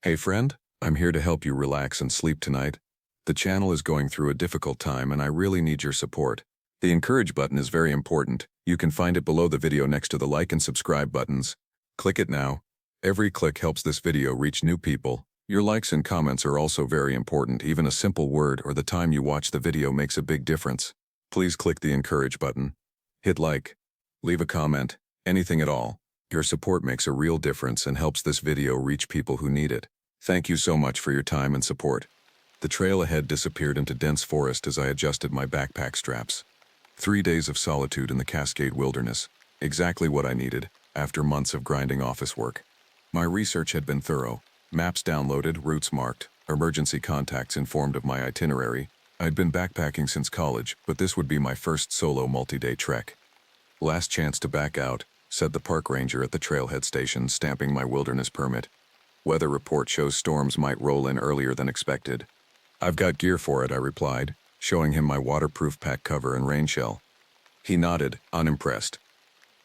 Hey friend, I'm here to help you relax and sleep tonight. The channel is going through a difficult time and I really need your support. The encourage button is very important. You can find it below the video next to the like and subscribe buttons. Click it now. Every click helps this video reach new people. Your likes and comments are also very important. Even a simple word or the time you watch the video makes a big difference. Please click the encourage button. Hit like. Leave a comment. Anything at all. Your support makes a real difference and helps this video reach people who need it. Thank you so much for your time and support. The trail ahead disappeared into dense forest as I adjusted my backpack straps. 3 days of solitude in the Cascade Wilderness. Exactly what I needed after months of grinding office work. My research had been thorough. Maps downloaded, routes marked, emergency contacts informed of my itinerary. I'd been backpacking since college, but this would be my first solo multi-day trek. Last chance to back out, said the park ranger at the trailhead station, stamping my wilderness permit. Weather report shows storms might roll in earlier than expected. I've got gear for it, I replied, showing him my waterproof pack cover and rain shell. He nodded, unimpressed.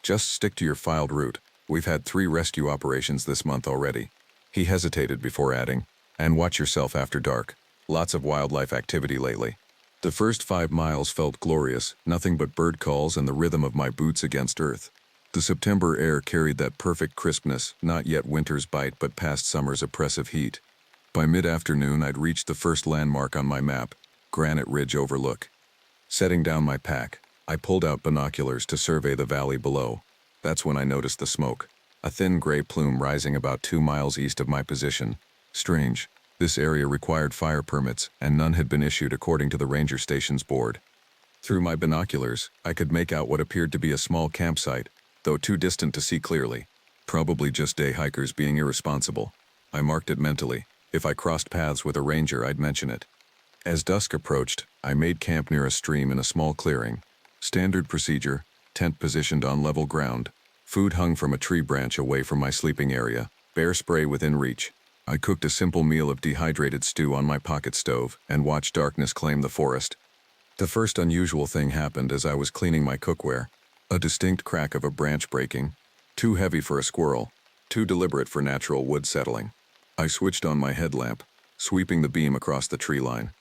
Just stick to your filed route. We've had 3 rescue operations this month already. He hesitated before adding, and watch yourself after dark. Lots of wildlife activity lately. The first 5 miles felt glorious, nothing but bird calls and the rhythm of my boots against earth. The September air carried that perfect crispness, not yet winter's bite but past summer's oppressive heat. By mid-afternoon I'd reached the first landmark on my map, Granite Ridge Overlook. Setting down my pack, I pulled out binoculars to survey the valley below. That's when I noticed the smoke, a thin gray plume rising about 2 miles east of my position. Strange, this area required fire permits and none had been issued according to the ranger station's board. Through my binoculars, I could make out what appeared to be a small campsite, though too distant to see clearly. Probably just day hikers being irresponsible. I marked it mentally. If I crossed paths with a ranger, I'd mention it. As dusk approached, I made camp near a stream in a small clearing. Standard procedure, tent positioned on level ground. Food hung from a tree branch away from my sleeping area, bear spray within reach. I cooked a simple meal of dehydrated stew on my pocket stove and watched darkness claim the forest. The first unusual thing happened as I was cleaning my cookware. A distinct crack of a branch breaking, too heavy for a squirrel, too deliberate for natural wood settling. I switched on my headlamp, sweeping the beam across the tree line.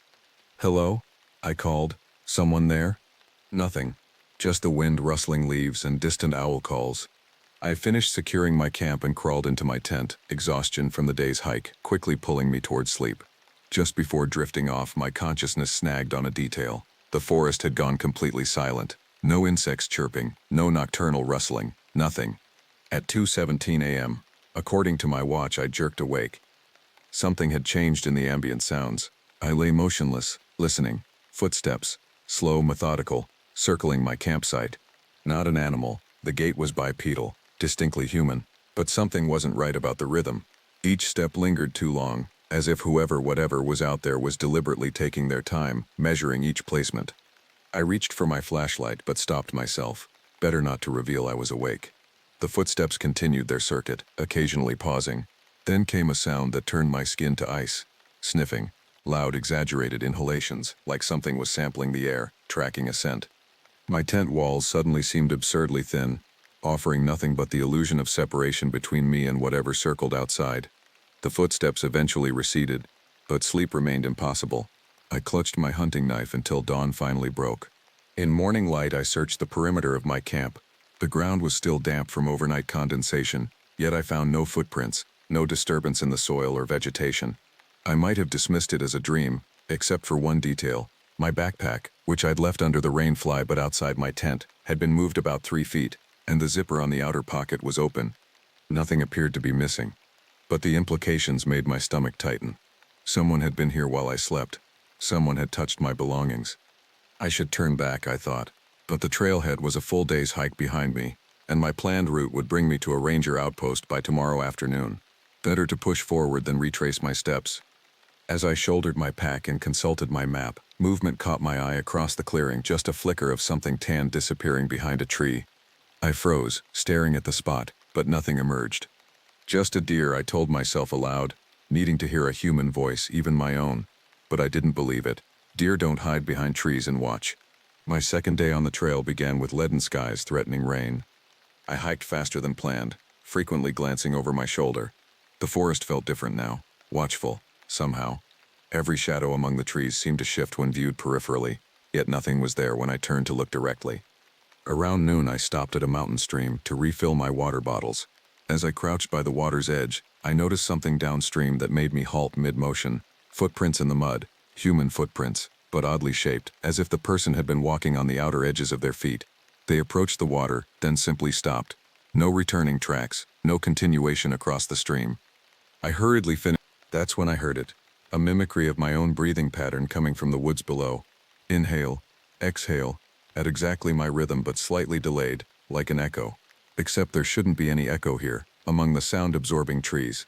"Hello?" I called. "Someone there?" Nothing. Just the wind rustling leaves and distant owl calls. I finished securing my camp and crawled into my tent, exhaustion from the day's hike quickly pulling me towards sleep. Just before drifting off, my consciousness snagged on a detail. The forest had gone completely silent. No insects chirping, no nocturnal rustling, nothing. At 2:17 a.m., according to my watch, I jerked awake. Something had changed in the ambient sounds. I lay motionless, listening. Footsteps, slow, methodical, circling my campsite. Not an animal. The gait was bipedal, distinctly human, but something wasn't right about the rhythm. Each step lingered too long, as if whatever was out there was deliberately taking their time, measuring each placement. I reached for my flashlight but stopped myself. Better not to reveal I was awake. The footsteps continued their circuit, occasionally pausing. Then came a sound that turned my skin to ice. Sniffing. Loud, exaggerated inhalations, like something was sampling the air, tracking a scent. My tent walls suddenly seemed absurdly thin, offering nothing but the illusion of separation between me and whatever circled outside. The footsteps eventually receded, but sleep remained impossible. I clutched my hunting knife until dawn finally broke. In morning light, I searched the perimeter of my camp. The ground was still damp from overnight condensation, yet I found no footprints, no disturbance in the soil or vegetation. I might have dismissed it as a dream, except for one detail. My backpack, which I'd left under the rain fly but outside my tent, had been moved about 3 feet, and the zipper on the outer pocket was open. Nothing appeared to be missing. But the implications made my stomach tighten. Someone had been here while I slept. Someone had touched my belongings. I should turn back, I thought, but the trailhead was a full day's hike behind me, and my planned route would bring me to a ranger outpost by tomorrow afternoon. Better to push forward than retrace my steps. As I shouldered my pack and consulted my map, movement caught my eye across the clearing, just a flicker of something tan disappearing behind a tree. I froze, staring at the spot, but nothing emerged. Just a deer, I told myself aloud, needing to hear a human voice, even my own. But I didn't believe it. Deer don't hide behind trees and watch. My second day on the trail began with leaden skies threatening rain. I hiked faster than planned, frequently glancing over my shoulder. The forest felt different now. watchful, somehow. Every shadow among the trees seemed to shift when viewed peripherally, yet nothing was there when I turned to look directly. Around noon I stopped at a mountain stream to refill my water bottles. As I crouched by the water's edge, I noticed something downstream that made me halt mid-motion. Footprints in the mud, human footprints, but oddly shaped, as if the person had been walking on the outer edges of their feet. They approached the water, then simply stopped. No returning tracks, no continuation across the stream. I hurriedly finished. That's when I heard it. A mimicry of my own breathing pattern coming from the woods below. Inhale, exhale, at exactly my rhythm but slightly delayed, like an echo. Except there shouldn't be any echo here, among the sound-absorbing trees.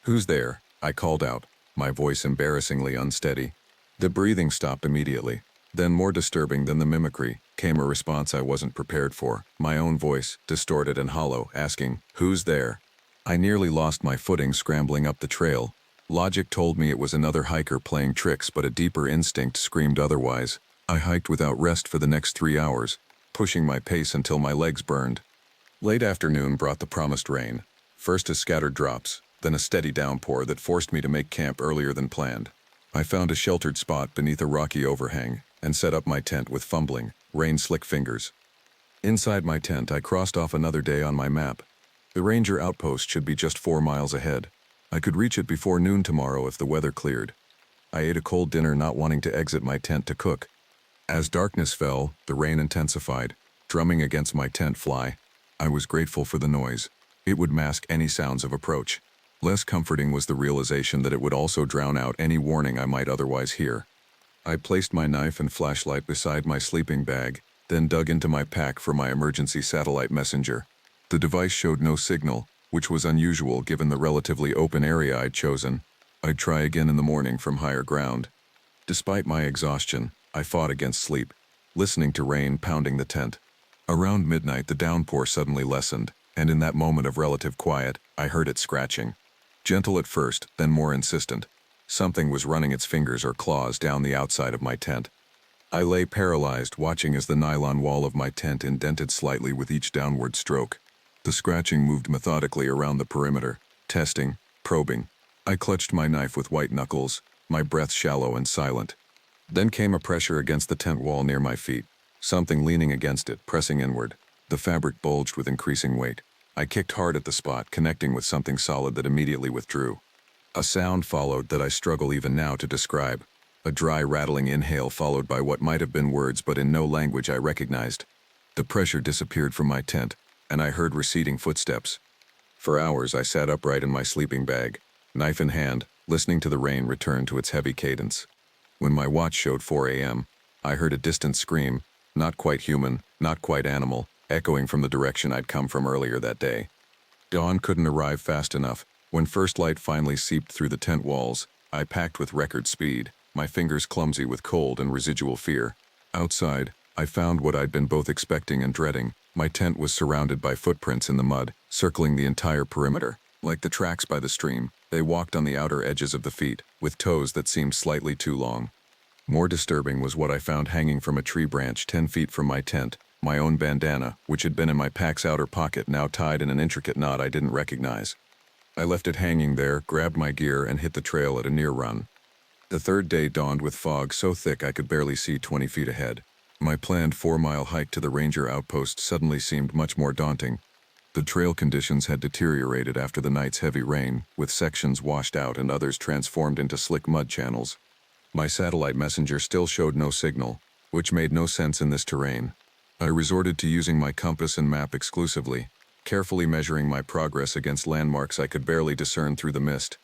"Who's there?" I called out, my voice embarrassingly unsteady. The breathing stopped immediately. Then, more disturbing than the mimicry, came a response I wasn't prepared for, my own voice, distorted and hollow, asking, "Who's there?" I nearly lost my footing scrambling up the trail. Logic told me it was another hiker playing tricks, but a deeper instinct screamed otherwise. I hiked without rest for the next 3 hours, pushing my pace until my legs burned. Late afternoon brought the promised rain. First as scattered drops, then a steady downpour that forced me to make camp earlier than planned. I found a sheltered spot beneath a rocky overhang and set up my tent with fumbling, rain-slick fingers. Inside my tent, I crossed off another day on my map. The ranger outpost should be just 4 miles ahead. I could reach it before noon tomorrow if the weather cleared. I ate a cold dinner, not wanting to exit my tent to cook. As darkness fell, the rain intensified, drumming against my tent fly. I was grateful for the noise. It would mask any sounds of approach. Less comforting was the realization that it would also drown out any warning I might otherwise hear. I placed my knife and flashlight beside my sleeping bag, then dug into my pack for my emergency satellite messenger. The device showed no signal, which was unusual given the relatively open area I'd chosen. I'd try again in the morning from higher ground. Despite my exhaustion, I fought against sleep, listening to rain pounding the tent. Around midnight, the downpour suddenly lessened, and in that moment of relative quiet, I heard it scratching. Gentle at first, then more insistent. Something was running its fingers or claws down the outside of my tent. I lay paralyzed, watching as the nylon wall of my tent indented slightly with each downward stroke. The scratching moved methodically around the perimeter, testing, probing. I clutched my knife with white knuckles, my breath shallow and silent. Then came a pressure against the tent wall near my feet, something leaning against it, pressing inward. The fabric bulged with increasing weight. I kicked hard at the spot, connecting with something solid that immediately withdrew. A sound followed that I struggle even now to describe. A dry, rattling inhale followed by what might have been words but in no language I recognized. The pressure disappeared from my tent, and I heard receding footsteps. For hours I sat upright in my sleeping bag, knife in hand, listening to the rain return to its heavy cadence. When my watch showed 4 a.m., I heard a distant scream, not quite human, not quite animal, echoing from the direction I'd come from earlier that day. Dawn couldn't arrive fast enough. When first light finally seeped through the tent walls, I packed with record speed, my fingers clumsy with cold and residual fear. Outside, I found what I'd been both expecting and dreading. My tent was surrounded by footprints in the mud, circling the entire perimeter. Like the tracks by the stream, they walked on the outer edges of the feet, with toes that seemed slightly too long. More disturbing was what I found hanging from a tree branch 10 feet from my tent, my own bandana, which had been in my pack's outer pocket, now tied in an intricate knot I didn't recognize. I left it hanging there, grabbed my gear, and hit the trail at a near run. The third day dawned with fog so thick I could barely see 20 feet ahead. My planned 4-mile hike to the ranger outpost suddenly seemed much more daunting. The trail conditions had deteriorated after the night's heavy rain, with sections washed out and others transformed into slick mud channels. My satellite messenger still showed no signal, which made no sense in this terrain. I resorted to using my compass and map exclusively, carefully measuring my progress against landmarks I could barely discern through the mist.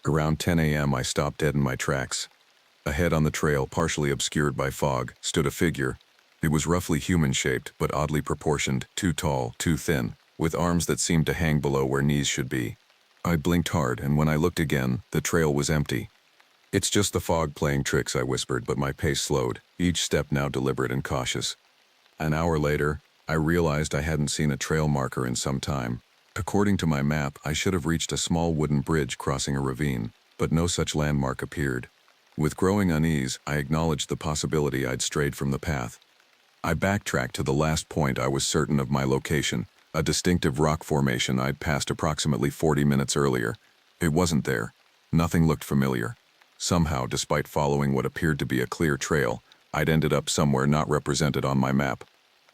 Around 10 a.m. I stopped dead in my tracks. Ahead on the trail, partially obscured by fog, stood a figure. It was roughly human-shaped, but oddly proportioned, too tall, too thin, with arms that seemed to hang below where knees should be. I blinked hard, and when I looked again, the trail was empty. "It's just the fog playing tricks," I whispered, but my pace slowed, each step now deliberate and cautious. An hour later, I realized I hadn't seen a trail marker in some time. According to my map, I should have reached a small wooden bridge crossing a ravine, but no such landmark appeared. With growing unease, I acknowledged the possibility I'd strayed from the path. I backtracked to the last point I was certain of my location, a distinctive rock formation I'd passed approximately 40 minutes earlier. It wasn't there. Nothing looked familiar. Somehow, despite following what appeared to be a clear trail, I'd ended up somewhere not represented on my map.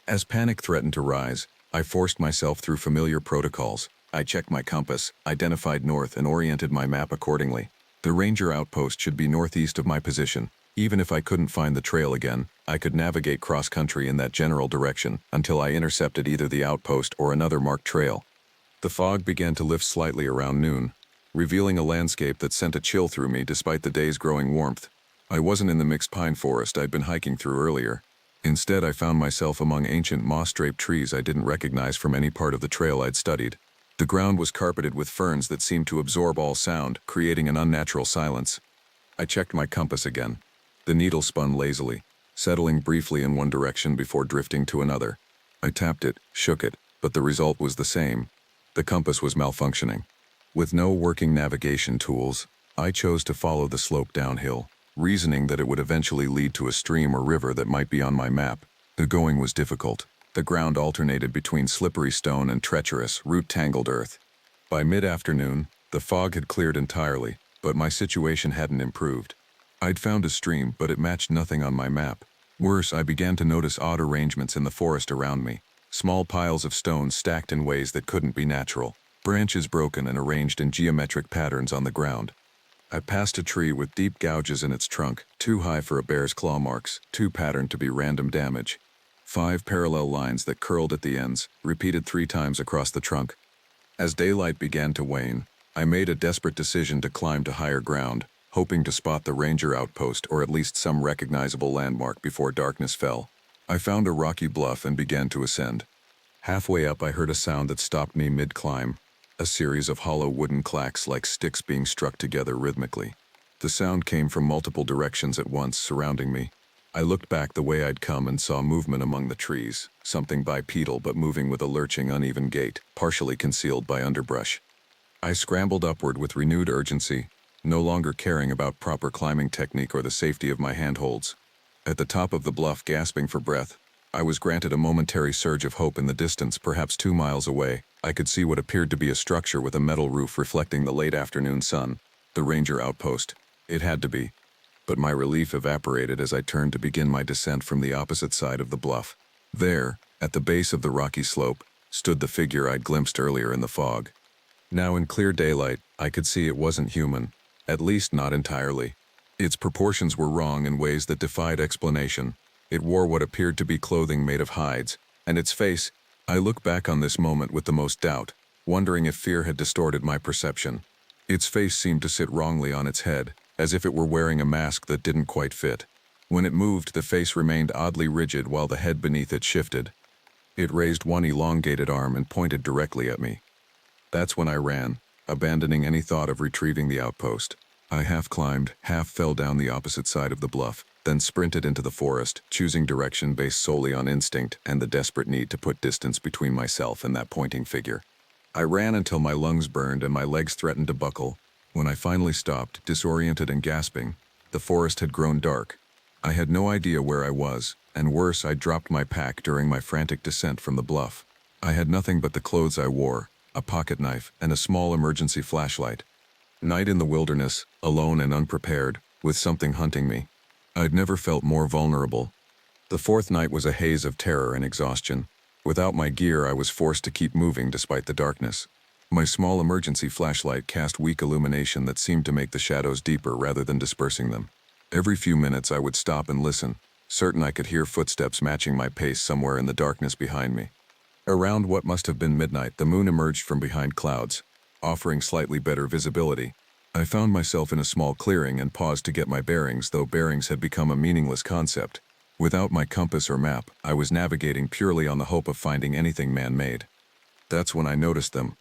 As panic threatened to rise, I forced myself through familiar protocols. I checked my compass, identified north, and oriented my map accordingly. The ranger outpost should be northeast of my position. Even if I couldn't find the trail again, I could navigate cross-country in that general direction until I intercepted either the outpost or another marked trail. The fog began to lift slightly around noon, revealing a landscape that sent a chill through me despite the day's growing warmth. I wasn't in the mixed pine forest I'd been hiking through earlier. Instead, I found myself among ancient moss-draped trees I didn't recognize from any part of the trail I'd studied. The ground was carpeted with ferns that seemed to absorb all sound, creating an unnatural silence. I checked my compass again. The needle spun lazily, settling briefly in one direction before drifting to another. I tapped it, shook it, but the result was the same. The compass was malfunctioning. With no working navigation tools, I chose to follow the slope downhill, reasoning that it would eventually lead to a stream or river that might be on my map. The going was difficult. The ground alternated between slippery stone and treacherous, root-tangled earth. By mid-afternoon, the fog had cleared entirely, but my situation hadn't improved. I'd found a stream, but it matched nothing on my map. Worse, I began to notice odd arrangements in the forest around me. Small piles of stone stacked in ways that couldn't be natural. Branches broken and arranged in geometric patterns on the ground. I passed a tree with deep gouges in its trunk, too high for a bear's claw marks, too patterned to be random damage. 5 parallel lines that curled at the ends, repeated 3 times across the trunk. As daylight began to wane, I made a desperate decision to climb to higher ground, hoping to spot the ranger outpost or at least some recognizable landmark before darkness fell. I found a rocky bluff and began to ascend. Halfway up, I heard a sound that stopped me mid-climb, a series of hollow wooden clacks like sticks being struck together rhythmically. The sound came from multiple directions at once, surrounding me. I looked back the way I'd come and saw movement among the trees, something bipedal but moving with a lurching, uneven gait, partially concealed by underbrush. I scrambled upward with renewed urgency, no longer caring about proper climbing technique or the safety of my handholds. At the top of the bluff, gasping for breath, I was granted a momentary surge of hope. In the distance, perhaps 2 miles away, I could see what appeared to be a structure with a metal roof reflecting the late afternoon sun. The ranger outpost. It had to be. But my relief evaporated as I turned to begin my descent from the opposite side of the bluff. There, at the base of the rocky slope, stood the figure I'd glimpsed earlier in the fog. Now in clear daylight, I could see it wasn't human, at least not entirely. Its proportions were wrong in ways that defied explanation. It wore what appeared to be clothing made of hides, and its face, I look back on this moment with the most doubt, wondering if fear had distorted my perception. Its face seemed to sit wrongly on its head, as if it were wearing a mask that didn't quite fit. When it moved, the face remained oddly rigid while the head beneath it shifted. It raised one elongated arm and pointed directly at me. That's when I ran, abandoning any thought of retrieving the outpost. I half climbed, half fell down the opposite side of the bluff, then sprinted into the forest, choosing direction based solely on instinct and the desperate need to put distance between myself and that pointing figure. I ran until my lungs burned and my legs threatened to buckle. When I finally stopped, disoriented and gasping, the forest had grown dark. I had no idea where I was, and worse, I dropped my pack during my frantic descent from the bluff. I had nothing but the clothes I wore, a pocket knife, and a small emergency flashlight. Night in the wilderness, alone and unprepared, with something hunting me. I'd never felt more vulnerable. The 4th night was a haze of terror and exhaustion. Without my gear, I was forced to keep moving despite the darkness. My small emergency flashlight cast weak illumination that seemed to make the shadows deeper rather than dispersing them. Every few minutes I would stop and listen, certain I could hear footsteps matching my pace somewhere in the darkness behind me. Around what must have been midnight, the moon emerged from behind clouds, offering slightly better visibility. I found myself in a small clearing and paused to get my bearings, though bearings had become a meaningless concept. Without my compass or map, I was navigating purely on the hope of finding anything man-made. That's when I noticed them.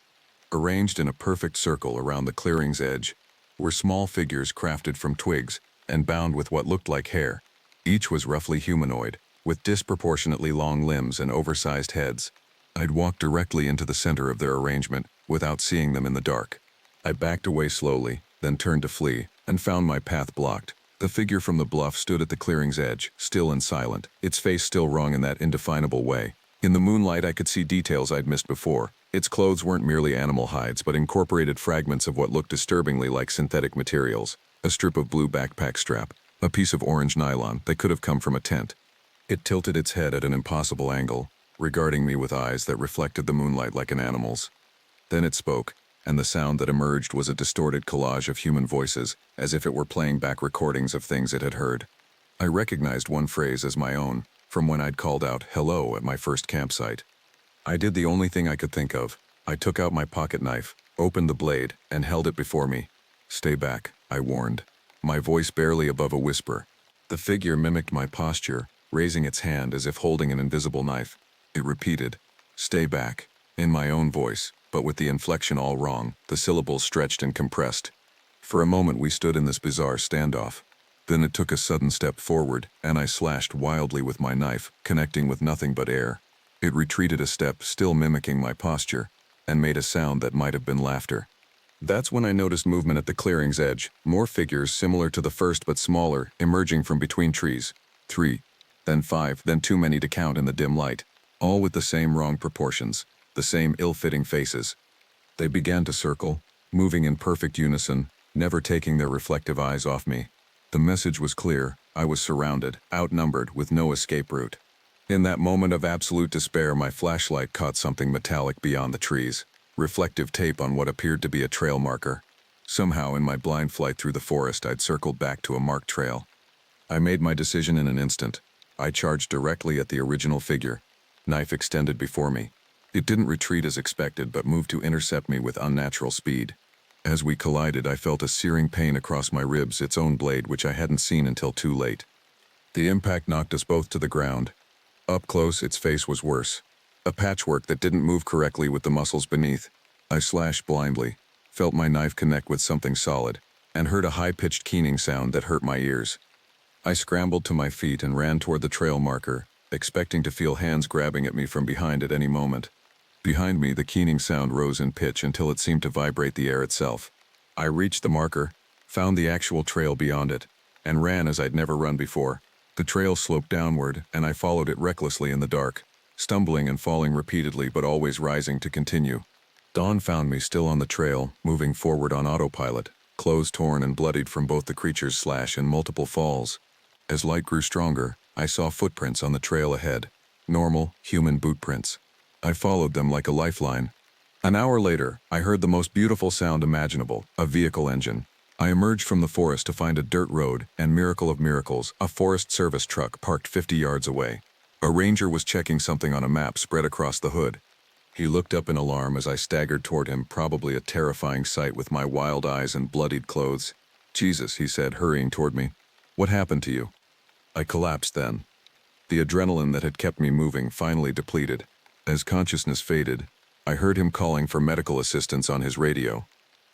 Arranged in a perfect circle around the clearing's edge were small figures crafted from twigs and bound with what looked like hair. Each was roughly humanoid, with disproportionately long limbs and oversized heads. I'd walked directly into the center of their arrangement without seeing them in the dark. I backed away slowly, then turned to flee, and found my path blocked. The figure from the bluff stood at the clearing's edge, still and silent, its face still wrung in that indefinable way. In the moonlight, I could see details I'd missed before. Its clothes weren't merely animal hides, but incorporated fragments of what looked disturbingly like synthetic materials. A strip of blue backpack strap, a piece of orange nylon that could have come from a tent. It tilted its head at an impossible angle, regarding me with eyes that reflected the moonlight like an animal's. Then it spoke, and the sound that emerged was a distorted collage of human voices, as if it were playing back recordings of things it had heard. I recognized one phrase as my own, from when I'd called out "hello" at my first campsite. I did the only thing I could think of. I took out my pocket knife, opened the blade, and held it before me. "Stay back," I warned, my voice barely above a whisper. The figure mimicked my posture, raising its hand as if holding an invisible knife. It repeated, "Stay back," in my own voice, but with the inflection all wrong, the syllables stretched and compressed. For a moment we stood in this bizarre standoff. Then it took a sudden step forward, and I slashed wildly with my knife, connecting with nothing but air. It retreated a step, still mimicking my posture, and made a sound that might have been laughter. That's when I noticed movement at the clearing's edge, more figures similar to the first but smaller, emerging from between trees. 3, then 5, then too many to count in the dim light, all with the same wrong proportions, the same ill-fitting faces. They began to circle, moving in perfect unison, never taking their reflective eyes off me. The message was clear. I was surrounded, outnumbered, with no escape route. In that moment of absolute despair, my flashlight caught something metallic beyond the trees, reflective tape on what appeared to be a trail marker. Somehow, in my blind flight through the forest, I'd circled back to a marked trail. I made my decision in an instant. I charged directly at the original figure, knife extended before me. It didn't retreat as expected, but moved to intercept me with unnatural speed. As we collided, I felt a searing pain across my ribs, its own blade, which I hadn't seen until too late. The impact knocked us both to the ground. Up close, its face was worse. A patchwork that didn't move correctly with the muscles beneath. I slashed blindly, felt my knife connect with something solid, and heard a high-pitched keening sound that hurt my ears. I scrambled to my feet and ran toward the trail marker, expecting to feel hands grabbing at me from behind at any moment. Behind me, the keening sound rose in pitch until it seemed to vibrate the air itself. I reached the marker, found the actual trail beyond it, and ran as I'd never run before. The trail sloped downward, and I followed it recklessly in the dark, stumbling and falling repeatedly but always rising to continue. Dawn found me still on the trail, moving forward on autopilot, clothes torn and bloodied from both the creature's slash and multiple falls. As light grew stronger, I saw footprints on the trail ahead, normal, human boot prints. I followed them like a lifeline. An hour later, I heard the most beautiful sound imaginable, a vehicle engine. I emerged from the forest to find a dirt road, and miracle of miracles, a Forest Service truck parked 50 yards away. A ranger was checking something on a map spread across the hood. He looked up in alarm as I staggered toward him, probably a terrifying sight with my wild eyes and bloodied clothes. "Jesus," he said, hurrying toward me. "What happened to you?" I collapsed then. The adrenaline that had kept me moving finally depleted. As consciousness faded, I heard him calling for medical assistance on his radio.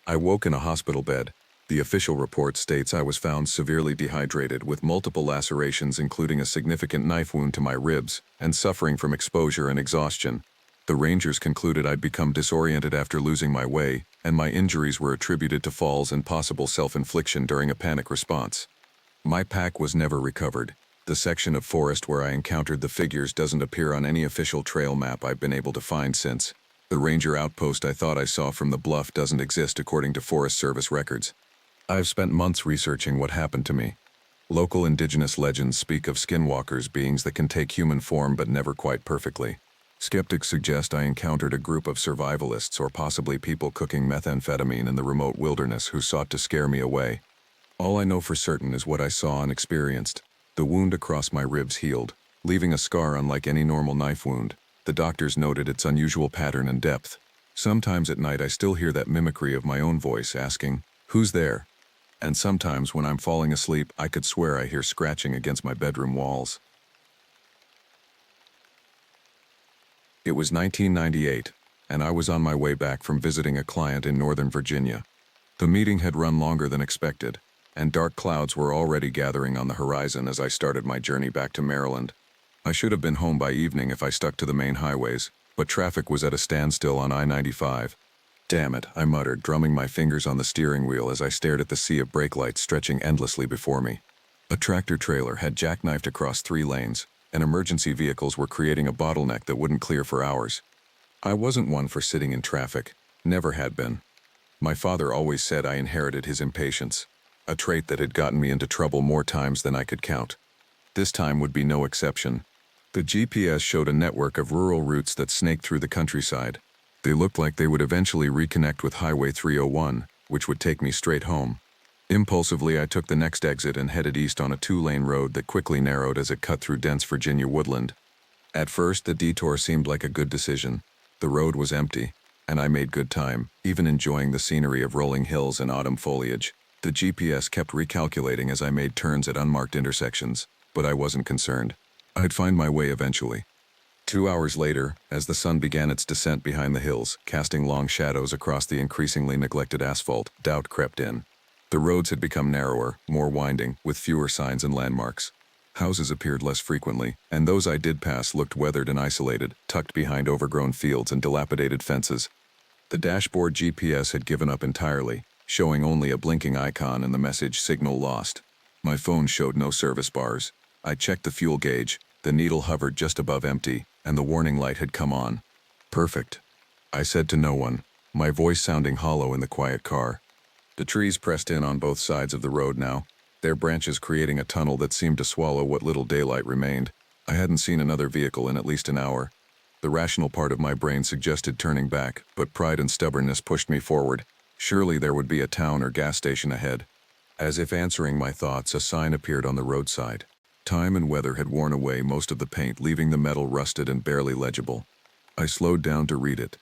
I woke in a hospital bed. The official report states I was found severely dehydrated with multiple lacerations, including a significant knife wound to my ribs, and suffering from exposure and exhaustion. The rangers concluded I'd become disoriented after losing my way, and my injuries were attributed to falls and possible self-infliction during a panic response. My pack was never recovered. The section of forest where I encountered the figures doesn't appear on any official trail map I've been able to find since. The ranger outpost I thought I saw from the bluff doesn't exist according to Forest Service records. I've spent months researching what happened to me. Local indigenous legends speak of skinwalkers, beings that can take human form but never quite perfectly. Skeptics suggest I encountered a group of survivalists or possibly people cooking methamphetamine in the remote wilderness who sought to scare me away. All I know for certain is what I saw and experienced. The wound across my ribs healed, leaving a scar unlike any normal knife wound. The doctors noted its unusual pattern and depth. Sometimes at night I still hear that mimicry of my own voice asking, "Who's there?" And sometimes when I'm falling asleep, I could swear I hear scratching against my bedroom walls. It was 1998, and I was on my way back from visiting a client in Northern Virginia. The meeting had run longer than expected, and dark clouds were already gathering on the horizon as I started my journey back to Maryland. I should have been home by evening if I stuck to the main highways, but traffic was at a standstill on I-95. "Damn it," I muttered, drumming my fingers on the steering wheel as I stared at the sea of brake lights stretching endlessly before me. A tractor trailer had jackknifed across 3 lanes, and emergency vehicles were creating a bottleneck that wouldn't clear for hours. I wasn't one for sitting in traffic, never had been. My father always said I inherited his impatience, a trait that had gotten me into trouble more times than I could count. This time would be no exception. The GPS showed a network of rural routes that snaked through the countryside. They looked like they would eventually reconnect with Highway 301, which would take me straight home. Impulsively, I took the next exit and headed east on a 2-lane road that quickly narrowed as it cut through dense Virginia woodland. At first, the detour seemed like a good decision. The road was empty, and I made good time, even enjoying the scenery of rolling hills and autumn foliage. The GPS kept recalculating as I made turns at unmarked intersections, but I wasn't concerned. I'd find my way eventually. 2 hours later, as the sun began its descent behind the hills, casting long shadows across the increasingly neglected asphalt, doubt crept in. The roads had become narrower, more winding, with fewer signs and landmarks. Houses appeared less frequently, and those I did pass looked weathered and isolated, tucked behind overgrown fields and dilapidated fences. The dashboard GPS had given up entirely, showing only a blinking icon and the message "Signal lost." My phone showed no service bars. I checked the fuel gauge. The needle hovered just above empty, and the warning light had come on. Perfect. I said to no one, my voice sounding hollow in the quiet car. The trees pressed in on both sides of the road now, their branches creating a tunnel that seemed to swallow what little daylight remained. I hadn't seen another vehicle in at least an hour. The rational part of my brain suggested turning back, but pride and stubbornness pushed me forward. Surely there would be a town or gas station ahead. As if answering my thoughts, a sign appeared on the roadside. Time and weather had worn away most of the paint, leaving the metal rusted and barely legible. I slowed down to read it.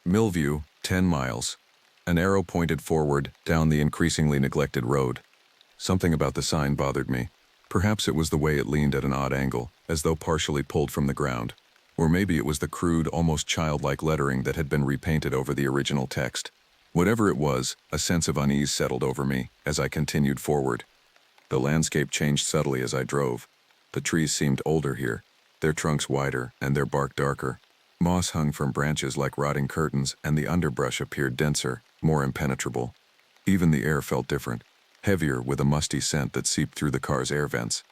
Milview, 10 miles. An arrow pointed forward, down the increasingly neglected road. Something about the sign bothered me. Perhaps it was the way it leaned at an odd angle, as though partially pulled from the ground. Or maybe it was the crude, almost childlike lettering that had been repainted over the original text. Whatever it was, a sense of unease settled over me as I continued forward. The landscape changed subtly as I drove. The trees seemed older here, their trunks wider and their bark darker. Moss hung from branches like rotting curtains, and the underbrush appeared denser, more impenetrable. Even the air felt different, heavier with a musty scent that seeped through the car's air vents.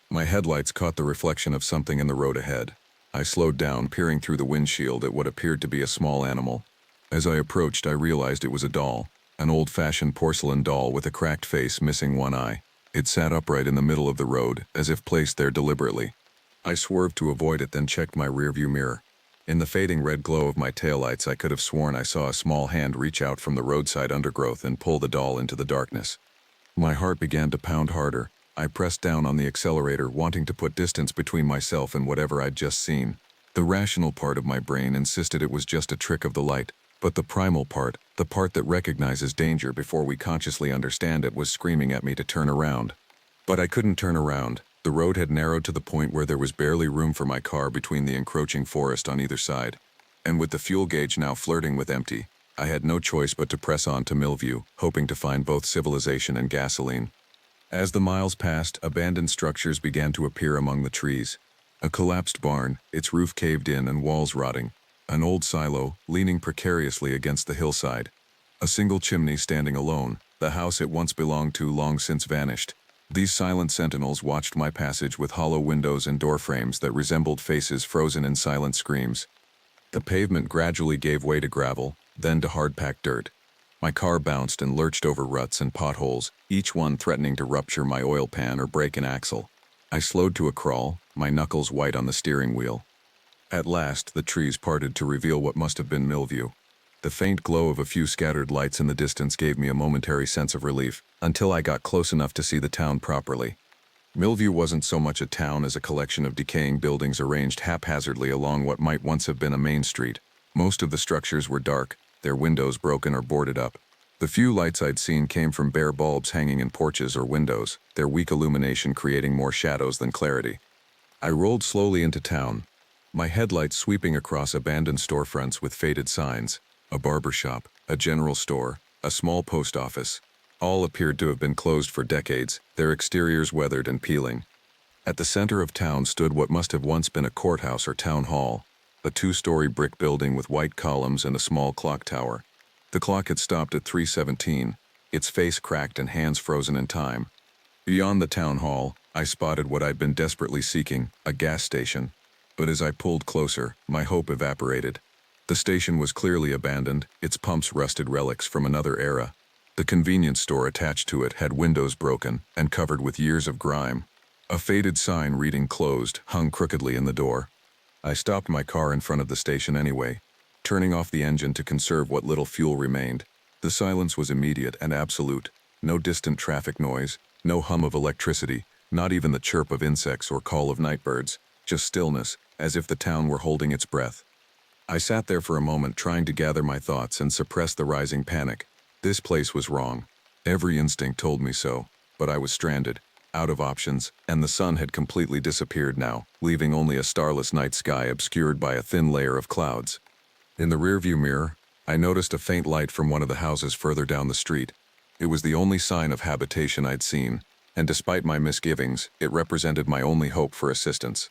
My headlights caught the reflection of something in the road ahead. I slowed down, peering through the windshield at what appeared to be a small animal. As I approached, I realized it was a doll, an old-fashioned porcelain doll with a cracked face missing one eye. It sat upright in the middle of the road, as if placed there deliberately. I swerved to avoid it, then checked my rearview mirror. In the fading red glow of my taillights, I could have sworn I saw a small hand reach out from the roadside undergrowth and pull the doll into the darkness. My heart began to pound harder. I pressed down on the accelerator, wanting to put distance between myself and whatever I'd just seen. The rational part of my brain insisted it was just a trick of the light, but the primal part, the part that recognizes danger before we consciously understand it, was screaming at me to turn around. But I couldn't turn around. The road had narrowed to the point where there was barely room for my car between the encroaching forest on either side. And with the fuel gauge now flirting with empty, I had no choice but to press on to Milview, hoping to find both civilization and gasoline. As the miles passed, abandoned structures began to appear among the trees. A collapsed barn, its roof caved in and walls rotting. An old silo, leaning precariously against the hillside. A single chimney standing alone, the house it once belonged to long since vanished. These silent sentinels watched my passage with hollow windows and door frames that resembled faces frozen in silent screams. The pavement gradually gave way to gravel, then to hard-packed dirt. My car bounced and lurched over ruts and potholes, each one threatening to rupture my oil pan or break an axle. I slowed to a crawl, my knuckles white on the steering wheel. At last, the trees parted to reveal what must have been Milview. The faint glow of a few scattered lights in the distance gave me a momentary sense of relief, until I got close enough to see the town properly. Milview wasn't so much a town as a collection of decaying buildings arranged haphazardly along what might once have been a main street. Most of the structures were dark, their windows broken or boarded up. The few lights I'd seen came from bare bulbs hanging in porches or windows, their weak illumination creating more shadows than clarity. I rolled slowly into town, my headlights sweeping across abandoned storefronts with faded signs. A barber shop, a general store, a small post office. All appeared to have been closed for decades, their exteriors weathered and peeling. At the center of town stood what must have once been a courthouse or town hall, a 2-story brick building with white columns and a small clock tower. The clock had stopped at 3:17, its face cracked and hands frozen in time. Beyond the town hall, I spotted what I'd been desperately seeking, a gas station. But as I pulled closer, my hope evaporated. The station was clearly abandoned, its pumps rusted relics from another era. The convenience store attached to it had windows broken and covered with years of grime. A faded sign reading "closed" hung crookedly in the door. I stopped my car in front of the station anyway, turning off the engine to conserve what little fuel remained. The silence was immediate and absolute. No distant traffic noise, no hum of electricity, not even the chirp of insects or call of nightbirds, just stillness, as if the town were holding its breath. I sat there for a moment trying to gather my thoughts and suppress the rising panic. This place was wrong. Every instinct told me so, but I was stranded, out of options, and the sun had completely disappeared now, leaving only a starless night sky obscured by a thin layer of clouds. In the rearview mirror, I noticed a faint light from one of the houses further down the street. It was the only sign of habitation I'd seen, and despite my misgivings, it represented my only hope for assistance.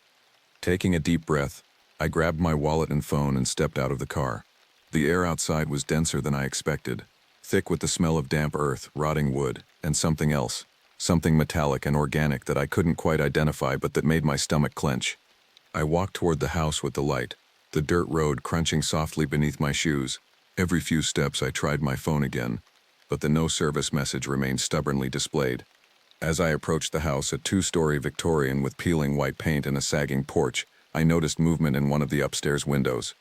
Taking a deep breath, I grabbed my wallet and phone and stepped out of the car. The air outside was denser than I expected, thick with the smell of damp earth, rotting wood, and something else, something metallic and organic that I couldn't quite identify but that made my stomach clench. I walked toward the house with the light, the dirt road crunching softly beneath my shoes. Every few steps I tried my phone again, but the no service message remained stubbornly displayed. As I approached the house, a two-story Victorian with peeling white paint and a sagging porch, I noticed movement in one of the upstairs windows.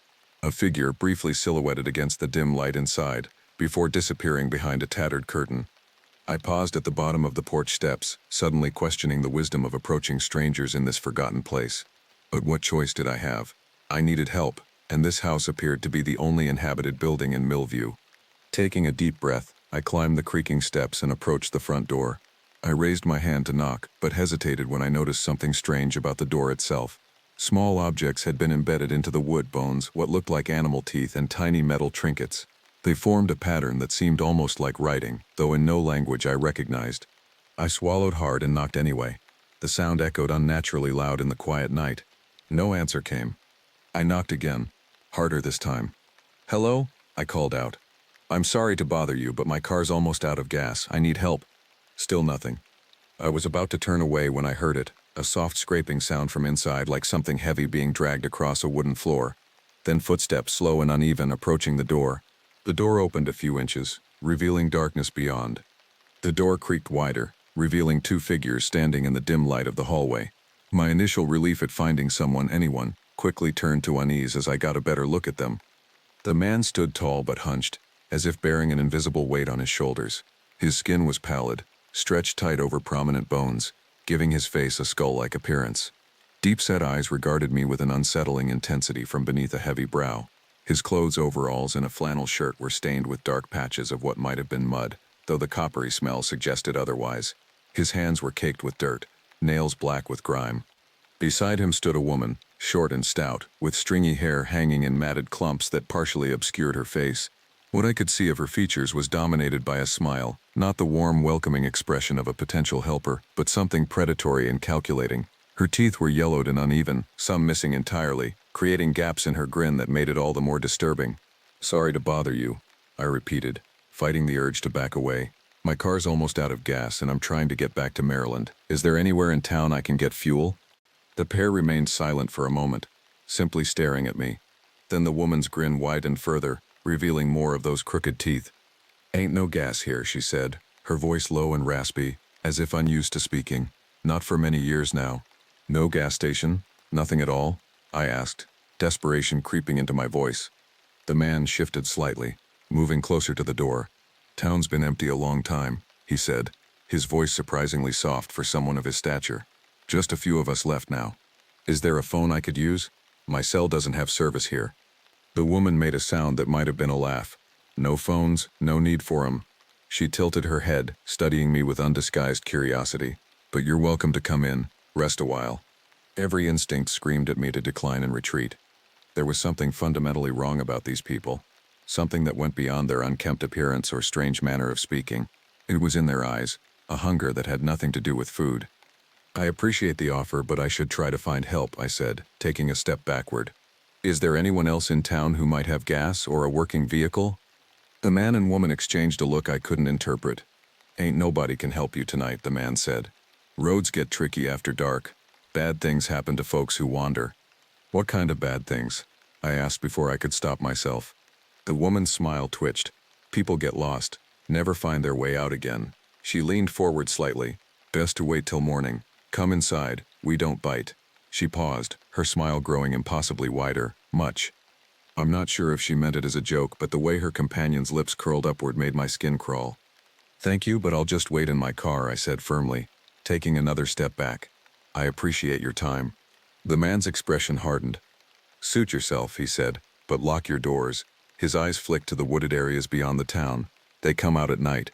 A figure briefly silhouetted against the dim light inside, before disappearing behind a tattered curtain. I paused at the bottom of the porch steps, suddenly questioning the wisdom of approaching strangers in this forgotten place. But what choice did I have? I needed help, and this house appeared to be the only inhabited building in Milview. Taking a deep breath, I climbed the creaking steps and approached the front door. I raised my hand to knock, but hesitated when I noticed something strange about the door itself. Small objects had been embedded into the wood bones, what looked like animal teeth and tiny metal trinkets. They formed a pattern that seemed almost like writing, though in no language I recognized. I swallowed hard and knocked anyway. The sound echoed unnaturally loud in the quiet night. No answer came. I knocked again, harder this time. "Hello?" I called out. "I'm sorry to bother you, but my car's almost out of gas. I need help." Still nothing. I was about to turn away when I heard it, a soft scraping sound from inside, like something heavy being dragged across a wooden floor. Then footsteps, slow and uneven, approaching the door. The door opened a few inches, revealing darkness beyond. The door creaked wider, revealing two figures standing in the dim light of the hallway. My initial relief at finding anyone, quickly turned to unease as I got a better look at them. The man stood tall but hunched, as if bearing an invisible weight on his shoulders. His skin was pallid, stretched tight over prominent bones, giving his face a skull-like appearance. Deep-set eyes regarded me with an unsettling intensity from beneath a heavy brow. His clothes, overalls, and a flannel shirt were stained with dark patches of what might have been mud, though the coppery smell suggested otherwise. His hands were caked with dirt, nails black with grime. Beside him stood a woman, short and stout, with stringy hair hanging in matted clumps that partially obscured her face. What I could see of her features was dominated by a smile, not the warm, welcoming expression of a potential helper, but something predatory and calculating. Her teeth were yellowed and uneven, some missing entirely, creating gaps in her grin that made it all the more disturbing. "Sorry to bother you," I repeated, fighting the urge to back away. "My car's almost out of gas and I'm trying to get back to Maryland. Is there anywhere in town I can get fuel?" The pair remained silent for a moment, simply staring at me. Then the woman's grin widened further, revealing more of those crooked teeth. "Ain't no gas here," she said, her voice low and raspy, as if unused to speaking. "Not for many years now." "No gas station? Nothing at all?" I asked, desperation creeping into my voice. The man shifted slightly, moving closer to the door. "Town's been empty a long time," he said, his voice surprisingly soft for someone of his stature. "Just a few of us left now. Is there a phone I could use? My cell doesn't have service here." The woman made a sound that might have been a laugh. "No phones, no need for 'em." She tilted her head, studying me with undisguised curiosity. "But you're welcome to come in, rest a while." Every instinct screamed at me to decline and retreat. There was something fundamentally wrong about these people, something that went beyond their unkempt appearance or strange manner of speaking. It was in their eyes, a hunger that had nothing to do with food. "I appreciate the offer, but I should try to find help," I said, taking a step backward. "Is there anyone else in town who might have gas or a working vehicle?" The man and woman exchanged a look I couldn't interpret. "Ain't nobody can help you tonight," the man said, Roads get tricky after dark. Bad things happen to folks who wander. What kind of bad things? I asked before I could stop myself. The woman's smile twitched. People get lost, never find their way out again. She leaned forward slightly. Best to wait till morning. Come inside, we don't bite. She paused, her smile growing impossibly wider. Much. I'm not sure if she meant it as a joke, but the way her companion's lips curled upward made my skin crawl. Thank you, but I'll just wait in my car, I said firmly, taking another step back. I appreciate your time. The man's expression hardened. Suit yourself, he said, but lock your doors. His eyes flicked to the wooded areas beyond the town. They come out at night.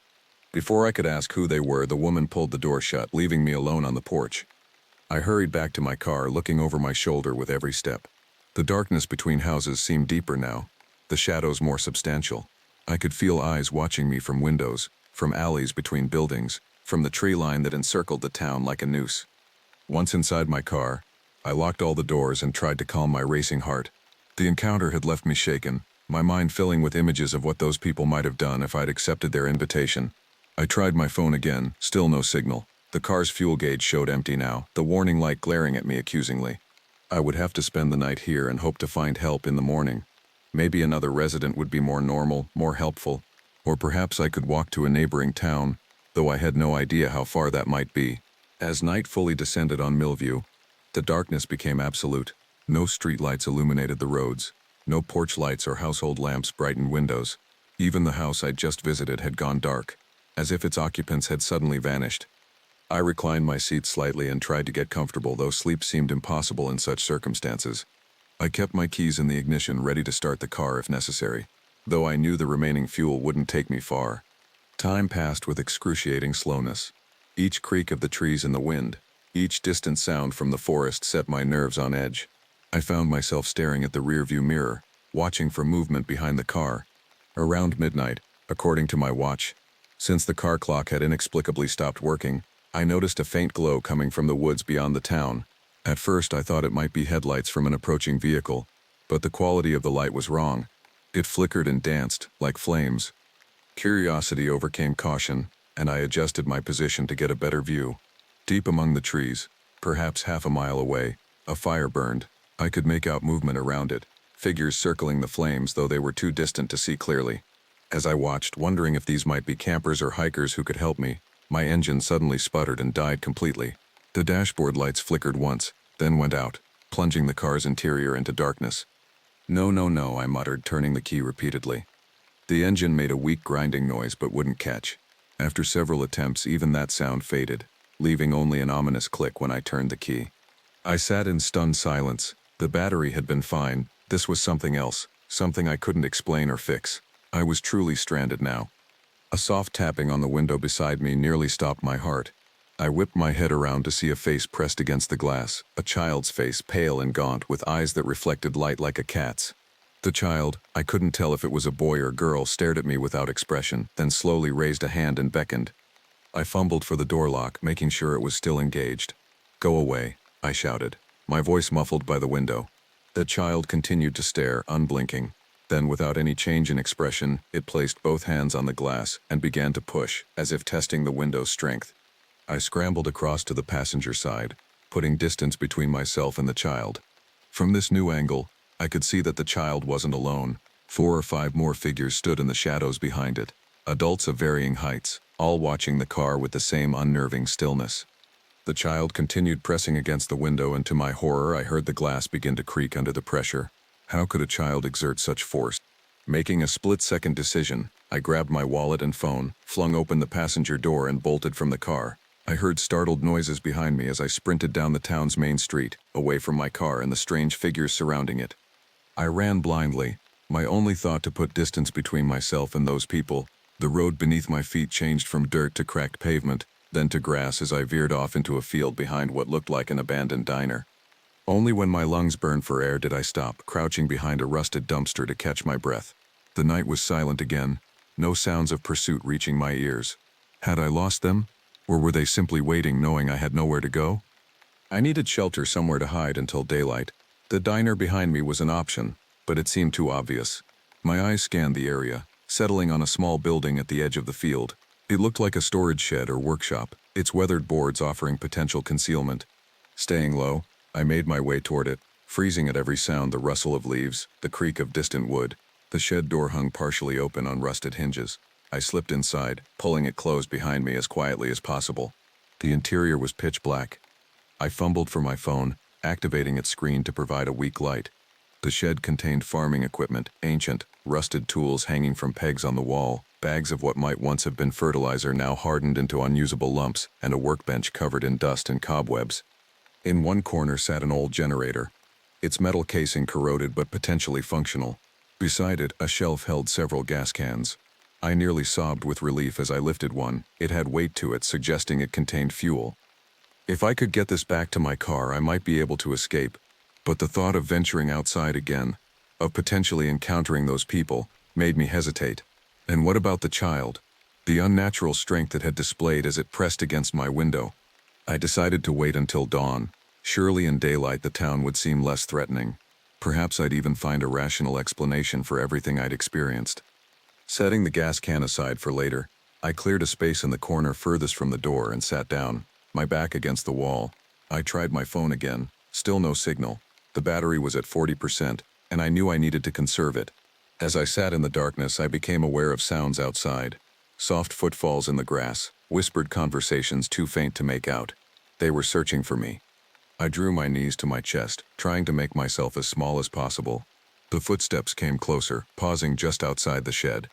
Before I could ask who they were, the woman pulled the door shut, leaving me alone on the porch. I hurried back to my car, looking over my shoulder with every step. The darkness between houses seemed deeper now, the shadows more substantial. I could feel eyes watching me from windows, from alleys between buildings, from the tree line that encircled the town like a noose. Once inside my car, I locked all the doors and tried to calm my racing heart. The encounter had left me shaken, my mind filling with images of what those people might have done if I'd accepted their invitation. I tried my phone again, still no signal. The car's fuel gauge showed empty now, the warning light glaring at me accusingly. I would have to spend the night here and hope to find help in the morning. Maybe another resident would be more normal, more helpful, or perhaps I could walk to a neighboring town, though I had no idea how far that might be. As night fully descended on Milview, the darkness became absolute. No streetlights illuminated the roads. No porch lights or household lamps brightened windows. Even the house I'd just visited had gone dark, as if its occupants had suddenly vanished. I reclined my seat slightly and tried to get comfortable, though sleep seemed impossible in such circumstances. I kept my keys in the ignition, ready to start the car if necessary, though I knew the remaining fuel wouldn't take me far. Time passed with excruciating slowness. Each creak of the trees in the wind, each distant sound from the forest set my nerves on edge. I found myself staring at the rearview mirror, watching for movement behind the car. Around midnight, according to my watch, since the car clock had inexplicably stopped working, I noticed a faint glow coming from the woods beyond the town. At first I thought it might be headlights from an approaching vehicle, but the quality of the light was wrong. It flickered and danced, like flames. Curiosity overcame caution, and I adjusted my position to get a better view. Deep among the trees, perhaps half a mile away, a fire burned. I could make out movement around it, figures circling the flames, though they were too distant to see clearly. As I watched, wondering if these might be campers or hikers who could help me, my engine suddenly sputtered and died completely. The dashboard lights flickered once, then went out, plunging the car's interior into darkness. No, no, no, I muttered, turning the key repeatedly. The engine made a weak grinding noise but wouldn't catch. After several attempts, even that sound faded, leaving only an ominous click when I turned the key. I sat in stunned silence. The battery had been fine. This was something else, something I couldn't explain or fix. I was truly stranded now. A soft tapping on the window beside me nearly stopped my heart. I whipped my head around to see a face pressed against the glass, a child's face, pale and gaunt, with eyes that reflected light like a cat's. The child, I couldn't tell if it was a boy or girl, stared at me without expression, then slowly raised a hand and beckoned. I fumbled for the door lock, making sure it was still engaged. "Go away," I shouted, my voice muffled by the window. The child continued to stare, unblinking. Then, without any change in expression, it placed both hands on the glass and began to push, as if testing the window's strength. I scrambled across to the passenger side, putting distance between myself and the child. From this new angle, I could see that the child wasn't alone. 4 or 5 more figures stood in the shadows behind it, adults of varying heights, all watching the car with the same unnerving stillness. The child continued pressing against the window, and to my horror I heard the glass begin to creak under the pressure. How could a child exert such force? Making a split-second decision, I grabbed my wallet and phone, flung open the passenger door and bolted from the car. I heard startled noises behind me as I sprinted down the town's main street, away from my car and the strange figures surrounding it. I ran blindly, my only thought to put distance between myself and those people. The road beneath my feet changed from dirt to cracked pavement, then to grass as I veered off into a field behind what looked like an abandoned diner. Only when my lungs burned for air did I stop, crouching behind a rusted dumpster to catch my breath. The night was silent again, no sounds of pursuit reaching my ears. Had I lost them? Or were they simply waiting, knowing I had nowhere to go? I needed shelter, somewhere to hide until daylight. The diner behind me was an option, but it seemed too obvious. My eyes scanned the area, settling on a small building at the edge of the field. It looked like a storage shed or workshop, its weathered boards offering potential concealment. Staying low, I made my way toward it, freezing at every sound: the rustle of leaves, the creak of distant wood. The shed door hung partially open on rusted hinges. I slipped inside, pulling it closed behind me as quietly as possible. The interior was pitch black. I fumbled for my phone, activating its screen to provide a weak light. The shed contained farming equipment, ancient, rusted tools hanging from pegs on the wall, bags of what might once have been fertilizer now hardened into unusable lumps, and a workbench covered in dust and cobwebs. In one corner sat an old generator, its metal casing corroded but potentially functional. Beside it, a shelf held several gas cans. I nearly sobbed with relief as I lifted one. It had weight to it, suggesting it contained fuel. If I could get this back to my car, I might be able to escape. But the thought of venturing outside again, of potentially encountering those people, made me hesitate. And what about the child? The unnatural strength it had displayed as it pressed against my window. I decided to wait until dawn. Surely in daylight the town would seem less threatening. Perhaps I'd even find a rational explanation for everything I'd experienced. Setting the gas can aside for later, I cleared a space in the corner furthest from the door and sat down, my back against the wall. I tried my phone again, still no signal. The battery was at 40%, and I knew I needed to conserve it. As I sat in the darkness, I became aware of sounds outside. Soft footfalls in the grass, whispered conversations too faint to make out. They were searching for me. I drew my knees to my chest, trying to make myself as small as possible. The footsteps came closer, pausing just outside the shed.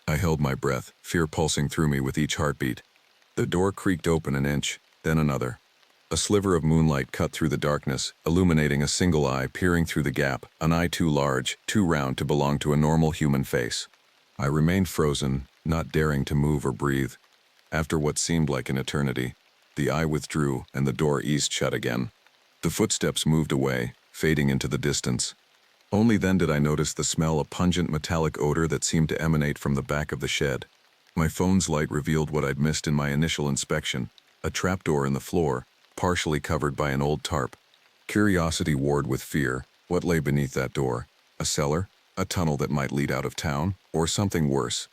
I held my breath, fear pulsing through me with each heartbeat. The door creaked open an inch, then another. A sliver of moonlight cut through the darkness, illuminating a single eye peering through the gap, an eye too large, too round to belong to a normal human face. I remained frozen, not daring to move or breathe. After what seemed like an eternity, the eye withdrew and the door eased shut again. The footsteps moved away, fading into the distance. Only then did I notice the smell, a pungent metallic odor that seemed to emanate from the back of the shed. My phone's light revealed what I'd missed in my initial inspection: a trapdoor in the floor, partially covered by an old tarp. Curiosity warred with fear. What lay beneath that door? A cellar? A tunnel that might lead out of town? Or something worse?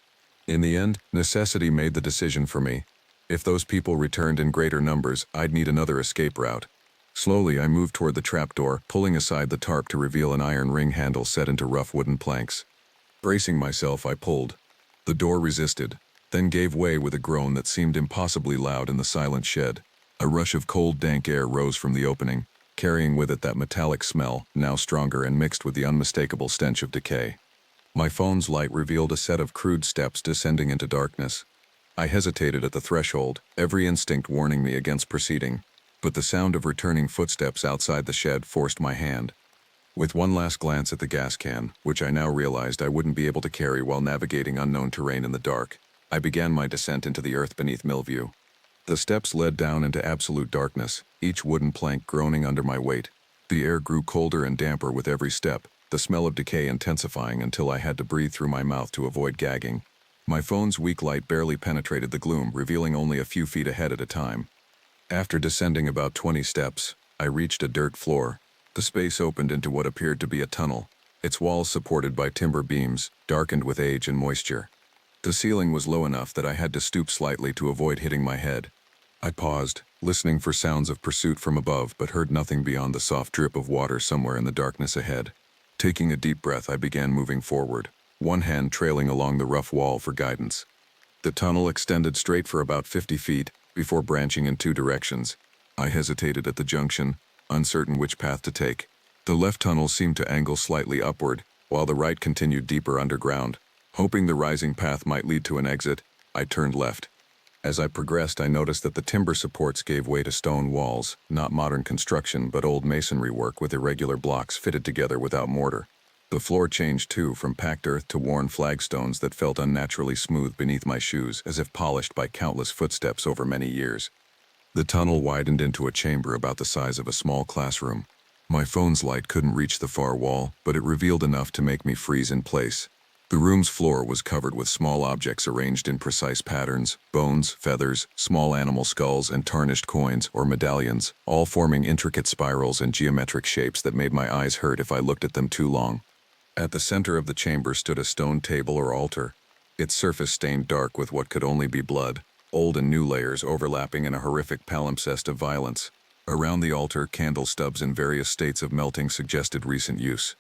In the end, necessity made the decision for me. If those people returned in greater numbers, I'd need another escape route. Slowly, I moved toward the trapdoor, pulling aside the tarp to reveal an iron ring handle set into rough wooden planks. Bracing myself, I pulled. The door resisted, then gave way with a groan that seemed impossibly loud in the silent shed. A rush of cold, dank air rose from the opening, carrying with it that metallic smell, now stronger and mixed with the unmistakable stench of decay. My phone's light revealed a set of crude steps descending into darkness. I hesitated at the threshold, every instinct warning me against proceeding, but the sound of returning footsteps outside the shed forced my hand. With one last glance at the gas can, which I now realized I wouldn't be able to carry while navigating unknown terrain in the dark, I began my descent into the earth beneath Milview. The steps led down into absolute darkness, each wooden plank groaning under my weight. The air grew colder and damper with every step, the smell of decay intensifying until I had to breathe through my mouth to avoid gagging. My phone's weak light barely penetrated the gloom, revealing only a few feet ahead at a time. After descending about 20 steps, I reached a dirt floor. The space opened into what appeared to be a tunnel, its walls supported by timber beams, darkened with age and moisture. The ceiling was low enough that I had to stoop slightly to avoid hitting my head. I paused, listening for sounds of pursuit from above, but heard nothing beyond the soft drip of water somewhere in the darkness ahead. Taking a deep breath, I began moving forward, one hand trailing along the rough wall for guidance. The tunnel extended straight for about 50 feet, before branching in two directions. I hesitated at the junction, uncertain which path to take. The left tunnel seemed to angle slightly upward, while the right continued deeper underground. Hoping the rising path might lead to an exit, I turned left. As I progressed, I noticed that the timber supports gave way to stone walls, not modern construction but old masonry work with irregular blocks fitted together without mortar. The floor changed too, from packed earth to worn flagstones that felt unnaturally smooth beneath my shoes, as if polished by countless footsteps over many years. The tunnel widened into a chamber about the size of a small classroom. My phone's light couldn't reach the far wall, but it revealed enough to make me freeze in place. The room's floor was covered with small objects arranged in precise patterns: bones, feathers, small animal skulls, and tarnished coins or medallions, all forming intricate spirals and geometric shapes that made my eyes hurt if I looked at them too long. At the center of the chamber stood a stone table or altar, its surface stained dark with what could only be blood. old and new layers overlapping in a horrific palimpsest of violence. Around the altar, candle stubs in various states of melting suggested recent use.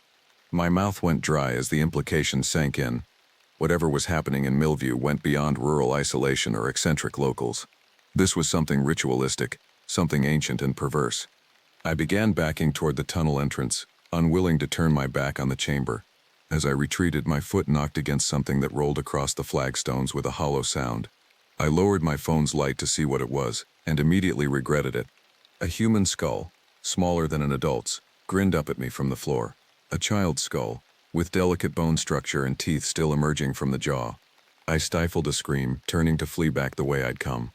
My mouth went dry as the implications sank in. Whatever was happening in Milview went beyond rural isolation or eccentric locals. This was something ritualistic, something ancient and perverse. I began backing toward the tunnel entrance, unwilling to turn my back on the chamber. As I retreated, my foot knocked against something that rolled across the flagstones with a hollow sound. I lowered my phone's light to see what it was, and immediately regretted it. A human skull, smaller than an adult's, grinned up at me from the floor. A child's skull, with delicate bone structure and teeth still emerging from the jaw. I stifled a scream, turning to flee back the way I'd come.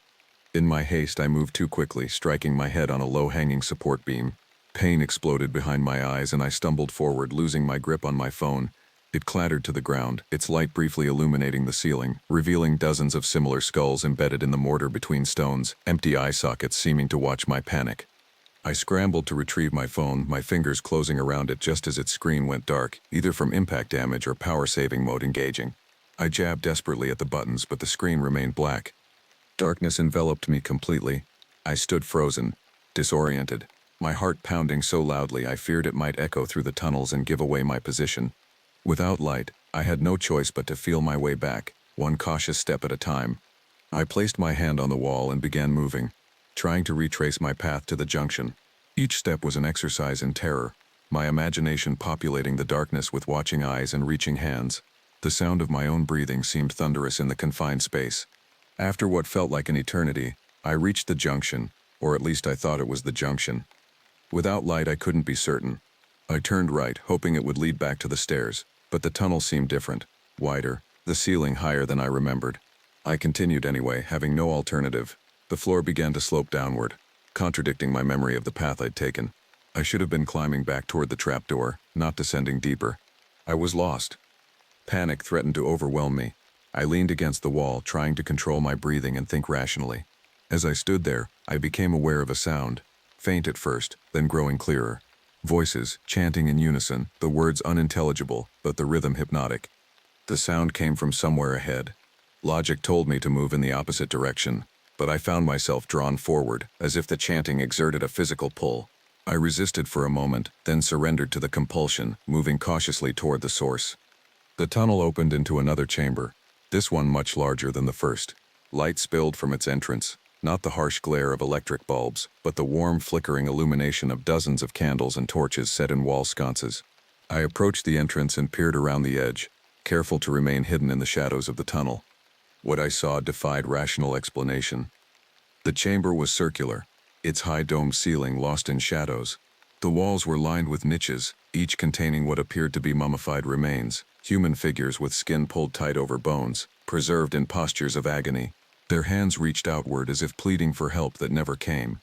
In my haste, I moved too quickly, striking my head on a low-hanging support beam. Pain exploded behind my eyes and I stumbled forward, losing my grip on my phone. It clattered to the ground, its light briefly illuminating the ceiling, revealing dozens of similar skulls embedded in the mortar between stones, empty eye sockets seeming to watch my panic. I scrambled to retrieve my phone, my fingers closing around it just as its screen went dark, either from impact damage or power-saving mode engaging. I jabbed desperately at the buttons, but the screen remained black. Darkness enveloped me completely. I stood frozen, disoriented, my heart pounding so loudly I feared it might echo through the tunnels and give away my position. Without light, I had no choice but to feel my way back, one cautious step at a time. I placed my hand on the wall and began moving, trying to retrace my path to the junction. Each step was an exercise in terror, my imagination populating the darkness with watching eyes and reaching hands. The sound of my own breathing seemed thunderous in the confined space. After what felt like an eternity, I reached the junction, or at least I thought it was the junction. Without light, I couldn't be certain. I turned right, hoping it would lead back to the stairs, but the tunnel seemed different, wider, the ceiling higher than I remembered. I continued anyway, having no alternative. The floor began to slope downward, contradicting my memory of the path I'd taken. I should have been climbing back toward the trapdoor, not descending deeper. I was lost. Panic threatened to overwhelm me. I leaned against the wall, trying to control my breathing and think rationally. As I stood there, I became aware of a sound, faint at first, then growing clearer. Voices, chanting in unison, the words unintelligible, but the rhythm hypnotic. The sound came from somewhere ahead. Logic told me to move in the opposite direction, but I found myself drawn forward, as if the chanting exerted a physical pull. I resisted for a moment, then surrendered to the compulsion, moving cautiously toward the source. The tunnel opened into another chamber, this one much larger than the first. Light spilled from its entrance, not the harsh glare of electric bulbs, but the warm, flickering illumination of dozens of candles and torches set in wall sconces. I approached the entrance and peered around the edge, careful to remain hidden in the shadows of the tunnel. What I saw defied rational explanation. The chamber was circular, its high domed ceiling lost in shadows. The walls were lined with niches, each containing what appeared to be mummified remains, human figures with skin pulled tight over bones, preserved in postures of agony. Their hands reached outward as if pleading for help that never came.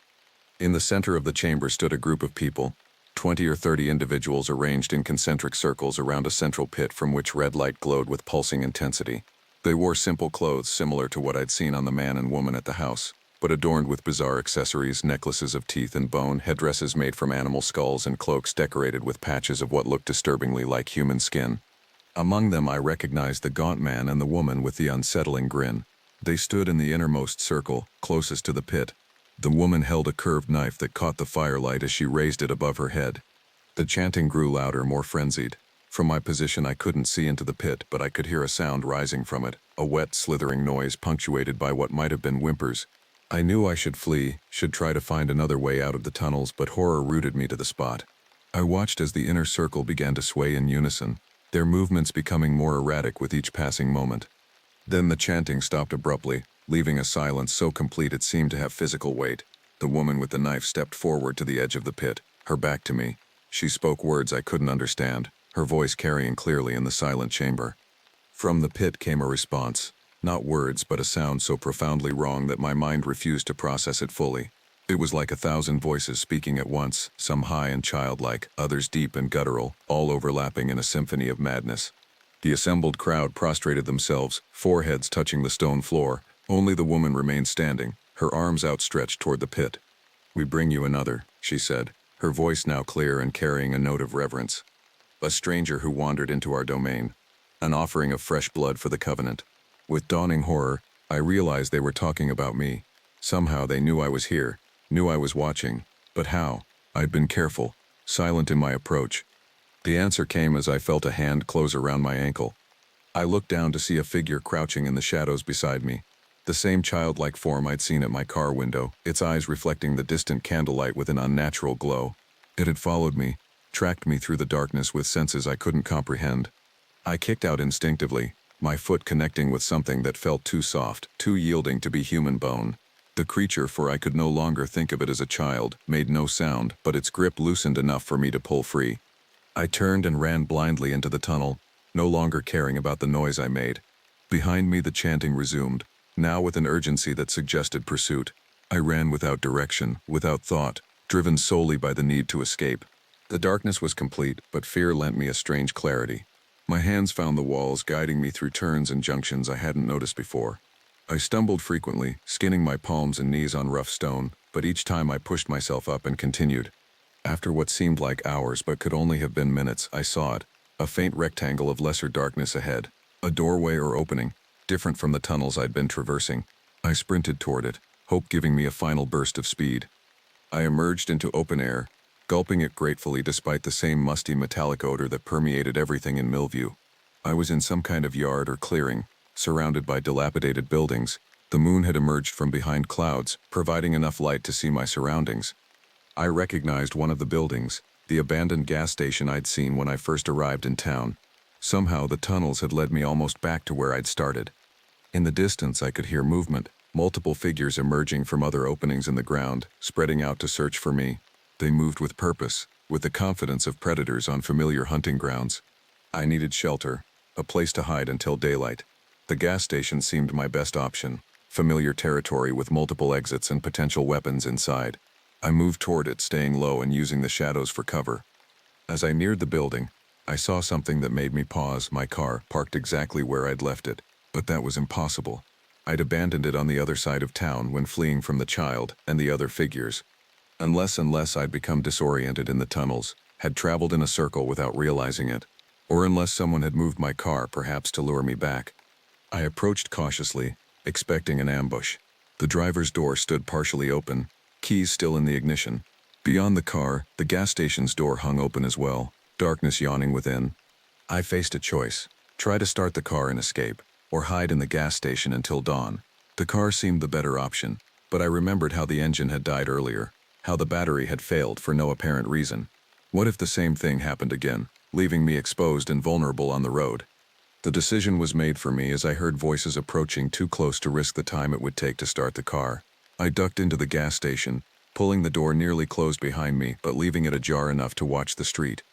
In the center of the chamber stood a group of people, 20 or 30 individuals arranged in concentric circles around a central pit from which red light glowed with pulsing intensity. They wore simple clothes similar to what I'd seen on the man and woman at the house, but adorned with bizarre accessories, necklaces of teeth and bone, headdresses made from animal skulls, and cloaks decorated with patches of what looked disturbingly like human skin. Among them I recognized the gaunt man and the woman with the unsettling grin. They stood in the innermost circle, closest to the pit. The woman held a curved knife that caught the firelight as she raised it above her head. The chanting grew louder, more frenzied. From my position I couldn't see into the pit, but I could hear a sound rising from it, a wet, slithering noise punctuated by what might have been whimpers. I knew I should flee, should try to find another way out of the tunnels, but horror rooted me to the spot. I watched as the inner circle began to sway in unison, their movements becoming more erratic with each passing moment. Then the chanting stopped abruptly, leaving a silence so complete it seemed to have physical weight. The woman with the knife stepped forward to the edge of the pit, her back to me. She spoke words I couldn't understand, her voice carrying clearly in the silent chamber. From the pit came a response, not words but a sound so profoundly wrong that my mind refused to process it fully. It was like 1,000 voices speaking at once, some high and childlike, others deep and guttural, all overlapping in a symphony of madness. The assembled crowd prostrated themselves, foreheads touching the stone floor. Only the woman remained standing, her arms outstretched toward the pit. "We bring you another," she said, her voice now clear and carrying a note of reverence. "A stranger who wandered into our domain. An offering of fresh blood for the covenant." With dawning horror, I realized they were talking about me. Somehow they knew I was here, knew I was watching. But how? I'd been careful, silent in my approach. The answer came as I felt a hand close around my ankle. I looked down to see a figure crouching in the shadows beside me. The same childlike form I'd seen at my car window, its eyes reflecting the distant candlelight with an unnatural glow. It had followed me, tracked me through the darkness with senses I couldn't comprehend. I kicked out instinctively, my foot connecting with something that felt too soft, too yielding to be human bone. The creature, for I could no longer think of it as a child, made no sound, but its grip loosened enough for me to pull free. I turned and ran blindly into the tunnel, no longer caring about the noise I made. Behind me the chanting resumed, now with an urgency that suggested pursuit. I ran without direction, without thought, driven solely by the need to escape. The darkness was complete, but fear lent me a strange clarity. My hands found the walls, guiding me through turns and junctions I hadn't noticed before. I stumbled frequently, skinning my palms and knees on rough stone, but each time I pushed myself up and continued. After what seemed like hours but could only have been minutes, I saw it, a faint rectangle of lesser darkness ahead, a doorway or opening, different from the tunnels I'd been traversing. I sprinted toward it, hope giving me a final burst of speed. I emerged into open air, gulping it gratefully despite the same musty metallic odor that permeated everything in Milview. I was in some kind of yard or clearing, surrounded by dilapidated buildings. The moon had emerged from behind clouds, providing enough light to see my surroundings. I recognized one of the buildings, the abandoned gas station I'd seen when I first arrived in town. Somehow the tunnels had led me almost back to where I'd started. In the distance I could hear movement, multiple figures emerging from other openings in the ground, spreading out to search for me. They moved with purpose, with the confidence of predators on familiar hunting grounds. I needed shelter, a place to hide until daylight. The gas station seemed my best option, familiar territory with multiple exits and potential weapons inside. I moved toward it, staying low and using the shadows for cover. As I neared the building, I saw something that made me pause, my car, parked exactly where I'd left it. But that was impossible. I'd abandoned it on the other side of town when fleeing from the child and the other figures. Unless I'd become disoriented in the tunnels, had traveled in a circle without realizing it, or unless someone had moved my car, perhaps to lure me back. I approached cautiously, expecting an ambush. The driver's door stood partially open, keys still in the ignition. Beyond the car, the gas station's door hung open as well, darkness yawning within. I faced a choice: try to start the car and escape, or hide in the gas station until dawn. The car seemed the better option, but I remembered how the engine had died earlier, how the battery had failed for no apparent reason. What if the same thing happened again, leaving me exposed and vulnerable on the road? The decision was made for me as I heard voices approaching too close to risk the time it would take to start the car. I ducked into the gas station, pulling the door nearly closed behind me but leaving it ajar enough to watch the street.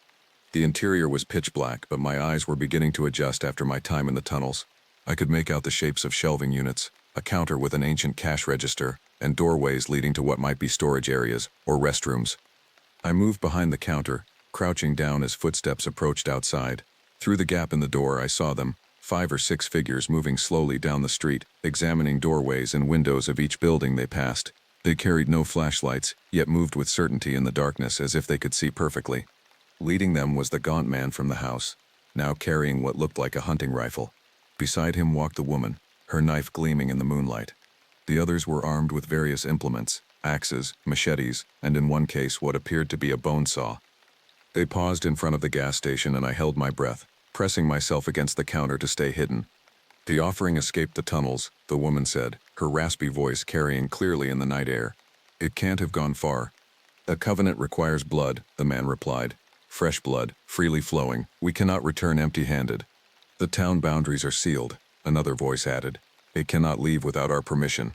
The interior was pitch black, but my eyes were beginning to adjust after my time in the tunnels. I could make out the shapes of shelving units, a counter with an ancient cash register, and doorways leading to what might be storage areas or restrooms. I moved behind the counter, crouching down as footsteps approached outside. Through the gap in the door I saw them, 5 or 6 figures moving slowly down the street, examining doorways and windows of each building they passed. They carried no flashlights, yet moved with certainty in the darkness as if they could see perfectly. Leading them was the gaunt man from the house, now carrying what looked like a hunting rifle. Beside him walked the woman, her knife gleaming in the moonlight. The others were armed with various implements, axes, machetes, and in one case what appeared to be a bone saw. They paused in front of the gas station and I held my breath, pressing myself against the counter to stay hidden. The offering escaped the tunnels, the woman said, her raspy voice carrying clearly in the night air. It can't have gone far. A covenant requires blood, the man replied. Fresh blood, freely flowing. We cannot return empty-handed. The town boundaries are sealed, another voice added. It cannot leave without our permission.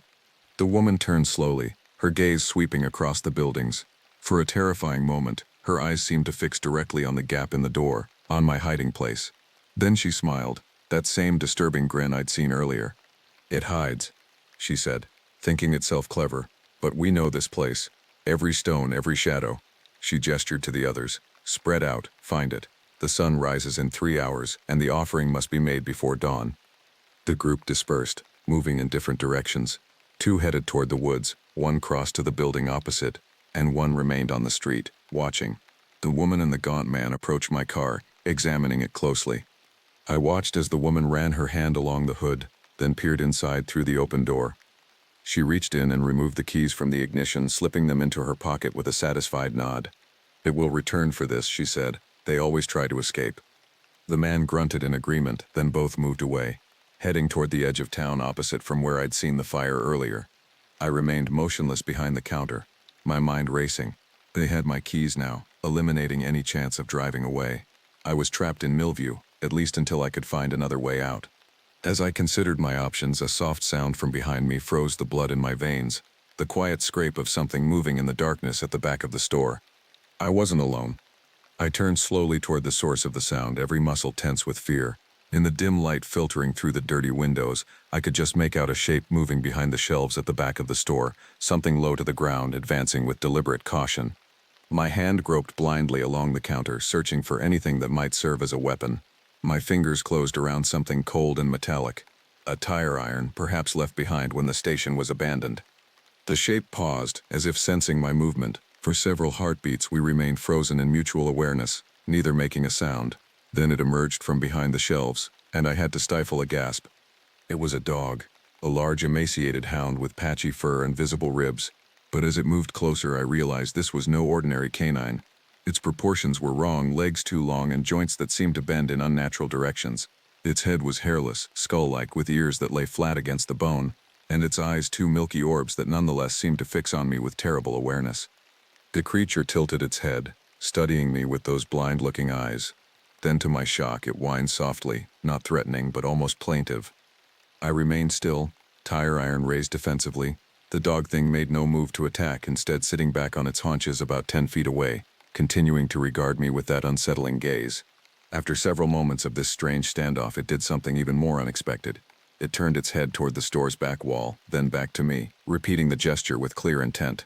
The woman turned slowly, her gaze sweeping across the buildings. For a terrifying moment, her eyes seemed to fix directly on the gap in the door, on my hiding place. Then she smiled, that same disturbing grin I'd seen earlier. It hides, she said, thinking itself clever, but we know this place. Every stone, every shadow. She gestured to the others. Spread out, find it. The sun rises in 3 hours, and the offering must be made before dawn. The group dispersed, moving in different directions. 2 headed toward the woods, 1 crossed to the building opposite, and 1 remained on the street, watching. The woman and the gaunt man approached my car, examining it closely. I watched as the woman ran her hand along the hood, then peered inside through the open door. She reached in and removed the keys from the ignition, slipping them into her pocket with a satisfied nod. "It will return for this," she said. "They always try to escape." The man grunted in agreement, then both moved away, heading toward the edge of town opposite from where I'd seen the fire earlier. I remained motionless behind the counter, my mind racing. They had my keys now, eliminating any chance of driving away. I was trapped in Milview, at least until I could find another way out. As I considered my options, a soft sound from behind me froze the blood in my veins, the quiet scrape of something moving in the darkness at the back of the store. I wasn't alone. I turned slowly toward the source of the sound, every muscle tense with fear. In the dim light filtering through the dirty windows, I could just make out a shape moving behind the shelves at the back of the store, something low to the ground, advancing with deliberate caution. My hand groped blindly along the counter, searching for anything that might serve as a weapon. My fingers closed around something cold and metallic. A tire iron, perhaps left behind when the station was abandoned. The shape paused, as if sensing my movement. For several heartbeats we remained frozen in mutual awareness, neither making a sound. Then it emerged from behind the shelves, and I had to stifle a gasp. It was a dog, a large emaciated hound with patchy fur and visible ribs. But as it moved closer, I realized this was no ordinary canine. Its proportions were wrong, legs too long and joints that seemed to bend in unnatural directions. Its head was hairless, skull-like, with ears that lay flat against the bone, and its eyes two milky orbs that nonetheless seemed to fix on me with terrible awareness. The creature tilted its head, studying me with those blind-looking eyes. Then, to my shock, it whined softly, not threatening but almost plaintive. I remained still, tire iron raised defensively. The dog thing made no move to attack, instead sitting back on its haunches about 10 feet away, continuing to regard me with that unsettling gaze. After several moments of this strange standoff, it did something even more unexpected. It turned its head toward the store's back wall, then back to me, repeating the gesture with clear intent.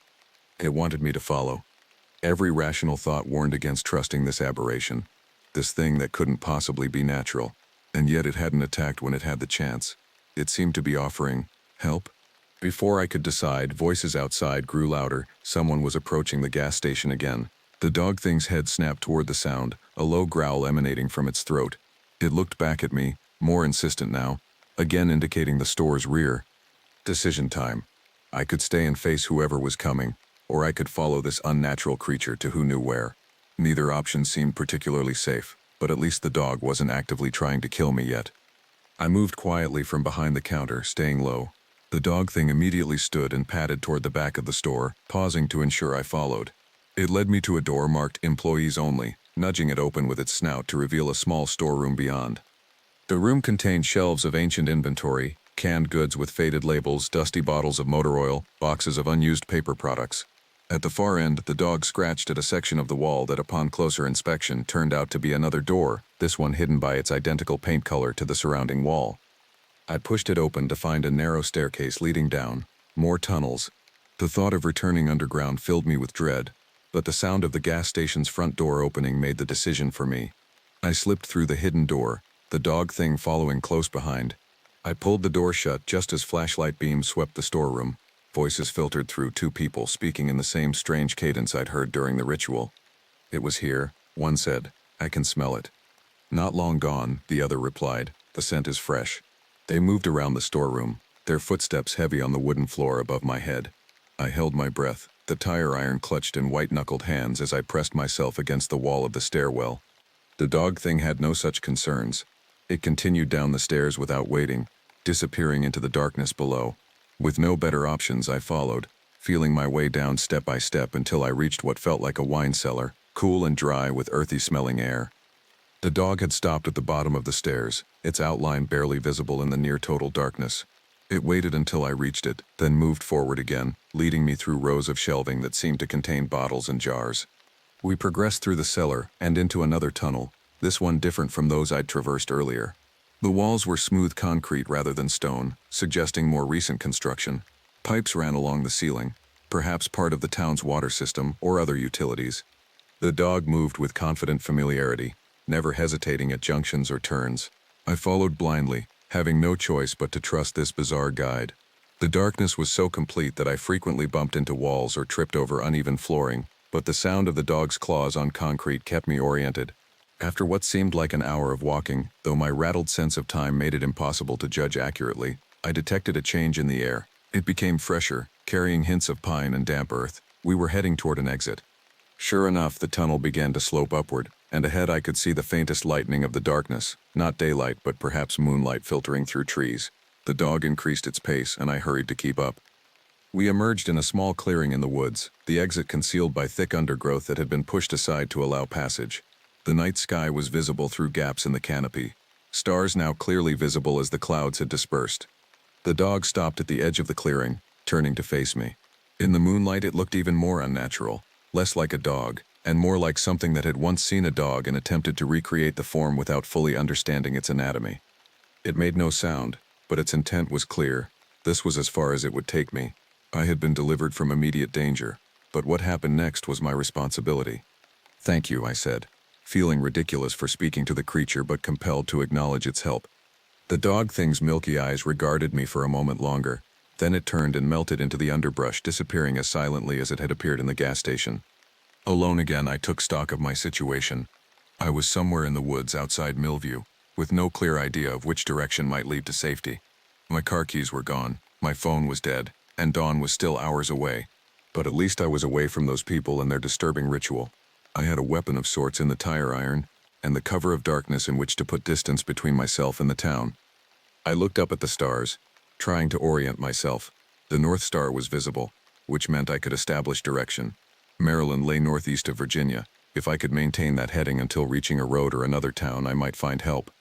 It wanted me to follow. Every rational thought warned against trusting this aberration, this thing that couldn't possibly be natural, and yet it hadn't attacked when it had the chance. It seemed to be offering help. Before I could decide, voices outside grew louder. Someone was approaching the gas station again. The dog thing's head snapped toward the sound, a low growl emanating from its throat. It looked back at me, more insistent now, again indicating the store's rear. Decision time. I could stay and face whoever was coming, or I could follow this unnatural creature to who knew where. Neither option seemed particularly safe, but at least the dog wasn't actively trying to kill me yet. I moved quietly from behind the counter, staying low. The dog thing immediately stood and padded toward the back of the store, pausing to ensure I followed. It led me to a door marked "Employees Only," nudging it open with its snout to reveal a small storeroom beyond. The room contained shelves of ancient inventory, canned goods with faded labels, dusty bottles of motor oil, boxes of unused paper products. At the far end, the dog scratched at a section of the wall that, upon closer inspection, turned out to be another door, this one hidden by its identical paint color to the surrounding wall. I pushed it open to find a narrow staircase leading down, more tunnels. The thought of returning underground filled me with dread, but the sound of the gas station's front door opening made the decision for me. I slipped through the hidden door, the dog thing following close behind. I pulled the door shut just as flashlight beams swept the storeroom. Voices filtered through, two people speaking in the same strange cadence I'd heard during the ritual. "It was here," one said. "I can smell it." "Not long gone," the other replied. "The scent is fresh." They moved around the storeroom, their footsteps heavy on the wooden floor above my head. I held my breath, the tire iron clutched in white-knuckled hands as I pressed myself against the wall of the stairwell. The dog thing had no such concerns. It continued down the stairs without waiting, disappearing into the darkness below. With no better options, I followed, feeling my way down step by step until I reached what felt like a wine cellar, cool and dry with earthy-smelling air. The dog had stopped at the bottom of the stairs, its outline barely visible in the near-total darkness. It waited until I reached it, then moved forward again, leading me through rows of shelving that seemed to contain bottles and jars. We progressed through the cellar and into another tunnel, this one different from those I'd traversed earlier. The walls were smooth concrete rather than stone, suggesting more recent construction. Pipes ran along the ceiling, perhaps part of the town's water system or other utilities. The dog moved with confident familiarity, never hesitating at junctions or turns. I followed blindly, having no choice but to trust this bizarre guide. The darkness was so complete that I frequently bumped into walls or tripped over uneven flooring, but the sound of the dog's claws on concrete kept me oriented. After what seemed like an hour of walking, though my rattled sense of time made it impossible to judge accurately, I detected a change in the air. It became fresher, carrying hints of pine and damp earth. We were heading toward an exit. Sure enough, the tunnel began to slope upward, and ahead I could see the faintest lightening of the darkness, not daylight but perhaps moonlight filtering through trees. The dog increased its pace, and I hurried to keep up. We emerged in a small clearing in the woods, the exit concealed by thick undergrowth that had been pushed aside to allow passage. The night sky was visible through gaps in the canopy, stars now clearly visible as the clouds had dispersed. The dog stopped at the edge of the clearing, turning to face me. In the moonlight it looked even more unnatural, less like a dog, and more like something that had once seen a dog and attempted to recreate the form without fully understanding its anatomy. It made no sound, but its intent was clear. This was as far as it would take me. I had been delivered from immediate danger, but what happened next was my responsibility. "Thank you," I said, feeling ridiculous for speaking to the creature but compelled to acknowledge its help. The dog thing's milky eyes regarded me for a moment longer, then it turned and melted into the underbrush, disappearing as silently as it had appeared in the gas station. Alone again, I took stock of my situation. I was somewhere in the woods outside Milview, with no clear idea of which direction might lead to safety. My car keys were gone, my phone was dead, and dawn was still hours away. But at least I was away from those people and their disturbing ritual. I had a weapon of sorts in the tire iron, and the cover of darkness in which to put distance between myself and the town. I looked up at the stars, trying to orient myself. The North Star was visible, which meant I could establish direction. Maryland lay northeast of Virginia. If I could maintain that heading until reaching a road or another town, I might find help.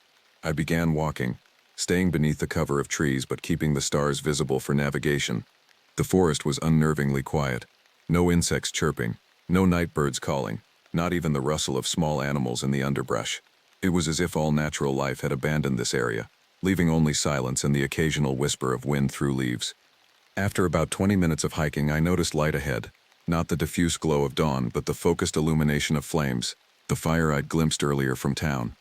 I began walking, staying beneath the cover of trees but keeping the stars visible for navigation. The forest was unnervingly quiet. No insects chirping, no night birds calling, not even the rustle of small animals in the underbrush. It was as if all natural life had abandoned this area, leaving only silence and the occasional whisper of wind through leaves. After about 20 minutes of hiking, I noticed light ahead. Not the diffuse glow of dawn, but the focused illumination of flames, the fire I'd glimpsed earlier from town.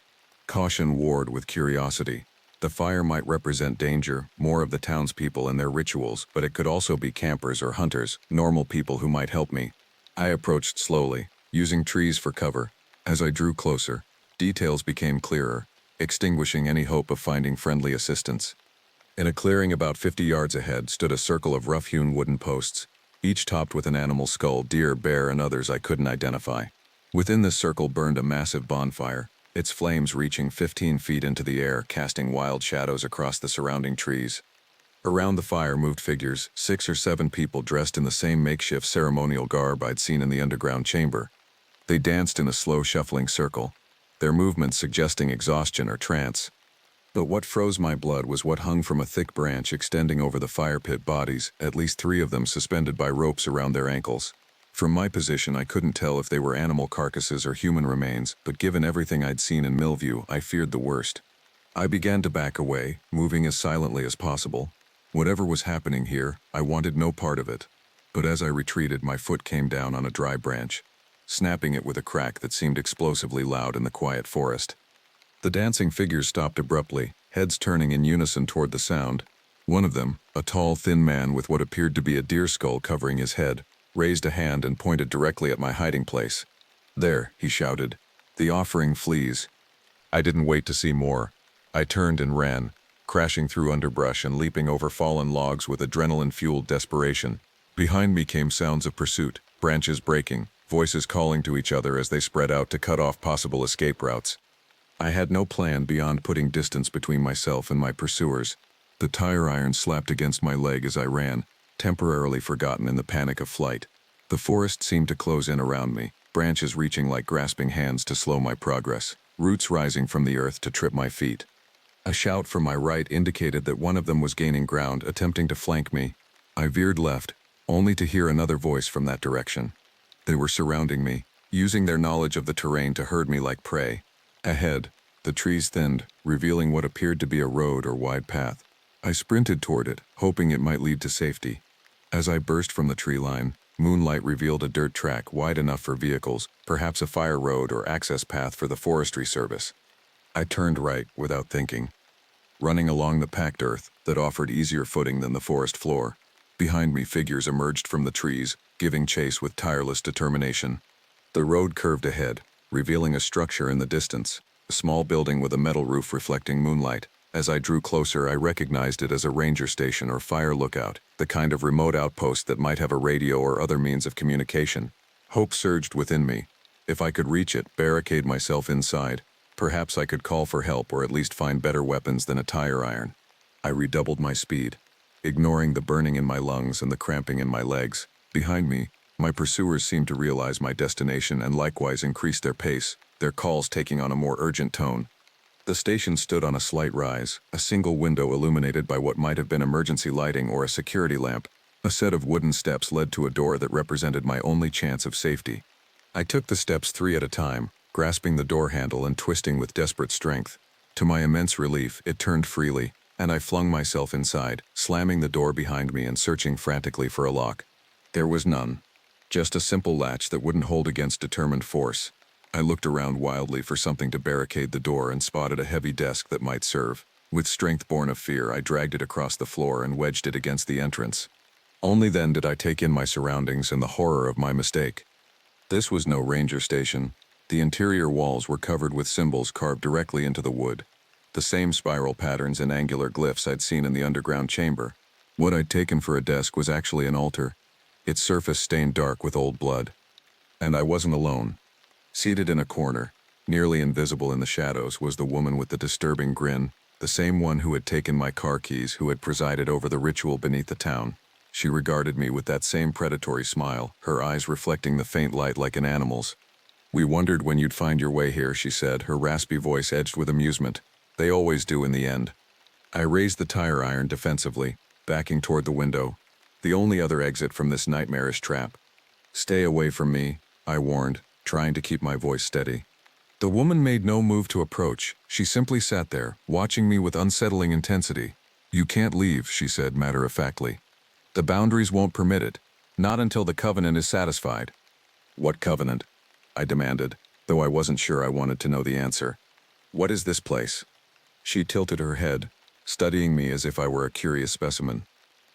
Caution warred with curiosity. The fire might represent danger, more of the townspeople and their rituals, but it could also be campers or hunters, normal people who might help me. I approached slowly, using trees for cover. As I drew closer, details became clearer, extinguishing any hope of finding friendly assistance. In a clearing about 50 yards ahead stood a circle of rough-hewn wooden posts, each topped with an animal skull, deer, bear, and others I couldn't identify. Within this circle burned a massive bonfire, its flames reaching 15 feet into the air, casting wild shadows across the surrounding trees. Around the fire moved figures, 6 or 7 people dressed in the same makeshift ceremonial garb I'd seen in the underground chamber. They danced in a slow, shuffling circle, their movements suggesting exhaustion or trance. But what froze my blood was what hung from a thick branch extending over the fire pit bodies, at least 3 of them suspended by ropes around their ankles. From my position, I couldn't tell if they were animal carcasses or human remains, but given everything I'd seen in Milview, I feared the worst. I began to back away, moving as silently as possible. Whatever was happening here, I wanted no part of it. But as I retreated, my foot came down on a dry branch, snapping it with a crack that seemed explosively loud in the quiet forest. The dancing figures stopped abruptly, heads turning in unison toward the sound. One of them, a tall, thin man with what appeared to be a deer skull covering his head, raised a hand and pointed directly at my hiding place. "There," he shouted. "The offering flees." I didn't wait to see more. I turned and ran, crashing through underbrush and leaping over fallen logs with adrenaline-fueled desperation. Behind me came sounds of pursuit, branches breaking, voices calling to each other as they spread out to cut off possible escape routes. I had no plan beyond putting distance between myself and my pursuers. The tire iron slapped against my leg as I ran, temporarily forgotten in the panic of flight. The forest seemed to close in around me, branches reaching like grasping hands to slow my progress, roots rising from the earth to trip my feet. A shout from my right indicated that one of them was gaining ground, attempting to flank me. I veered left, only to hear another voice from that direction. They were surrounding me, using their knowledge of the terrain to herd me like prey. Ahead, the trees thinned, revealing what appeared to be a road or wide path. I sprinted toward it, hoping it might lead to safety. As I burst from the tree line, moonlight revealed a dirt track wide enough for vehicles, perhaps a fire road or access path for the forestry service. I turned right without thinking, running along the packed earth that offered easier footing than the forest floor. Behind me, figures emerged from the trees, giving chase with tireless determination. The road curved ahead, revealing a structure in the distance, a small building with a metal roof reflecting moonlight. As I drew closer, I recognized it as a ranger station or fire lookout, the kind of remote outpost that might have a radio or other means of communication. Hope surged within me. If I could reach it, barricade myself inside, perhaps I could call for help or at least find better weapons than a tire iron. I redoubled my speed, ignoring the burning in my lungs and the cramping in my legs. Behind me, my pursuers seemed to realize my destination and likewise increased their pace, their calls taking on a more urgent tone. The station stood on a slight rise, a single window illuminated by what might have been emergency lighting or a security lamp. A set of wooden steps led to a door that represented my only chance of safety. I took the steps 3 at a time, grasping the door handle and twisting with desperate strength. To my immense relief, it turned freely, and I flung myself inside, slamming the door behind me and searching frantically for a lock. There was none. Just a simple latch that wouldn't hold against determined force. I looked around wildly for something to barricade the door and spotted a heavy desk that might serve. With strength born of fear, I dragged it across the floor and wedged it against the entrance. Only then did I take in my surroundings and the horror of my mistake. This was no ranger station. The interior walls were covered with symbols carved directly into the wood. The same spiral patterns and angular glyphs I'd seen in the underground chamber. What I'd taken for a desk was actually an altar, its surface stained dark with old blood. And I wasn't alone. Seated in a corner, nearly invisible in the shadows, was the woman with the disturbing grin, the same one who had taken my car keys, who had presided over the ritual beneath the town. She regarded me with that same predatory smile, her eyes reflecting the faint light like an animal's. "We wondered when you'd find your way here," she said, her raspy voice edged with amusement. "They always do in the end." I raised the tire iron defensively, backing toward the window, the only other exit from this nightmarish trap. "Stay away from me," I warned, trying to keep my voice steady. The woman made no move to approach. She simply sat there, watching me with unsettling intensity. "You can't leave," she said matter-of-factly. "The boundaries won't permit it, not until the covenant is satisfied." "What covenant?" I demanded, though I wasn't sure I wanted to know the answer. "What is this place?" She tilted her head, studying me as if I were a curious specimen.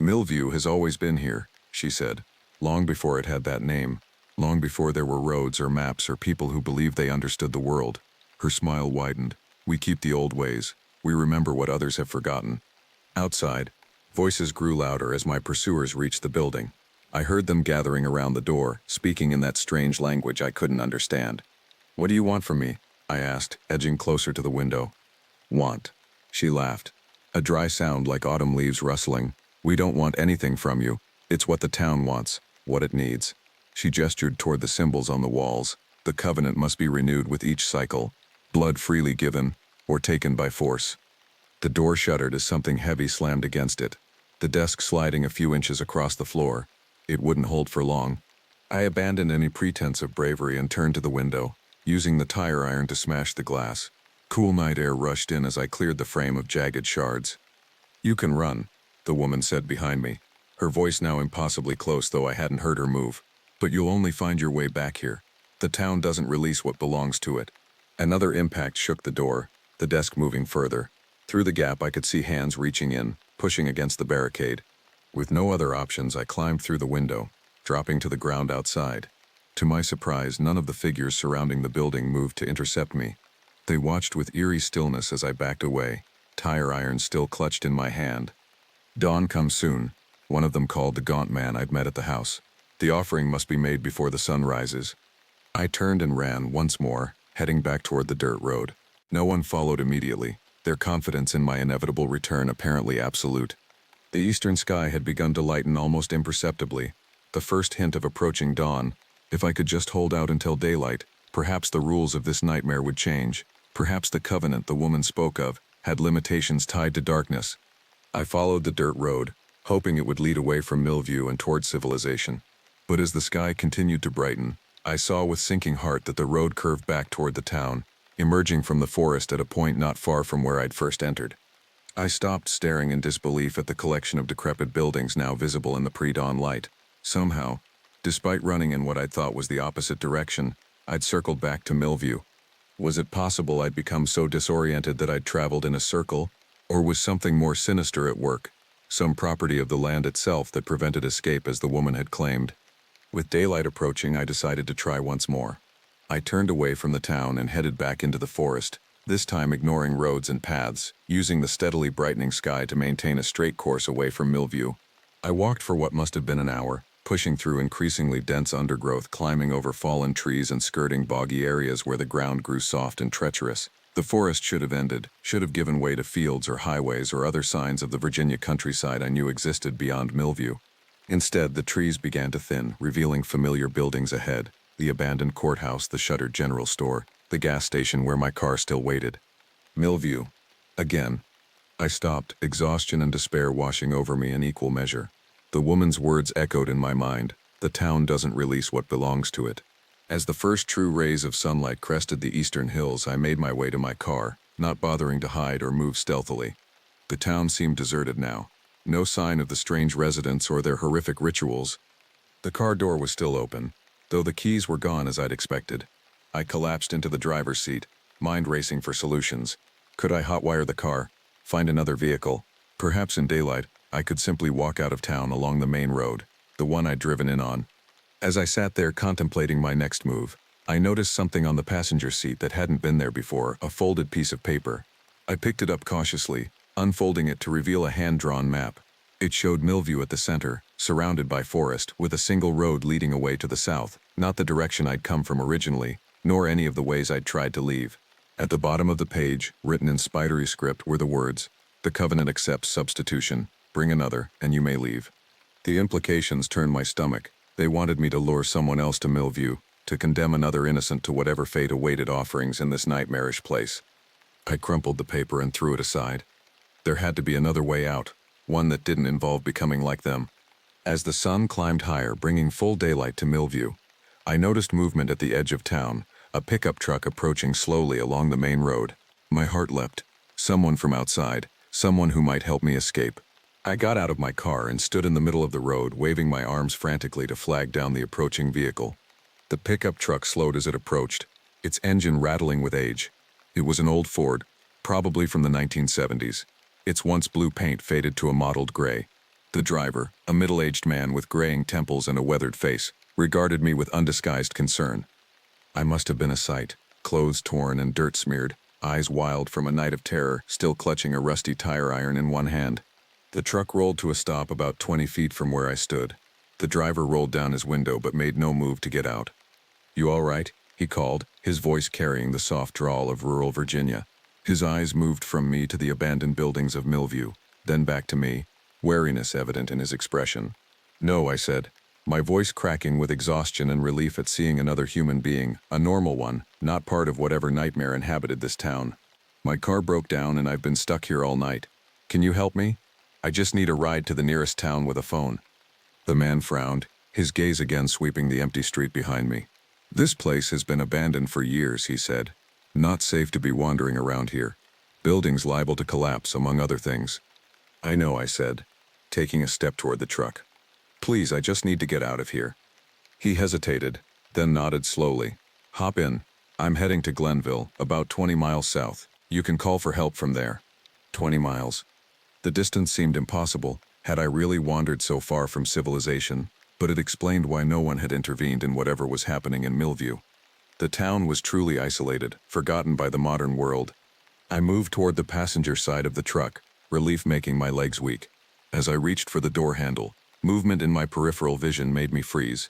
"Milview has always been here," she said, "long before it had that name, long before there were roads or maps or people who believed they understood the world." Her smile widened. "We keep the old ways. We remember what others have forgotten." Outside, voices grew louder as my pursuers reached the building. I heard them gathering around the door, speaking in that strange language I couldn't understand. "What do you want from me?" I asked, edging closer to the window. "Want?" She laughed, a dry sound like autumn leaves rustling. "We don't want anything from you. It's what the town wants, what it needs." She gestured toward the symbols on the walls. "The covenant must be renewed with each cycle, blood freely given, or taken by force." The door shuddered as something heavy slammed against it, the desk sliding a few inches across the floor. It wouldn't hold for long. I abandoned any pretense of bravery and turned to the window, using the tire iron to smash the glass. Cool night air rushed in as I cleared the frame of jagged shards. "You can run," the woman said behind me, her voice now impossibly close, though I hadn't heard her move. "But you'll only find your way back here. The town doesn't release what belongs to it." Another impact shook the door, the desk moving further. Through the gap I could see hands reaching in, pushing against the barricade. With no other options, I climbed through the window, dropping to the ground outside. To my surprise, none of the figures surrounding the building moved to intercept me. They watched with eerie stillness as I backed away, tire iron still clutched in my hand. "Dawn comes soon," one of them called the gaunt man I'd met at the house. "The offering must be made before the sun rises." I turned and ran once more, heading back toward the dirt road. No one followed immediately, their confidence in my inevitable return apparently absolute. The eastern sky had begun to lighten almost imperceptibly, the first hint of approaching dawn. If I could just hold out until daylight, perhaps the rules of this nightmare would change. Perhaps the covenant the woman spoke of had limitations tied to darkness. I followed the dirt road, hoping it would lead away from Milview and toward civilization. But as the sky continued to brighten, I saw with sinking heart that the road curved back toward the town, emerging from the forest at a point not far from where I'd first entered. I stopped, staring in disbelief at the collection of decrepit buildings now visible in the pre-dawn light. Somehow, despite running in what I thought was the opposite direction, I'd circled back to Milview. Was it possible I'd become so disoriented that I'd traveled in a circle? Or was something more sinister at work? Some property of the land itself that prevented escape, as the woman had claimed. With daylight approaching, I decided to try once more. I turned away from the town and headed back into the forest, this time ignoring roads and paths, using the steadily brightening sky to maintain a straight course away from Milview. I walked for what must have been an hour, pushing through increasingly dense undergrowth, climbing over fallen trees and skirting boggy areas where the ground grew soft and treacherous. The forest should have ended, should have given way to fields or highways or other signs of the Virginia countryside I knew existed beyond Milview. Instead, the trees began to thin, revealing familiar buildings ahead: the abandoned courthouse, the shuttered general store, the gas station where my car still waited. Milview. Again. I stopped, exhaustion and despair washing over me in equal measure. The woman's words echoed in my mind: the town doesn't release what belongs to it. As the first true rays of sunlight crested the eastern hills, I made my way to my car, not bothering to hide or move stealthily. The town seemed deserted now. No sign of the strange residents or their horrific rituals. The car door was still open, though the keys were gone as I'd expected. I collapsed into the driver's seat, mind racing for solutions. Could I hotwire the car? Find another vehicle? Perhaps in daylight, I could simply walk out of town along the main road, the one I'd driven in on. As I sat there contemplating my next move, I noticed something on the passenger seat that hadn't been there before: a folded piece of paper. I picked it up cautiously, unfolding it to reveal a hand-drawn map. It showed Milview at the center, surrounded by forest, with a single road leading away to the south, not the direction I'd come from originally, nor any of the ways I'd tried to leave. At the bottom of the page, written in spidery script, were the words: "The Covenant accepts substitution. Bring another, and you may leave." The implications turned my stomach. They wanted me to lure someone else to Milview, to condemn another innocent to whatever fate awaited offerings in this nightmarish place. I crumpled the paper and threw it aside. There had to be another way out, one that didn't involve becoming like them. As the sun climbed higher, bringing full daylight to Milview, I noticed movement at the edge of town, a pickup truck approaching slowly along the main road. My heart leapt. Someone from outside, someone who might help me escape. I got out of my car and stood in the middle of the road, waving my arms frantically to flag down the approaching vehicle. The pickup truck slowed as it approached, its engine rattling with age. It was an old Ford, probably from the 1970s. Its once blue paint faded to a mottled gray. The driver, a middle-aged man with graying temples and a weathered face, regarded me with undisguised concern. I must have been a sight, clothes torn and dirt-smeared, eyes wild from a night of terror, still clutching a rusty tire iron in one hand. The truck rolled to a stop about 20 feet from where I stood. The driver rolled down his window but made no move to get out. "You all right?" he called, his voice carrying the soft drawl of rural Virginia. His eyes moved from me to the abandoned buildings of Milview, then back to me, wariness evident in his expression. "No," I said, my voice cracking with exhaustion and relief at seeing another human being, a normal one, not part of whatever nightmare inhabited this town. "My car broke down and I've been stuck here all night. Can you help me? I just need a ride to the nearest town with a phone." The man frowned, his gaze again sweeping the empty street behind me. "This place has been abandoned for years," he said. "Not safe to be wandering around here. Buildings liable to collapse, among other things." "I know," I said, taking a step toward the truck. "Please, I just need to get out of here." He hesitated, then nodded slowly. "Hop in. I'm heading to Glenville, about 20 miles south. You can call for help from there." 20 miles. The distance seemed impossible. Had I really wandered so far from civilization? But it explained why no one had intervened in whatever was happening in Milview. The town was truly isolated, forgotten by the modern world. I moved toward the passenger side of the truck, relief making my legs weak. As I reached for the door handle, movement in my peripheral vision made me freeze.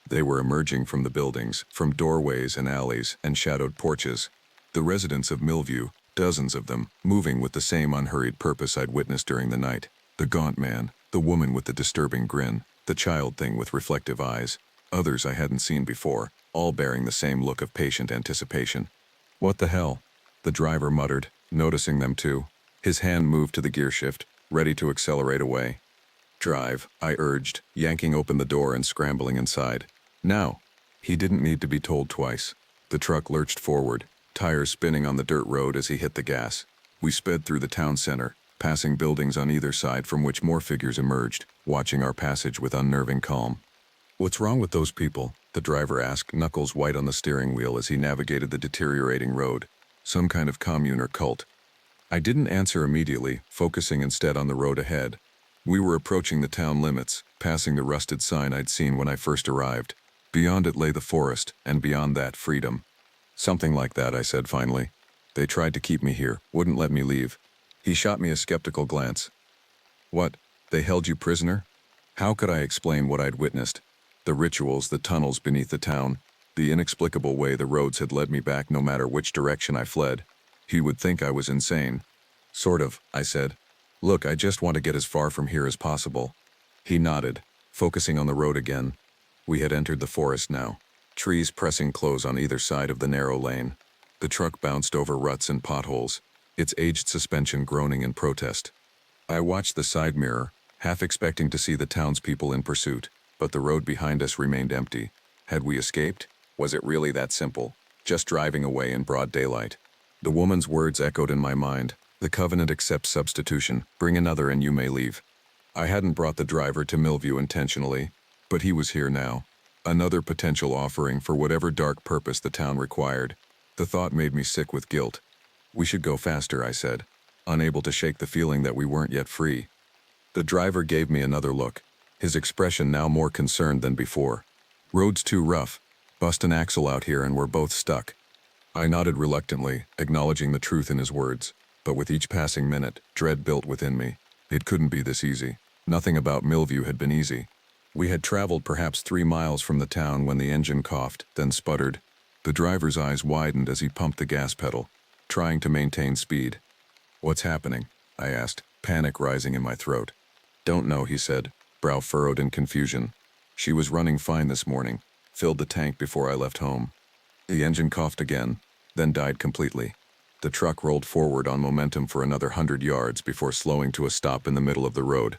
They were emerging from the buildings, from doorways and alleys and shadowed porches. The residents of Milview, dozens of them, moving with the same unhurried purpose I'd witnessed during the night. The gaunt man, the woman with the disturbing grin, the child thing with reflective eyes, others I hadn't seen before, all bearing the same look of patient anticipation. "What the hell?" the driver muttered, noticing them too. His hand moved to the gear shift, ready to accelerate away. "Drive," I urged, yanking open the door and scrambling inside. "Now." He didn't need to be told twice. The truck lurched forward, tires spinning on the dirt road as he hit the gas. We sped through the town center, passing buildings on either side from which more figures emerged, watching our passage with unnerving calm. "What's wrong with those people?" the driver asked, knuckles white on the steering wheel as he navigated the deteriorating road. "Some kind of commune or cult?" I didn't answer immediately, focusing instead on the road ahead. We were approaching the town limits, passing the rusted sign I'd seen when I first arrived. Beyond it lay the forest, and beyond that, freedom. Something like that, I said finally. They tried to keep me here, wouldn't let me leave. He shot me a skeptical glance. What? They held you prisoner? How could I explain what I'd witnessed? The rituals, the tunnels beneath the town, the inexplicable way the roads had led me back no matter which direction I fled. He would think I was insane. Sort of, I said. Look, I just want to get as far from here as possible. He nodded, focusing on the road again. We had entered the forest now, trees pressing close on either side of the narrow lane. The truck bounced over ruts and potholes, its aged suspension groaning in protest. I watched the side mirror, half expecting to see the townspeople in pursuit, but the road behind us remained empty. Had we escaped? Was it really that simple? Just driving away in broad daylight? The woman's words echoed in my mind. The covenant accepts substitution. Bring another and you may leave. I hadn't brought the driver to Milview intentionally, but he was here now. Another potential offering for whatever dark purpose the town required. The thought made me sick with guilt. We should go faster, I said, unable to shake the feeling that we weren't yet free. The driver gave me another look, his expression now more concerned than before. Road's too rough. Bust an axle out here and we're both stuck. I nodded reluctantly, acknowledging the truth in his words, but with each passing minute, dread built within me. It couldn't be this easy. Nothing about Milview had been easy. We had traveled perhaps 3 miles from the town when the engine coughed, then sputtered. The driver's eyes widened as he pumped the gas pedal, trying to maintain speed. What's happening? I asked, panic rising in my throat. Don't know, he said, brow furrowed in confusion. She was running fine this morning, filled the tank before I left home. The engine coughed again, then died completely. The truck rolled forward on momentum for another 100 yards before slowing to a stop in the middle of the road.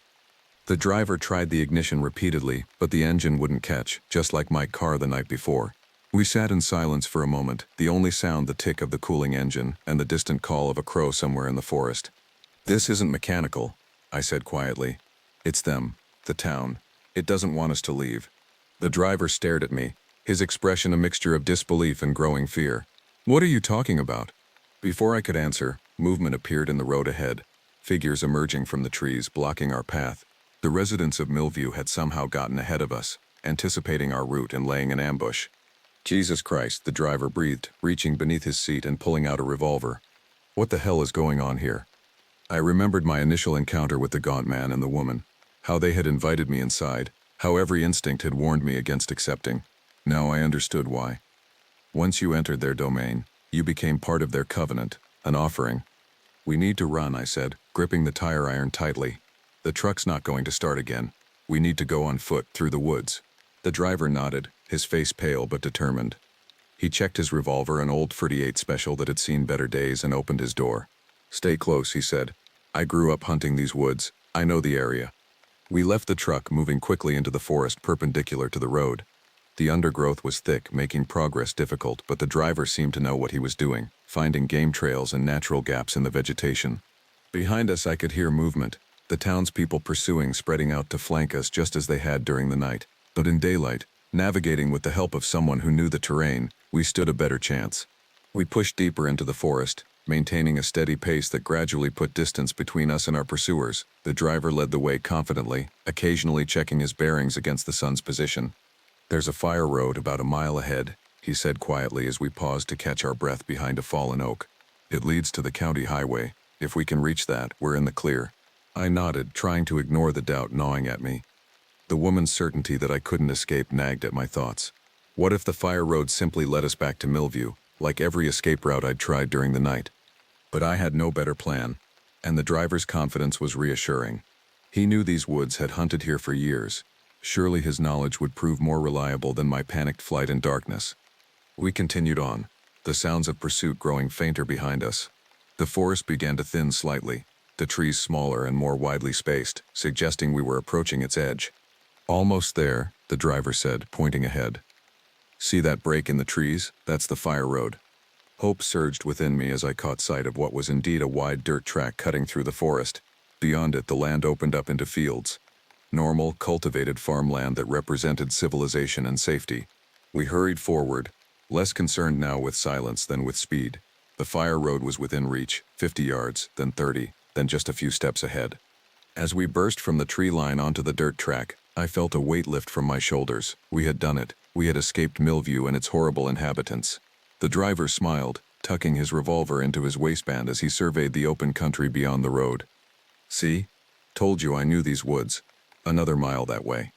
The driver tried the ignition repeatedly, but the engine wouldn't catch, just like my car the night before. We sat in silence for a moment, the only sound the tick of the cooling engine and the distant call of a crow somewhere in the forest. This isn't mechanical, I said quietly. It's them, the town. It doesn't want us to leave. The driver stared at me, his expression a mixture of disbelief and growing fear. What are you talking about? Before I could answer, movement appeared in the road ahead, figures emerging from the trees blocking our path. The residents of Milview had somehow gotten ahead of us, anticipating our route and laying an ambush. Jesus Christ, the driver breathed, reaching beneath his seat and pulling out a revolver. What the hell is going on here? I remembered my initial encounter with the gaunt man and the woman, how they had invited me inside, how every instinct had warned me against accepting. Now I understood why. Once you entered their domain, you became part of their covenant, an offering. We need to run, I said, gripping the tire iron tightly. The truck's not going to start again. We need to go on foot through the woods. The driver nodded, his face pale but determined. He checked his revolver, an old .38 special that had seen better days, and opened his door. Stay close, he said. I grew up hunting these woods. I know the area. We left the truck, moving quickly into the forest perpendicular to the road. The undergrowth was thick, making progress difficult, but the driver seemed to know what he was doing, finding game trails and natural gaps in the vegetation. Behind us I could hear movement, the townspeople pursuing, spreading out to flank us just as they had during the night. But in daylight, navigating with the help of someone who knew the terrain, we stood a better chance. We pushed deeper into the forest, maintaining a steady pace that gradually put distance between us and our pursuers. The driver led the way confidently, occasionally checking his bearings against the sun's position. There's a fire road about a mile ahead, he said quietly as we paused to catch our breath behind a fallen oak. It leads to the county highway. If we can reach that, we're in the clear. I nodded, trying to ignore the doubt gnawing at me. The woman's certainty that I couldn't escape nagged at my thoughts. What if the fire road simply led us back to Milview, like every escape route I'd tried during the night? But I had no better plan, and the driver's confidence was reassuring. He knew these woods, had hunted here for years. Surely his knowledge would prove more reliable than my panicked flight in darkness. We continued on, the sounds of pursuit growing fainter behind us. The forest began to thin slightly, the trees smaller and more widely spaced, suggesting we were approaching its edge. Almost there, the driver said, pointing ahead. See that break in the trees? That's the fire road. Hope surged within me as I caught sight of what was indeed a wide dirt track cutting through the forest. Beyond it, the land opened up into fields. Normal, cultivated farmland that represented civilization and safety. We hurried forward, less concerned now with silence than with speed. The fire road was within reach, 50 yards, then 30, then just a few steps ahead. As we burst from the tree line onto the dirt track, I felt a weight lift from my shoulders. We had done it. We had escaped Milview and its horrible inhabitants. The driver smiled, tucking his revolver into his waistband as he surveyed the open country beyond the road. "See? Told you I knew these woods. Another mile that way."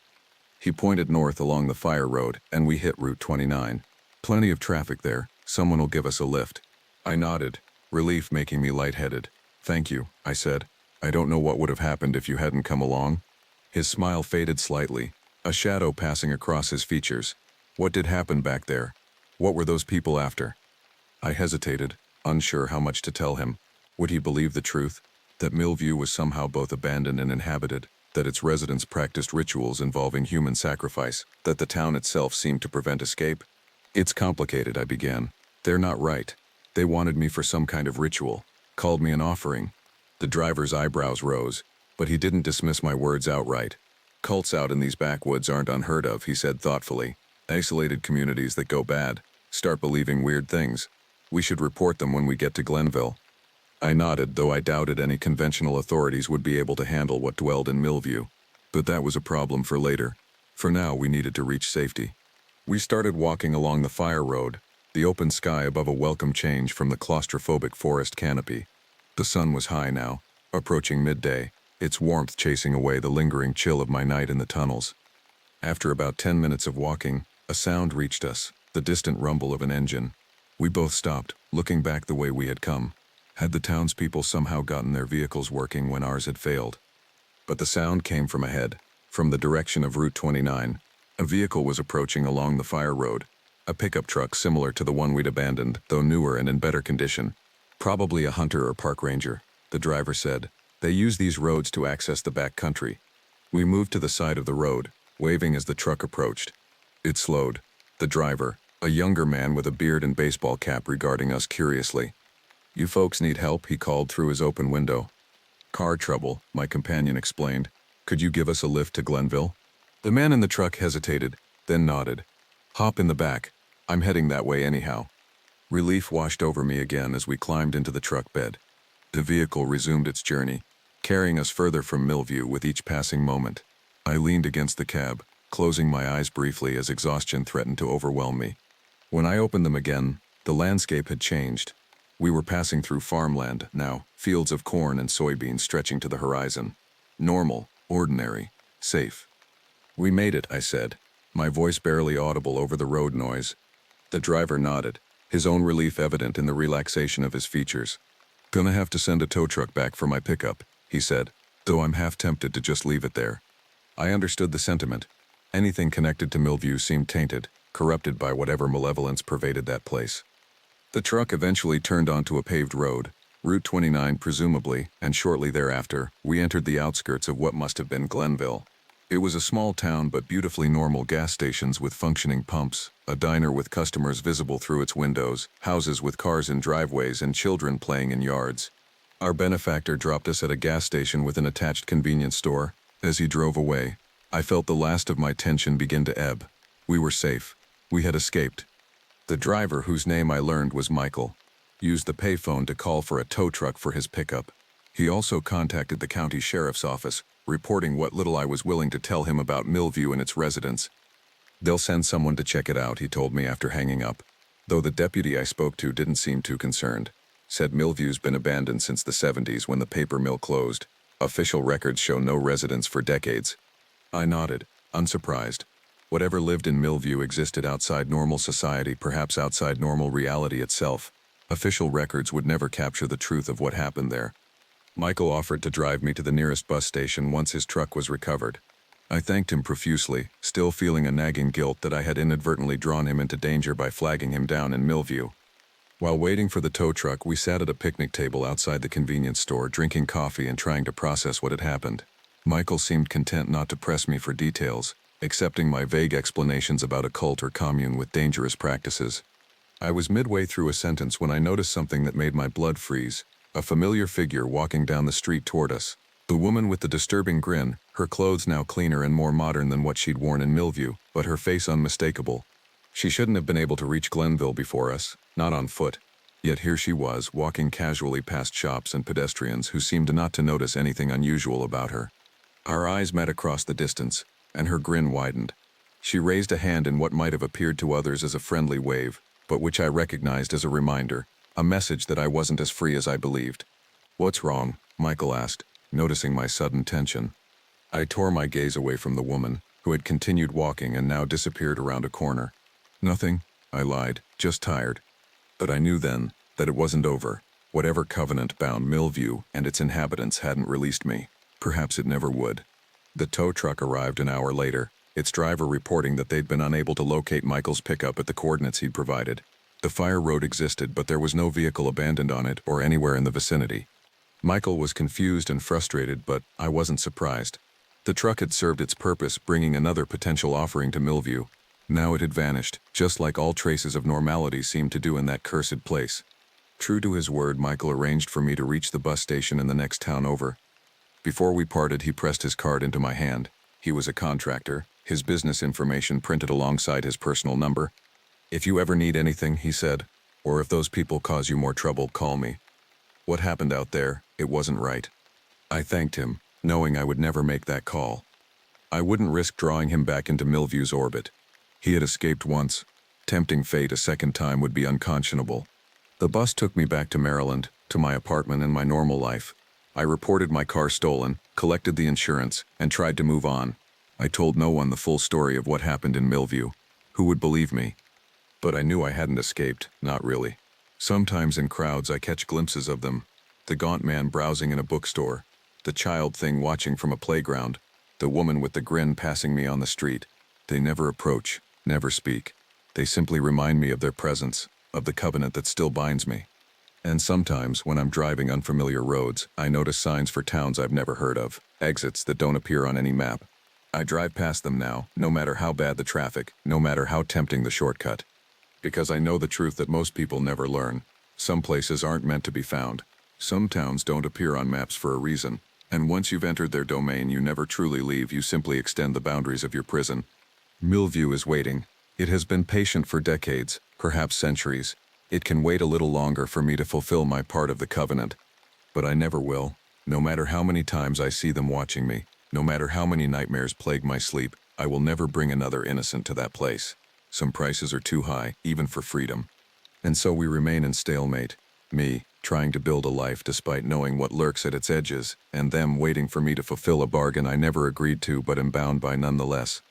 He pointed north along the fire road, and we hit Route 29. "Plenty of traffic there. Someone will give us a lift." I nodded, relief making me lightheaded. "Thank you," I said. "I don't know what would have happened if you hadn't come along." His smile faded slightly, a shadow passing across his features. "What did happen back there? What were those people after?" I hesitated, unsure how much to tell him. Would he believe the truth? That Milview was somehow both abandoned and inhabited, that its residents practiced rituals involving human sacrifice, that the town itself seemed to prevent escape? "It's complicated," I began. "They're not right. They wanted me for some kind of ritual, called me an offering." The driver's eyebrows rose, but he didn't dismiss my words outright. "Cults out in these backwoods aren't unheard of," he said thoughtfully. "Isolated communities that go bad, start believing weird things. We should report them when we get to Glenville." I nodded, though I doubted any conventional authorities would be able to handle what dwelled in Milview. But that was a problem for later. For now, we needed to reach safety. We started walking along the fire road, the open sky above a welcome change from the claustrophobic forest canopy. The sun was high now, approaching midday, its warmth chasing away the lingering chill of my night in the tunnels. After about 10 minutes of walking, a sound reached us, the distant rumble of an engine. We both stopped, looking back the way we had come. Had the townspeople somehow gotten their vehicles working when ours had failed? But the sound came from ahead, from the direction of Route 29. A vehicle was approaching along the fire road, a pickup truck similar to the one we'd abandoned, though newer and in better condition. "Probably a hunter or park ranger," the driver said. "They use these roads to access the back country." We moved to the side of the road, waving as the truck approached. It slowed. The driver, a younger man with a beard and baseball cap, regarding us curiously. "You folks need help?" he called through his open window. "Car trouble," my companion explained. "Could you give us a lift to Glenville?" The man in the truck hesitated, then nodded. "Hop in the back. I'm heading that way anyhow." Relief washed over me again as we climbed into the truck bed. The vehicle resumed its journey, carrying us further from Milview with each passing moment. I leaned against the cab, closing my eyes briefly as exhaustion threatened to overwhelm me. When I opened them again, the landscape had changed. We were passing through farmland now, fields of corn and soybeans stretching to the horizon. Normal, ordinary, safe. "We made it," I said, my voice barely audible over the road noise. The driver nodded, his own relief evident in the relaxation of his features. "Gonna have to send a tow truck back for my pickup," he said, though I'm half tempted to just leave it there. I understood the sentiment. Anything connected to Milview seemed tainted, corrupted by whatever malevolence pervaded that place. The truck eventually turned onto a paved road, Route 29 presumably, and shortly thereafter, we entered the outskirts of what must have been Glenville. It was a small town but beautifully normal gas stations with functioning pumps, a diner with customers visible through its windows, houses with cars in driveways and children playing in yards. Our benefactor dropped us at a gas station with an attached convenience store. As he drove away, I felt the last of my tension begin to ebb. We were safe. We had escaped. The driver, whose name I learned was Michael, used the payphone to call for a tow truck for his pickup. He also contacted the county sheriff's office, reporting what little I was willing to tell him about Milview and its residents. "They'll send someone to check it out," he told me after hanging up, though the deputy I spoke to didn't seem too concerned. Said Milview's been abandoned since the 70s when the paper mill closed. Official records show no residents for decades. I nodded, unsurprised. Whatever lived in Milview existed outside normal society, perhaps outside normal reality itself. Official records would never capture the truth of what happened there. Michael offered to drive me to the nearest bus station once his truck was recovered. I thanked him profusely, still feeling a nagging guilt that I had inadvertently drawn him into danger by flagging him down in Milview. While waiting for the tow truck, we sat at a picnic table outside the convenience store, drinking coffee and trying to process what had happened. Michael seemed content not to press me for details, accepting my vague explanations about a cult or commune with dangerous practices. I was midway through a sentence when I noticed something that made my blood freeze. A familiar figure walking down the street toward us. The woman with the disturbing grin, her clothes now cleaner and more modern than what she'd worn in Milview, but her face unmistakable. She shouldn't have been able to reach Glenville before us, not on foot. Yet here she was, walking casually past shops and pedestrians who seemed not to notice anything unusual about her. Our eyes met across the distance, and her grin widened. She raised a hand in what might have appeared to others as a friendly wave, but which I recognized as a reminder, a message that I wasn't as free as I believed. "What's wrong?" Michael asked, noticing my sudden tension. I tore my gaze away from the woman, who had continued walking and now disappeared around a corner. "Nothing," I lied, "just tired." But I knew then that it wasn't over. Whatever covenant bound Milview and its inhabitants hadn't released me. Perhaps it never would. The tow truck arrived an hour later, its driver reporting that they'd been unable to locate Michael's pickup at the coordinates he'd provided. The fire road existed, but there was no vehicle abandoned on it or anywhere in the vicinity. Michael was confused and frustrated, but I wasn't surprised. The truck had served its purpose, bringing another potential offering to Milview. Now it had vanished, just like all traces of normality seemed to do in that cursed place. True to his word, Michael arranged for me to reach the bus station in the next town over. Before we parted, he pressed his card into my hand. He was a contractor, his business information printed alongside his personal number. "If you ever need anything," he said, "or if those people cause you more trouble, call me." What happened out there, it wasn't right. I thanked him, knowing I would never make that call. I wouldn't risk drawing him back into Milview's orbit. He had escaped once. Tempting fate a second time would be unconscionable. The bus took me back to Maryland, to my apartment and my normal life. I reported my car stolen, collected the insurance, and tried to move on. I told no one the full story of what happened in Milview. Who would believe me? But I knew I hadn't escaped, not really. Sometimes in crowds I catch glimpses of them. The gaunt man browsing in a bookstore, the child thing watching from a playground, the woman with the grin passing me on the street. They never approach, never speak. They simply remind me of their presence, of the covenant that still binds me. And sometimes, when I'm driving unfamiliar roads, I notice signs for towns I've never heard of, exits that don't appear on any map. I drive past them now, no matter how bad the traffic, no matter how tempting the shortcut. Because I know the truth that most people never learn. Some places aren't meant to be found. Some towns don't appear on maps for a reason. And once you've entered their domain, you never truly leave, you simply extend the boundaries of your prison. Milview is waiting. It has been patient for decades, perhaps centuries. It can wait a little longer for me to fulfill my part of the covenant. But I never will. No matter how many times I see them watching me, no matter how many nightmares plague my sleep, I will never bring another innocent to that place. Some prices are too high, even for freedom. And so we remain in stalemate. Me, trying to build a life despite knowing what lurks at its edges, and them waiting for me to fulfill a bargain I never agreed to but am bound by nonetheless.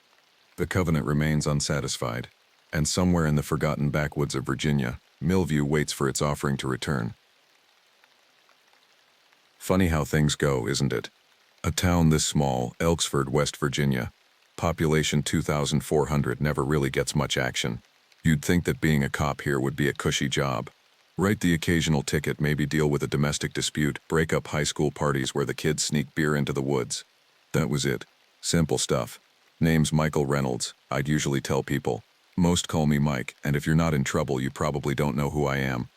The covenant remains unsatisfied. And somewhere in the forgotten backwoods of Virginia, Milview waits for its offering to return. Funny how things go, isn't it? A town this small, Elksford, West Virginia, population 2,400, never really gets much action. You'd think that being a cop here would be a cushy job. Write the occasional ticket, maybe deal with a domestic dispute, break up high school parties where the kids sneak beer into the woods. That was it. Simple stuff. Name's Michael Reynolds, I'd usually tell people. Most call me Mike, and if you're not in trouble, you probably don't know who I am.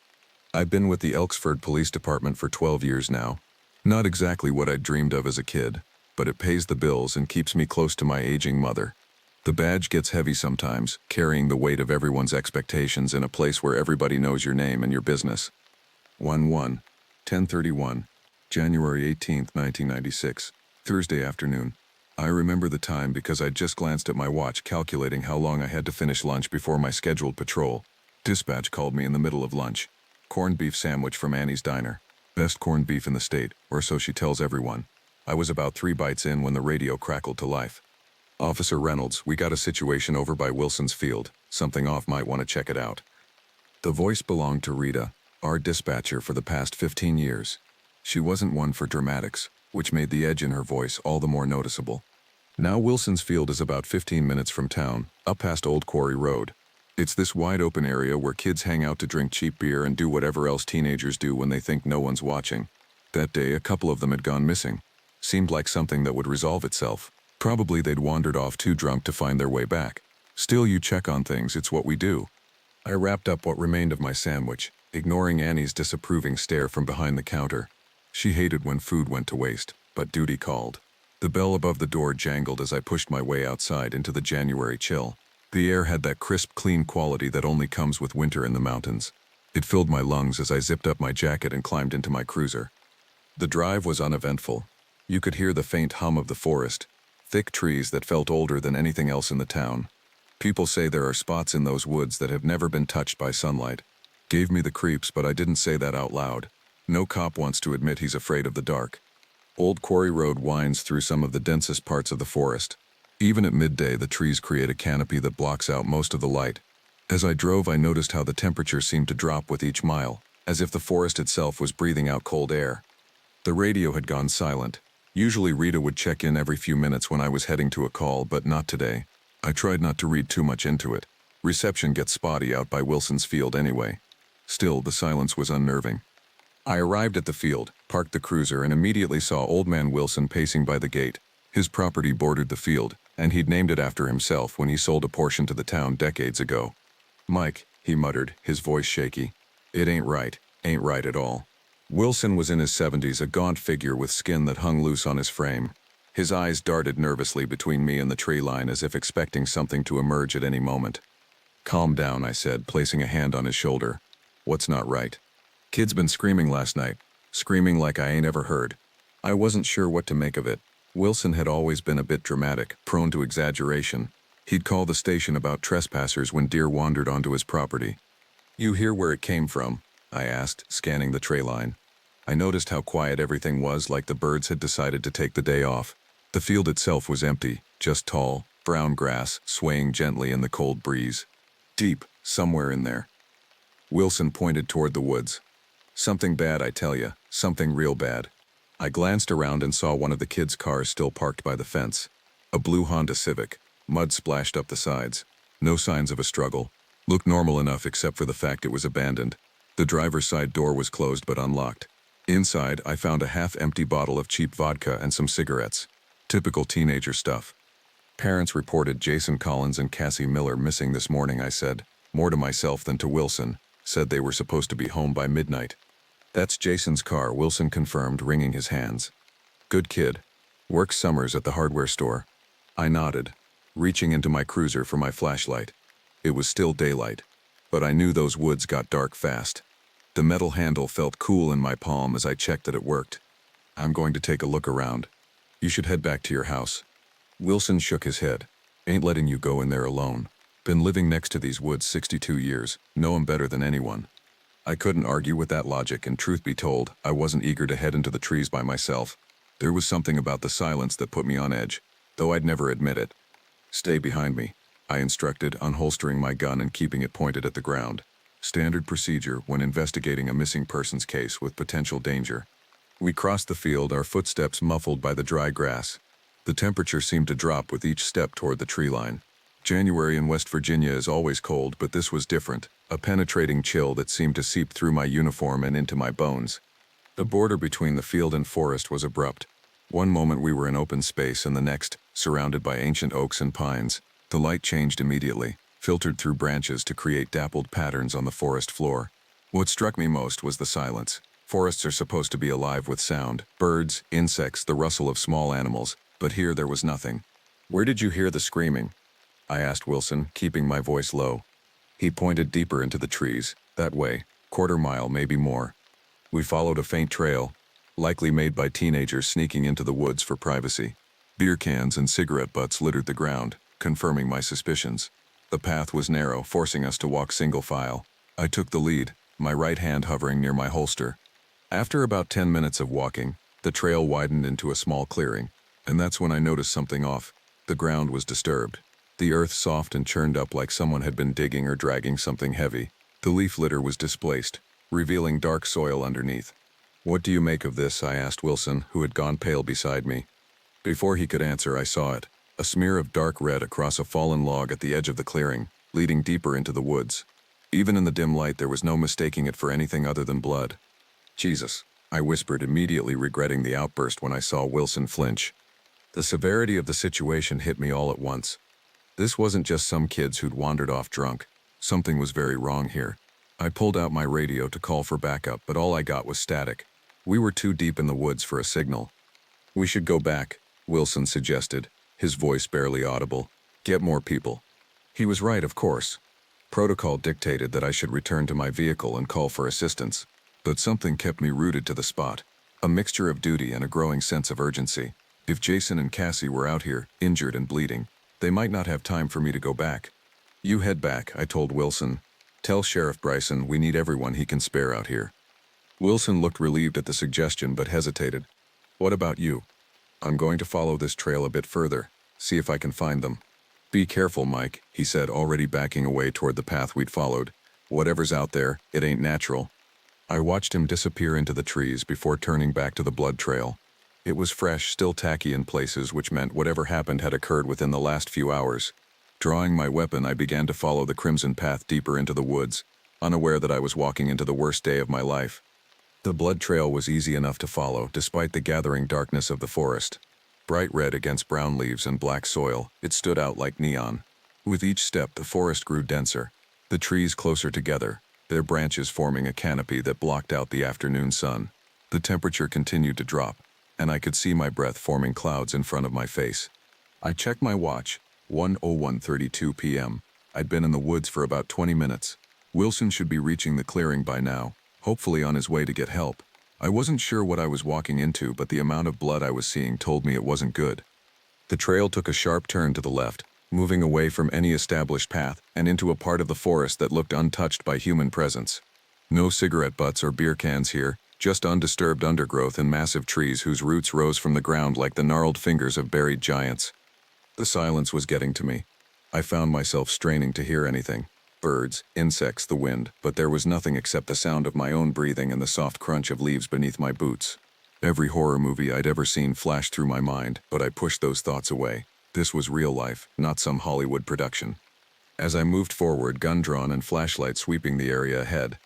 I've been with the Elksford Police Department for 12 years now. Not exactly what I'd dreamed of as a kid, but it pays the bills and keeps me close to my aging mother. The badge gets heavy sometimes, carrying the weight of everyone's expectations in a place where everybody knows your name and your business. 10:31, January 18th, 1996, Thursday afternoon. I remember the time because I'd just glanced at my watch calculating how long I had to finish lunch before my scheduled patrol. Dispatch called me in the middle of lunch. Corned beef sandwich from Annie's Diner. Best corned beef in the state, or so she tells everyone. I was about 3 bites in when the radio crackled to life. "Officer Reynolds, we got a situation over by Wilson's Field. Something off, might want to check it out." The voice belonged to Rita, our dispatcher for the past 15 years. She wasn't one for dramatics, which made the edge in her voice all the more noticeable. Now Wilson's Field is about 15 minutes from town, up past Old Quarry Road. It's this wide-open area where kids hang out to drink cheap beer and do whatever else teenagers do when they think no one's watching. That day, a couple of them had gone missing. Seemed like something that would resolve itself. Probably they'd wandered off too drunk to find their way back. Still, you check on things, it's what we do. I wrapped up what remained of my sandwich, ignoring Annie's disapproving stare from behind the counter. She hated when food went to waste, but duty called. The bell above the door jangled as I pushed my way outside into the January chill. The air had that crisp, clean quality that only comes with winter in the mountains. It filled my lungs as I zipped up my jacket and climbed into my cruiser. The drive was uneventful. You could hear the faint hum of the forest, thick trees that felt older than anything else in the town. People say there are spots in those woods that have never been touched by sunlight. Gave me the creeps, but I didn't say that out loud. No cop wants to admit he's afraid of the dark. Old Quarry Road winds through some of the densest parts of the forest. Even at midday, the trees create a canopy that blocks out most of the light. As I drove, I noticed how the temperature seemed to drop with each mile, as if the forest itself was breathing out cold air. The radio had gone silent. Usually Rita would check in every few minutes when I was heading to a call, but not today. I tried not to read too much into it. Reception gets spotty out by Wilson's field anyway. Still, the silence was unnerving. I arrived at the field, parked the cruiser, and immediately saw Old Man Wilson pacing by the gate. His property bordered the field, and he'd named it after himself when he sold a portion to the town decades ago. "Mike," he muttered, his voice shaky. "It ain't right at all." Wilson was in his 70s, a gaunt figure with skin that hung loose on his frame. His eyes darted nervously between me and the tree line as if expecting something to emerge at any moment. "Calm down," I said, placing a hand on his shoulder. "What's not right?" "Kid's been screaming last night. Screaming like I ain't ever heard." I wasn't sure what to make of it. Wilson had always been a bit dramatic, prone to exaggeration. He'd call the station about trespassers when deer wandered onto his property. "You hear where it came from?" I asked, scanning the tray line. I noticed how quiet everything was, like the birds had decided to take the day off. The field itself was empty, just tall, brown grass swaying gently in the cold breeze. "Deep, somewhere in there." Wilson pointed toward the woods. "Something bad, I tell ya, something real bad." I glanced around and saw one of the kids' cars still parked by the fence. A blue Honda Civic. Mud splashed up the sides. No signs of a struggle. Looked normal enough except for the fact it was abandoned. The driver's side door was closed but unlocked. Inside, I found a half-empty bottle of cheap vodka and some cigarettes. Typical teenager stuff. "Parents reported Jason Collins and Cassie Miller missing this morning," I said, more to myself than to Wilson. "Said they were supposed to be home by midnight." "That's Jason's car," Wilson confirmed, wringing his hands. "Good kid. Works summers at the hardware store." I nodded, reaching into my cruiser for my flashlight. It was still daylight, but I knew those woods got dark fast. The metal handle felt cool in my palm as I checked that it worked. "I'm going to take a look around. You should head back to your house." Wilson shook his head. "Ain't letting you go in there alone. Been living next to these woods 62 years, know 'em better than anyone." I couldn't argue with that logic, and truth be told, I wasn't eager to head into the trees by myself. There was something about the silence that put me on edge, though I'd never admit it. "Stay behind me," I instructed, unholstering my gun and keeping it pointed at the ground. Standard procedure when investigating a missing persons case with potential danger. We crossed the field, our footsteps muffled by the dry grass. The temperature seemed to drop with each step toward the tree line. January in West Virginia is always cold, but this was different, a penetrating chill that seemed to seep through my uniform and into my bones. The border between the field and forest was abrupt. One moment we were in open space, and the next, surrounded by ancient oaks and pines. The light changed immediately, filtered through branches to create dappled patterns on the forest floor. What struck me most was the silence. Forests are supposed to be alive with sound, birds, insects, the rustle of small animals, but here there was nothing. "Where did you hear the screaming?" I asked Wilson, keeping my voice low. He pointed deeper into the trees, that way, quarter mile, maybe more. We followed a faint trail, likely made by teenagers sneaking into the woods for privacy. Beer cans and cigarette butts littered the ground, confirming my suspicions. The path was narrow, forcing us to walk single file. I took the lead, my right hand hovering near my holster. After about 10 minutes of walking, the trail widened into a small clearing, and that's when I noticed something off. The ground was disturbed. The earth soft and churned up like someone had been digging or dragging something heavy. The leaf litter was displaced, revealing dark soil underneath. "What do you make of this?" I asked Wilson, who had gone pale beside me. Before he could answer, I saw it, a smear of dark red across a fallen log at the edge of the clearing, leading deeper into the woods. Even in the dim light, there was no mistaking it for anything other than blood. "Jesus," I whispered, immediately regretting the outburst when I saw Wilson flinch. The severity of the situation hit me all at once. This wasn't just some kids who'd wandered off drunk. Something was very wrong here. I pulled out my radio to call for backup, but all I got was static. We were too deep in the woods for a signal. "We should go back," Wilson suggested, his voice barely audible. "Get more people." He was right, of course. Protocol dictated that I should return to my vehicle and call for assistance. But something kept me rooted to the spot, a mixture of duty and a growing sense of urgency. If Jason and Cassie were out here, injured and bleeding, they might not have time for me to go back. You head back, I told Wilson. Tell Sheriff Bryson we need everyone he can spare out here. Wilson looked relieved at the suggestion but hesitated. What about you? I'm going to follow this trail a bit further, see if I can find them. Be careful, Mike, he said, already backing away toward the path we'd followed. Whatever's out there, it ain't natural. I watched him disappear into the trees before turning back to the blood trail. It was fresh, still tacky in places, which meant whatever happened had occurred within the last few hours. Drawing my weapon, I began to follow the crimson path deeper into the woods, unaware that I was walking into the worst day of my life. The blood trail was easy enough to follow, despite the gathering darkness of the forest. Bright red against brown leaves and black soil, it stood out like neon. With each step, the forest grew denser, the trees closer together, their branches forming a canopy that blocked out the afternoon sun. The temperature continued to drop, and I could see my breath forming clouds in front of my face. I checked my watch, 1:01:32 p.m. I'd been in the woods for about 20 minutes. Wilson should be reaching the clearing by now, hopefully on his way to get help. I wasn't sure what I was walking into, but the amount of blood I was seeing told me it wasn't good. The trail took a sharp turn to the left, moving away from any established path and into a part of the forest that looked untouched by human presence. No cigarette butts or beer cans here, just undisturbed undergrowth and massive trees whose roots rose from the ground like the gnarled fingers of buried giants. The silence was getting to me. I found myself straining to hear anything. Birds, insects, the wind, but there was nothing except the sound of my own breathing and the soft crunch of leaves beneath my boots. Every horror movie I'd ever seen flashed through my mind, but I pushed those thoughts away. This was real life, not some Hollywood production. As I moved forward, gun drawn and flashlight sweeping the area ahead,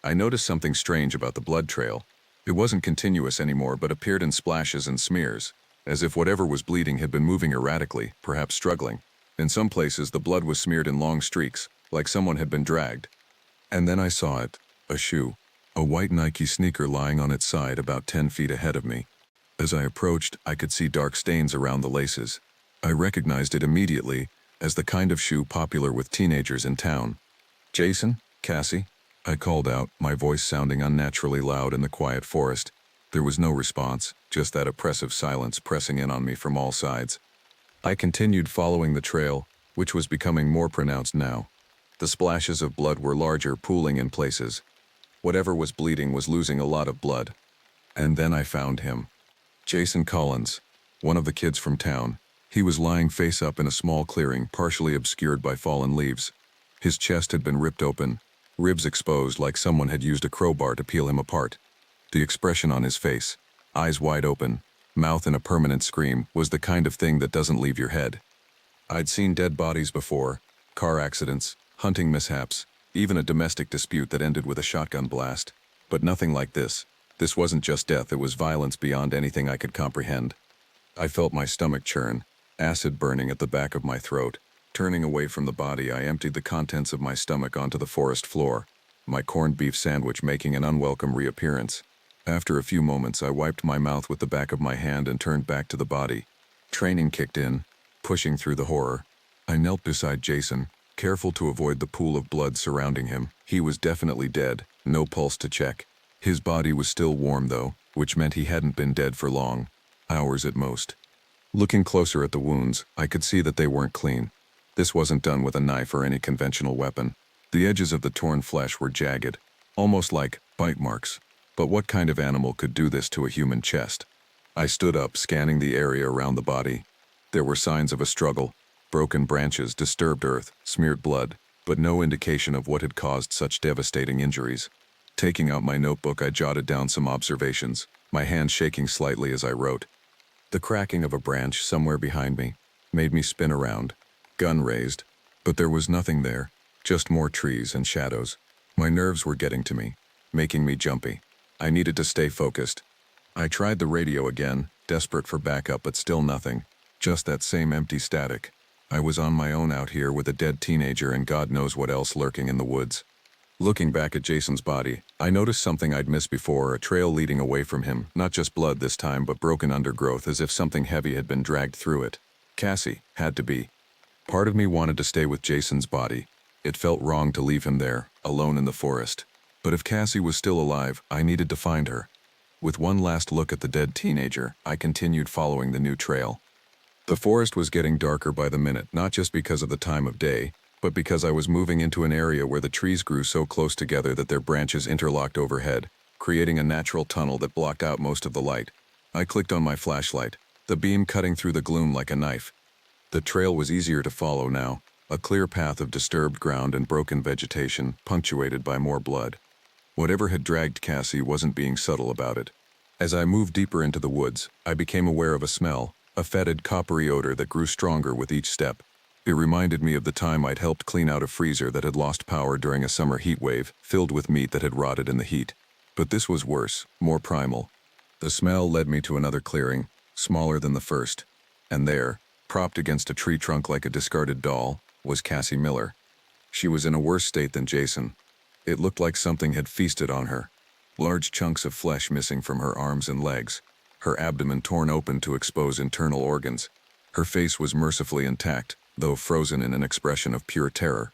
I noticed something strange about the blood trail. It wasn't continuous anymore, but appeared in splashes and smears, as if whatever was bleeding had been moving erratically, perhaps struggling. In some places, the blood was smeared in long streaks, like someone had been dragged. And then I saw it, a shoe, a white Nike sneaker lying on its side about 10 feet ahead of me. As I approached, I could see dark stains around the laces. I recognized it immediately as the kind of shoe popular with teenagers in town. Jason? Cassie? I called out, my voice sounding unnaturally loud in the quiet forest. There was no response, just that oppressive silence pressing in on me from all sides. I continued following the trail, which was becoming more pronounced now. The splashes of blood were larger, pooling in places. Whatever was bleeding was losing a lot of blood. And then I found him. Jason Collins, one of the kids from town. He was lying face up in a small clearing, partially obscured by fallen leaves. His chest had been ripped open, ribs exposed like someone had used a crowbar to peel him apart. The expression on his face, eyes wide open, mouth in a permanent scream, was the kind of thing that doesn't leave your head. I'd seen dead bodies before, car accidents, hunting mishaps, even a domestic dispute that ended with a shotgun blast. But nothing like this. This wasn't just death, it was violence beyond anything I could comprehend. I felt my stomach churn, acid burning at the back of my throat. Turning away from the body, I emptied the contents of my stomach onto the forest floor, my corned beef sandwich making an unwelcome reappearance. After a few moments, I wiped my mouth with the back of my hand and turned back to the body. Training kicked in, pushing through the horror. I knelt beside Jason, careful to avoid the pool of blood surrounding him. He was definitely dead, no pulse to check. His body was still warm though, which meant he hadn't been dead for long, hours at most. Looking closer at the wounds, I could see that they weren't clean. This wasn't done with a knife or any conventional weapon. The edges of the torn flesh were jagged, almost like bite marks. But what kind of animal could do this to a human chest? I stood up, scanning the area around the body. There were signs of a struggle, broken branches, disturbed earth, smeared blood, but no indication of what had caused such devastating injuries. Taking out my notebook, I jotted down some observations, my hand shaking slightly as I wrote. The cracking of a branch somewhere behind me made me spin around, gun raised, but there was nothing there, just more trees and shadows. My nerves were getting to me, making me jumpy. I needed to stay focused. I tried the radio again, desperate for backup, but still nothing, just that same empty static. I was on my own out here with a dead teenager and God knows what else lurking in the woods. Looking back at Jason's body, I noticed something I'd missed before, a trail leading away from him, not just blood this time, but broken undergrowth as if something heavy had been dragged through it. Cassie, had to be. Part of me wanted to stay with Jason's body. It felt wrong to leave him there, alone in the forest. But if Cassie was still alive, I needed to find her. With one last look at the dead teenager, I continued following the new trail. The forest was getting darker by the minute, not just because of the time of day, but because I was moving into an area where the trees grew so close together that their branches interlocked overhead, creating a natural tunnel that blocked out most of the light. I clicked on my flashlight, the beam cutting through the gloom like a knife. The trail was easier to follow now, a clear path of disturbed ground and broken vegetation, punctuated by more blood. Whatever had dragged Cassie wasn't being subtle about it. As I moved deeper into the woods, I became aware of a smell, a fetid, coppery odor that grew stronger with each step. It reminded me of the time I'd helped clean out a freezer that had lost power during a summer heat wave, filled with meat that had rotted in the heat. But this was worse, more primal. The smell led me to another clearing, smaller than the first. And there, propped against a tree trunk like a discarded doll, was Cassie Miller. She was in a worse state than Jason. It looked like something had feasted on her. Large chunks of flesh missing from her arms and legs, her abdomen torn open to expose internal organs. Her face was mercifully intact, though frozen in an expression of pure terror.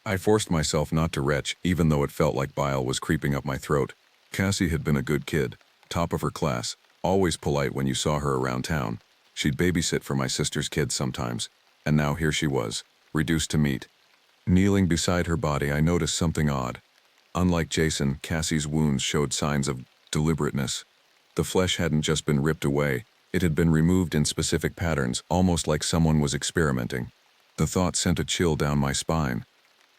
I forced myself not to retch, even though it felt like bile was creeping up my throat. Cassie had been a good kid, top of her class, always polite when you saw her around town. She'd babysit for my sister's kids sometimes, and now here she was, reduced to meat. Kneeling beside her body, I noticed something odd. Unlike Jason, Cassie's wounds showed signs of deliberateness. The flesh hadn't just been ripped away, it had been removed in specific patterns, almost like someone was experimenting. The thought sent a chill down my spine.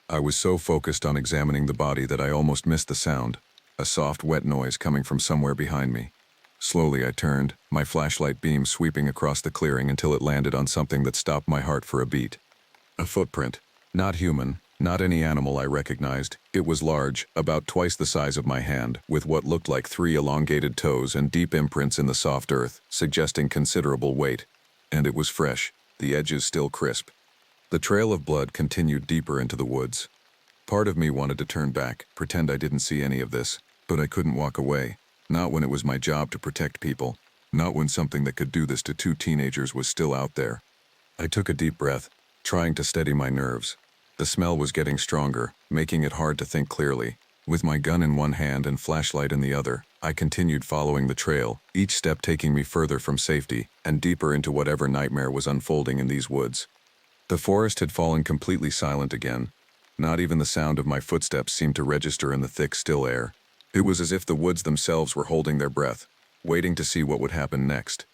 I was so focused on examining the body that I almost missed the sound, a soft, wet noise coming from somewhere behind me. Slowly I turned, my flashlight beam sweeping across the clearing until it landed on something that stopped my heart for a beat. A footprint. Not human, not any animal I recognized. It was large, about twice the size of my hand, with what looked like 3 elongated toes and deep imprints in the soft earth, suggesting considerable weight. And it was fresh, the edges still crisp. The trail of blood continued deeper into the woods. Part of me wanted to turn back, pretend I didn't see any of this, but I couldn't walk away. Not when it was my job to protect people. Not when something that could do this to 2 teenagers was still out there. I took a deep breath, trying to steady my nerves. The smell was getting stronger, making it hard to think clearly. With my gun in one hand and flashlight in the other, I continued following the trail, each step taking me further from safety and deeper into whatever nightmare was unfolding in these woods. The forest had fallen completely silent again. Not even the sound of my footsteps seemed to register in the thick, still air. It was as if the woods themselves were holding their breath, waiting to see what would happen next.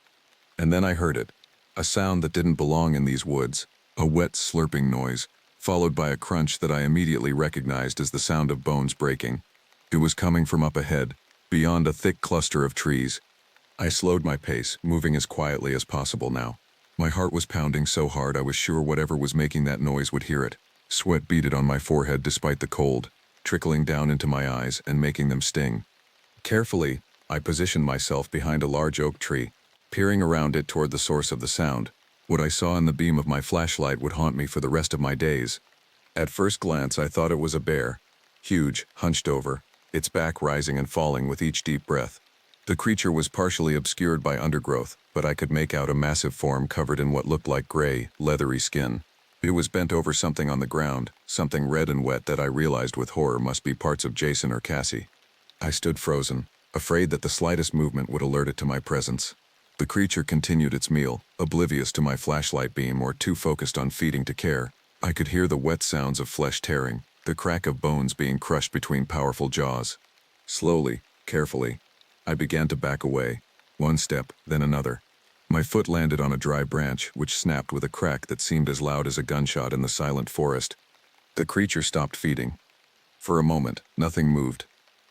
And then I heard it, a sound that didn't belong in these woods, a wet, slurping noise, followed by a crunch that I immediately recognized as the sound of bones breaking. It was coming from up ahead, beyond a thick cluster of trees. I slowed my pace, moving as quietly as possible now. My heart was pounding so hard I was sure whatever was making that noise would hear it. Sweat beaded on my forehead despite the cold, trickling down into my eyes and making them sting. Carefully, I positioned myself behind a large oak tree, peering around it toward the source of the sound. What I saw in the beam of my flashlight would haunt me for the rest of my days. At first glance, I thought it was a bear. Huge, hunched over, its back rising and falling with each deep breath. The creature was partially obscured by undergrowth, but I could make out a massive form covered in what looked like gray, leathery skin. It was bent over something on the ground, something red and wet that I realized with horror must be parts of Jason or Cassie. I stood frozen, afraid that the slightest movement would alert it to my presence. The creature continued its meal, oblivious to my flashlight beam or too focused on feeding to care. I could hear the wet sounds of flesh tearing, the crack of bones being crushed between powerful jaws. Slowly, carefully, I began to back away, one step, then another. My foot landed on a dry branch, which snapped with a crack that seemed as loud as a gunshot in the silent forest. The creature stopped feeding. For a moment, nothing moved.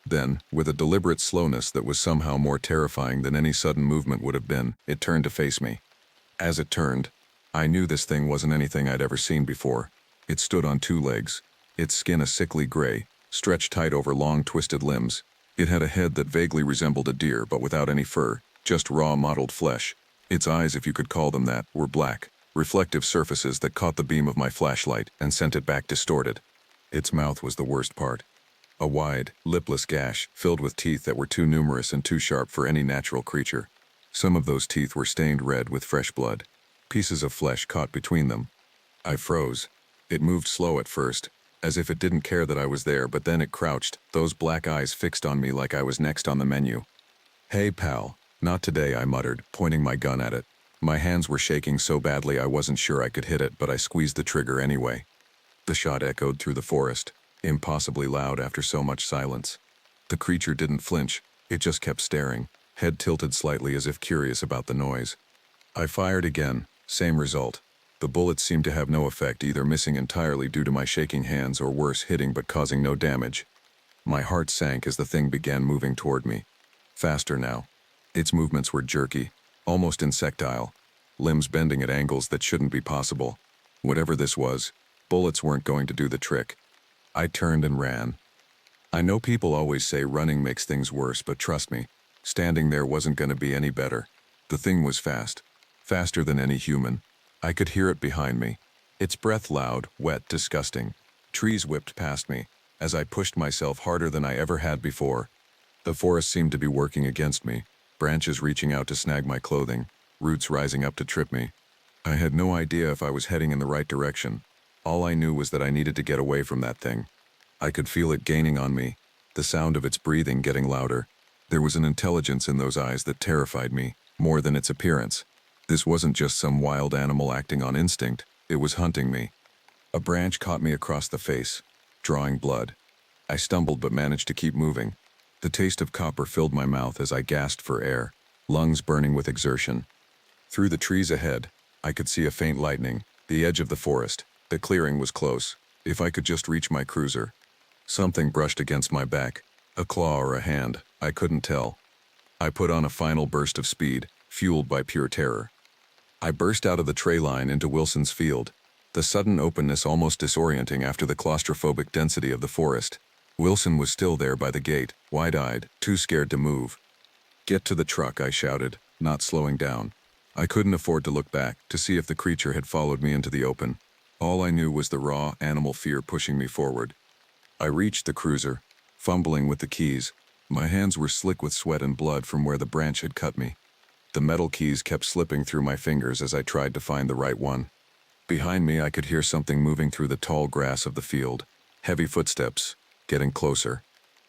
Then, with a deliberate slowness that was somehow more terrifying than any sudden movement would have been, it turned to face me. As it turned, I knew this thing wasn't anything I'd ever seen before. It stood on 2 legs, its skin a sickly gray, stretched tight over long, twisted limbs. It had a head that vaguely resembled a deer, but without any fur, just raw, mottled flesh. Its eyes, if you could call them that, were black, reflective surfaces that caught the beam of my flashlight and sent it back distorted. Its mouth was the worst part. A wide, lipless gash filled with teeth that were too numerous and too sharp for any natural creature. Some of those teeth were stained red with fresh blood. Pieces of flesh caught between them. I froze. It moved slow at first, as if it didn't care that I was there, but then it crouched, those black eyes fixed on me like I was next on the menu. "Hey, pal." "Not today," I muttered, pointing my gun at it. My hands were shaking so badly I wasn't sure I could hit it, but I squeezed the trigger anyway. The shot echoed through the forest, impossibly loud after so much silence. The creature didn't flinch, it just kept staring, head tilted slightly as if curious about the noise. I fired again, same result. The bullets seemed to have no effect, either missing entirely due to my shaking hands or worse, hitting but causing no damage. My heart sank as the thing began moving toward me. Faster now. Its movements were jerky, almost insectile, limbs bending at angles that shouldn't be possible. Whatever this was, bullets weren't going to do the trick. I turned and ran. I know people always say running makes things worse, but trust me, standing there wasn't going to be any better. The thing was fast. Faster than any human. I could hear it behind me. Its breath loud, wet, disgusting. Trees whipped past me, as I pushed myself harder than I ever had before. The forest seemed to be working against me, branches reaching out to snag my clothing, roots rising up to trip me. I had no idea if I was heading in the right direction. All I knew was that I needed to get away from that thing. I could feel it gaining on me, the sound of its breathing getting louder. There was an intelligence in those eyes that terrified me, more than its appearance. This wasn't just some wild animal acting on instinct, it was hunting me. A branch caught me across the face, drawing blood. I stumbled but managed to keep moving. The taste of copper filled my mouth as I gasped for air, lungs burning with exertion. Through the trees ahead, I could see a faint lightning, the edge of the forest. The clearing was close. If I could just reach my cruiser. Something brushed against my back, a claw or a hand, I couldn't tell. I put on a final burst of speed, fueled by pure terror. I burst out of the tray line into Wilson's field, the sudden openness almost disorienting after the claustrophobic density of the forest. Wilson was still there by the gate, wide-eyed, too scared to move. "Get to the truck," I shouted, not slowing down. I couldn't afford to look back, to see if the creature had followed me into the open. All I knew was the raw, animal fear pushing me forward. I reached the cruiser, fumbling with the keys. My hands were slick with sweat and blood from where the branch had cut me. The metal keys kept slipping through my fingers as I tried to find the right one. Behind me, I could hear something moving through the tall grass of the field. Heavy footsteps, getting closer.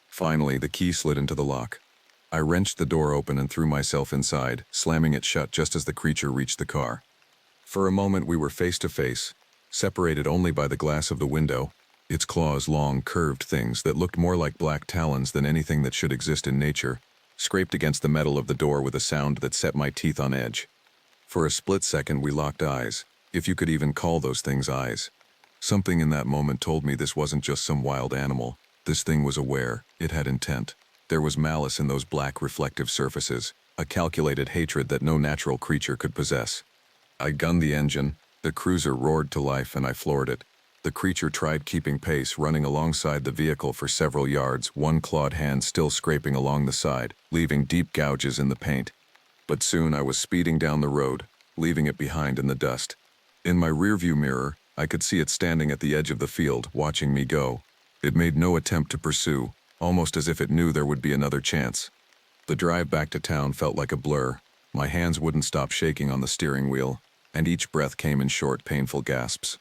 Finally, the key slid into the lock. I wrenched the door open and threw myself inside, slamming it shut just as the creature reached the car. For a moment, we were face to face, separated only by the glass of the window, its claws long, curved things that looked more like black talons than anything that should exist in nature, scraped against the metal of the door with a sound that set my teeth on edge. For a split second, we locked eyes, if you could even call those things eyes. Something in that moment told me this wasn't just some wild animal. This thing was aware, it had intent. There was malice in those black reflective surfaces, a calculated hatred that no natural creature could possess. I gunned the engine, the cruiser roared to life and I floored it. The creature tried keeping pace, running alongside the vehicle for several yards, one clawed hand still scraping along the side, leaving deep gouges in the paint. But soon I was speeding down the road, leaving it behind in the dust. In my rearview mirror, I could see it standing at the edge of the field, watching me go. It made no attempt to pursue, almost as if it knew there would be another chance. The drive back to town felt like a blur. My hands wouldn't stop shaking on the steering wheel, and each breath came in short, painful gasps.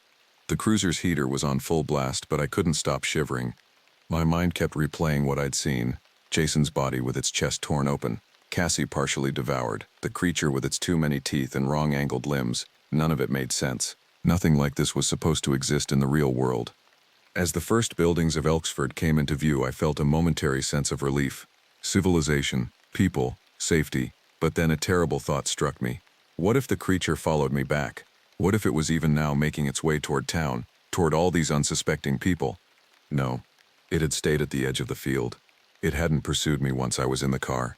The cruiser's heater was on full blast, but I couldn't stop shivering. My mind kept replaying what I'd seen. Jason's body with its chest torn open, Cassie partially devoured, the creature with its too many teeth and wrong-angled limbs. None of it made sense. Nothing like this was supposed to exist in the real world. As the first buildings of Elksford came into view, I felt a momentary sense of relief. Civilization, people, safety, but then a terrible thought struck me. What if the creature followed me back? What if it was even now making its way toward town, toward all these unsuspecting people? No, it had stayed at the edge of the field. It hadn't pursued me once I was in the car.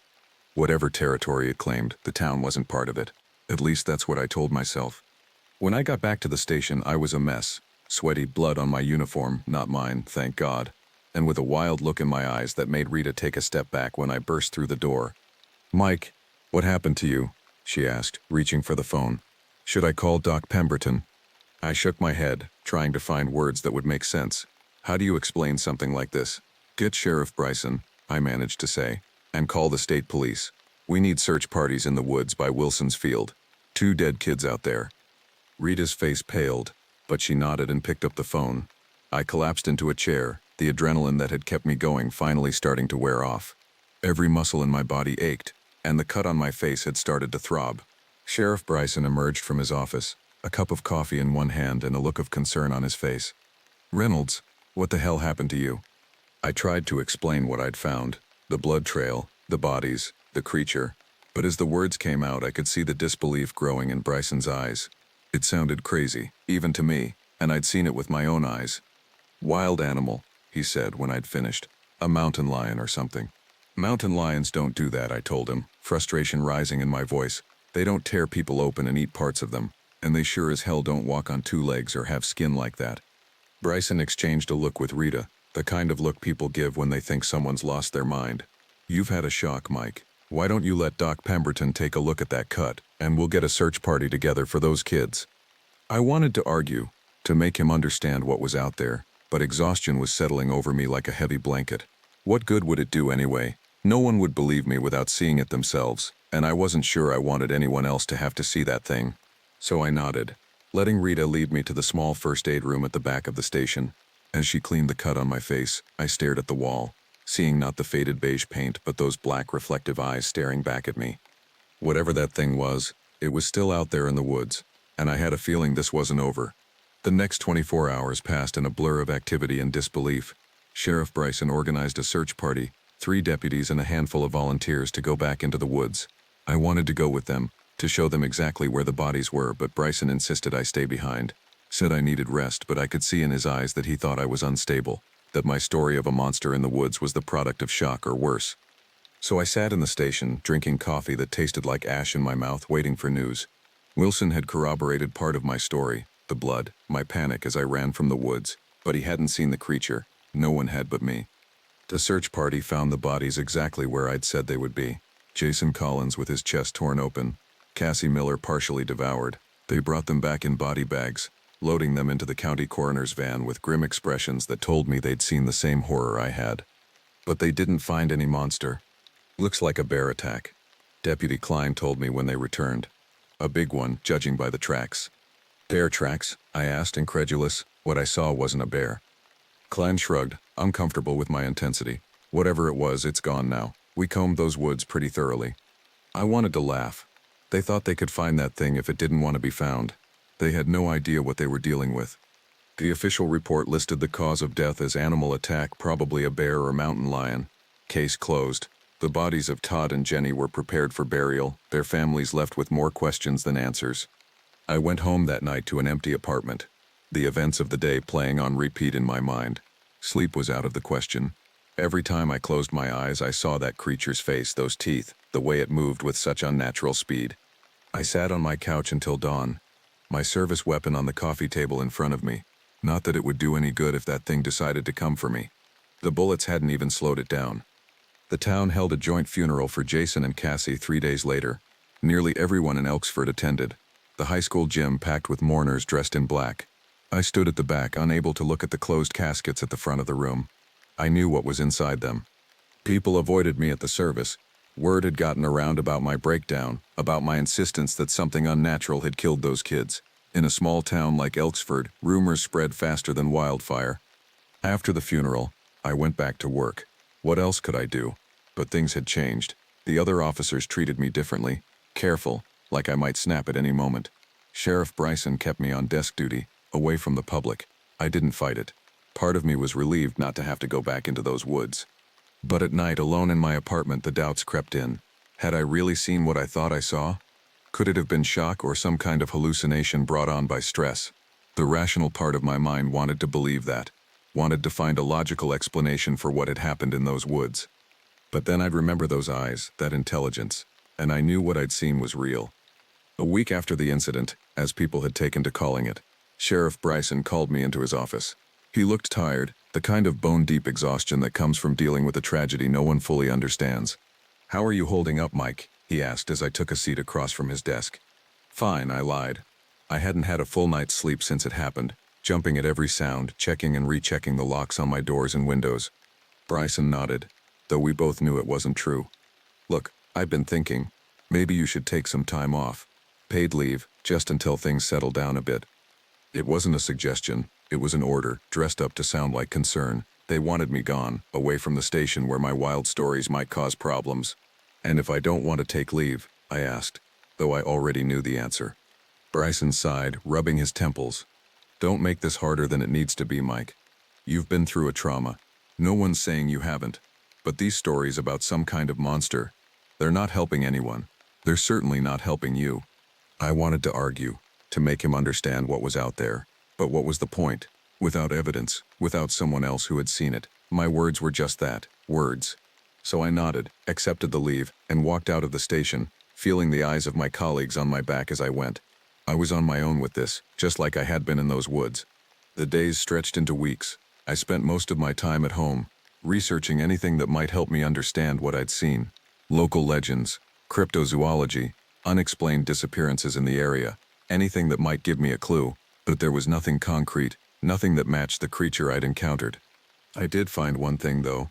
Whatever territory it claimed, the town wasn't part of it. At least that's what I told myself. When I got back to the station, I was a mess. Sweaty, blood on my uniform, not mine, thank God. And with a wild look in my eyes that made Rita take a step back when I burst through the door. "Mike, what happened to you?" she asked, reaching for the phone. "Should I call Doc Pemberton?" I shook my head, trying to find words that would make sense. How do you explain something like this? "Get Sheriff Bryson," I managed to say, "and call the state police. We need search parties in the woods by Wilson's field. 2 dead kids out there." Rita's face paled, but she nodded and picked up the phone. I collapsed into a chair, the adrenaline that had kept me going finally starting to wear off. Every muscle in my body ached, and the cut on my face had started to throb. Sheriff Bryson emerged from his office, a cup of coffee in one hand and a look of concern on his face. "Reynolds, what the hell happened to you?" I tried to explain what I'd found, the blood trail, the bodies, the creature, but as the words came out I could see the disbelief growing in Bryson's eyes. It sounded crazy, even to me, and I'd seen it with my own eyes. "Wild animal," he said when I'd finished. "A mountain lion or something." "Mountain lions don't do that," I told him, frustration rising in my voice. "They don't tear people open and eat parts of them, and they sure as hell don't walk on two legs or have skin like that." Bryson exchanged a look with Rita, the kind of look people give when they think someone's lost their mind. "You've had a shock, Mike. Why don't you let Doc Pemberton take a look at that cut, and we'll get a search party together for those kids?" I wanted to argue, to make him understand what was out there, but exhaustion was settling over me like a heavy blanket. What good would it do anyway? No one would believe me without seeing it themselves, and I wasn't sure I wanted anyone else to have to see that thing. So I nodded, letting Rita lead me to the small first aid room at the back of the station. As she cleaned the cut on my face, I stared at the wall, seeing not the faded beige paint but those black reflective eyes staring back at me. Whatever that thing was, it was still out there in the woods, and I had a feeling this wasn't over. The next 24 hours passed in a blur of activity and disbelief. Sheriff Bryson organized a search party, 3 deputies and a handful of volunteers to go back into the woods. I wanted to go with them, to show them exactly where the bodies were, but Bryson insisted I stay behind. Said I needed rest, but I could see in his eyes that he thought I was unstable, that my story of a monster in the woods was the product of shock or worse. So I sat in the station, drinking coffee that tasted like ash in my mouth, waiting for news. Wilson had corroborated part of my story, the blood, my panic as I ran from the woods, but he hadn't seen the creature. No one had but me. The search party found the bodies exactly where I'd said they would be. Jason Collins with his chest torn open, Cassie Miller partially devoured. They brought them back in body bags, loading them into the county coroner's van with grim expressions that told me they'd seen the same horror I had. But they didn't find any monster. "Looks like a bear attack," Deputy Klein told me when they returned. "A big one, judging by the tracks." "Bear tracks?" I asked, incredulous. What I saw wasn't a bear. Klein shrugged, uncomfortable with my intensity. "Whatever it was, it's gone now. We combed those woods pretty thoroughly." I wanted to laugh. They thought they could find that thing if it didn't want to be found. They had no idea what they were dealing with. The official report listed the cause of death as animal attack, probably a bear or mountain lion. Case closed. The bodies of Todd and Jenny were prepared for burial, their families left with more questions than answers. I went home that night to an empty apartment, the events of the day playing on repeat in my mind. Sleep was out of the question. Every time I closed my eyes, I saw that creature's face, those teeth, the way it moved with such unnatural speed. I sat on my couch until dawn, my service weapon on the coffee table in front of me. Not that it would do any good if that thing decided to come for me. The bullets hadn't even slowed it down. The town held a joint funeral for Jason and Cassie 3 days later. Nearly everyone in Elksford attended. The high school gym packed with mourners dressed in black. I stood at the back, unable to look at the closed caskets at the front of the room. I knew what was inside them. People avoided me at the service. Word had gotten around about my breakdown, about my insistence that something unnatural had killed those kids. In a small town like Elksford, rumors spread faster than wildfire. After the funeral, I went back to work. What else could I do? But things had changed. The other officers treated me differently, careful, like I might snap at any moment. Sheriff Bryson kept me on desk duty, away from the public. I didn't fight it. Part of me was relieved not to have to go back into those woods. But at night, alone in my apartment, the doubts crept in. Had I really seen what I thought I saw? Could it have been shock or some kind of hallucination brought on by stress? The rational part of my mind wanted to believe that, wanted to find a logical explanation for what had happened in those woods. But then I'd remember those eyes, that intelligence, and I knew what I'd seen was real. A week after the incident, as people had taken to calling it, Sheriff Bryson called me into his office. He looked tired, the kind of bone-deep exhaustion that comes from dealing with a tragedy no one fully understands. "How are you holding up, Mike?" he asked as I took a seat across from his desk. "Fine," I lied. I hadn't had a full night's sleep since it happened, jumping at every sound, checking and rechecking the locks on my doors and windows. Bryson nodded, though we both knew it wasn't true. "Look, I've been thinking, maybe you should take some time off. Paid leave, just until things settle down a bit." It wasn't a suggestion, it was an order, dressed up to sound like concern. They wanted me gone, away from the station where my wild stories might cause problems. "And if I don't want to take leave?" I asked, though I already knew the answer. Bryson sighed, rubbing his temples. Don't make this harder than it needs to be, Mike. You've been through a trauma. No one's saying you haven't. But these stories about some kind of monster, they're not helping anyone. They're certainly not helping you. I wanted to argue, to make him understand what was out there. But what was the point? Without evidence, without someone else who had seen it. My words were just that, words. So I nodded, accepted the leave, and walked out of the station, feeling the eyes of my colleagues on my back as I went. I was on my own with this, just like I had been in those woods. The days stretched into weeks. I spent most of my time at home, researching anything that might help me understand what I'd seen. Local legends, cryptozoology, unexplained disappearances in the area, anything that might give me a clue, but there was nothing concrete, nothing that matched the creature I'd encountered. I did find one thing, though.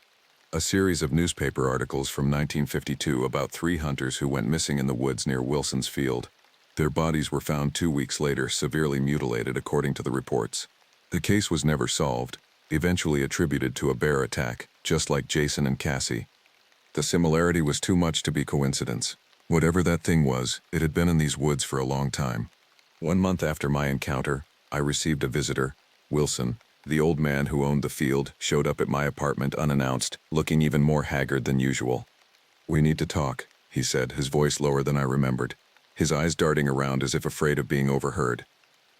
A series of newspaper articles from 1952 about 3 hunters who went missing in the woods near Wilson's Field. Their bodies were found 2 weeks later, severely mutilated according to the reports. The case was never solved, eventually attributed to a bear attack, just like Jason and Cassie. The similarity was too much to be coincidence. Whatever that thing was, it had been in these woods for a long time. 1 month after my encounter, I received a visitor. Wilson, the old man who owned the field, showed up at my apartment unannounced, looking even more haggard than usual. "We need to talk," he said, his voice lower than I remembered, his eyes darting around as if afraid of being overheard.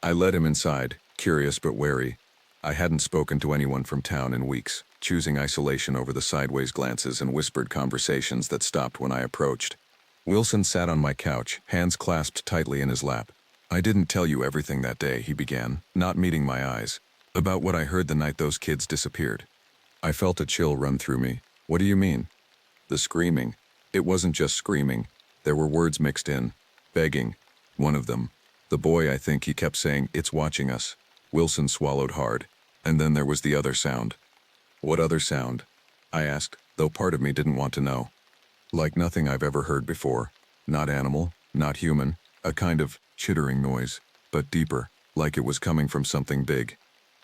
I led him inside, curious but wary. I hadn't spoken to anyone from town in weeks, choosing isolation over the sideways glances and whispered conversations that stopped when I approached. Wilson sat on my couch, hands clasped tightly in his lap. "I didn't tell you everything that day," he began, not meeting my eyes. "About what I heard the night those kids disappeared." I felt a chill run through me. "What do you mean?" "The screaming. It wasn't just screaming. There were words mixed in. Begging. One of them. The boy, I think, he kept saying, 'It's watching us.'" Wilson swallowed hard. "And then there was the other sound." "What other sound?" I asked, though part of me didn't want to know. "Like nothing I've ever heard before. Not animal, not human. A kind of chittering noise, but deeper, like it was coming from something big."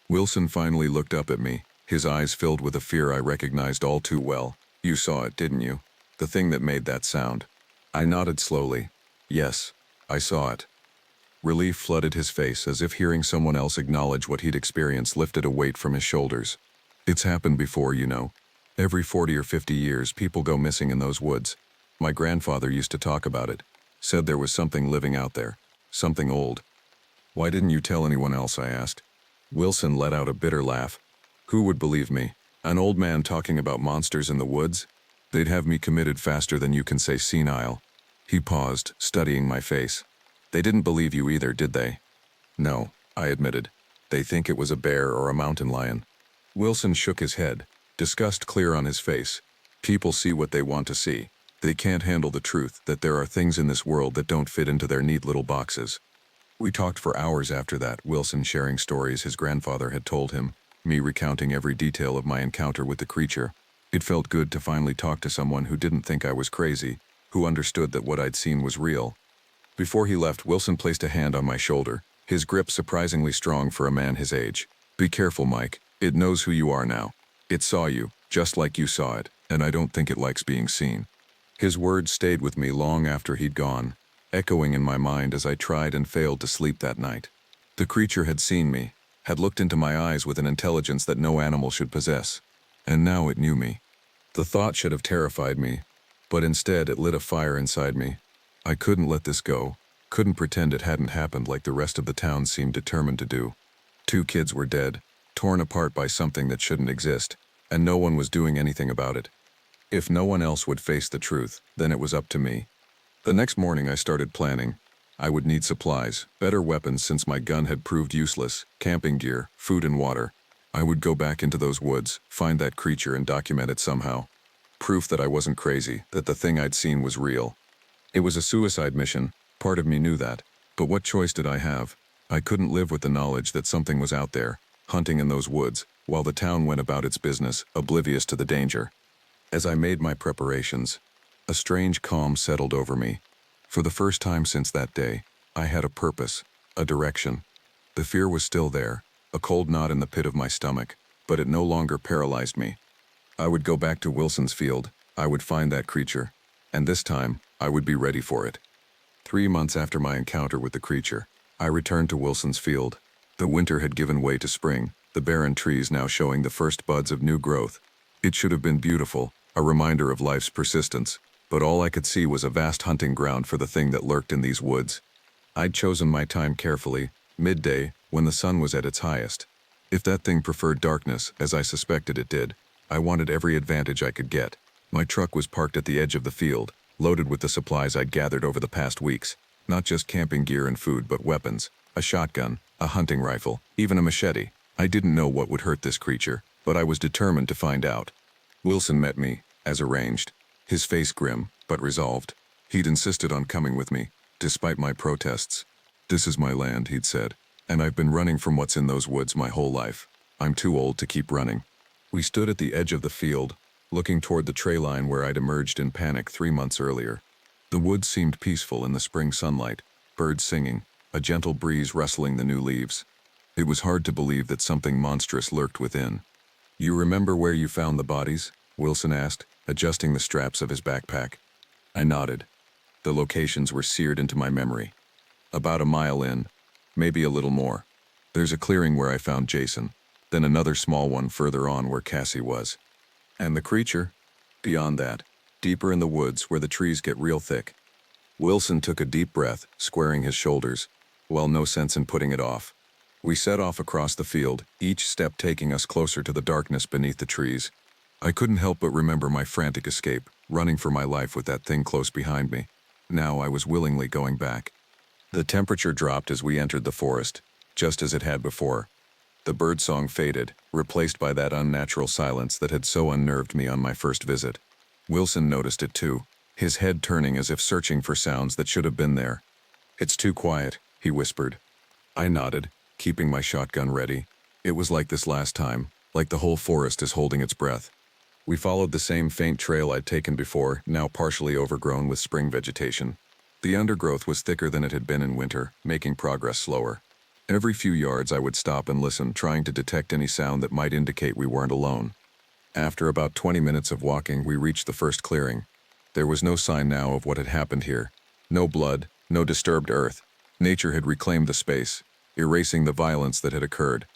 Wilson finally looked up at me, his eyes filled with a fear I recognized all too well. "You saw it, didn't you? The thing that made that sound." I nodded slowly. "Yes, I saw it." Relief flooded his face, as if hearing someone else acknowledge what he'd experienced lifted a weight from his shoulders. "It's happened before, you know. Every 40 or 50 years, people go missing in those woods. My grandfather used to talk about it. Said there was something living out there. Something old." "Why didn't you tell anyone else?" I asked. Wilson let out a bitter laugh. "Who would believe me? An old man talking about monsters in the woods? They'd have me committed faster than you can say senile." He paused, studying my face. "They didn't believe you either, did they?" "No," I admitted. "They think it was a bear or a mountain lion." Wilson shook his head, disgust clear on his face. "People see what they want to see. They can't handle the truth that there are things in this world that don't fit into their neat little boxes." We talked for hours after that, Wilson sharing stories his grandfather had told him, me recounting every detail of my encounter with the creature. It felt good to finally talk to someone who didn't think I was crazy, who understood that what I'd seen was real. Before he left, Wilson placed a hand on my shoulder, his grip surprisingly strong for a man his age. "Be careful, Mike. It knows who you are now. It saw you, just like you saw it, and I don't think it likes being seen." His words stayed with me long after he'd gone, echoing in my mind as I tried and failed to sleep that night. The creature had seen me, had looked into my eyes with an intelligence that no animal should possess, and now it knew me. The thought should have terrified me, but instead it lit a fire inside me. I couldn't let this go, couldn't pretend it hadn't happened like the rest of the town seemed determined to do. 2 kids were dead, torn apart by something that shouldn't exist, and no one was doing anything about it. If no one else would face the truth, then it was up to me. The next morning I started planning. I would need supplies, better weapons since my gun had proved useless, camping gear, food and water. I would go back into those woods, find that creature and document it somehow. Proof that I wasn't crazy, that the thing I'd seen was real. It was a suicide mission, part of me knew that, but what choice did I have? I couldn't live with the knowledge that something was out there, hunting in those woods, while the town went about its business, oblivious to the danger. As I made my preparations, a strange calm settled over me. For the first time since that day, I had a purpose, a direction. The fear was still there, a cold knot in the pit of my stomach, but it no longer paralyzed me. I would go back to Wilson's Field, I would find that creature, and this time, I would be ready for it. 3 months after my encounter with the creature, I returned to Wilson's Field. The winter had given way to spring, the barren trees now showing the first buds of new growth. It should have been beautiful, a reminder of life's persistence, but all I could see was a vast hunting ground for the thing that lurked in these woods. I'd chosen my time carefully, midday, when the sun was at its highest. If that thing preferred darkness, as I suspected it did, I wanted every advantage I could get. My truck was parked at the edge of the field, loaded with the supplies I'd gathered over the past weeks. Not just camping gear and food, but weapons, a shotgun, a hunting rifle, even a machete. I didn't know what would hurt this creature, but I was determined to find out. Wilson met me, as arranged, his face grim, but resolved. He'd insisted on coming with me, despite my protests. "This is my land," he'd said, "and I've been running from what's in those woods my whole life. I'm too old to keep running." We stood at the edge of the field, looking toward the tree line where I'd emerged in panic 3 months earlier. The woods seemed peaceful in the spring sunlight, birds singing, a gentle breeze rustling the new leaves. It was hard to believe that something monstrous lurked within. "You remember where you found the bodies?" Wilson asked, adjusting the straps of his backpack. I nodded. The locations were seared into my memory. About a mile in, maybe a little more. There's a clearing where I found Jason, then another small one further on where Cassie was. And the creature? Beyond that, deeper in the woods where the trees get real thick. Wilson took a deep breath, squaring his shoulders. Well, no sense in putting it off. We set off across the field, each step taking us closer to the darkness beneath the trees. I couldn't help but remember my frantic escape, running for my life with that thing close behind me. Now I was willingly going back. The temperature dropped as we entered the forest, just as it had before. The birdsong faded, replaced by that unnatural silence that had so unnerved me on my first visit. Wilson noticed it too, his head turning as if searching for sounds that should have been there. "It's too quiet," he whispered. I nodded, keeping my shotgun ready. It was like this last time, like the whole forest is holding its breath. We followed the same faint trail I'd taken before, now partially overgrown with spring vegetation. The undergrowth was thicker than it had been in winter, making progress slower. Every few yards I would stop and listen, trying to detect any sound that might indicate we weren't alone. After about 20 minutes of walking, we reached the first clearing. There was no sign now of what had happened here. No blood, no disturbed earth. Nature had reclaimed the space, erasing the violence that had occurred.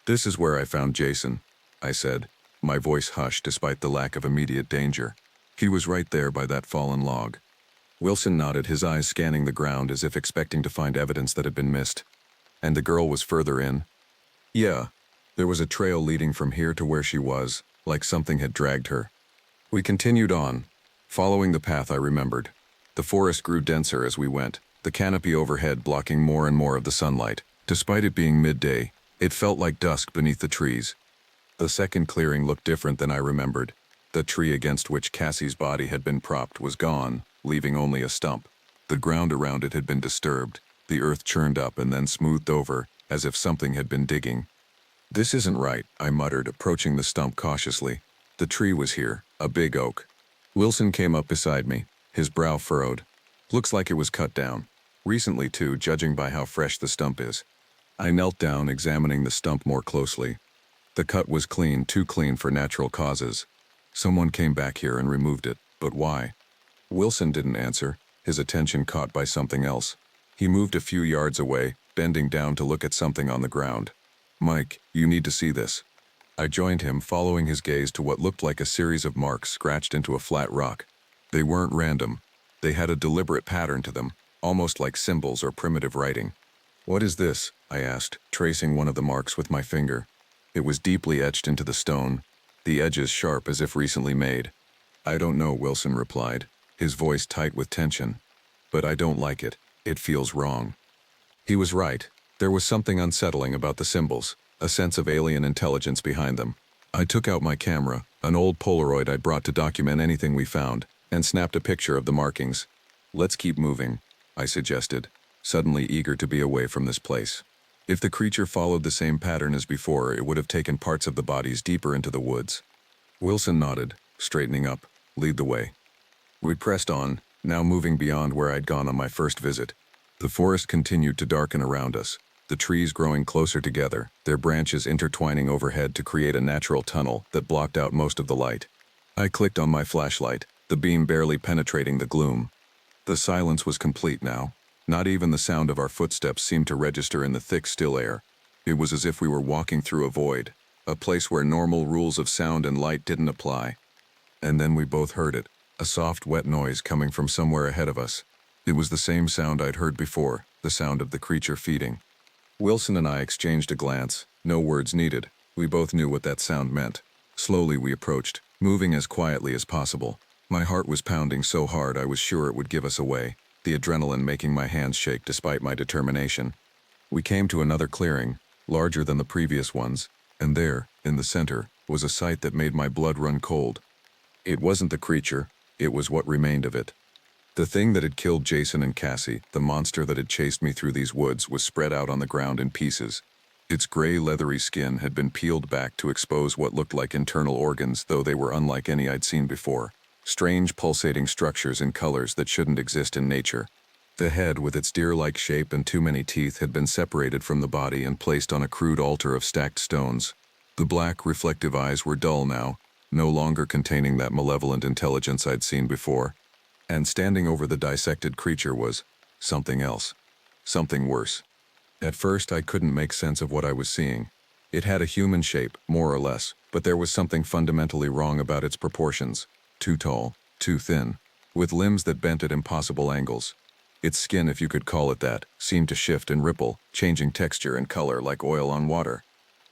"This is where I found Jason," I said, my voice hushed despite the lack of immediate danger. "He was right there by that fallen log." Wilson nodded, his eyes scanning the ground as if expecting to find evidence that had been missed. "And the girl was further in?" "Yeah. There was a trail leading from here to where she was, like something had dragged her." We continued on, following the path I remembered. The forest grew denser as we went, the canopy overhead blocking more and more of the sunlight. Despite it being midday, it felt like dusk beneath the trees. The second clearing looked different than I remembered. The tree against which Cassie's body had been propped was gone, leaving only a stump. The ground around it had been disturbed, the earth churned up and then smoothed over, as if something had been digging. "This isn't right," I muttered, approaching the stump cautiously. The tree was here, a big oak. Wilson came up beside me, his brow furrowed. "Looks like it was cut down. Recently too, judging by how fresh the stump is." I knelt down, examining the stump more closely. The cut was clean, too clean for natural causes. Someone came back here and removed it, but why? Wilson didn't answer, his attention caught by something else. He moved a few yards away, bending down to look at something on the ground. "Mike, you need to see this." I joined him, following his gaze to what looked like a series of marks scratched into a flat rock. They weren't random. They had a deliberate pattern to them, almost like symbols or primitive writing. "What is this?" I asked, tracing one of the marks with my finger. It was deeply etched into the stone, the edges sharp as if recently made. "I don't know," Wilson replied, his voice tight with tension. "But I don't like it. It feels wrong." He was right. There was something unsettling about the symbols, a sense of alien intelligence behind them. I took out my camera, an old Polaroid I'd brought to document anything we found, and snapped a picture of the markings. "Let's keep moving," I suggested, suddenly eager to be away from this place. If the creature followed the same pattern as before, it would have taken parts of the bodies deeper into the woods. Wilson nodded, straightening up. "Lead the way." We pressed on, now moving beyond where I'd gone on my first visit. The forest continued to darken around us, the trees growing closer together, their branches intertwining overhead to create a natural tunnel that blocked out most of the light. I clicked on my flashlight, the beam barely penetrating the gloom. The silence was complete now. Not even the sound of our footsteps seemed to register in the thick, still air. It was as if we were walking through a void, a place where normal rules of sound and light didn't apply. And then we both heard it, a soft, wet noise coming from somewhere ahead of us. It was the same sound I'd heard before, the sound of the creature feeding. Wilson and I exchanged a glance, no words needed. We both knew what that sound meant. Slowly we approached, moving as quietly as possible. My heart was pounding so hard I was sure it would give us away, the adrenaline making my hands shake despite my determination. We came to another clearing, larger than the previous ones, and there, in the center, was a sight that made my blood run cold. It wasn't the creature, it was what remained of it. The thing that had killed Jason and Cassie, the monster that had chased me through these woods, was spread out on the ground in pieces. Its gray, leathery skin had been peeled back to expose what looked like internal organs, though they were unlike any I'd seen before. Strange, pulsating structures in colors that shouldn't exist in nature. The head, with its deer-like shape and too many teeth, had been separated from the body and placed on a crude altar of stacked stones. The black, reflective eyes were dull now, no longer containing that malevolent intelligence I'd seen before. And standing over the dissected creature was something else. Something worse. At first, I couldn't make sense of what I was seeing. It had a human shape, more or less, but there was something fundamentally wrong about its proportions. Too tall, too thin, with limbs that bent at impossible angles. Its skin, if you could call it that, seemed to shift and ripple, changing texture and color like oil on water.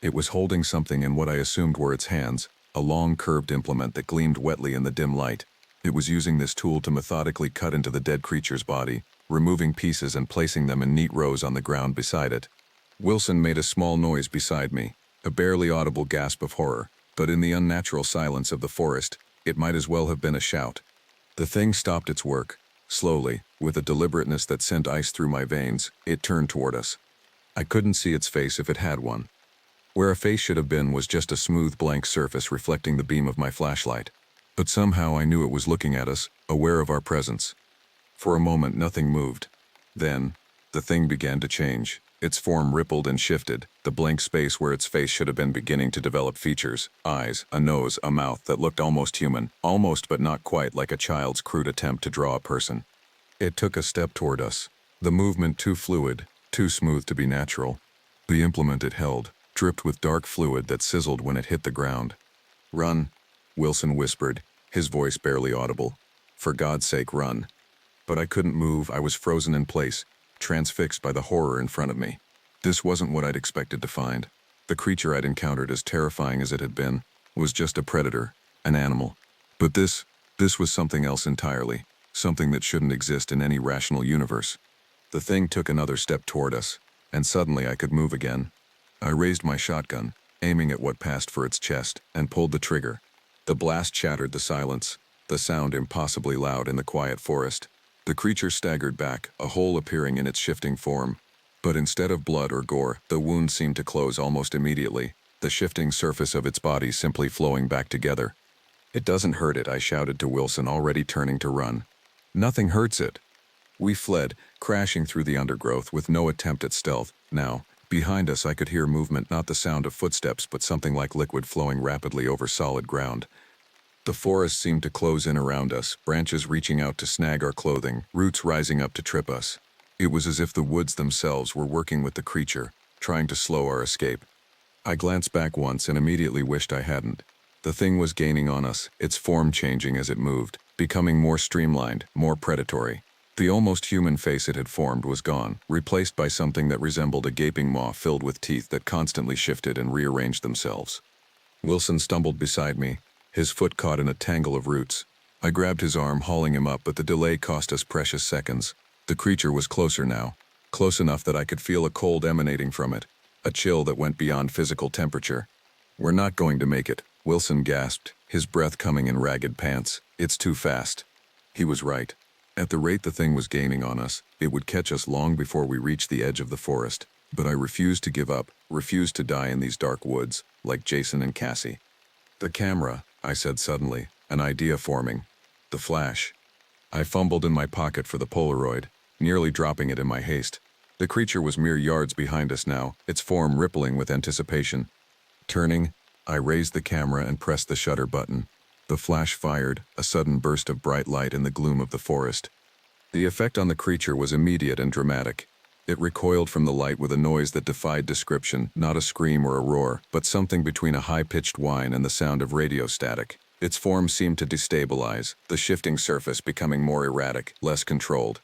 It was holding something in what I assumed were its hands, a long curved implement that gleamed wetly in the dim light. It was using this tool to methodically cut into the dead creature's body, removing pieces and placing them in neat rows on the ground beside it. Wilson made a small noise beside me, a barely audible gasp of horror, but in the unnatural silence of the forest, it might as well have been a shout. The thing stopped its work. Slowly, with a deliberateness that sent ice through my veins, it turned toward us. I couldn't see its face if it had one. Where a face should have been was just a smooth blank surface reflecting the beam of my flashlight. But somehow I knew it was looking at us, aware of our presence. For a moment nothing moved. Then, the thing began to change. Its form rippled and shifted, the blank space where its face should have been beginning to develop features, eyes, a nose, a mouth that looked almost human, almost but not quite like a child's crude attempt to draw a person. It took a step toward us, the movement too fluid, too smooth to be natural. The implement it held, dripped with dark fluid that sizzled when it hit the ground. "Run," Wilson whispered, his voice barely audible. "For God's sake, run." But I couldn't move. I was frozen in place, transfixed by the horror in front of me. This wasn't what I'd expected to find. The creature I'd encountered, as terrifying as it had been, was just a predator, an animal. But this was something else entirely, something that shouldn't exist in any rational universe. The thing took another step toward us, and suddenly I could move again. I raised my shotgun, aiming at what passed for its chest, and pulled the trigger. The blast shattered the silence, the sound impossibly loud in the quiet forest. The creature staggered back, a hole appearing in its shifting form. But instead of blood or gore, the wound seemed to close almost immediately, the shifting surface of its body simply flowing back together. "It doesn't hurt it," I shouted to Wilson, already turning to run. "Nothing hurts it." We fled, crashing through the undergrowth with no attempt at stealth. Now, behind us I could hear movement, not the sound of footsteps, but something like liquid flowing rapidly over solid ground. The forest seemed to close in around us, branches reaching out to snag our clothing, roots rising up to trip us. It was as if the woods themselves were working with the creature, trying to slow our escape. I glanced back once and immediately wished I hadn't. The thing was gaining on us, its form changing as it moved, becoming more streamlined, more predatory. The almost human face it had formed was gone, replaced by something that resembled a gaping maw filled with teeth that constantly shifted and rearranged themselves. Wilson stumbled beside me, his foot caught in a tangle of roots. I grabbed his arm, hauling him up, but the delay cost us precious seconds. The creature was closer now, close enough that I could feel a cold emanating from it, a chill that went beyond physical temperature. "We're not going to make it," Wilson gasped, his breath coming in ragged pants. "It's too fast." He was right. At the rate the thing was gaining on us, it would catch us long before we reached the edge of the forest. But I refused to give up, refused to die in these dark woods, like Jason and Cassie. "The camera," I said suddenly, an idea forming. "The flash." I fumbled in my pocket for the Polaroid, nearly dropping it in my haste. The creature was mere yards behind us now, its form rippling with anticipation. Turning, I raised the camera and pressed the shutter button. The flash fired, a sudden burst of bright light in the gloom of the forest. The effect on the creature was immediate and dramatic. It recoiled from the light with a noise that defied description, not a scream or a roar, but something between a high-pitched whine and the sound of radio static. Its form seemed to destabilize, the shifting surface becoming more erratic, less controlled.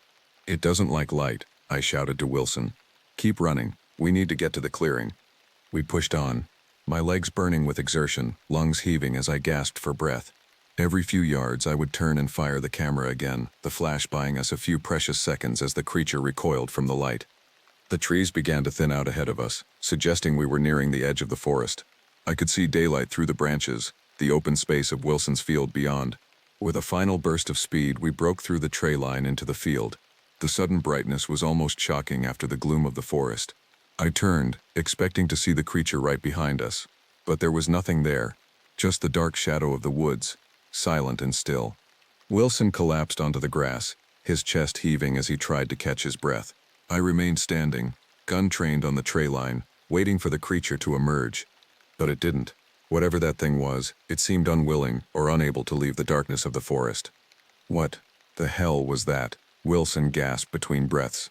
"It doesn't like light," I shouted to Wilson. "Keep running. We need to get to the clearing." We pushed on, my legs burning with exertion, lungs heaving as I gasped for breath. Every few yards I would turn and fire the camera again, the flash buying us a few precious seconds as the creature recoiled from the light. The trees began to thin out ahead of us, suggesting we were nearing the edge of the forest. I could see daylight through the branches, the open space of Wilson's field beyond. With a final burst of speed, we broke through the tray line into the field. The sudden brightness was almost shocking after the gloom of the forest. I turned, expecting to see the creature right behind us, but there was nothing there, just the dark shadow of the woods, silent and still. Wilson collapsed onto the grass, his chest heaving as he tried to catch his breath. I remained standing, gun trained on the tray line, waiting for the creature to emerge. But it didn't. Whatever that thing was, it seemed unwilling or unable to leave the darkness of the forest. "What the hell was that?" Wilson gasped between breaths.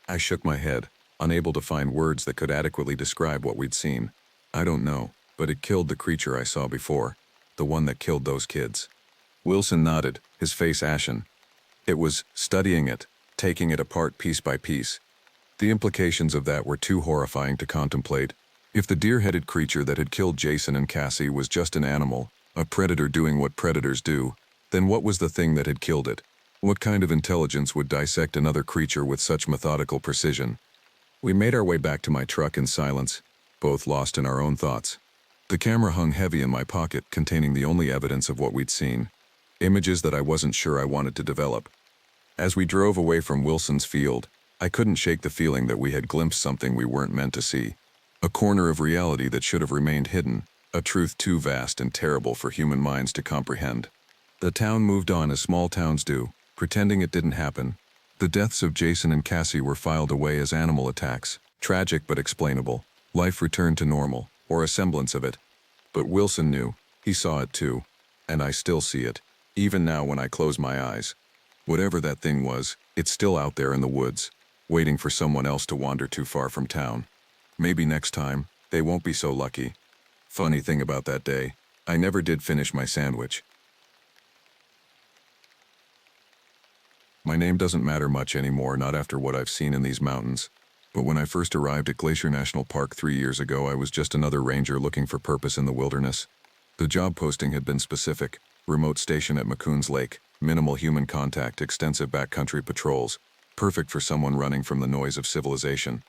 I shook my head, unable to find words that could adequately describe what we'd seen. "I don't know, but it killed the creature I saw before, the one that killed those kids." Wilson nodded, his face ashen. "It was studying it, taking it apart piece by piece. The implications of that were too horrifying to contemplate. If the deer-headed creature that had killed Jason and Cassie was just an animal, a predator doing what predators do, then what was the thing that had killed it? What kind of intelligence would dissect another creature with such methodical precision?" We made our way back to my truck in silence, both lost in our own thoughts. The camera hung heavy in my pocket, containing the only evidence of what we'd seen. Images that I wasn't sure I wanted to develop. As we drove away from Wilson's field, I couldn't shake the feeling that we had glimpsed something we weren't meant to see. A corner of reality that should have remained hidden, a truth too vast and terrible for human minds to comprehend. The town moved on as small towns do, pretending it didn't happen. The deaths of Jason and Cassie were filed away as animal attacks, tragic but explainable. Life returned to normal, or a semblance of it. But Wilson knew, he saw it too, and I still see it, even now when I close my eyes. Whatever that thing was, it's still out there in the woods, waiting for someone else to wander too far from town. Maybe next time, they won't be so lucky. Funny thing about that day, I never did finish my sandwich. My name doesn't matter much anymore, not after what I've seen in these mountains. But when I first arrived at Glacier National Park 3 years ago, I was just another ranger looking for purpose in the wilderness. The job posting had been specific: remote station at McCoon's Lake, minimal human contact, extensive backcountry patrols, perfect for someone running from the noise of civilization.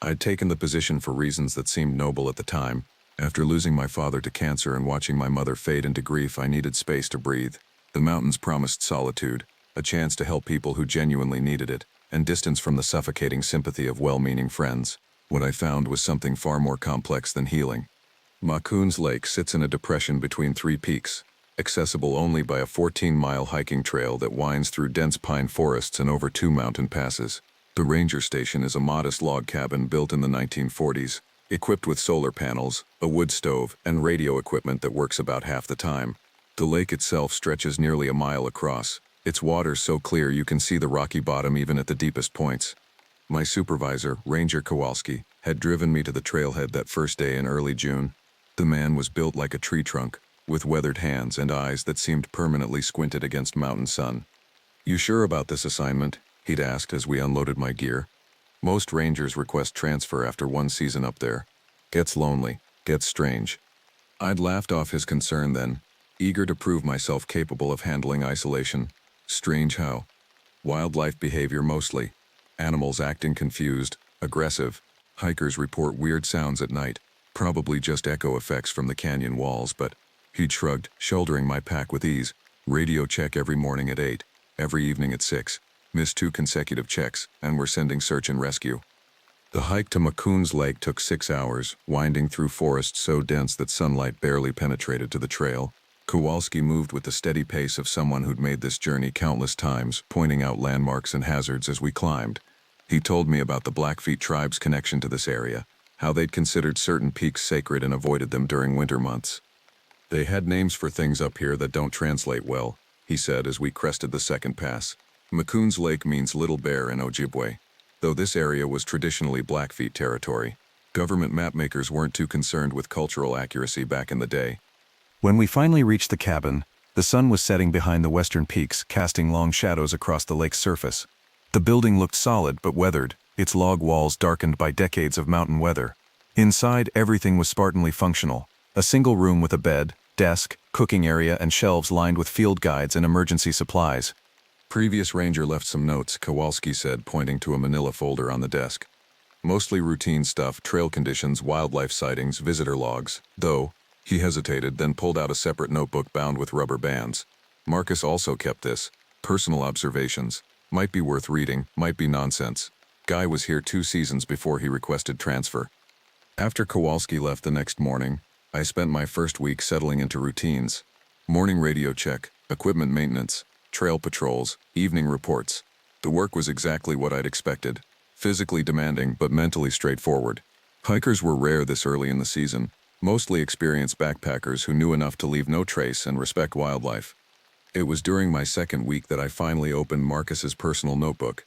I'd taken the position for reasons that seemed noble at the time. After losing my father to cancer and watching my mother fade into grief, I needed space to breathe. The mountains promised solitude, a chance to help people who genuinely needed it, and distance from the suffocating sympathy of well-meaning friends. What I found was something far more complex than healing. McCoon's Lake sits in a depression between 3 peaks, accessible only by a 14-mile hiking trail that winds through dense pine forests and over 2 mountain passes. The ranger station is a modest log cabin built in the 1940s, equipped with solar panels, a wood stove, and radio equipment that works about half the time. The lake itself stretches nearly a mile across, its waters so clear you can see the rocky bottom even at the deepest points. My supervisor, Ranger Kowalski, had driven me to the trailhead that first day in early June. The man was built like a tree trunk, with weathered hands and eyes that seemed permanently squinted against mountain sun. "You sure about this assignment?" he'd asked as we unloaded my gear. "Most rangers request transfer after 1 season up there. Gets lonely, gets strange." I'd laughed off his concern then, eager to prove myself capable of handling isolation. Strange how. Wildlife behavior mostly. Animals acting confused, aggressive. Hikers report weird sounds at night, probably just echo effects from the canyon walls, but he'd shrugged, shouldering my pack with ease. Radio check every morning at 8, every evening at 6. Missed 2 consecutive checks, and we're sending search and rescue. The hike to McCoon's Lake took 6 hours, winding through forests so dense that sunlight barely penetrated to the trail. Kowalski moved with the steady pace of someone who'd made this journey countless times, pointing out landmarks and hazards as we climbed. He told me about the Blackfeet tribe's connection to this area, how they'd considered certain peaks sacred and avoided them during winter months. "They had names for things up here that don't translate well," he said as we crested the second pass. "McCoon's Lake means Little Bear in Ojibwe. though this area was traditionally Blackfeet territory. Government mapmakers weren't too concerned with cultural accuracy back in the day. When we finally reached the cabin, the sun was setting behind the western peaks, casting long shadows across the lake's surface. The building looked solid but weathered, its log walls darkened by decades of mountain weather. Inside, everything was Spartanly functional. A single room with a bed, desk, cooking area, and shelves lined with field guides and emergency supplies. Previous ranger left some notes, Kowalski said, pointing to a manila folder on the desk. Mostly routine stuff, trail conditions, wildlife sightings, visitor logs, though. He hesitated, then pulled out a separate notebook bound with rubber bands. Marcus also kept this. Personal observations. Might be worth reading, might be nonsense. Guy was here 2 seasons before he requested transfer. After Kowalski left the next morning, I spent my first week settling into routines. Morning radio check, equipment maintenance, trail patrols, evening reports. The work was exactly what I'd expected. Physically demanding, but mentally straightforward. Hikers were rare this early in the season, mostly experienced backpackers who knew enough to leave no trace and respect wildlife. It was during my second week that I finally opened Marcus's personal notebook.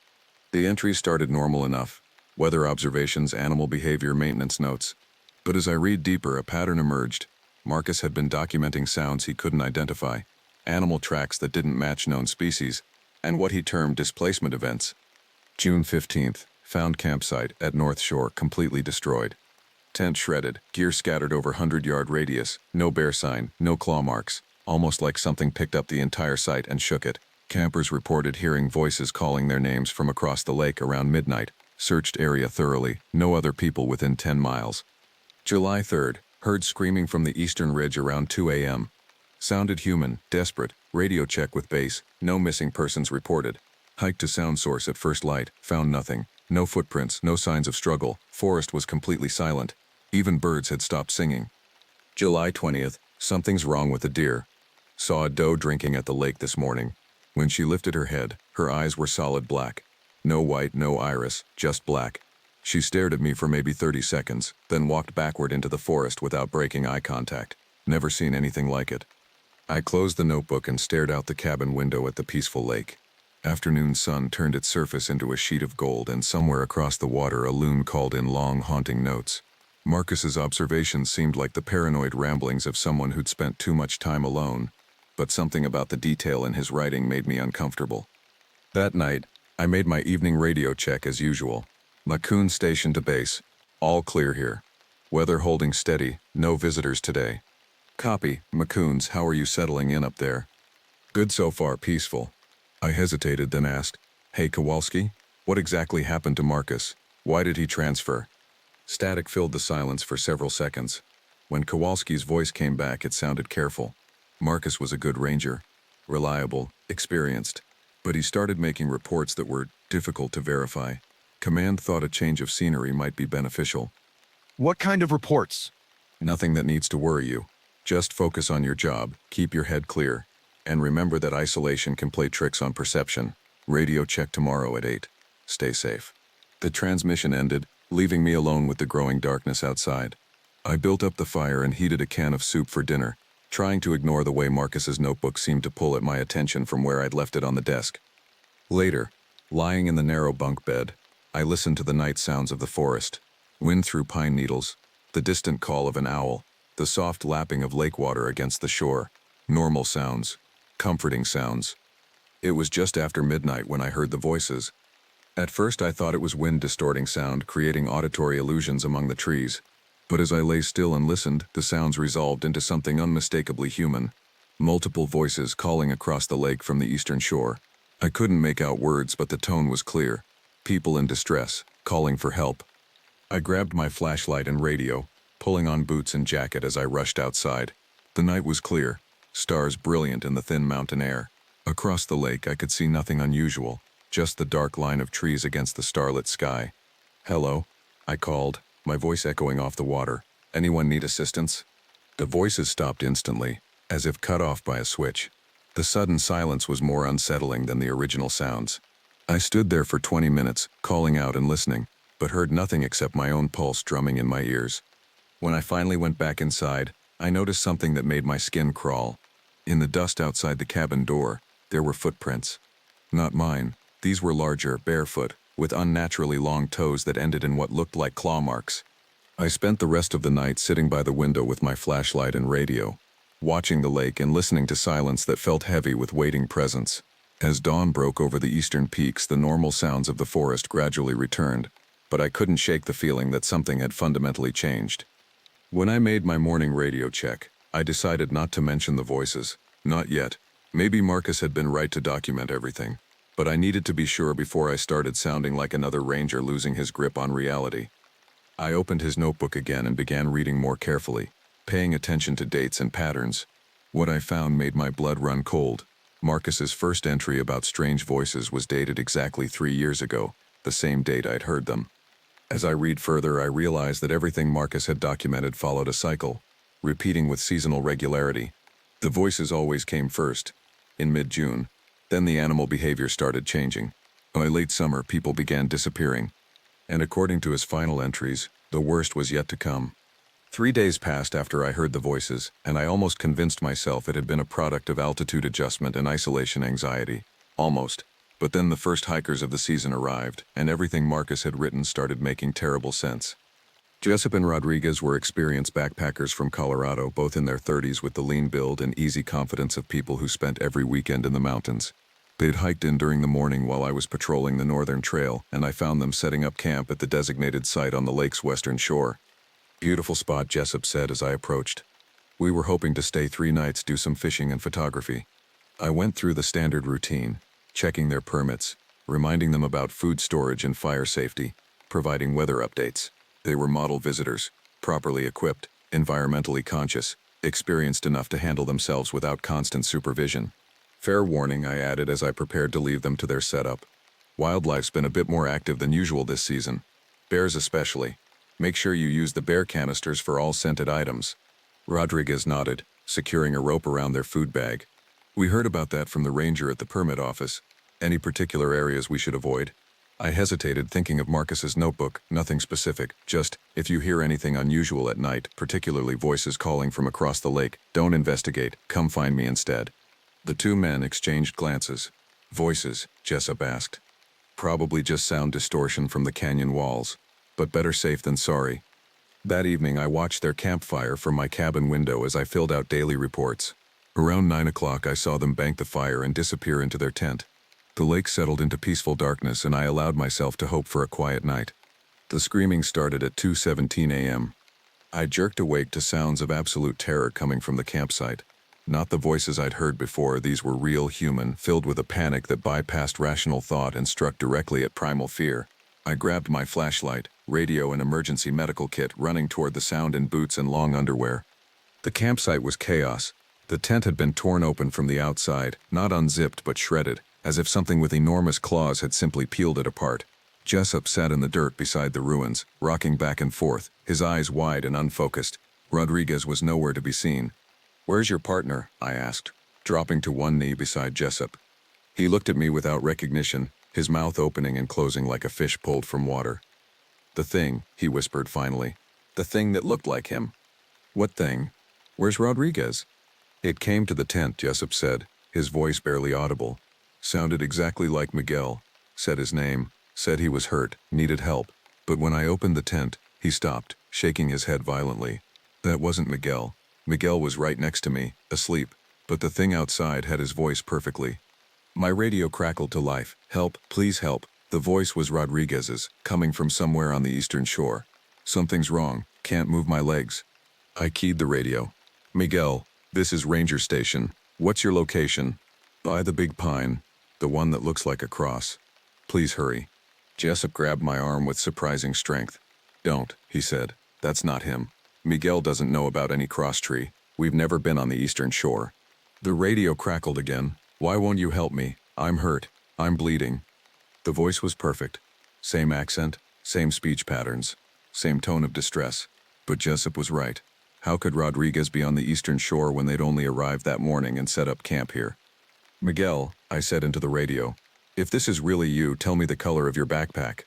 The entries started normal enough. Weather observations, animal behavior, maintenance notes. But as I read deeper, a pattern emerged. Marcus had been documenting sounds he couldn't identify, animal tracks that didn't match known species, and what he termed displacement events. June 15th, found campsite at North Shore completely destroyed. Tent shredded, gear scattered over 100-yard radius, no bear sign, no claw marks, almost like something picked up the entire site and shook it. Campers reported hearing voices calling their names from across the lake around midnight, searched area thoroughly, no other people within 10 miles. July 3rd, heard screaming from the eastern ridge around 2 a.m. Sounded human, desperate, radio check with base, no missing persons reported. Hiked to sound source at first light, found nothing. No footprints, no signs of struggle, forest was completely silent. Even birds had stopped singing. July 20th, something's wrong with the deer. Saw a doe drinking at the lake this morning. When she lifted her head, her eyes were solid black. No white, no iris, just black. She stared at me for maybe 30 seconds, then walked backward into the forest without breaking eye contact. Never seen anything like it. I closed the notebook and stared out the cabin window at the peaceful lake. Afternoon sun turned its surface into a sheet of gold, and somewhere across the water a loon called in long, haunting notes. Marcus's observations seemed like the paranoid ramblings of someone who'd spent too much time alone, but something about the detail in his writing made me uncomfortable. That night, I made my evening radio check as usual. Macoon station to base. All clear here. Weather holding steady, no visitors today. Copy, Macoons, how are you settling in up there? Good so far, peaceful. I hesitated, then asked, Hey Kowalski, what exactly happened to Marcus? Why did he transfer? Static filled the silence for several seconds. When Kowalski's voice came back, it sounded careful. Marcus was a good ranger, reliable, experienced, but he started making reports that were difficult to verify. Command thought a change of scenery might be beneficial. What kind of reports? Nothing that needs to worry you. Just focus on your job, keep your head clear, and remember that isolation can play tricks on perception. Radio check tomorrow at 8. Stay safe. The transmission ended, leaving me alone with the growing darkness outside. I built up the fire and heated a can of soup for dinner, trying to ignore the way Marcus's notebook seemed to pull at my attention from where I'd left it on the desk. Later, lying in the narrow bunk bed, I listened to the night sounds of the forest. Wind through pine needles, the distant call of an owl, the soft lapping of lake water against the shore. Normal sounds. Comforting sounds. It was just after midnight when I heard the voices. At first I thought it was wind distorting sound, creating auditory illusions among the trees. But as I lay still and listened, the sounds resolved into something unmistakably human. Multiple voices calling across the lake from the eastern shore. I couldn't make out words, but the tone was clear. People in distress, calling for help. I grabbed my flashlight and radio, pulling on boots and jacket as I rushed outside. The night was clear, stars brilliant in the thin mountain air. Across the lake I could see nothing unusual, just the dark line of trees against the starlit sky. Hello, I called, my voice echoing off the water. Anyone need assistance? The voices stopped instantly, as if cut off by a switch. The sudden silence was more unsettling than the original sounds. I stood there for 20 minutes, calling out and listening, but heard nothing except my own pulse drumming in my ears. When I finally went back inside, I noticed something that made my skin crawl. In the dust outside the cabin door, there were footprints. Not mine. These were larger, barefoot, with unnaturally long toes that ended in what looked like claw marks. I spent the rest of the night sitting by the window with my flashlight and radio, watching the lake and listening to silence that felt heavy with waiting presence. As dawn broke over the eastern peaks, the normal sounds of the forest gradually returned, but I couldn't shake the feeling that something had fundamentally changed. When I made my morning radio check, I decided not to mention the voices. Not yet. Maybe Marcus had been right to document everything, but I needed to be sure before I started sounding like another ranger losing his grip on reality. I opened his notebook again and began reading more carefully, paying attention to dates and patterns. What I found made my blood run cold. Marcus's first entry about strange voices was dated exactly 3 years ago, the same date I'd heard them. As I read further, I realized that everything Marcus had documented followed a cycle, repeating with seasonal regularity. The voices always came first, in mid-June. Then the animal behavior started changing. By late summer, people began disappearing. And according to his final entries, the worst was yet to come. 3 days passed after I heard the voices, and I almost convinced myself it had been a product of altitude adjustment and isolation anxiety. Almost. But then the first hikers of the season arrived, and everything Marcus had written started making terrible sense. Jessup and Rodriguez were experienced backpackers from Colorado, both in their 30s with the lean build and easy confidence of people who spent every weekend in the mountains. They'd hiked in during the morning while I was patrolling the northern trail, and I found them setting up camp at the designated site on the lake's western shore. "Beautiful spot," Jessup said as I approached. "We were hoping to stay 3 nights, do some fishing and photography." I went through the standard routine, checking their permits, reminding them about food storage and fire safety, providing weather updates. They were model visitors, properly equipped, environmentally conscious, experienced enough to handle themselves without constant supervision. Fair warning, I added as I prepared to leave them to their setup. Wildlife's been a bit more active than usual this season. Bears especially. Make sure you use the bear canisters for all scented items. Rodriguez nodded, securing a rope around their food bag. "We heard about that from the ranger at the permit office. Any particular areas we should avoid?" I hesitated, thinking of Marcus's notebook. Nothing specific, just, if you hear anything unusual at night, particularly voices calling from across the lake, don't investigate, come find me instead. The 2 men exchanged glances. "Voices?" Jessup asked. "Probably just sound distortion from the canyon walls, but better safe than sorry." That evening I watched their campfire from my cabin window as I filled out daily reports. Around 9 o'clock I saw them bank the fire and disappear into their tent. The lake settled into peaceful darkness and I allowed myself to hope for a quiet night. The screaming started at 2:17 a.m. I jerked awake to sounds of absolute terror coming from the campsite. Not the voices I'd heard before, these were real human, filled with a panic that bypassed rational thought and struck directly at primal fear. I grabbed my flashlight, radio and emergency medical kit, running toward the sound in boots and long underwear. The campsite was chaos. The tent had been torn open from the outside, not unzipped but shredded, as if something with enormous claws had simply peeled it apart. Jessup sat in the dirt beside the ruins, rocking back and forth, his eyes wide and unfocused. Rodriguez was nowhere to be seen. "Where's your partner?" I asked, dropping to one knee beside Jessup. He looked at me without recognition, his mouth opening and closing like a fish pulled from water. "The thing," he whispered finally. "The thing that looked like him." "What thing? Where's Rodriguez?" "It came to the tent," Jessup said, his voice barely audible. "Sounded exactly like Miguel. Said his name, said he was hurt, needed help. But when I opened the tent, he stopped, shaking his head violently. That wasn't Miguel. Miguel was right next to me, asleep, but the thing outside had his voice perfectly." My radio crackled to life. "Help, please help." The voice was Rodriguez's, coming from somewhere on the eastern shore. "Something's wrong, can't move my legs." I keyed the radio. "Miguel, this is Ranger Station. What's your location?" "By the big pine, the one that looks like a cross. Please hurry." Jessup grabbed my arm with surprising strength. "Don't," he said. "That's not him. Miguel doesn't know about any cross tree. We've never been on the eastern shore." The radio crackled again. "Why won't you help me? I'm hurt. I'm bleeding." The voice was perfect. Same accent, same speech patterns, same tone of distress. But Jessup was right. How could Rodriguez be on the eastern shore when they'd only arrived that morning and set up camp here? "Miguel," I said into the radio, "if this is really you, tell me the color of your backpack."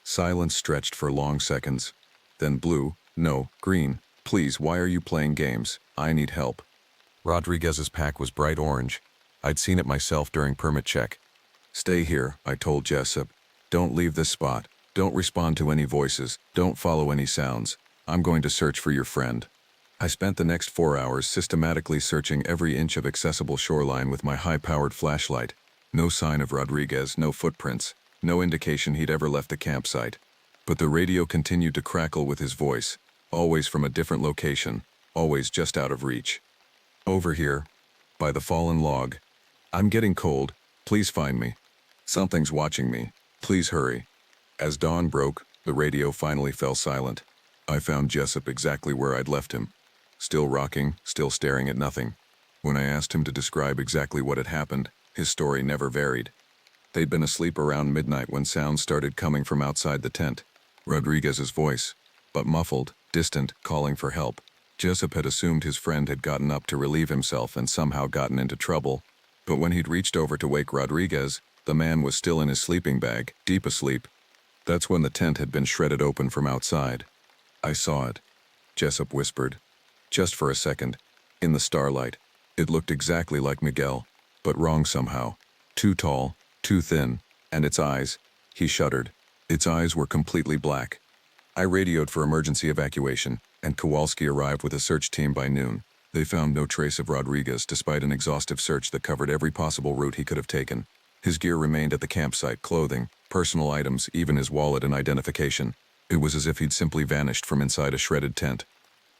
Silence stretched for long seconds. Then blue, no, green. "Please, why are you playing games? I need help." Rodriguez's pack was bright orange. I'd seen it myself during permit check. "Stay here," I told Jessup. Don't leave this spot. Don't respond to any voices. Don't follow any sounds. I'm going to search for your friend." I spent the next 4 hours systematically searching every inch of accessible shoreline with my high-powered flashlight. No sign of Rodriguez, no footprints, no indication he'd ever left the campsite. But the radio continued to crackle with his voice, always from a different location, always just out of reach. "Over here, by the fallen log. I'm getting cold. Please find me. Something's watching me. Please hurry." As dawn broke, the radio finally fell silent. I found Jessup exactly where I'd left him. Still rocking, still staring at nothing. When I asked him to describe exactly what had happened, his story never varied. They'd been asleep around midnight when sounds started coming from outside the tent. Rodriguez's voice, but muffled, distant, calling for help. Jessup had assumed his friend had gotten up to relieve himself and somehow gotten into trouble. But when he'd reached over to wake Rodriguez, the man was still in his sleeping bag, deep asleep. That's when the tent had been shredded open from outside. "I saw it," Jessup whispered. "Just for a second. In the starlight. It looked exactly like Miguel, but wrong somehow. Too tall, too thin, and its eyes," he shuddered. "Its eyes were completely black." I radioed for emergency evacuation, and Kowalski arrived with a search team by noon. They found no trace of Rodriguez despite an exhaustive search that covered every possible route he could have taken. His gear remained at the campsite, clothing, personal items, even his wallet and identification. It was as if he'd simply vanished from inside a shredded tent.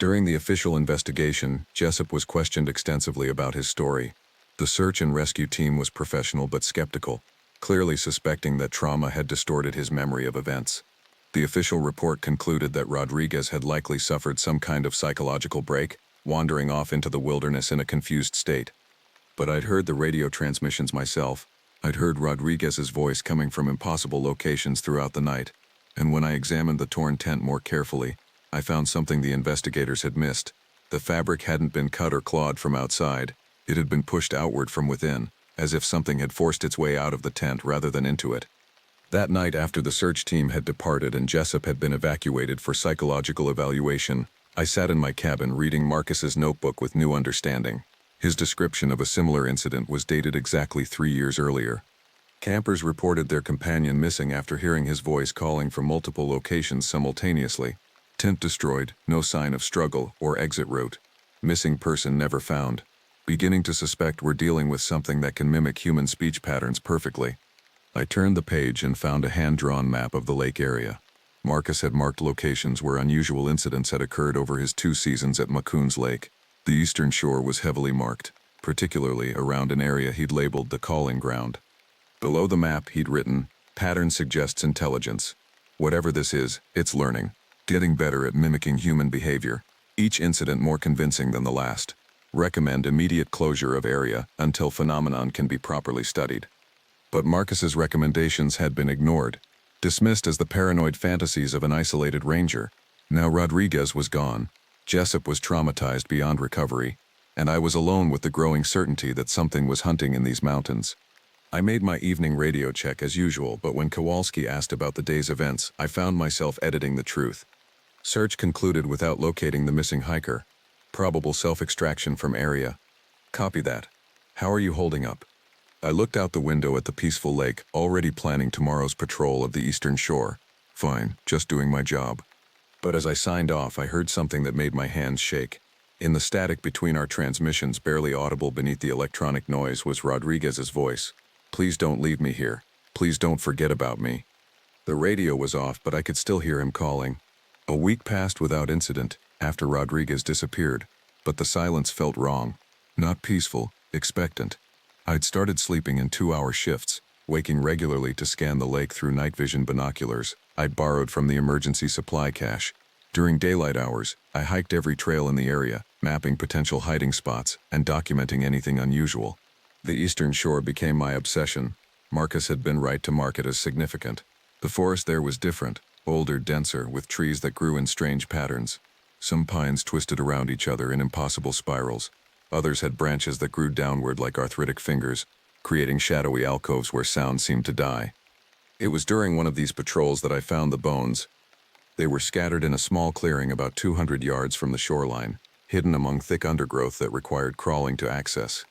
During the official investigation, Jessup was questioned extensively about his story. The search and rescue team was professional but skeptical, clearly suspecting that trauma had distorted his memory of events. The official report concluded that Rodriguez had likely suffered some kind of psychological break, wandering off into the wilderness in a confused state. But I'd heard the radio transmissions myself. I'd heard Rodriguez's voice coming from impossible locations throughout the night, and when I examined the torn tent more carefully, I found something the investigators had missed. The fabric hadn't been cut or clawed from outside. It had been pushed outward from within, as if something had forced its way out of the tent rather than into it. That night, after the search team had departed and Jessup had been evacuated for psychological evaluation, I sat in my cabin reading Marcus's notebook with new understanding. His description of a similar incident was dated exactly 3 years earlier. Campers reported their companion missing after hearing his voice calling from multiple locations simultaneously. Tent destroyed, no sign of struggle or exit route. Missing person never found. Beginning to suspect we're dealing with something that can mimic human speech patterns perfectly. I turned the page and found a hand-drawn map of the lake area. Marcus had marked locations where unusual incidents had occurred over his 2 seasons at Macoons Lake. The eastern shore was heavily marked, particularly around an area he'd labeled the calling ground. Below the map he'd written, "Pattern suggests intelligence. Whatever this is, it's learning. Getting better at mimicking human behavior. Each incident more convincing than the last. Recommend immediate closure of area until phenomenon can be properly studied." But Marcus's recommendations had been ignored, dismissed as the paranoid fantasies of an isolated ranger. Now Rodriguez was gone. Jessup was traumatized beyond recovery, and I was alone with the growing certainty that something was hunting in these mountains. I made my evening radio check as usual, but when Kowalski asked about the day's events, I found myself editing the truth. Search concluded without locating the missing hiker. Probable self-extraction from area. Copy that. How are you holding up? I looked out the window at the peaceful lake, already planning tomorrow's patrol of the eastern shore. Fine, just doing my job. But as I signed off, I heard something that made my hands shake. In the static between our transmissions, barely audible beneath the electronic noise, was Rodriguez's voice. "Please don't leave me here. Please don't forget about me." The radio was off, but I could still hear him calling. A week passed without incident after Rodriguez disappeared, but the silence felt wrong. Not peaceful, expectant. I'd started sleeping in 2-hour shifts, waking regularly to scan the lake through night vision binoculars I'd borrowed from the emergency supply cache. During daylight hours, I hiked every trail in the area, mapping potential hiding spots and documenting anything unusual. The eastern shore became my obsession. Marcus had been right to mark it as significant. The forest there was different, older, denser, with trees that grew in strange patterns. Some pines twisted around each other in impossible spirals. Others had branches that grew downward like arthritic fingers, creating shadowy alcoves where sound seemed to die. It was during one of these patrols that I found the bones. They were scattered in a small clearing about 200 yards from the shoreline, hidden among thick undergrowth that required crawling to access.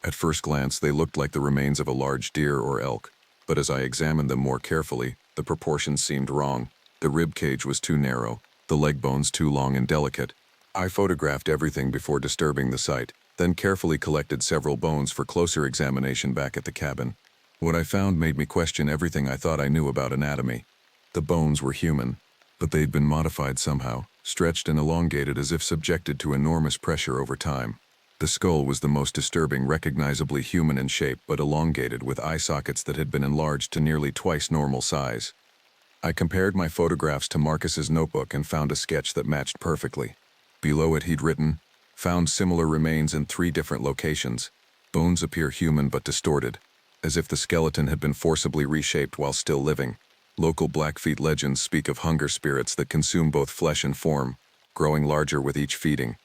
At first glance, they looked like the remains of a large deer or elk, but as I examined them more carefully, the proportions seemed wrong. The rib cage was too narrow, the leg bones too long and delicate. I photographed everything before disturbing the site, then carefully collected several bones for closer examination back at the cabin. What I found made me question everything I thought I knew about anatomy. The bones were human, but they'd been modified somehow, stretched and elongated as if subjected to enormous pressure over time. The skull was the most disturbing, recognizably human in shape but elongated with eye sockets that had been enlarged to nearly twice normal size. I compared my photographs to Marcus's notebook and found a sketch that matched perfectly. Below it he'd written, "Found similar remains in 3 different locations. Bones appear human but distorted, as if the skeleton had been forcibly reshaped while still living. Local Blackfeet legends speak of hunger spirits that consume both flesh and form, growing larger with each feeding."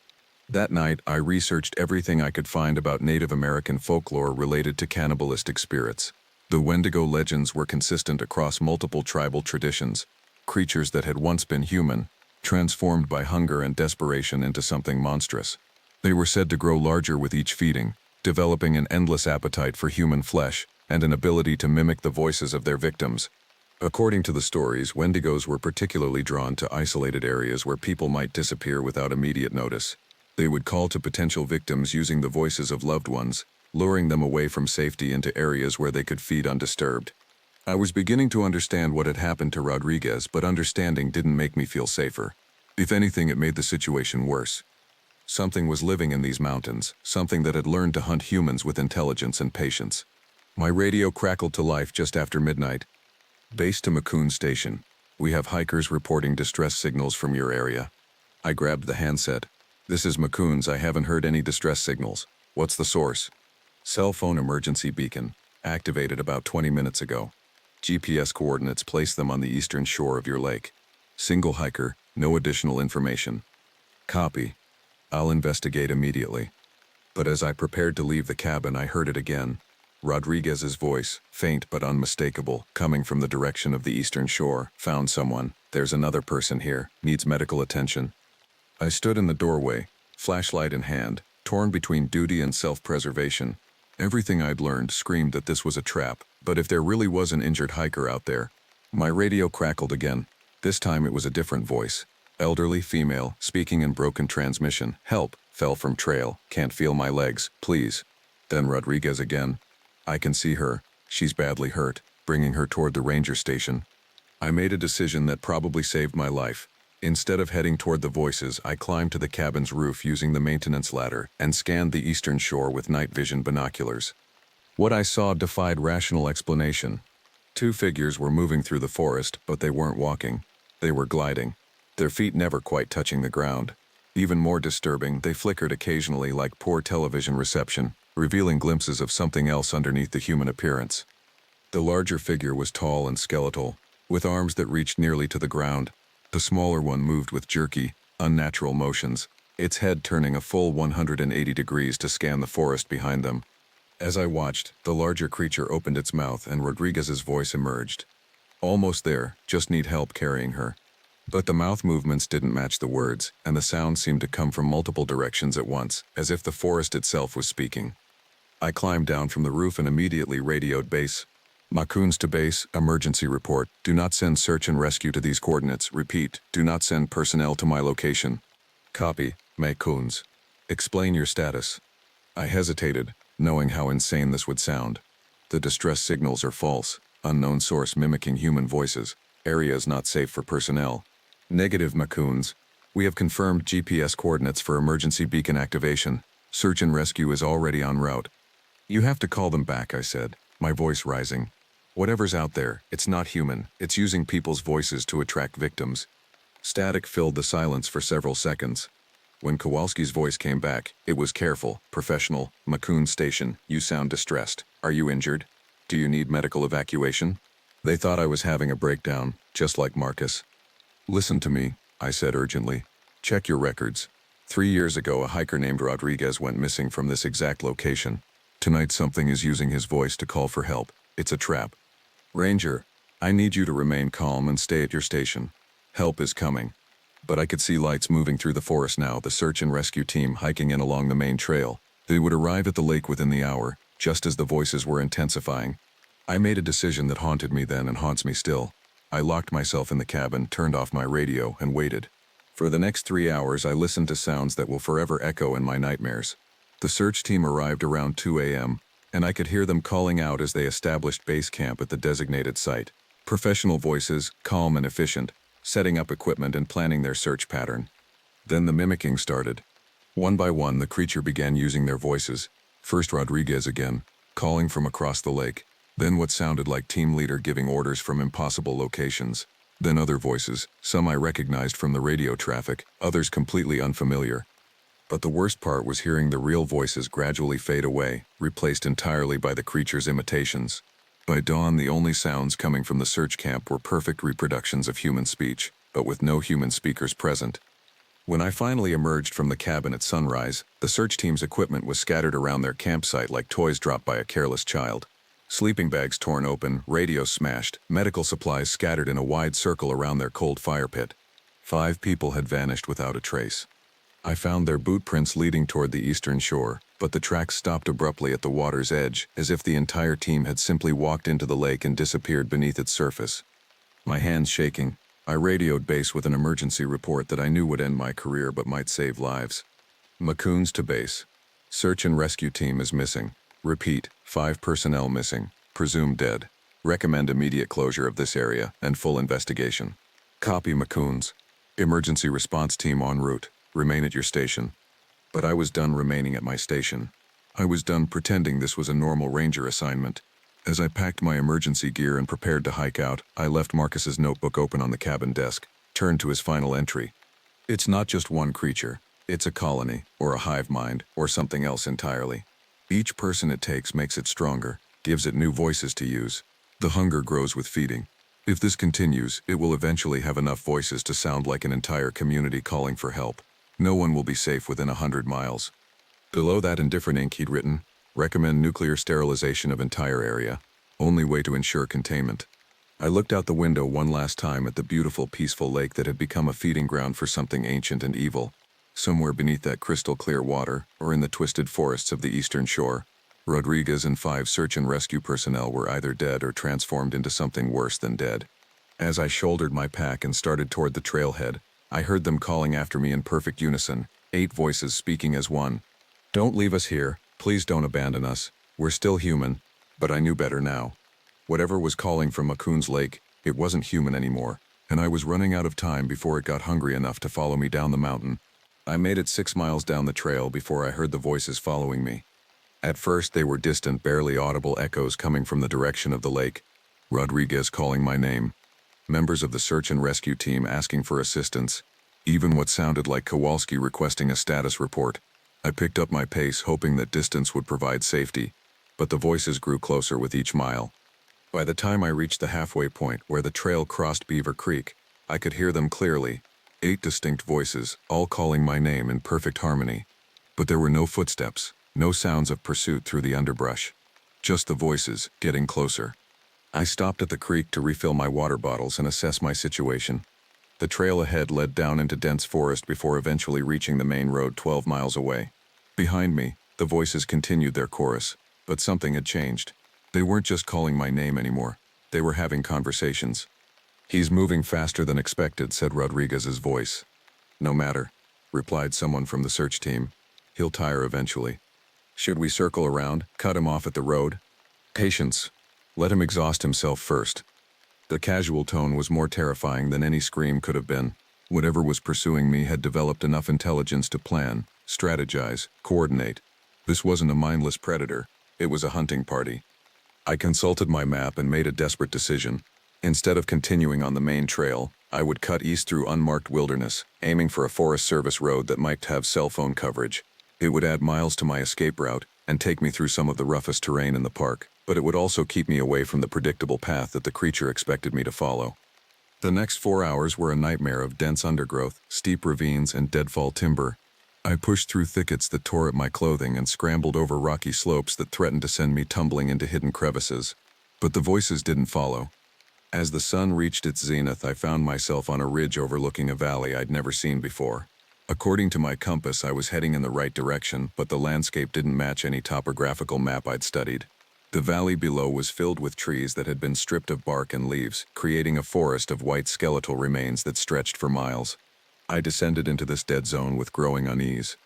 That night, I researched everything I could find about Native American folklore related to cannibalistic spirits. The Wendigo legends were consistent across multiple tribal traditions, creatures that had once been human, transformed by hunger and desperation into something monstrous. They were said to grow larger with each feeding, developing an endless appetite for human flesh and an ability to mimic the voices of their victims. According to the stories, Wendigos were particularly drawn to isolated areas where people might disappear without immediate notice. They would call to potential victims using the voices of loved ones, luring them away from safety into areas where they could feed undisturbed. I was beginning to understand what had happened to Rodriguez, but understanding didn't make me feel safer. If anything, it made the situation worse. Something was living in these mountains, something that had learned to hunt humans with intelligence and patience. My radio crackled to life just after midnight. "Base to Macoun Station. We have hikers reporting distress signals from your area." I grabbed the handset. "This is Macoun's. I haven't heard any distress signals. What's the source?" "Cell phone emergency beacon. Activated about 20 minutes ago. GPS coordinates place them on the eastern shore of your lake. Single hiker, no additional information." "Copy. I'll investigate immediately." But as I prepared to leave the cabin, I heard it again. Rodriguez's voice, faint but unmistakable, coming from the direction of the eastern shore. "Found someone. There's another person here. Needs medical attention." I stood in the doorway, flashlight in hand, torn between duty and self-preservation. Everything I'd learned screamed that this was a trap, but if there really was an injured hiker out there. My radio crackled again. This time it was a different voice. Elderly female, speaking in broken transmission. "Help, fell from trail, can't feel my legs, please." Then Rodriguez again. "I can see her. She's badly hurt, bringing her toward the ranger station." I made a decision that probably saved my life. Instead of heading toward the voices, I climbed to the cabin's roof using the maintenance ladder and scanned the eastern shore with night vision binoculars. What I saw defied rational explanation. 2 figures were moving through the forest, but they weren't walking. They were gliding, their feet never quite touching the ground. Even more disturbing, they flickered occasionally like poor television reception, revealing glimpses of something else underneath the human appearance. The larger figure was tall and skeletal, with arms that reached nearly to the ground. The smaller one moved with jerky, unnatural motions, its head turning a full 180 degrees to scan the forest behind them. As I watched, the larger creature opened its mouth and Rodriguez's voice emerged. "Almost there, just need help carrying her." But the mouth movements didn't match the words, and the sound seemed to come from multiple directions at once, as if the forest itself was speaking. I climbed down from the roof and immediately radioed base. "Macoun's to base, emergency report. Do not send search and rescue to these coordinates. Repeat, do not send personnel to my location." "Copy, Macoun's. Explain your status." I hesitated, knowing how insane this would sound. "The distress signals are false. Unknown source mimicking human voices. Area is not safe for personnel." "Negative, Macoun's. We have confirmed GPS coordinates for emergency beacon activation. Search and rescue is already en route." "You have to call them back," I said, my voice rising. "Whatever's out there, it's not human. It's using people's voices to attract victims." Static filled the silence for several seconds. When Kowalski's voice came back, it was careful, professional. "Macoun Station, you sound distressed. Are you injured? Do you need medical evacuation?" They thought I was having a breakdown, just like Marcus. "Listen to me," I said urgently. "Check your records. 3 years ago, a hiker named Rodriguez went missing from this exact location. Tonight, something is using his voice to call for help. It's a trap. Ranger, I need you to remain calm and stay at your station. Help is coming." But I could see lights moving through the forest now, the search and rescue team hiking in along the main trail. They would arrive at the lake within the hour, just as the voices were intensifying. I made a decision that haunted me then and haunts me still. I locked myself in the cabin, turned off my radio, and waited. For the next 3 hours, I listened to sounds that will forever echo in my nightmares. The search team arrived around 2 a.m., and I could hear them calling out as they established base camp at the designated site. Professional voices, calm and efficient, setting up equipment and planning their search pattern. Then the mimicking started. One by one, the creature began using their voices. First Rodriguez again, calling from across the lake. Then what sounded like team leader giving orders from impossible locations. Then other voices, some I recognized from the radio traffic, others completely unfamiliar. But the worst part was hearing the real voices gradually fade away, replaced entirely by the creature's imitations. By dawn, the only sounds coming from the search camp were perfect reproductions of human speech, but with no human speakers present. When I finally emerged from the cabin at sunrise, the search team's equipment was scattered around their campsite like toys dropped by a careless child. Sleeping bags torn open, radios smashed, medical supplies scattered in a wide circle around their cold fire pit. 5 people had vanished without a trace. I found their boot prints leading toward the eastern shore, but the tracks stopped abruptly at the water's edge, as if the entire team had simply walked into the lake and disappeared beneath its surface. My hands shaking, I radioed base with an emergency report that I knew would end my career but might save lives. Macoons to base. Search and rescue team is missing. Repeat, 5 personnel missing, presumed dead. Recommend immediate closure of this area and full investigation. Copy, Macoons. Emergency response team en route. Remain at your station. But I was done remaining at my station. I was done pretending this was a normal ranger assignment. As I packed my emergency gear and prepared to hike out, I left Marcus's notebook open on the cabin desk, turned to his final entry. It's not just one creature. It's a colony, or a hive mind, or something else entirely. Each person it takes makes it stronger, gives it new voices to use. The hunger grows with feeding. If this continues, it will eventually have enough voices to sound like an entire community calling for help. No one will be safe within 100 miles. Below that in different ink he'd written, recommend nuclear sterilization of entire area. Only way to ensure containment. I looked out the window one last time at the beautiful, peaceful lake that had become a feeding ground for something ancient and evil. Somewhere beneath that crystal clear water, or in the twisted forests of the eastern shore, Rodriguez and 5 search and rescue personnel were either dead or transformed into something worse than dead. As I shouldered my pack and started toward the trailhead, I heard them calling after me in perfect unison, 8 voices speaking as one. Don't leave us here, please don't abandon us, we're still human, but I knew better now. Whatever was calling from Macoons Lake, it wasn't human anymore, and I was running out of time before it got hungry enough to follow me down the mountain. I made it 6 miles down the trail before I heard the voices following me. At first they were distant, barely audible echoes coming from the direction of the lake. Rodriguez calling my name. Members of the search and rescue team asking for assistance. Even what sounded like Kowalski requesting a status report. I picked up my pace, hoping that distance would provide safety, but the voices grew closer with each mile. By the time I reached the halfway point where the trail crossed Beaver Creek, I could hear them clearly. 8 distinct voices, all calling my name in perfect harmony. But there were no footsteps, no sounds of pursuit through the underbrush. Just the voices, getting closer. I stopped at the creek to refill my water bottles and assess my situation. The trail ahead led down into dense forest before eventually reaching the main road 12 miles away. Behind me, the voices continued their chorus, but something had changed. They weren't just calling my name anymore. They were having conversations. He's moving faster than expected, said Rodriguez's voice. No matter, replied someone from the search team. He'll tire eventually. Should we circle around, cut him off at the road? Patience. Let him exhaust himself first. The casual tone was more terrifying than any scream could have been. Whatever was pursuing me had developed enough intelligence to plan, strategize, coordinate. This wasn't a mindless predator. It was a hunting party. I consulted my map and made a desperate decision. Instead of continuing on the main trail, I would cut east through unmarked wilderness, aiming for a Forest Service road that might have cell phone coverage. It would add miles to my escape route and take me through some of the roughest terrain in the park, but it would also keep me away from the predictable path that the creature expected me to follow. The next 4 hours were a nightmare of dense undergrowth, steep ravines, and deadfall timber. I pushed through thickets that tore at my clothing and scrambled over rocky slopes that threatened to send me tumbling into hidden crevices. But the voices didn't follow. As the sun reached its zenith, I found myself on a ridge overlooking a valley I'd never seen before. According to my compass, I was heading in the right direction, but the landscape didn't match any topographical map I'd studied. The valley below was filled with trees that had been stripped of bark and leaves, creating a forest of white skeletal remains that stretched for miles. I descended into this dead zone with growing unease.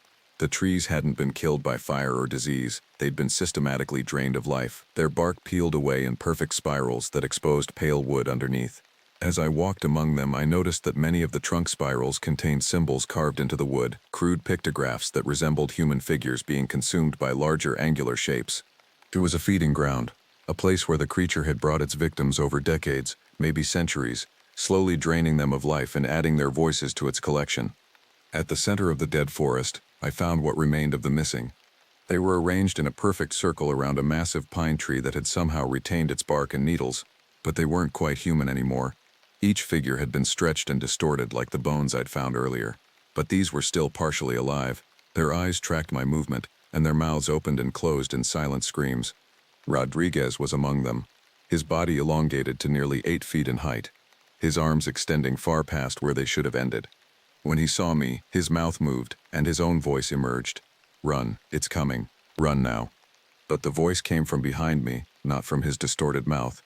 The trees hadn't been killed by fire or disease, they'd been systematically drained of life, their bark peeled away in perfect spirals that exposed pale wood underneath. As I walked among them, I noticed that many of the trunk spirals contained symbols carved into the wood, crude pictographs that resembled human figures being consumed by larger angular shapes. It was a feeding ground, a place where the creature had brought its victims over decades, maybe centuries, slowly draining them of life and adding their voices to its collection. At the center of the dead forest, I found what remained of the missing. They were arranged in a perfect circle around a massive pine tree that had somehow retained its bark and needles, but they weren't quite human anymore. Each figure had been stretched and distorted like the bones I'd found earlier, but these were still partially alive. Their eyes tracked my movement, and their mouths opened and closed in silent screams. Rodriguez was among them, his body elongated to nearly 8 feet in height, his arms extending far past where they should have ended. When he saw me, his mouth moved, and his own voice emerged. "Run, it's coming. Run now." But the voice came from behind me, not from his distorted mouth.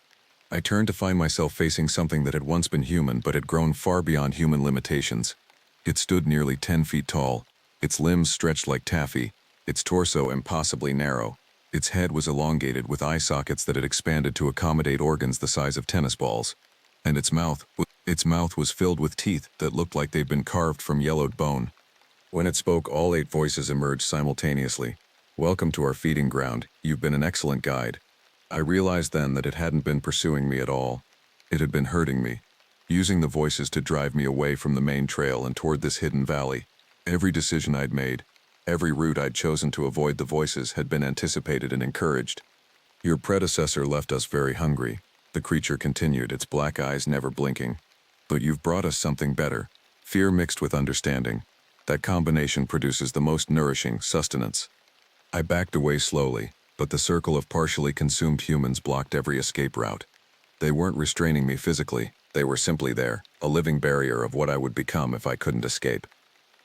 I turned to find myself facing something that had once been human but had grown far beyond human limitations. It stood nearly 10 feet tall, its limbs stretched like taffy, its torso impossibly narrow. Its head was elongated with eye sockets that had expanded to accommodate organs the size of tennis balls. And its mouth was filled with teeth that looked like they'd been carved from yellowed bone. When it spoke, all 8 voices emerged simultaneously. "Welcome to our feeding ground. You've been an excellent guide." I realized then that it hadn't been pursuing me at all. It had been hurting me, using the voices to drive me away from the main trail and toward this hidden valley. Every decision I'd made, every route I'd chosen to avoid the voices had been anticipated and encouraged. "Your predecessor left us very hungry," the creature continued, its black eyes never blinking. "But you've brought us something better, fear mixed with understanding. That combination produces the most nourishing sustenance." I backed away slowly, but the circle of partially consumed humans blocked every escape route. They weren't restraining me physically, they were simply there, a living barrier of what I would become if I couldn't escape.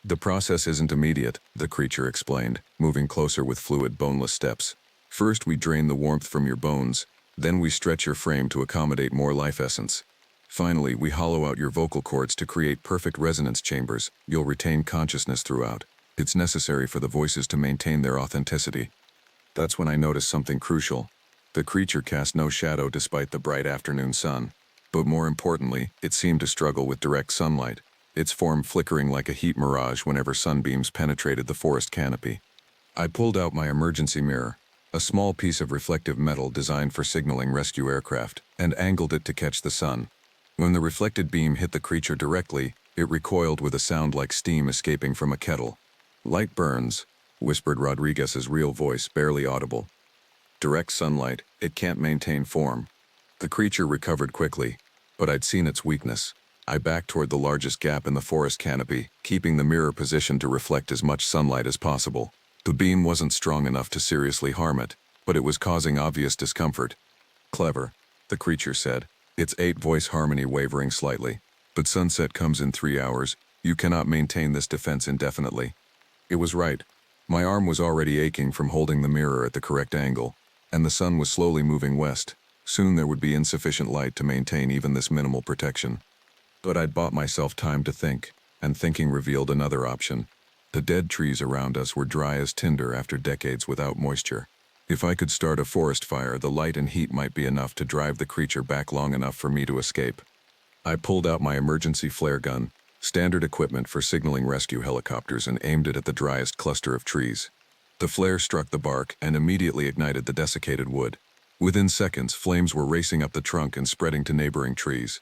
"The process isn't immediate," the creature explained, moving closer with fluid, boneless steps. "First we drain the warmth from your bones, then we stretch your frame to accommodate more life essence. Finally, we hollow out your vocal cords to create perfect resonance chambers. You'll retain consciousness throughout. It's necessary for the voices to maintain their authenticity." That's when I noticed something crucial. The creature cast no shadow despite the bright afternoon sun. But more importantly, it seemed to struggle with direct sunlight, its form flickering like a heat mirage whenever sunbeams penetrated the forest canopy. I pulled out my emergency mirror, a small piece of reflective metal designed for signaling rescue aircraft, and angled it to catch the sun. When the reflected beam hit the creature directly, it recoiled with a sound like steam escaping from a kettle. "Light burns," whispered Rodriguez's real voice, barely audible. "Direct sunlight, it can't maintain form." The creature recovered quickly, but I'd seen its weakness. I backed toward the largest gap in the forest canopy, keeping the mirror positioned to reflect as much sunlight as possible. The beam wasn't strong enough to seriously harm it, but it was causing obvious discomfort. "Clever," the creature said, its 8-voice harmony wavering slightly. "But sunset comes in 3 hours. You cannot maintain this defense indefinitely." It was right. My arm was already aching from holding the mirror at the correct angle, and the sun was slowly moving west. Soon there would be insufficient light to maintain even this minimal protection. But I'd bought myself time to think, and thinking revealed another option. The dead trees around us were dry as tinder after decades without moisture. If I could start a forest fire, the light and heat might be enough to drive the creature back long enough for me to escape. I pulled out my emergency flare gun, standard equipment for signaling rescue helicopters, and aimed it at the driest cluster of trees. The flare struck the bark and immediately ignited the desiccated wood. Within seconds, flames were racing up the trunk and spreading to neighboring trees.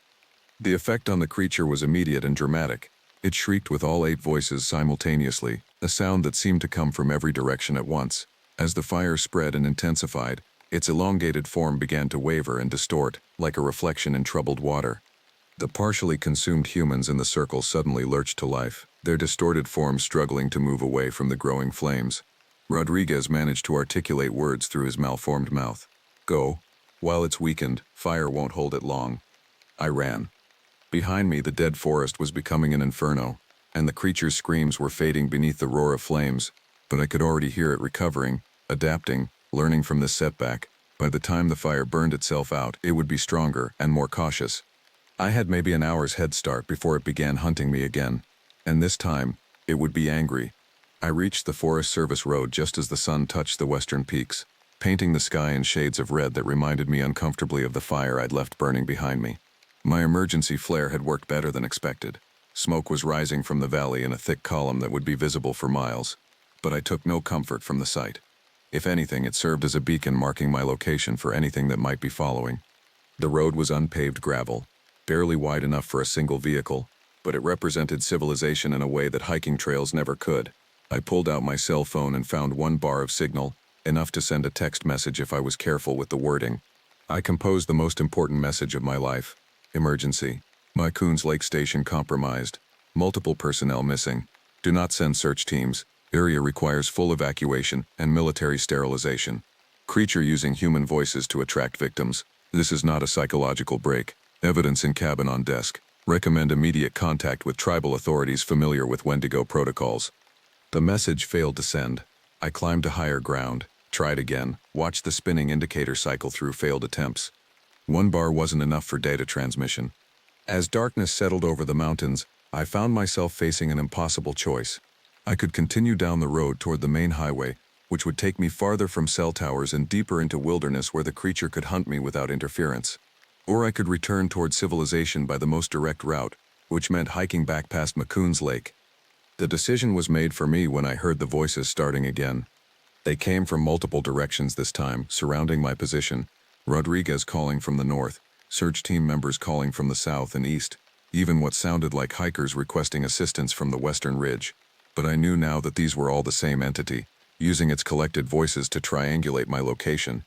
The effect on the creature was immediate and dramatic. It shrieked with all 8 voices simultaneously, a sound that seemed to come from every direction at once. As the fire spread and intensified, its elongated form began to waver and distort, like a reflection in troubled water. The partially consumed humans in the circle suddenly lurched to life, their distorted forms struggling to move away from the growing flames. Rodriguez managed to articulate words through his malformed mouth. "Go. While it's weakened, fire won't hold it long." I ran. Behind me, the dead forest was becoming an inferno, and the creature's screams were fading beneath the roar of flames, but I could already hear it recovering, adapting, learning from this setback. By the time the fire burned itself out, it would be stronger and more cautious. I had maybe an hour's head start before it began hunting me again, and this time, it would be angry. I reached the Forest Service road just as the sun touched the western peaks, painting the sky in shades of red that reminded me uncomfortably of the fire I'd left burning behind me. My emergency flare had worked better than expected. Smoke was rising from the valley in a thick column that would be visible for miles, but I took no comfort from the sight. If anything, it served as a beacon marking my location for anything that might be following. The road was unpaved gravel, barely wide enough for a single vehicle, but it represented civilization in a way that hiking trails never could. I pulled out my cell phone and found one bar of signal, enough to send a text message if I was careful with the wording. I composed the most important message of my life. Emergency. Coons Lake Station compromised. Multiple personnel missing. Do not send search teams. Area requires full evacuation and military sterilization. Creature using human voices to attract victims. This is not a psychological break. Evidence in cabin on desk. Recommend immediate contact with tribal authorities familiar with Wendigo protocols. The message failed to send. I climbed to higher ground, tried again, watched the spinning indicator cycle through failed attempts. One bar wasn't enough for data transmission. As darkness settled over the mountains, I found myself facing an impossible choice. I could continue down the road toward the main highway, which would take me farther from cell towers and deeper into wilderness where the creature could hunt me without interference. Or I could return toward civilization by the most direct route, which meant hiking back past Coons Lake. The decision was made for me when I heard the voices starting again. They came from multiple directions this time, surrounding my position. Rodriguez calling from the north, search team members calling from the south and east, even what sounded like hikers requesting assistance from the western ridge. But I knew now that these were all the same entity, using its collected voices to triangulate my location.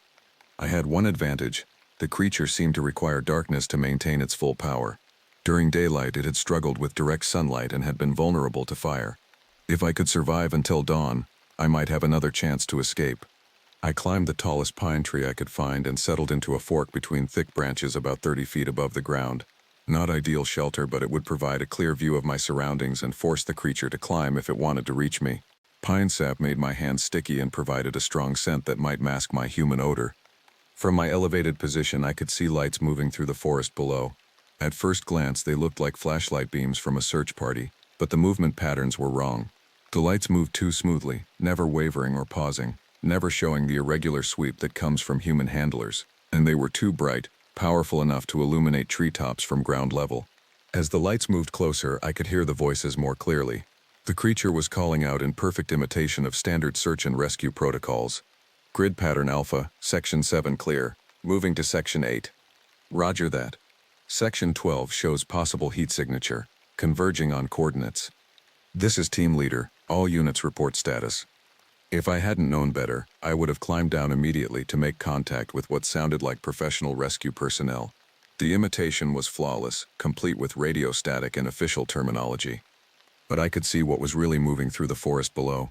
I had one advantage. The creature seemed to require darkness to maintain its full power. During daylight, it had struggled with direct sunlight and had been vulnerable to fire. If I could survive until dawn, I might have another chance to escape. I climbed the tallest pine tree I could find and settled into a fork between thick branches about 30 feet above the ground. Not ideal shelter, but it would provide a clear view of my surroundings and force the creature to climb if it wanted to reach me. Pine sap made my hands sticky and provided a strong scent that might mask my human odor. From my elevated position, I could see lights moving through the forest below. At first glance, they looked like flashlight beams from a search party, but the movement patterns were wrong. The lights moved too smoothly, never wavering or pausing, never showing the irregular sweep that comes from human handlers, and they were too bright, powerful enough to illuminate treetops from ground level. As the lights moved closer, I could hear the voices more clearly. The creature was calling out in perfect imitation of standard search and rescue protocols. Grid pattern Alpha, Section 7 clear, moving to Section 8. Roger that. Section 12 shows possible heat signature, converging on coordinates. This is Team Leader, all units report status. If I hadn't known better, I would have climbed down immediately to make contact with what sounded like professional rescue personnel. The imitation was flawless, complete with radio static and official terminology. But I could see what was really moving through the forest below.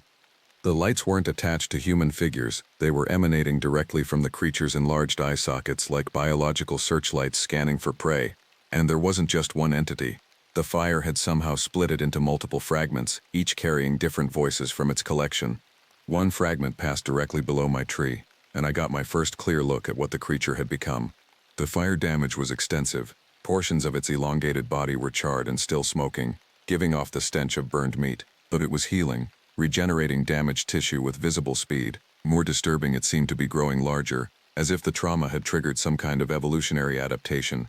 The lights weren't attached to human figures, they were emanating directly from the creature's enlarged eye sockets like biological searchlights scanning for prey. And there wasn't just one entity. The fire had somehow split it into multiple fragments, each carrying different voices from its collection. One fragment passed directly below my tree, and I got my first clear look at what the creature had become. The fire damage was extensive. Portions of its elongated body were charred and still smoking, giving off the stench of burned meat. But it was healing, regenerating damaged tissue with visible speed. More disturbing, it seemed to be growing larger, as if the trauma had triggered some kind of evolutionary adaptation.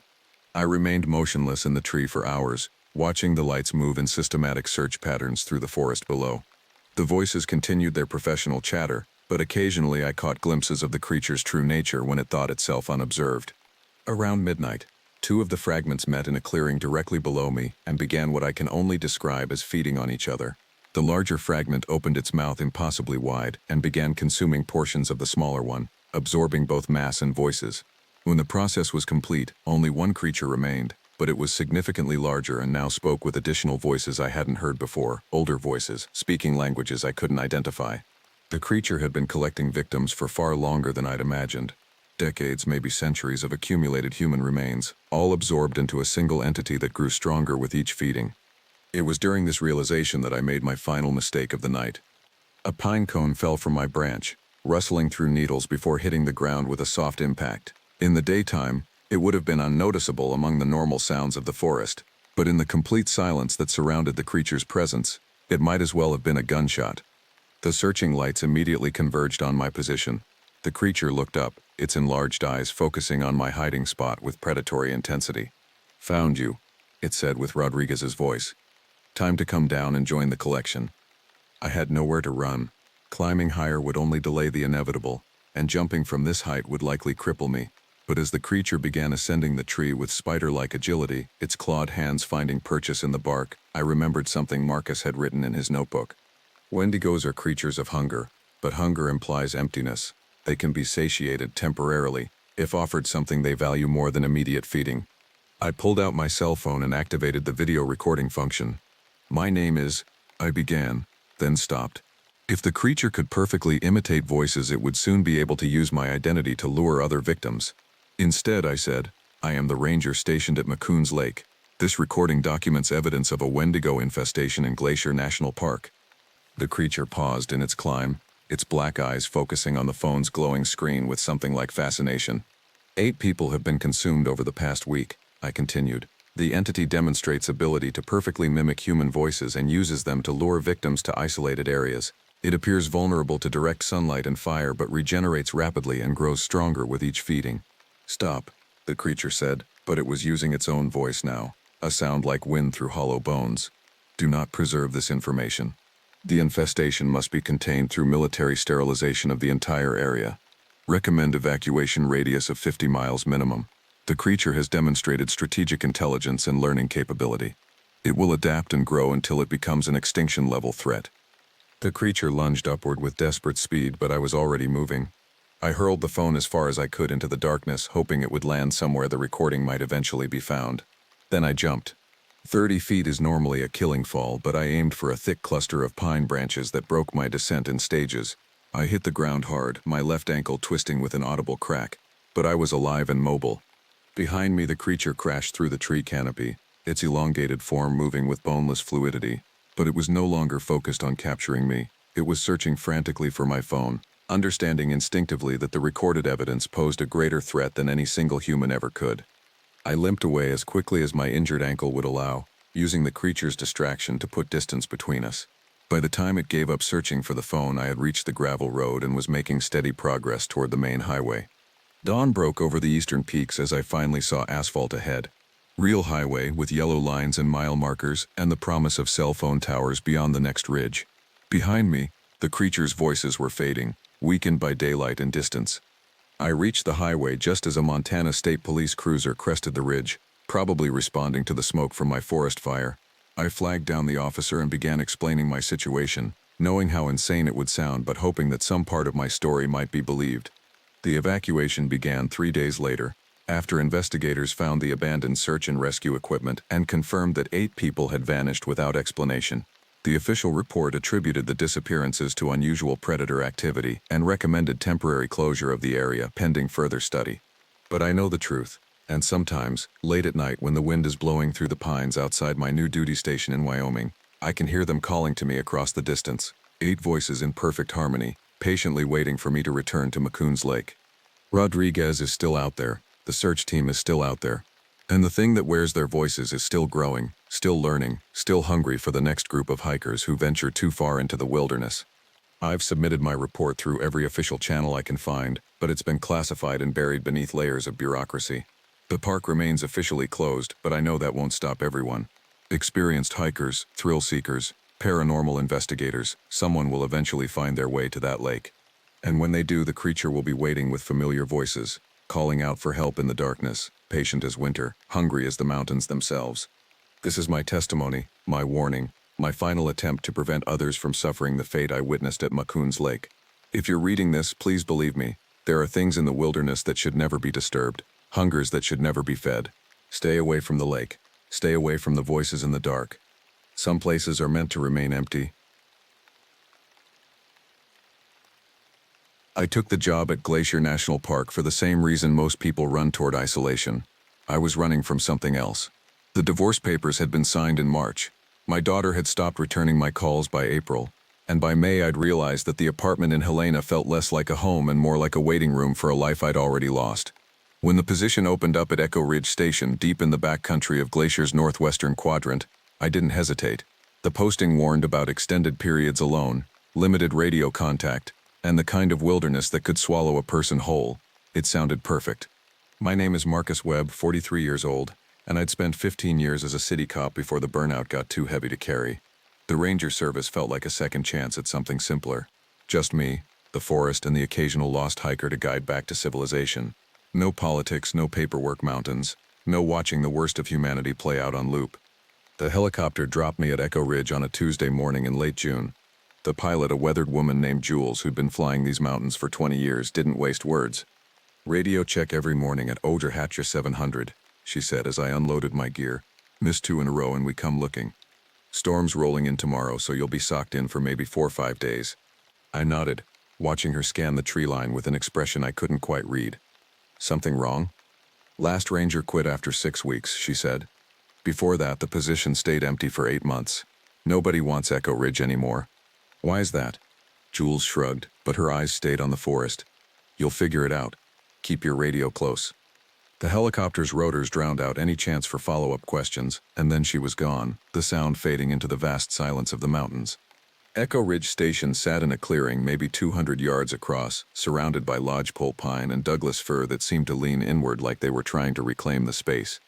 I remained motionless in the tree for hours, watching the lights move in systematic search patterns through the forest below. The voices continued their professional chatter, but occasionally I caught glimpses of the creature's true nature when it thought itself unobserved. Around midnight, two of the fragments met in a clearing directly below me and began what I can only describe as feeding on each other. The larger fragment opened its mouth impossibly wide and began consuming portions of the smaller one, absorbing both mass and voices. When the process was complete, only one creature remained, but it was significantly larger and now spoke with additional voices I hadn't heard before, older voices, speaking languages I couldn't identify. The creature had been collecting victims for far longer than I'd imagined. Decades, maybe centuries of accumulated human remains, all absorbed into a single entity that grew stronger with each feeding. It was during this realization that I made my final mistake of the night. A pine cone fell from my branch, rustling through needles before hitting the ground with a soft impact. In the daytime, it would have been unnoticeable among the normal sounds of the forest, but in the complete silence that surrounded the creature's presence, it might as well have been a gunshot. The searching lights immediately converged on my position. The creature looked up, its enlarged eyes focusing on my hiding spot with predatory intensity. "Found you," it said with Rodriguez's voice. "Time to come down and join the collection." I had nowhere to run. Climbing higher would only delay the inevitable, and jumping from this height would likely cripple me. But as the creature began ascending the tree with spider-like agility, its clawed hands finding purchase in the bark, I remembered something Marcus had written in his notebook. Wendigos are creatures of hunger, but hunger implies emptiness. They can be satiated temporarily, if offered something they value more than immediate feeding. I pulled out my cell phone and activated the video recording function. "My name is," I began, then stopped. If the creature could perfectly imitate voices, it would soon be able to use my identity to lure other victims. Instead, I said, "I am the ranger stationed at Macoons Lake. This recording documents evidence of a Wendigo infestation in Glacier National Park." The creature paused in its climb, its black eyes focusing on the phone's glowing screen with something like fascination. 8 people have been consumed over the past week," I continued. "The entity demonstrates ability to perfectly mimic human voices and uses them to lure victims to isolated areas. It appears vulnerable to direct sunlight and fire but regenerates rapidly and grows stronger with each feeding." "Stop," the creature said, but it was using its own voice now, a sound like wind through hollow bones. "Do not preserve this information. The infestation must be contained through military sterilization of the entire area. Recommend evacuation radius of 50 miles minimum. The creature has demonstrated strategic intelligence and learning capability. It will adapt and grow until it becomes an extinction-level threat." The creature lunged upward with desperate speed, but I was already moving. I hurled the phone as far as I could into the darkness, hoping it would land somewhere the recording might eventually be found. Then I jumped. 30 feet is normally a killing fall, but I aimed for a thick cluster of pine branches that broke my descent in stages. I hit the ground hard, my left ankle twisting with an audible crack, but I was alive and mobile. Behind me, the creature crashed through the tree canopy, its elongated form moving with boneless fluidity. But it was no longer focused on capturing me. It was searching frantically for my phone, understanding instinctively that the recorded evidence posed a greater threat than any single human ever could. I limped away as quickly as my injured ankle would allow, using the creature's distraction to put distance between us. By the time it gave up searching for the phone, I had reached the gravel road and was making steady progress toward the main highway. Dawn broke over the eastern peaks as I finally saw asphalt ahead. Real highway with yellow lines and mile markers and the promise of cell phone towers beyond the next ridge. Behind me, the creature's voices were fading, weakened by daylight and distance. I reached the highway just as a Montana State Police cruiser crested the ridge, probably responding to the smoke from my forest fire. I flagged down the officer and began explaining my situation, knowing how insane it would sound but hoping that some part of my story might be believed. The evacuation began 3 days later, after investigators found the abandoned search and rescue equipment and confirmed that 8 people had vanished without explanation. The official report attributed the disappearances to unusual predator activity and recommended temporary closure of the area pending further study. But I know the truth, and sometimes, late at night when the wind is blowing through the pines outside my new duty station in Wyoming, I can hear them calling to me across the distance, 8 voices in perfect harmony, patiently waiting for me to return to Macoons Lake. Rodriguez is still out there. The search team is still out there. And the thing that wears their voices is still growing, still learning, still hungry for the next group of hikers who venture too far into the wilderness. I've submitted my report through every official channel I can find, but it's been classified and buried beneath layers of bureaucracy. The park remains officially closed, but I know that won't stop everyone. Experienced hikers, thrill seekers, paranormal investigators, someone will eventually find their way to that lake. And when they do, the creature will be waiting with familiar voices, calling out for help in the darkness, patient as winter, hungry as the mountains themselves. This is my testimony, my warning, my final attempt to prevent others from suffering the fate I witnessed at Macoons Lake. If you're reading this, please believe me, there are things in the wilderness that should never be disturbed, hungers that should never be fed. Stay away from the lake. Stay away from the voices in the dark. Some places are meant to remain empty. I took the job at Glacier National Park for the same reason most people run toward isolation. I was running from something else. The divorce papers had been signed in March. My daughter had stopped returning my calls by April, And by May I'd realized that the apartment in Helena felt less like a home and more like a waiting room for a life I'd already lost. When the position opened up at Echo Ridge Station, deep in the backcountry of Glacier's northwestern quadrant, I didn't hesitate. The posting warned about extended periods alone, limited radio contact, and the kind of wilderness that could swallow a person whole. It sounded perfect. My name is Marcus Webb, 43 years old, and I'd spent 15 years as a city cop before the burnout got too heavy to carry. The ranger service felt like a second chance at something simpler. Just me, the forest, and the occasional lost hiker to guide back to civilization. No politics, no paperwork mountains, no watching the worst of humanity play out on loop. The helicopter dropped me at Echo Ridge on a Tuesday morning in late June. The pilot, a weathered woman named Jules who'd been flying these mountains for 20 years, didn't waste words. "Radio check every morning at Odra Hatcher 700, she said as I unloaded my gear. "Missed 2 in a row and we come looking. Storm's rolling in tomorrow, so you'll be socked in for maybe 4 or 5 days." I nodded, watching her scan the tree line with an expression I couldn't quite read. "Something wrong?" "Last ranger quit after 6 weeks, she said. "Before that, the position stayed empty for 8 months. Nobody wants Echo Ridge anymore." "Why is that?" Jules shrugged, but her eyes stayed on the forest. "You'll figure it out. Keep your radio close." The helicopter's rotors drowned out any chance for follow-up questions, and then she was gone, the sound fading into the vast silence of the mountains. Echo Ridge Station sat in a clearing maybe 200 yards across, surrounded by lodgepole pine and Douglas fir that seemed to lean inward like they were trying to reclaim the space.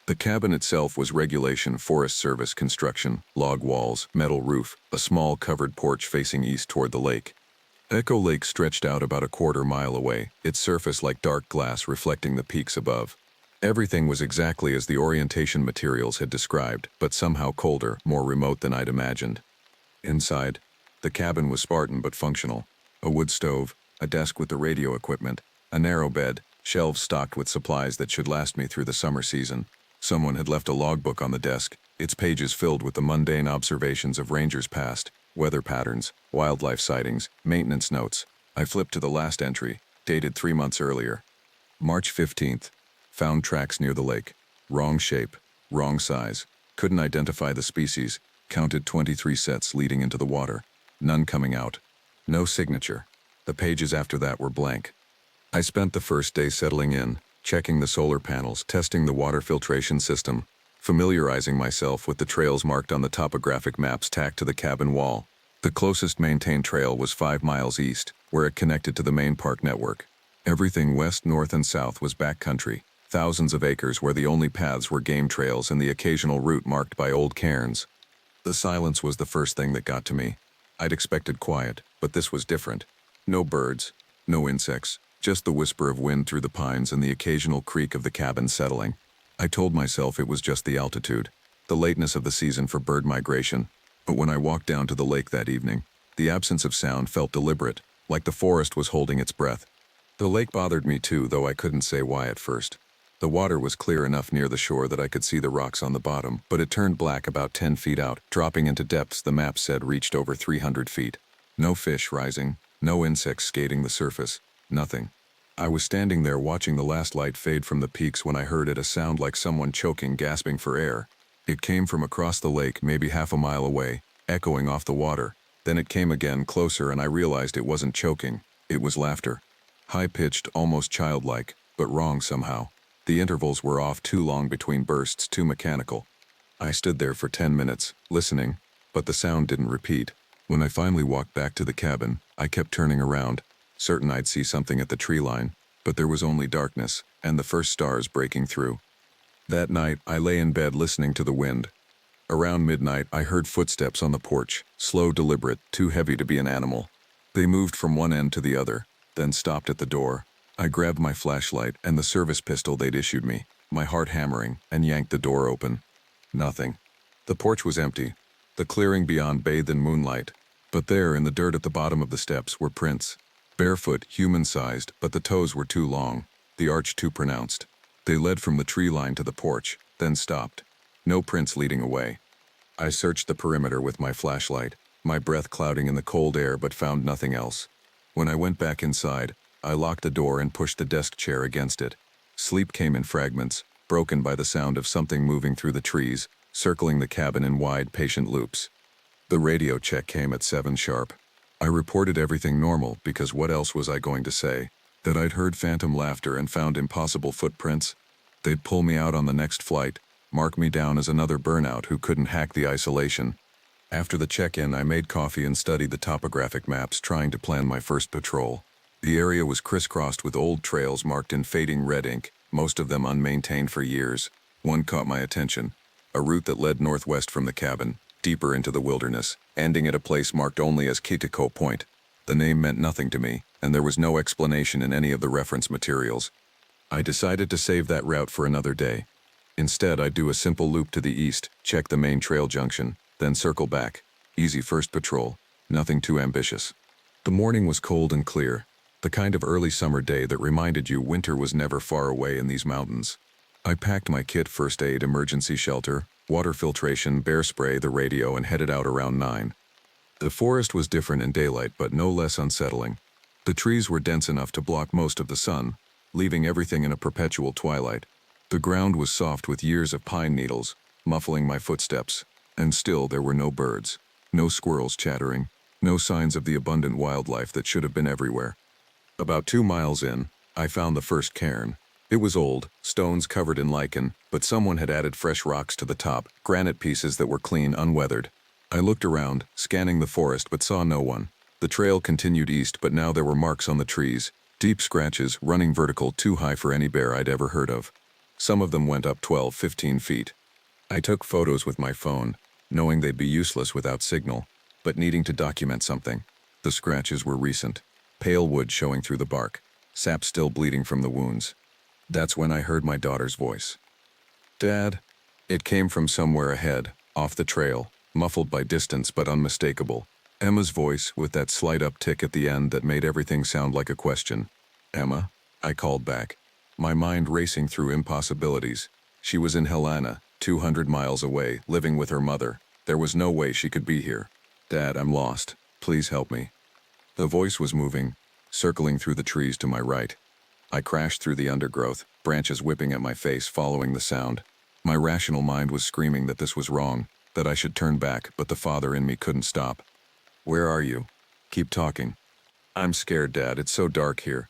The cabin itself was regulation Forest Service construction, log walls, metal roof, a small covered porch facing east toward the lake. Echo Lake stretched out about a quarter-mile away, its surface like dark glass reflecting the peaks above. Everything was exactly as the orientation materials had described, but somehow colder, more remote than I'd imagined. Inside, the cabin was Spartan but functional. A wood stove, a desk with the radio equipment, a narrow bed, shelves stocked with supplies that should last me through the summer season. Someone had left a logbook on the desk, its pages filled with the mundane observations of rangers past, weather patterns, wildlife sightings, maintenance notes. I flipped to the last entry, dated 3 months earlier. March 15th. Found tracks near the lake. Wrong shape, wrong size. Couldn't identify the species. Counted 23 sets leading into the water. None coming out. No signature. The pages after that were blank. I spent the first day settling in, checking the solar panels, testing the water filtration system, familiarizing myself with the trails marked on the topographic maps tacked to the cabin wall. The closest maintained trail was 5 miles east, where it connected to the main park network. Everything west, north, and south was backcountry, thousands of acres where the only paths were game trails and the occasional route marked by old cairns. The silence was the first thing that got to me. I'd expected quiet, but this was different. No birds, no insects, just the whisper of wind through the pines and the occasional creak of the cabin settling. I told myself it was just the altitude, the lateness of the season for bird migration, but when I walked down to the lake that evening, the absence of sound felt deliberate, like the forest was holding its breath. The lake bothered me too, though I couldn't say why at first. The water was clear enough near the shore that I could see the rocks on the bottom, but it turned black about 10 feet out, dropping into depths the map said reached over 300 feet. No fish rising, no insects skating the surface, nothing. I was standing there watching the last light fade from the peaks when I heard a sound like someone choking, gasping for air. It came from across the lake, maybe half a mile away, echoing off the water. Then it came again, closer, and I realized it wasn't choking. It was laughter. High-pitched, almost childlike, but wrong somehow. The intervals were off, too long between bursts, too mechanical. I stood there for 10 minutes, listening, but the sound didn't repeat. When I finally walked back to the cabin, I kept turning around, certain I'd see something at the tree line, but there was only darkness, and the first stars breaking through. That night, I lay in bed listening to the wind. Around midnight, I heard footsteps on the porch, slow, deliberate, too heavy to be an animal. They moved from one end to the other, then stopped at the door. I grabbed my flashlight and the service pistol they'd issued me, my heart hammering, and yanked the door open. Nothing. The porch was empty, the clearing beyond bathed in moonlight, but there in the dirt at the bottom of the steps were prints. Barefoot, human-sized, but the toes were too long, the arch too pronounced. They led from the tree line to the porch, then stopped. No prints leading away. I searched the perimeter with my flashlight, my breath clouding in the cold air, but found nothing else. When I went back inside, I locked the door and pushed the desk chair against it. Sleep came in fragments, broken by the sound of something moving through the trees, circling the cabin in wide, patient loops. The radio check came at 7 sharp. I reported everything normal because what else was I going to say? That I'd heard phantom laughter and found impossible footprints? They'd pull me out on the next flight, mark me down as another burnout who couldn't hack the isolation. After the check-in, I made coffee and studied the topographic maps, trying to plan my first patrol. The area was crisscrossed with old trails marked in fading red ink, most of them unmaintained for years. One caught my attention, a route that led northwest from the cabin, deeper into the wilderness, ending at a place marked only as Kitiko Point. The name meant nothing to me, and there was no explanation in any of the reference materials. I decided to save that route for another day. Instead, I'd do a simple loop to the east, check the main trail junction, then circle back. Easy first patrol, nothing too ambitious. The morning was cold and clear, the kind of early summer day that reminded you winter was never far away in these mountains. I packed my kit, first aid, emergency shelter, water filtration, bear spray, the radio, and headed out around 9. The forest was different in daylight, but no less unsettling. The trees were dense enough to block most of the sun, leaving everything in a perpetual twilight. The ground was soft with years of pine needles, muffling my footsteps, and still there were no birds, no squirrels chattering, no signs of the abundant wildlife that should have been everywhere. About 2 miles in, I found the first cairn. It was old, stones covered in lichen, but someone had added fresh rocks to the top, granite pieces that were clean, unweathered. I looked around, scanning the forest, but saw no one. The trail continued east, but now there were marks on the trees, deep scratches, running vertical, too high for any bear I'd ever heard of. Some of them went up 12, 15 feet. I took photos with my phone, knowing they'd be useless without signal, but needing to document something. The scratches were recent, pale wood showing through the bark, sap still bleeding from the wounds. That's when I heard my daughter's voice. "Dad?" It came from somewhere ahead, off the trail, muffled by distance but unmistakable. Emma's voice, with that slight uptick at the end that made everything sound like a question. "Emma?" I called back, my mind racing through impossibilities. She was in Helena, 200 miles away, living with her mother. There was no way she could be here. "Dad, I'm lost. Please help me." The voice was moving, circling through the trees to my right. I crashed through the undergrowth, branches whipping at my face following the sound. My rational mind was screaming that this was wrong, that I should turn back, but the father in me couldn't stop. "Where are you? Keep talking." "I'm scared, Dad. It's so dark here."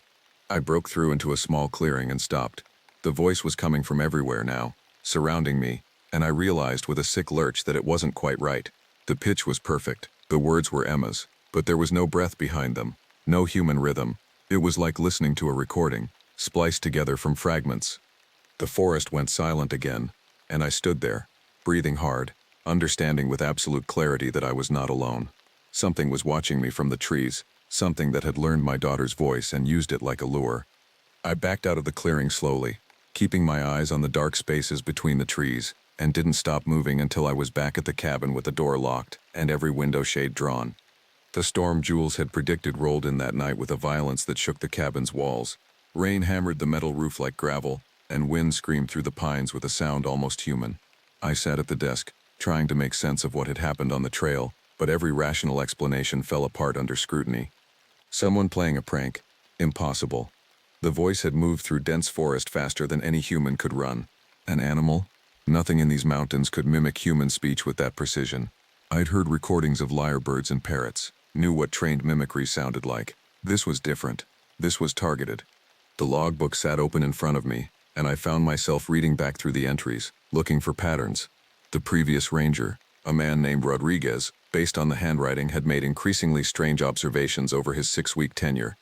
I broke through into a small clearing and stopped. The voice was coming from everywhere now, surrounding me, and I realized with a sick lurch that it wasn't quite right. The pitch was perfect, the words were Emma's, but there was no breath behind them, no human rhythm. It was like listening to a recording, spliced together from fragments. The forest went silent again, and I stood there, breathing hard, understanding with absolute clarity that I was not alone. Something was watching me from the trees, something that had learned my daughter's voice and used it like a lure. I backed out of the clearing slowly, keeping my eyes on the dark spaces between the trees, and didn't stop moving until I was back at the cabin with the door locked and every window shade drawn. The storm Jules had predicted rolled in that night with a violence that shook the cabin's walls. Rain hammered the metal roof like gravel, and wind screamed through the pines with a sound almost human. I sat at the desk, trying to make sense of what had happened on the trail, but every rational explanation fell apart under scrutiny. Someone playing a prank? Impossible. The voice had moved through dense forest faster than any human could run. An animal? Nothing in these mountains could mimic human speech with that precision. I'd heard recordings of lyrebirds and parrots, knew what trained mimicry sounded like. This was different. This was targeted. The logbook sat open in front of me, and I found myself reading back through the entries, looking for patterns. The previous ranger, a man named Rodriguez, based on the handwriting, had made increasingly strange observations over his 6-week tenure.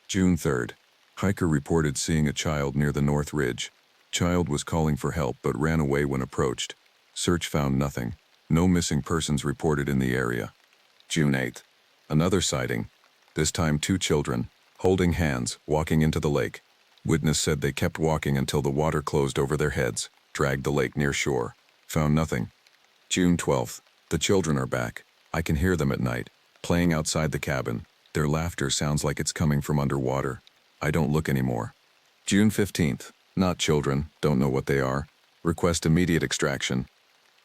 June 3rd. Hiker reported seeing a child near the North Ridge. Child was calling for help but ran away when approached. Search found nothing. No missing persons reported in the area. June 8th. Another sighting. This time 2 children, holding hands, walking into the lake. Witness said they kept walking until the water closed over their heads, dragged the lake near shore. Found nothing. June 12th. The children are back. I can hear them at night, playing outside the cabin. Their laughter sounds like it's coming from underwater. I don't look anymore. June 15th. Not children, don't know what they are. Request immediate extraction.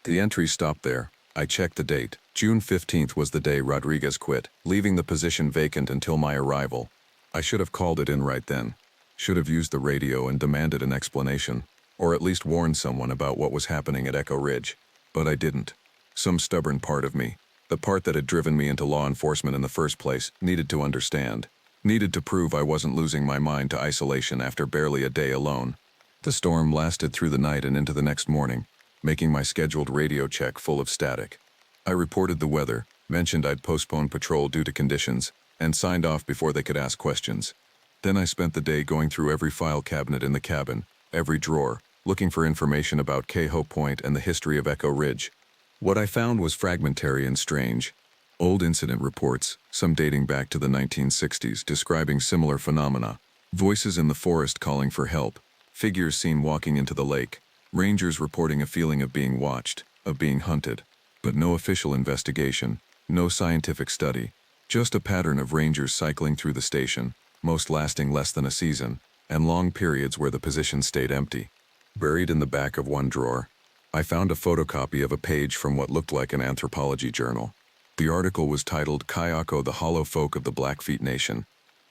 The entry stopped there. I checked the date. June 15th was the day Rodriguez quit, leaving the position vacant until my arrival. I should have called it in right then. Should have used the radio and demanded an explanation, or at least warned someone about what was happening at Echo Ridge. But I didn't. Some stubborn part of me, The part that had driven me into law enforcement in the first place needed to understand. Needed to prove I wasn't losing my mind to isolation after barely a day alone. The storm lasted through the night and into the next morning, making my scheduled radio check full of static. I reported the weather, mentioned I'd postpone patrol due to conditions, and signed off before they could ask questions. Then I spent the day going through every file cabinet in the cabin, every drawer, looking for information about Cahoe Point and the history of Echo Ridge. What I found was fragmentary and strange. Old incident reports, some dating back to the 1960s, describing similar phenomena. Voices in the forest calling for help, figures seen walking into the lake, rangers reporting a feeling of being watched, of being hunted. But no official investigation, no scientific study, just a pattern of rangers cycling through the station, most lasting less than a season, and long periods where the position stayed empty. Buried in the back of one drawer, I found a photocopy of a page from what looked like an anthropology journal. The article was titled Kayako, the Hollow Folk of the Blackfeet Nation,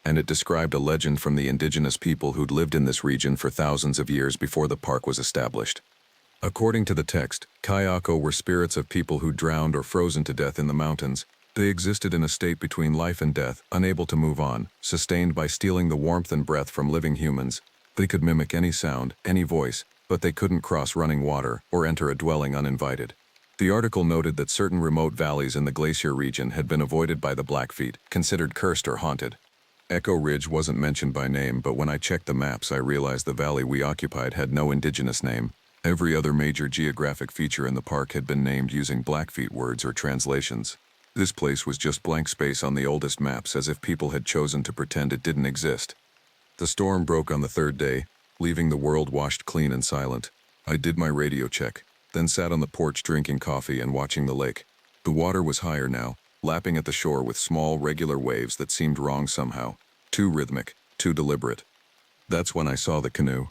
and it described a legend from the indigenous people who'd lived in this region for thousands of years before the park was established. According to the text, Kayako were spirits of people who drowned or frozen to death in the mountains. They existed in a state between life and death, unable to move on, sustained by stealing the warmth and breath from living humans. They could mimic any sound, any voice, but they couldn't cross running water or enter a dwelling uninvited. The article noted that certain remote valleys in the glacier region had been avoided by the Blackfeet, considered cursed or haunted. Echo Ridge wasn't mentioned by name, but when I checked the maps I realized the valley we occupied had no indigenous name. Every other major geographic feature in the park had been named using Blackfeet words or translations. This place was just blank space on the oldest maps, as if people had chosen to pretend it didn't exist. The storm broke on the third day, leaving the world washed clean and silent. I did my radio check, then sat on the porch drinking coffee and watching the lake. The water was higher now, lapping at the shore with small, regular waves that seemed wrong somehow. Too rhythmic, too deliberate. That's when I saw the canoe.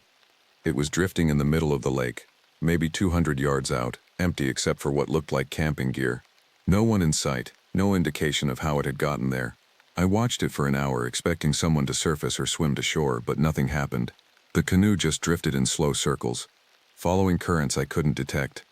It was drifting in the middle of the lake, maybe 200 yards out, empty except for what looked like camping gear. No one in sight, no indication of how it had gotten there. I watched it for an hour, expecting someone to surface or swim to shore, but nothing happened. The canoe just drifted in slow circles, following currents I couldn't detect.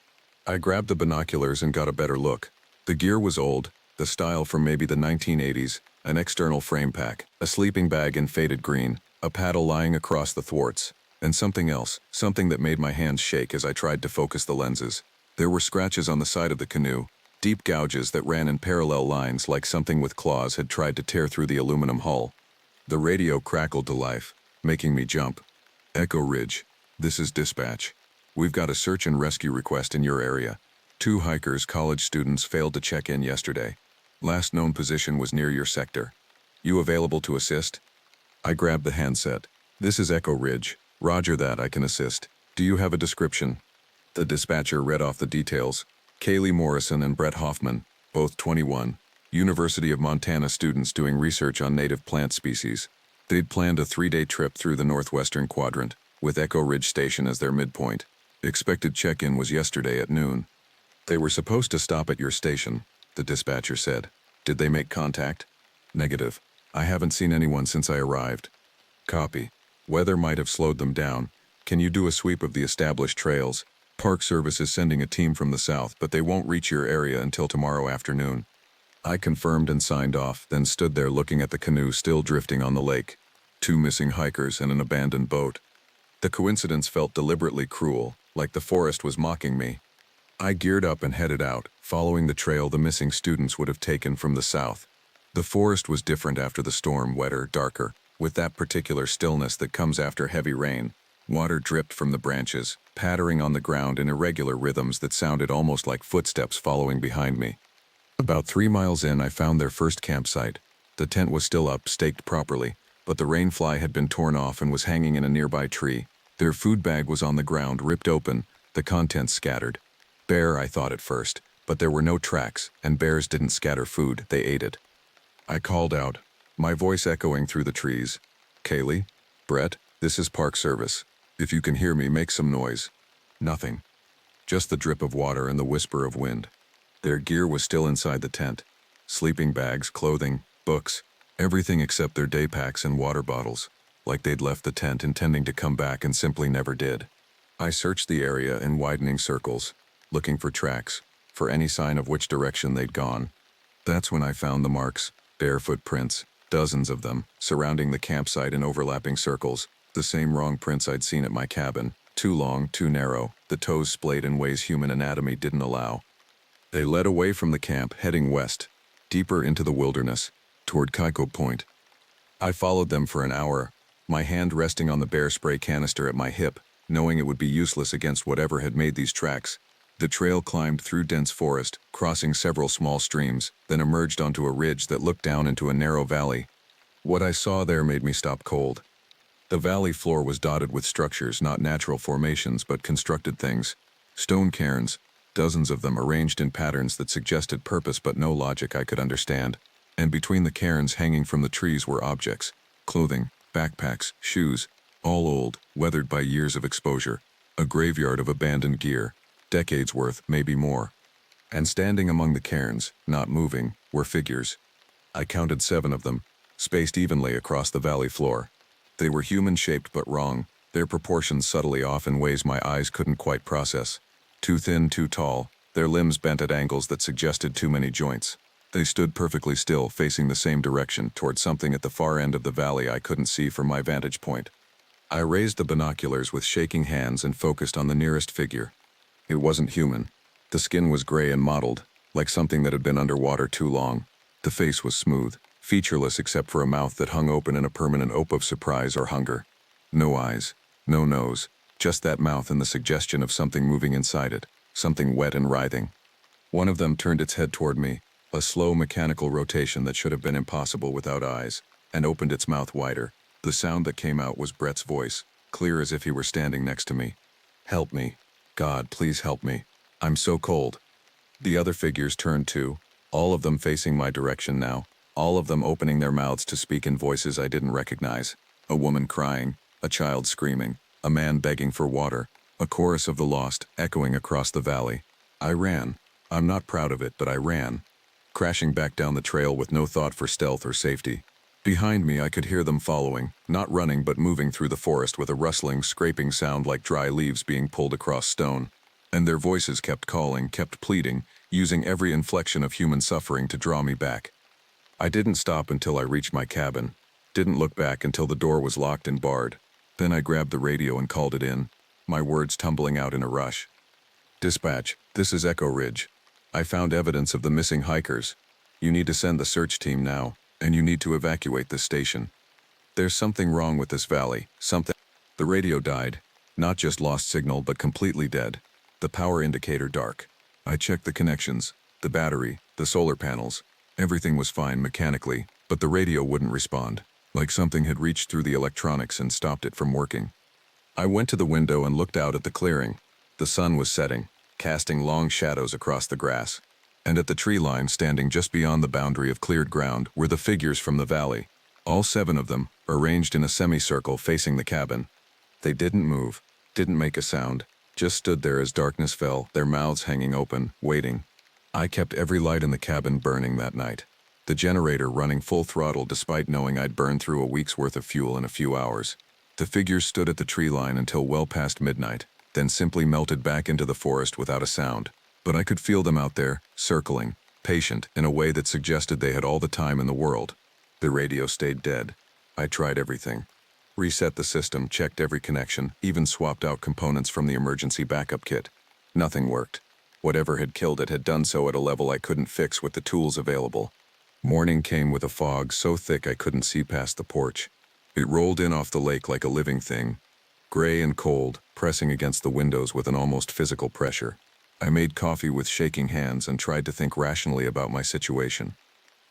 I grabbed the binoculars and got a better look. The gear was old, the style from maybe the 1980s, an external frame pack, a sleeping bag in faded green, a paddle lying across the thwarts, and something else, something that made my hands shake as I tried to focus the lenses. There were scratches on the side of the canoe, deep gouges that ran in parallel lines like something with claws had tried to tear through the aluminum hull. The radio crackled to life, making me jump. Echo Ridge, this is dispatch. We've got a search and rescue request in your area. 2 hikers, college students, failed to check in yesterday. Last known position was near your sector. You available to assist? I grabbed the handset. This is Echo Ridge. Roger that, I can assist. Do you have a description? The dispatcher read off the details. Kaylee Morrison and Brett Hoffman, both 21, University of Montana students doing research on native plant species. They'd planned a 3-day trip through the northwestern quadrant, with Echo Ridge Station as their midpoint. Expected check-in was yesterday at noon. They were supposed to stop at your station, the dispatcher said. Did they make contact? Negative. I haven't seen anyone since I arrived. Copy. Weather might have slowed them down. Can you do a sweep of the established trails? Park Service is sending a team from the south, but they won't reach your area until tomorrow afternoon. I confirmed and signed off, then stood there looking at the canoe still drifting on the lake. 2 missing hikers and an abandoned boat. The coincidence felt deliberately cruel, like the forest was mocking me. I geared up and headed out, following the trail the missing students would have taken from the south. The forest was different after the storm, wetter, darker, with that particular stillness that comes after heavy rain. Water dripped from the branches, pattering on the ground in irregular rhythms that sounded almost like footsteps following behind me. About 3 miles in, I found their first campsite. The tent was still up, staked properly, but the rainfly had been torn off and was hanging in a nearby tree. Their food bag was on the ground, ripped open, the contents scattered. Bear, I thought at first, but there were no tracks, and bears didn't scatter food, they ate it. I called out, my voice echoing through the trees. Kaylee? Brett? This is Park Service. If you can hear me, make some noise. Nothing. Just the drip of water and the whisper of wind. Their gear was still inside the tent. Sleeping bags, clothing, books, everything except their day packs and water bottles, like they'd left the tent intending to come back and simply never did. I searched the area in widening circles, looking for tracks, for any sign of which direction they'd gone. That's when I found the marks, bare footprints, dozens of them, surrounding the campsite in overlapping circles, the same wrong prints I'd seen at my cabin, too long, too narrow, the toes splayed in ways human anatomy didn't allow. They led away from the camp, heading west, deeper into the wilderness, toward Kaiko Point. I followed them for an hour, my hand resting on the bear spray canister at my hip, knowing it would be useless against whatever had made these tracks. The trail climbed through dense forest, crossing several small streams, then emerged onto a ridge that looked down into a narrow valley. What I saw there made me stop cold. The valley floor was dotted with structures, not natural formations, but constructed things. Stone cairns, dozens of them arranged in patterns that suggested purpose but no logic I could understand. And between the cairns hanging from the trees were objects, clothing, backpacks, shoes, all old, weathered by years of exposure, a graveyard of abandoned gear, decades worth, maybe more. And standing among the cairns, not moving, were figures. I counted 7 of them, spaced evenly across the valley floor. They were human-shaped but wrong, their proportions subtly off in ways my eyes couldn't quite process. Too thin, too tall, their limbs bent at angles that suggested too many joints. They stood perfectly still, facing the same direction, toward something at the far end of the valley I couldn't see from my vantage point. I raised the binoculars with shaking hands and focused on the nearest figure. It wasn't human. The skin was gray and mottled, like something that had been underwater too long. The face was smooth, featureless except for a mouth that hung open in a permanent ope of surprise or hunger. No eyes, no nose, just that mouth and the suggestion of something moving inside it, something wet and writhing. One of them turned its head toward me, a slow mechanical rotation that should have been impossible without eyes, and opened its mouth wider. The sound that came out was Brett's voice, clear as if he were standing next to me. "Help me. God, please help me. I'm so cold." The other figures turned too, all of them facing my direction now, all of them opening their mouths to speak in voices I didn't recognize. A woman crying, a child screaming, a man begging for water, a chorus of the lost echoing across the valley. I ran. I'm not proud of it, but I ran, crashing back down the trail with no thought for stealth or safety. Behind me I could hear them following, not running but moving through the forest with a rustling, scraping sound like dry leaves being pulled across stone. And their voices kept calling, kept pleading, using every inflection of human suffering to draw me back. I didn't stop until I reached my cabin, didn't look back until the door was locked and barred. Then I grabbed the radio and called it in, my words tumbling out in a rush. "Dispatch, this is Echo Ridge. I found evidence of the missing hikers. You need to send the search team now, and you need to evacuate this station. There's something wrong with this valley, something." The radio died, not just lost signal but completely dead. The power indicator dark. I checked the connections, the battery, the solar panels. Everything was fine mechanically, but the radio wouldn't respond, like something had reached through the electronics and stopped it from working. I went to the window and looked out at the clearing. The sun was setting, casting long shadows across the grass. And at the tree line standing just beyond the boundary of cleared ground were the figures from the valley. All 7 of them, arranged in a semicircle facing the cabin. They didn't move, didn't make a sound, just stood there as darkness fell, their mouths hanging open, waiting. I kept every light in the cabin burning that night, the generator running full throttle despite knowing I'd burned through a week's worth of fuel in a few hours. The figures stood at the tree line until well past midnight, then simply melted back into the forest without a sound. But I could feel them out there, circling, patient, in a way that suggested they had all the time in the world. The radio stayed dead. I tried everything. Reset the system, checked every connection, even swapped out components from the emergency backup kit. Nothing worked. Whatever had killed it had done so at a level I couldn't fix with the tools available. Morning came with a fog so thick I couldn't see past the porch. It rolled in off the lake like a living thing, gray and cold, pressing against the windows with an almost physical pressure. I made coffee with shaking hands and tried to think rationally about my situation.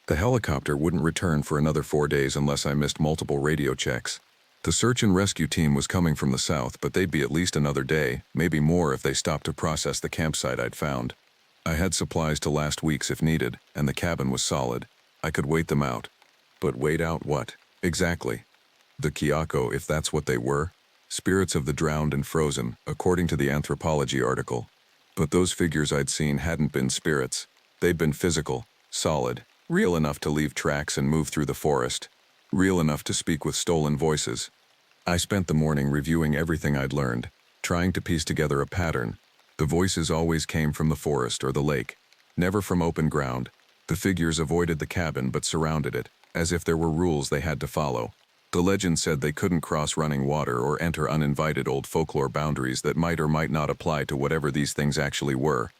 The helicopter wouldn't return for another 4 days unless I missed multiple radio checks. The search and rescue team was coming from the south, but they'd be at least another day, maybe more if they stopped to process the campsite I'd found. I had supplies to last weeks if needed, and the cabin was solid. I could wait them out. But wait out what? Exactly. The Kyako, if that's what they were? Spirits of the drowned and frozen, according to the anthropology article. But those figures I'd seen hadn't been spirits. They'd been physical, solid, real enough to leave tracks and move through the forest. Real enough to speak with stolen voices. I spent the morning reviewing everything I'd learned, trying to piece together a pattern. The voices always came from the forest or the lake, never from open ground. The figures avoided the cabin but surrounded it, as if there were rules they had to follow. The legend said they couldn't cross running water or enter uninvited old folklore boundaries that might or might not apply to whatever these things actually were.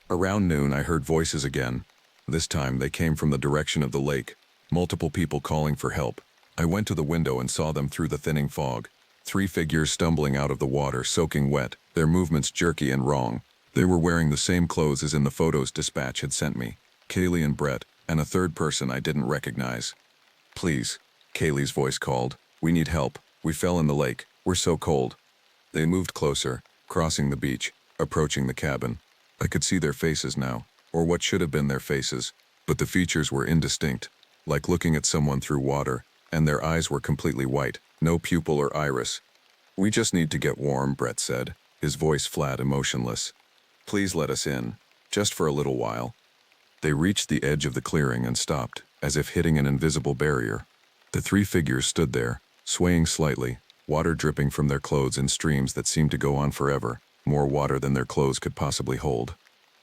Around noon, I heard voices again. This time, they came from the direction of the lake, multiple people calling for help. I went to the window and saw them through the thinning fog. 3 figures stumbling out of the water, soaking wet, their movements jerky and wrong. They were wearing the same clothes as in the photos Dispatch had sent me. Kaylee and Brett, and a third person I didn't recognize. "Please," Kaylee's voice called. "We need help. We fell in the lake. We're so cold." They moved closer, crossing the beach, approaching the cabin. I could see their faces now, or what should have been their faces, but the features were indistinct, like looking at someone through water, and their eyes were completely white, no pupil or iris. "We just need to get warm," Brett said, his voice flat and motionless. "Please let us in, just for a little while." They reached the edge of the clearing and stopped, as if hitting an invisible barrier. The 3 figures stood there, swaying slightly, water dripping from their clothes in streams that seemed to go on forever, more water than their clothes could possibly hold.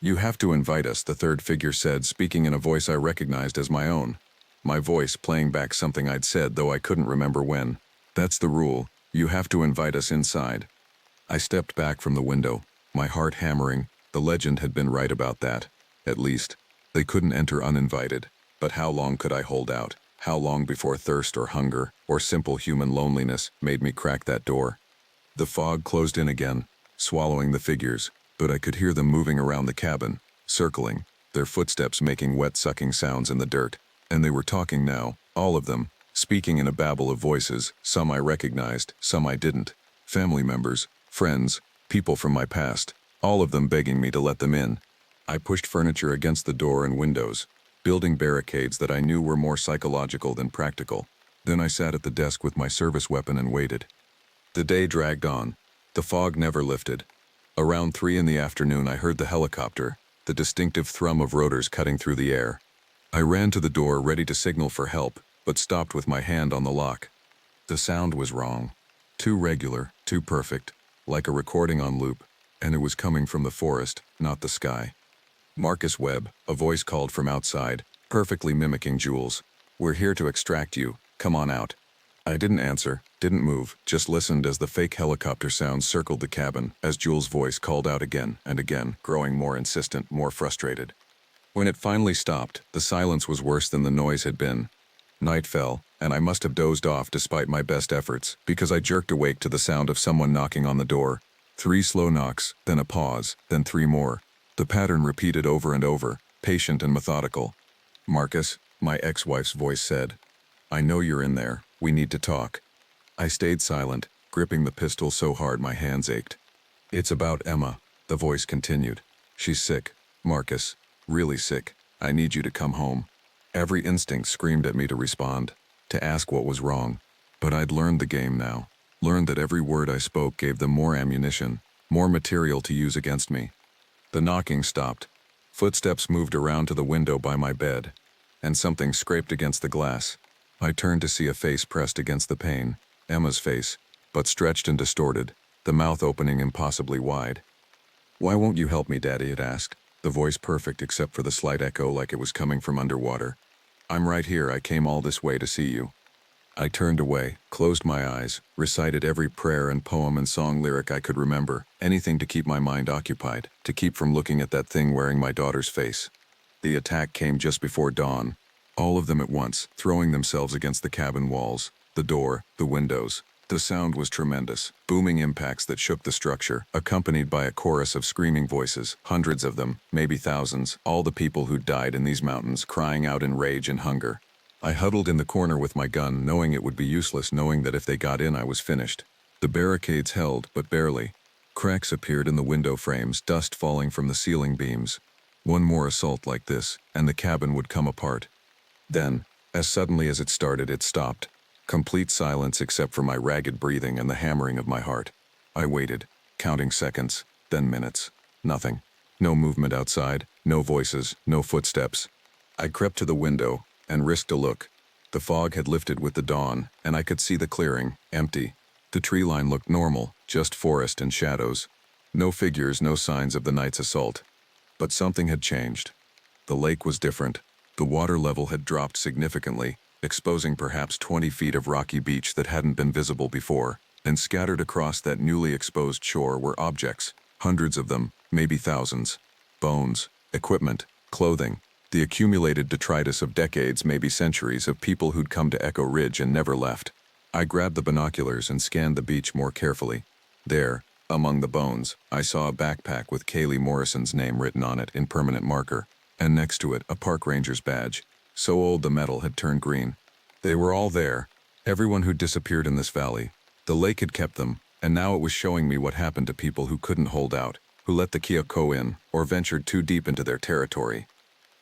"You have to invite us," the third figure said, speaking in a voice I recognized as my own. My voice playing back something I'd said, though I couldn't remember when. "That's the rule. You have to invite us inside." I stepped back from the window, my heart hammering. The legend had been right about that. At least, they couldn't enter uninvited. But how long could I hold out? How long before thirst or hunger, or simple human loneliness, made me crack that door? The fog closed in again, swallowing the figures, but I could hear them moving around the cabin, circling, their footsteps making wet sucking sounds in the dirt. And they were talking now, all of them, speaking in a babble of voices, some I recognized, some I didn't. Family members, friends, people from my past, all of them begging me to let them in. I pushed furniture against the door and windows, building barricades that I knew were more psychological than practical. Then I sat at the desk with my service weapon and waited. The day dragged on. The fog never lifted. Around 3 in the afternoon, I heard the helicopter, the distinctive thrum of rotors cutting through the air. I ran to the door, ready to signal for help, but stopped with my hand on the lock. The sound was wrong. Too regular, too perfect, like a recording on loop, and it was coming from the forest, not the sky. "Marcus Webb," a voice called from outside, perfectly mimicking Jules. "We're here to extract you. Come on out." I didn't answer, didn't move, just listened as the fake helicopter sounds circled the cabin, as Jules' voice called out again and again, growing more insistent, more frustrated. When it finally stopped, the silence was worse than the noise had been. Night fell, and I must have dozed off despite my best efforts, because I jerked awake to the sound of someone knocking on the door. 3 slow knocks, then a pause, then 3 more. The pattern repeated over and over, patient and methodical. "Marcus," my ex-wife's voice said. "I know you're in there. We need to talk." I stayed silent, gripping the pistol so hard my hands ached. "It's about Emma," the voice continued. "She's sick, Marcus. Really sick. I need you to come home." Every instinct screamed at me to respond, to ask what was wrong. But I'd learned the game now. Learned that every word I spoke gave them more ammunition, more material to use against me. The knocking stopped. Footsteps moved around to the window by my bed, and something scraped against the glass. I turned to see a face pressed against the pane, Emma's face, but stretched and distorted, the mouth opening impossibly wide. "Why won't you help me, Daddy?" it asked, the voice perfect except for the slight echo like it was coming from underwater. "I'm right here. I came all this way to see you." I turned away, closed my eyes, recited every prayer and poem and song lyric I could remember, anything to keep my mind occupied, to keep from looking at that thing wearing my daughter's face. The attack came just before dawn. All of them at once, throwing themselves against the cabin walls, the door, the windows. The sound was tremendous, booming impacts that shook the structure, accompanied by a chorus of screaming voices, hundreds of them, maybe thousands, all the people who died in these mountains, crying out in rage and hunger. I huddled in the corner with my gun, knowing it would be useless, knowing that if they got in I was finished. The barricades held, but barely. Cracks appeared in the window frames, dust falling from the ceiling beams. One more assault like this, and the cabin would come apart. Then, as suddenly as it started, it stopped. Complete silence except for my ragged breathing and the hammering of my heart. I waited, counting seconds, then minutes. Nothing. No movement outside, no voices, no footsteps. I crept to the window and risked a look. The fog had lifted with the dawn, and I could see the clearing, empty. The tree line looked normal, just forest and shadows. No figures, no signs of the night's assault. But something had changed. The lake was different. The water level had dropped significantly, exposing perhaps 20 feet of rocky beach that hadn't been visible before, and scattered across that newly exposed shore were objects, hundreds of them, maybe thousands. Bones, equipment, clothing, the accumulated detritus of decades, maybe centuries, of people who'd come to Echo Ridge and never left. I grabbed the binoculars and scanned the beach more carefully. There, among the bones, I saw a backpack with Kaylee Morrison's name written on it in permanent marker, and next to it a park ranger's badge, so old the metal had turned green. They were all there, everyone who'd disappeared in this valley. The lake had kept them, and now it was showing me what happened to people who couldn't hold out, who let the Kyoko in, or ventured too deep into their territory.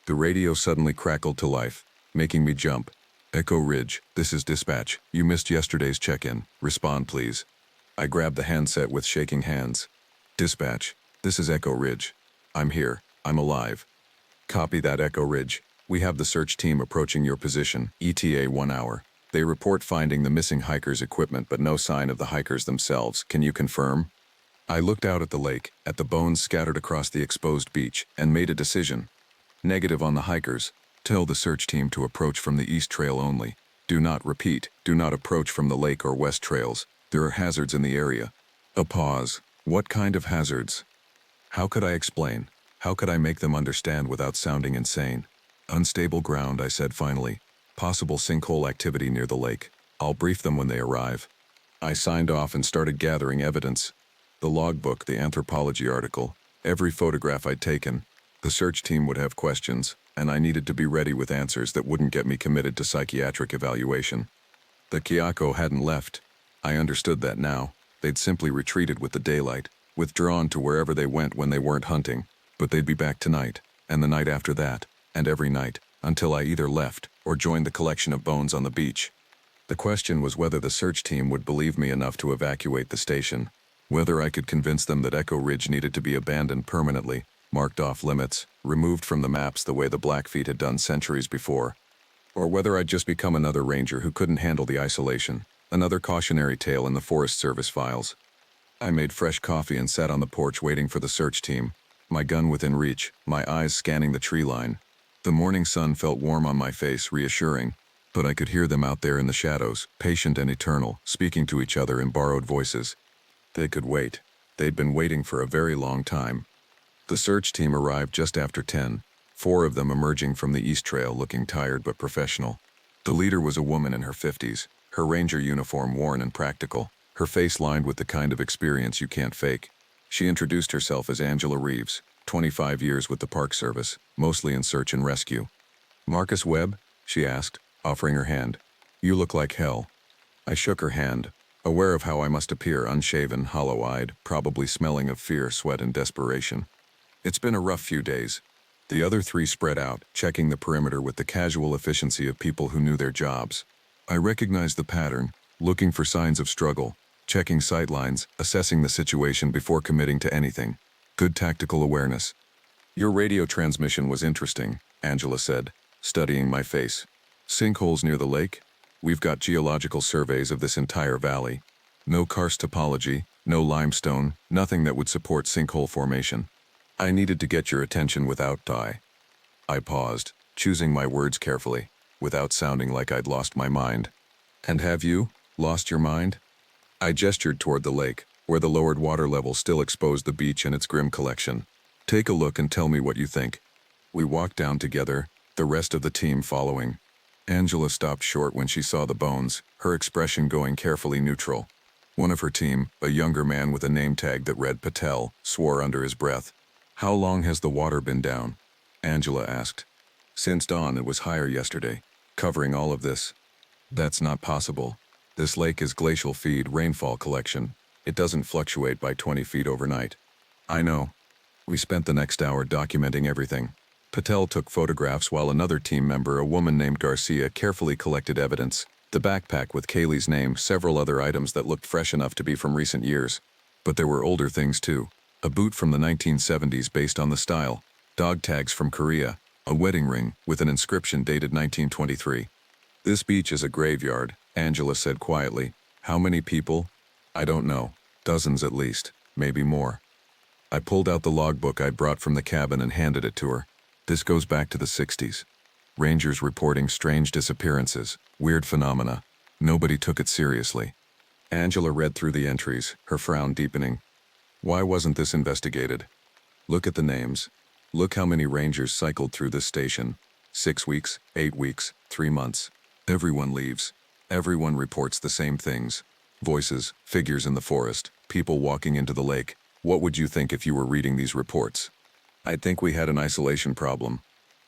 The radio suddenly crackled to life, making me jump. Echo Ridge, this is dispatch. You missed yesterday's check-in. Respond, please. I grabbed the handset with shaking hands. Dispatch, this is Echo Ridge. I'm here. I'm alive. Copy that, Echo Ridge. We have the search team approaching your position, ETA 1 hour. They report finding the missing hikers' equipment but no sign of the hikers themselves. Can you confirm? I looked out at the lake, at the bones scattered across the exposed beach, and made a decision. Negative on the hikers. Tell the search team to approach from the east trail only. Do not approach from the lake or west trails. There are hazards in the area. A pause. What kind of hazards? How could I explain? How could I make them understand without sounding insane? Unstable ground, I said finally. Possible sinkhole activity near the lake. I'll brief them when they arrive. I signed off and started gathering evidence. The logbook, the anthropology article, every photograph I'd taken. The search team would have questions, and I needed to be ready with answers that wouldn't get me committed to psychiatric evaluation. The Kyoko hadn't left. I understood that now. They'd simply retreated with the daylight, withdrawn to wherever they went when they weren't hunting. But they'd be back tonight, and the night after that, and every night, until I either left or joined the collection of bones on the beach. The question was whether the search team would believe me enough to evacuate the station, whether I could convince them that Echo Ridge needed to be abandoned permanently, marked off limits, removed from the maps the way the Blackfeet had done centuries before, or whether I'd just become another ranger who couldn't handle the isolation, another cautionary tale in the Forest Service files. I made fresh coffee and sat on the porch waiting for the search team, my gun within reach, my eyes scanning the tree line. The morning sun felt warm on my face, reassuring, but I could hear them out there in the shadows, patient and eternal, speaking to each other in borrowed voices. They could wait. They'd been waiting for a very long time. The search team arrived just after 10, 4 of them emerging from the East Trail looking tired but professional. The leader was a woman in her 50s, her ranger uniform worn and practical, her face lined with the kind of experience you can't fake. She introduced herself as Angela Reeves, 25 years with the Park Service, mostly in search and rescue. "Marcus Webb?" she asked, offering her hand. "You look like hell." I shook her hand, aware of how I must appear, unshaven, hollow-eyed, probably smelling of fear, sweat, and desperation. It's been a rough few days. The other 3 spread out, checking the perimeter with the casual efficiency of people who knew their jobs. I recognized the pattern, looking for signs of struggle, checking sightlines, assessing the situation before committing to anything. Good tactical awareness. "Your radio transmission was interesting," Angela said, studying my face. "Sinkholes near the lake? We've got geological surveys of this entire valley. No karst topology, no limestone, nothing that would support sinkhole formation. I needed to get your attention without die." I paused, choosing my words carefully, without sounding like I'd lost my mind. "And have you lost your mind?" I gestured toward the lake, where the lowered water level still exposed the beach and its grim collection. "Take a look and tell me what you think." We walked down together, the rest of the team following. Angela stopped short when she saw the bones, her expression going carefully neutral. One of her team, a younger man with a name tag that read Patel, swore under his breath. "How long has the water been down?" Angela asked. "Since dawn. It was higher yesterday, covering all of this." "That's not possible. This lake is glacial feed rainfall collection. It doesn't fluctuate by 20 feet overnight." "I know." We spent the next hour documenting everything. Patel took photographs while another team member, a woman named Garcia, carefully collected evidence. The backpack with Kaylee's name, several other items that looked fresh enough to be from recent years. But there were older things too. A boot from the 1970s based on the style. Dog tags from Korea. A wedding ring with an inscription dated 1923. "This beach is a graveyard," Angela said quietly. "How many people?" "I don't know. Dozens at least, maybe more." I pulled out the logbook I'd brought from the cabin and handed it to her. "This goes back to the 60s. Rangers reporting strange disappearances, weird phenomena. Nobody took it seriously. Angela read through the entries, her frown deepening. Why wasn't this investigated? Look at the names. Look how many Rangers cycled through this station. 6 weeks, 8 weeks, 3 months. Everyone leaves. Everyone reports the same things. Voices, figures in the forest, people walking into the lake. What would you think if you were reading these reports? I'd think we had an isolation problem.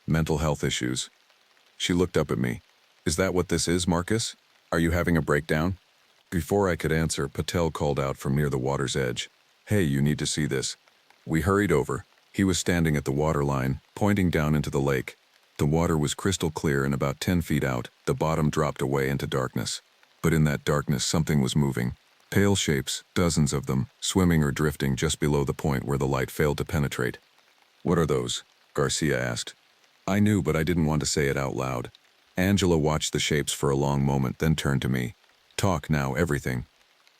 Mental health issues. She looked up at me. Is that what this is, Marcus? Are you having a breakdown? Before I could answer, Patel called out from near the water's edge. Hey, you need to see this. We hurried over. He was standing at the water line, pointing down into the lake. The water was crystal clear and about 10 feet out, the bottom dropped away into darkness. But in that darkness, something was moving. Pale shapes, dozens of them, swimming or drifting just below the point where the light failed to penetrate. What are those? Garcia asked. I knew, but I didn't want to say it out loud. Angela watched the shapes for a long moment, then turned to me. Talk now, everything.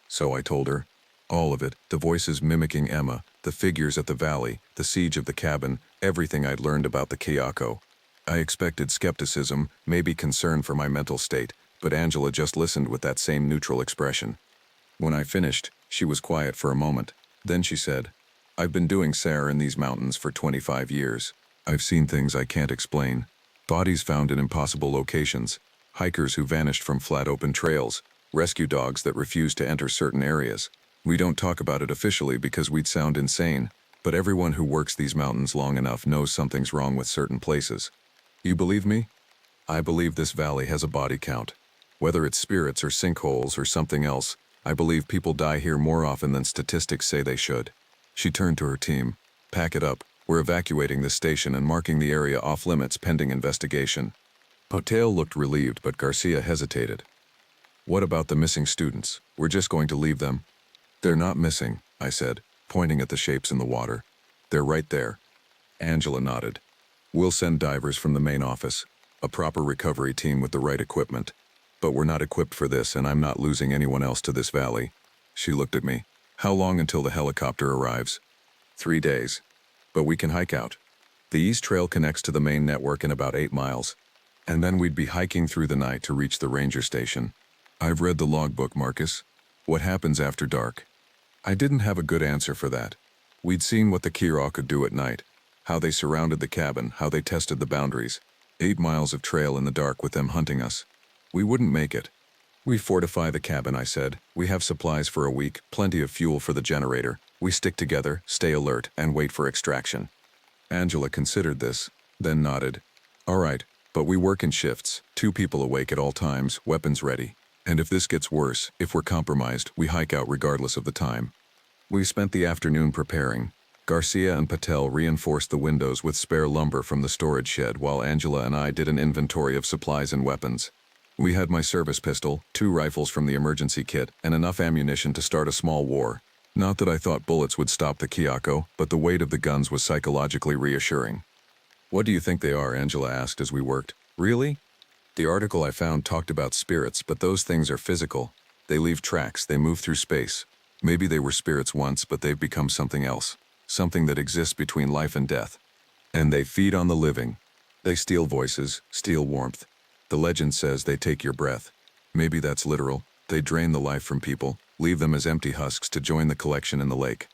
So I told her. All of it, the voices mimicking Emma, the figures at the valley, the siege of the cabin, everything I'd learned about the Kayako. I expected skepticism, maybe concern for my mental state, but Angela just listened with that same neutral expression. When I finished, she was quiet for a moment. Then she said, I've been doing SAR in these mountains for 25 years. I've seen things I can't explain. Bodies found in impossible locations, hikers who vanished from flat open trails, rescue dogs that refused to enter certain areas. We don't talk about it officially because we'd sound insane, but everyone who works these mountains long enough knows something's wrong with certain places. You believe me? I believe this valley has a body count. Whether it's spirits or sinkholes or something else, I believe people die here more often than statistics say they should. She turned to her team. Pack it up. We're evacuating this station and marking the area off limits pending investigation. Patel looked relieved, but Garcia hesitated. What about the missing students? We're just going to leave them. They're not missing, I said, pointing at the shapes in the water. They're right there. Angela nodded. We'll send divers from the main office, a proper recovery team with the right equipment. But we're not equipped for this, and I'm not losing anyone else to this valley. She looked at me. How long until the helicopter arrives? 3 days. But we can hike out. The East Trail connects to the main network in about 8 miles. And then we'd be hiking through the night to reach the ranger station. I've read the logbook, Marcus. What happens after dark? I didn't have a good answer for that. We'd seen what the Kira could do at night, how they surrounded the cabin, how they tested the boundaries. 8 miles of trail in the dark with them hunting us. We wouldn't make it. We fortify the cabin, I said. We have supplies for a week, plenty of fuel for the generator. We stick together, stay alert, and wait for extraction. Angela considered this, then nodded. All right, but we work in shifts, 2 people awake at all times, weapons ready. And if this gets worse, if we're compromised, we hike out regardless of the time. We spent the afternoon preparing. Garcia and Patel reinforced the windows with spare lumber from the storage shed while Angela and I did an inventory of supplies and weapons. We had my service pistol, 2 rifles from the emergency kit, and enough ammunition to start a small war. Not that I thought bullets would stop the Kayako, but the weight of the guns was psychologically reassuring. What do you think they are? Angela asked as we worked. Really? The article I found talked about spirits, but those things are physical. They leave tracks, they move through space. Maybe they were spirits once, but they've become something else. Something that exists between life and death. And they feed on the living. They steal voices, steal warmth. The legend says they take your breath. Maybe that's literal. They drain the life from people, leave them as empty husks to join the collection in the lake.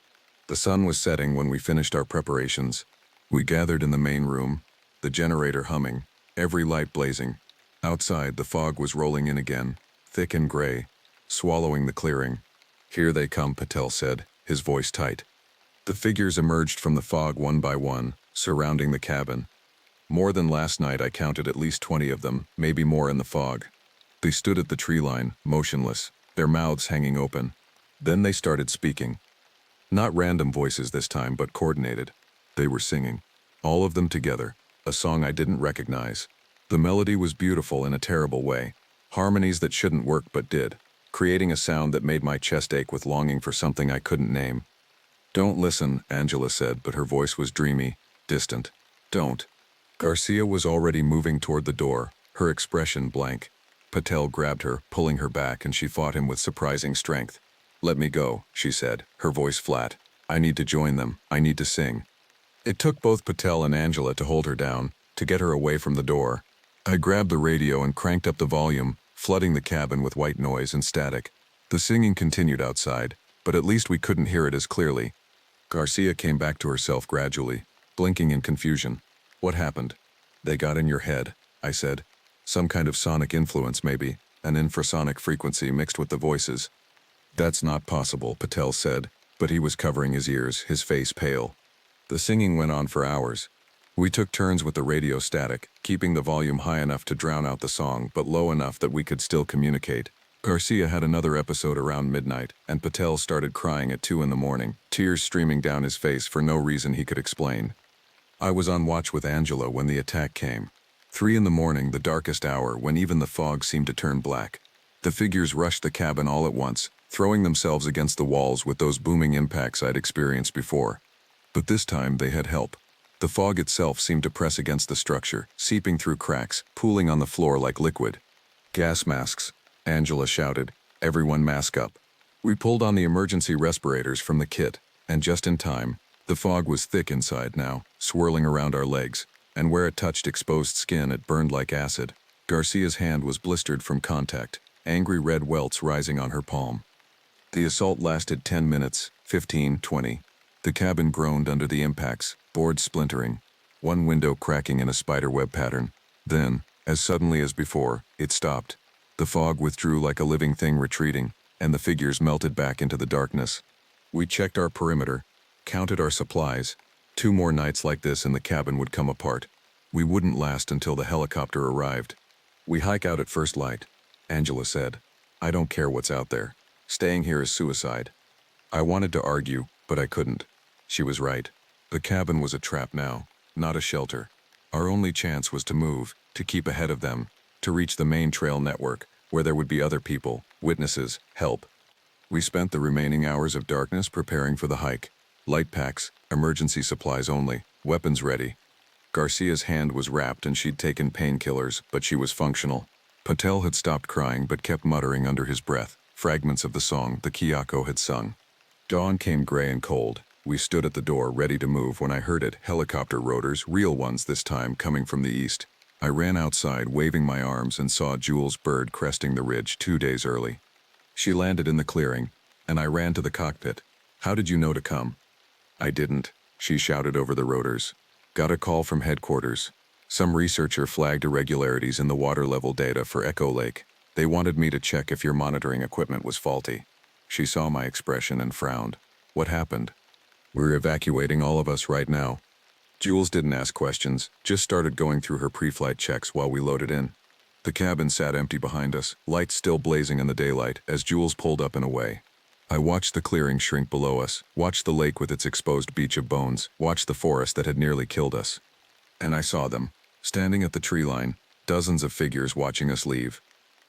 The sun was setting when we finished our preparations. We gathered in the main room, the generator humming, every light blazing. Outside, the fog was rolling in again, thick and gray, swallowing the clearing. Here they come, Patel said, his voice tight. The figures emerged from the fog one by one, surrounding the cabin. More than last night, I counted at least 20 of them, maybe more in the fog. They stood at the tree line, motionless, their mouths hanging open. Then they started speaking. Not random voices this time, but coordinated. They were singing, all of them together, a song I didn't recognize. The melody was beautiful in a terrible way, harmonies that shouldn't work but did, creating a sound that made my chest ache with longing for something I couldn't name. Don't listen, Angela said, but her voice was dreamy, distant. Don't. Garcia was already moving toward the door, her expression blank. Patel grabbed her, pulling her back, and she fought him with surprising strength. Let me go, she said, her voice flat. I need to join them. I need to sing. It took both Patel and Angela to hold her down, to get her away from the door. I grabbed the radio and cranked up the volume, flooding the cabin with white noise and static. The singing continued outside, but at least we couldn't hear it as clearly. Garcia came back to herself gradually, blinking in confusion. What happened? They got in your head, I said. Some kind of sonic influence maybe, an infrasonic frequency mixed with the voices. That's not possible, Patel said, but he was covering his ears, his face pale. The singing went on for hours. We took turns with the radio static, keeping the volume high enough to drown out the song, but low enough that we could still communicate. Garcia had another episode around midnight, and Patel started crying at 2 in the morning, tears streaming down his face for no reason he could explain. I was on watch with Angela when the attack came. 3 in the morning, the darkest hour, when even the fog seemed to turn black. The figures rushed the cabin all at once, throwing themselves against the walls with those booming impacts I'd experienced before. But this time they had help. The fog itself seemed to press against the structure, seeping through cracks, pooling on the floor like liquid. Gas masks, Angela shouted. Everyone mask up. We pulled on the emergency respirators from the kit, and just in time. The fog was thick inside now, swirling around our legs, and where it touched exposed skin it burned like acid. Garcia's hand was blistered from contact, angry red welts rising on her palm. The assault lasted 10 minutes, 15, 20. The cabin groaned under the impacts, boards splintering, one window cracking in a spiderweb pattern. Then, as suddenly as before, it stopped. The fog withdrew like a living thing retreating, and the figures melted back into the darkness. We checked our perimeter, counted our supplies. 2 more nights like this and the cabin would come apart. We wouldn't last until the helicopter arrived. We hike out at first light, Angela said. I don't care what's out there. Staying here is suicide. I wanted to argue, but I couldn't. She was right. The cabin was a trap now, not a shelter. Our only chance was to move, to keep ahead of them, to reach the main trail network, where there would be other people, witnesses, help. We spent the remaining hours of darkness preparing for the hike. Light packs, emergency supplies only, weapons ready. Garcia's hand was wrapped and she'd taken painkillers, but she was functional. Patel had stopped crying but kept muttering under his breath, fragments of the song the Kyoko had sung. Dawn came gray and cold. We stood at the door ready to move when I heard it, helicopter rotors, real ones this time, coming from the east. I ran outside, waving my arms, and saw Jules' bird cresting the ridge 2 days early. She landed in the clearing, and I ran to the cockpit. How did you know to come? I didn't, she shouted over the rotors. Got a call from headquarters. Some researcher flagged irregularities in the water level data for Echo Lake. They wanted me to check if your monitoring equipment was faulty. She saw my expression and frowned. What happened? We're evacuating all of us right now. Jules didn't ask questions, just started going through her pre-flight checks while we loaded in. The cabin sat empty behind us, lights still blazing in the daylight, as Jules pulled up and away. I watched the clearing shrink below us, watched the lake with its exposed beach of bones, watched the forest that had nearly killed us. And I saw them, standing at the tree line, dozens of figures watching us leave.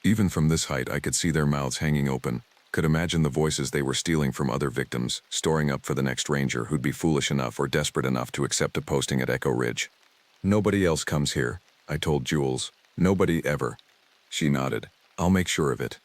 Even from this height I could see their mouths hanging open, could imagine the voices they were stealing from other victims, storing up for the next ranger who'd be foolish enough or desperate enough to accept a posting at Echo Ridge. Nobody else comes here, I told Jules. Nobody ever. She nodded. I'll make sure of it.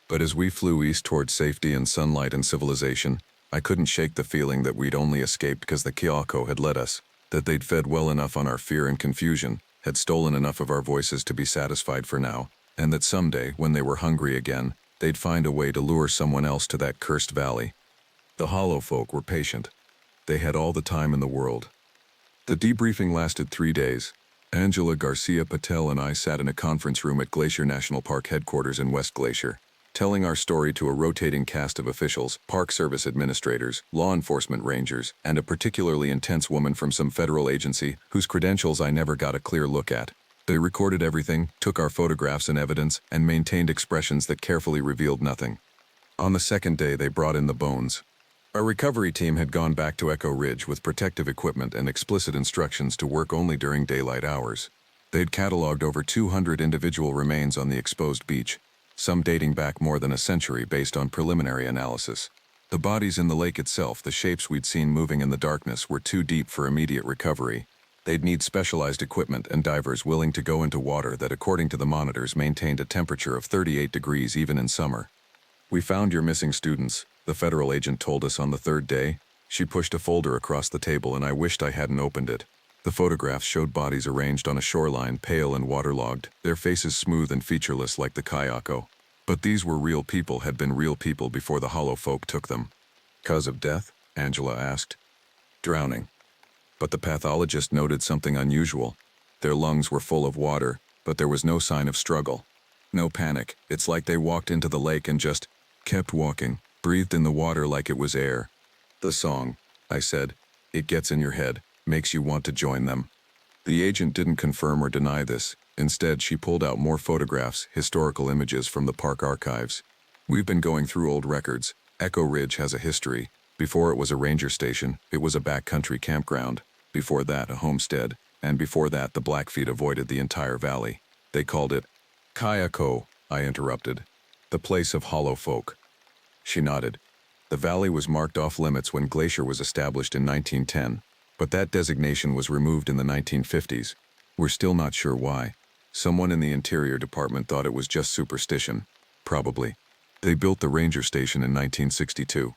But as we flew east towards safety and sunlight and civilization, I couldn't shake the feeling that we'd only escaped because the Kyoko had led us, that they'd fed well enough on our fear and confusion, had stolen enough of our voices to be satisfied for now, and that someday, when they were hungry again, they'd find a way to lure someone else to that cursed valley. The Hollow folk were patient. They had all the time in the world. The debriefing lasted 3 days. Angela, Garcia, Patel, and I sat in a conference room at Glacier National Park headquarters in West Glacier, telling our story to a rotating cast of officials, Park Service administrators, law enforcement rangers, and a particularly intense woman from some federal agency whose credentials I never got a clear look at. They recorded everything, took our photographs and evidence, and maintained expressions that carefully revealed nothing. On the second day, they brought in the bones. Our recovery team had gone back to Echo Ridge with protective equipment and explicit instructions to work only during daylight hours. They'd cataloged over 200 individual remains on the exposed beach, some dating back more than a century based on preliminary analysis. The bodies in the lake itself, the shapes we'd seen moving in the darkness, were too deep for immediate recovery. They'd need specialized equipment and divers willing to go into water that, according to the monitors, maintained a temperature of 38 degrees even in summer. We found your missing students, the federal agent told us on the 3rd day. She pushed a folder across the table and I wished I hadn't opened it. The photographs showed bodies arranged on a shoreline, pale and waterlogged, their faces smooth and featureless like the Kayako. But these were real people, had been real people before the hollow folk took them. Cause of death? Angela asked. Drowning. But the pathologist noted something unusual. Their lungs were full of water, but there was no sign of struggle. No panic. It's like they walked into the lake and just kept walking, breathed in the water like it was air. The song, I said. It gets in your head, makes you want to join them. The agent didn't confirm or deny this. Instead, she pulled out more photographs, historical images from the park archives. We've been going through old records. Echo Ridge has a history. Before it was a ranger station, it was a backcountry campground. Before that, a homestead. And before that, the Blackfeet avoided the entire valley. They called it Kayako, I interrupted. The place of hollow folk. She nodded. The valley was marked off limits when Glacier was established in 1910, but that designation was removed in the 1950s. We're still not sure why. Someone in the Interior Department thought it was just superstition. Probably. They built the ranger station in 1962.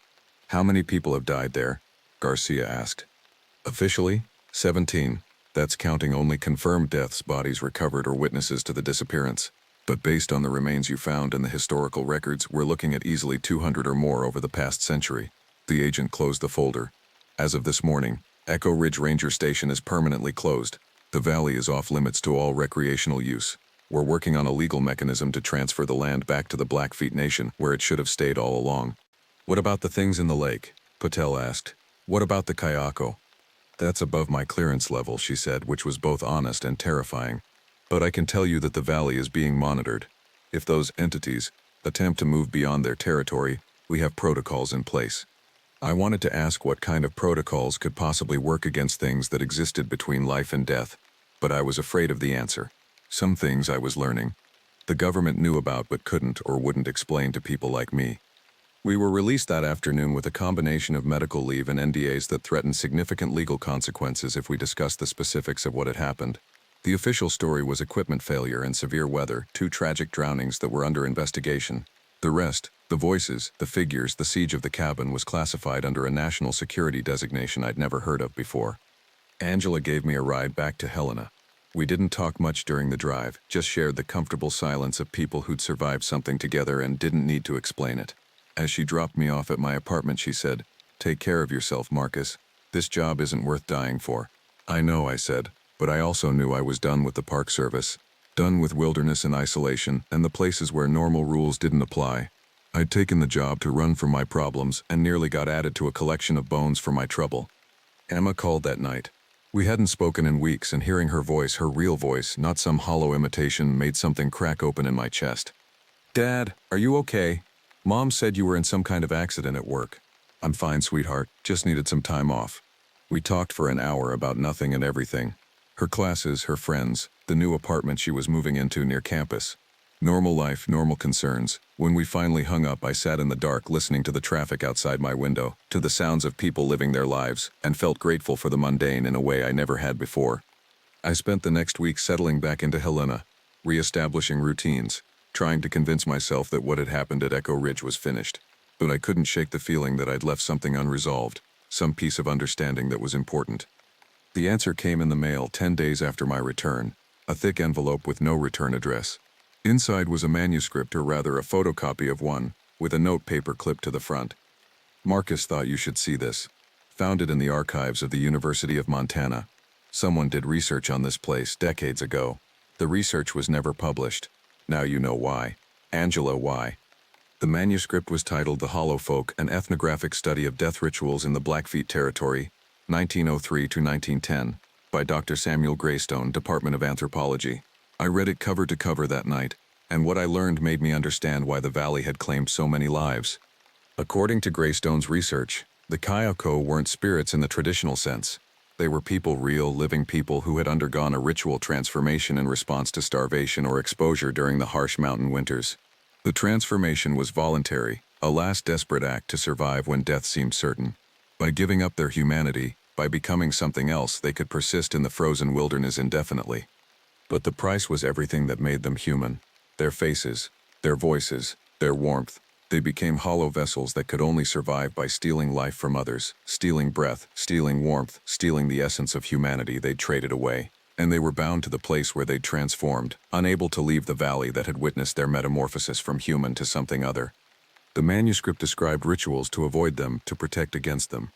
How many people have died there? Garcia asked. Officially, 17. That's counting only confirmed deaths, bodies recovered, or witnesses to the disappearance. But based on the remains you found and the historical records, we're looking at easily 200 or more over the past century. The agent closed the folder. As of this morning, Echo Ridge Ranger Station is permanently closed. The valley is off limits to all recreational use. We're working on a legal mechanism to transfer the land back to the Blackfeet Nation, where it should have stayed all along. What about the things in the lake? Patel asked. What about the Kayako? That's above my clearance level, she said, which was both honest and terrifying. But I can tell you that the valley is being monitored. If those entities attempt to move beyond their territory, we have protocols in place. I wanted to ask what kind of protocols could possibly work against things that existed between life and death, but I was afraid of the answer. Some things I was learning. The government knew about but couldn't or wouldn't explain to people like me. We were released that afternoon with a combination of medical leave and NDAs that threatened significant legal consequences if we discussed the specifics of what had happened. The official story was equipment failure and severe weather, 2 tragic drownings that were under investigation. The rest, the voices, the figures, the siege of the cabin, was classified under a national security designation I'd never heard of before. Angela gave me a ride back to Helena. We didn't talk much during the drive, just shared the comfortable silence of people who'd survived something together and didn't need to explain it. As she dropped me off at my apartment, she said, "Take care of yourself, Marcus. This job isn't worth dying for." I know, I said, but I also knew I was done with the Park Service. Done with wilderness and isolation and the places where normal rules didn't apply. I'd taken the job to run from my problems and nearly got added to a collection of bones for my trouble. Emma called that night. We hadn't spoken in weeks, and hearing her voice, her real voice, not some hollow imitation, made something crack open in my chest. "Dad, are you okay? Mom said you were in some kind of accident at work." "I'm fine, sweetheart. Just needed some time off." We talked for an hour about nothing and everything. Her classes, her friends, the new apartment she was moving into near campus. Normal life, normal concerns. When we finally hung up, I sat in the dark listening to the traffic outside my window, to the sounds of people living their lives, and felt grateful for the mundane in a way I never had before. I spent the next week settling back into Helena, re-establishing routines, trying to convince myself that what had happened at Echo Ridge was finished. But I couldn't shake the feeling that I'd left something unresolved, some piece of understanding that was important. The answer came in the mail 10 days after my return, a thick envelope with no return address. Inside was a manuscript, or rather a photocopy of one, with a note paper clipped to the front. "Marcus thought you should see this. Found it in the archives of the University of Montana. Someone did research on this place decades ago. The research was never published. Now you know why. Angela, why?" The manuscript was titled The Hollow Folk, an ethnographic study of death rituals in the Blackfeet Territory, 1903 to 1910, by Dr. Samuel Greystone, Department of Anthropology. I read it cover to cover that night, and what I learned made me understand why the valley had claimed so many lives. According to Greystone's research, the Kayako weren't spirits in the traditional sense. They were people, real, living people who had undergone a ritual transformation in response to starvation or exposure during the harsh mountain winters. The transformation was voluntary, a last desperate act to survive when death seemed certain. By giving up their humanity, by becoming something else, they could persist in the frozen wilderness indefinitely. But the price was everything that made them human. Their faces, their voices, their warmth. They became hollow vessels that could only survive by stealing life from others, stealing breath, stealing warmth, stealing the essence of humanity they'd traded away. And they were bound to the place where they'd transformed, unable to leave the valley that had witnessed their metamorphosis from human to something other. The manuscript described rituals to avoid them, to protect against them.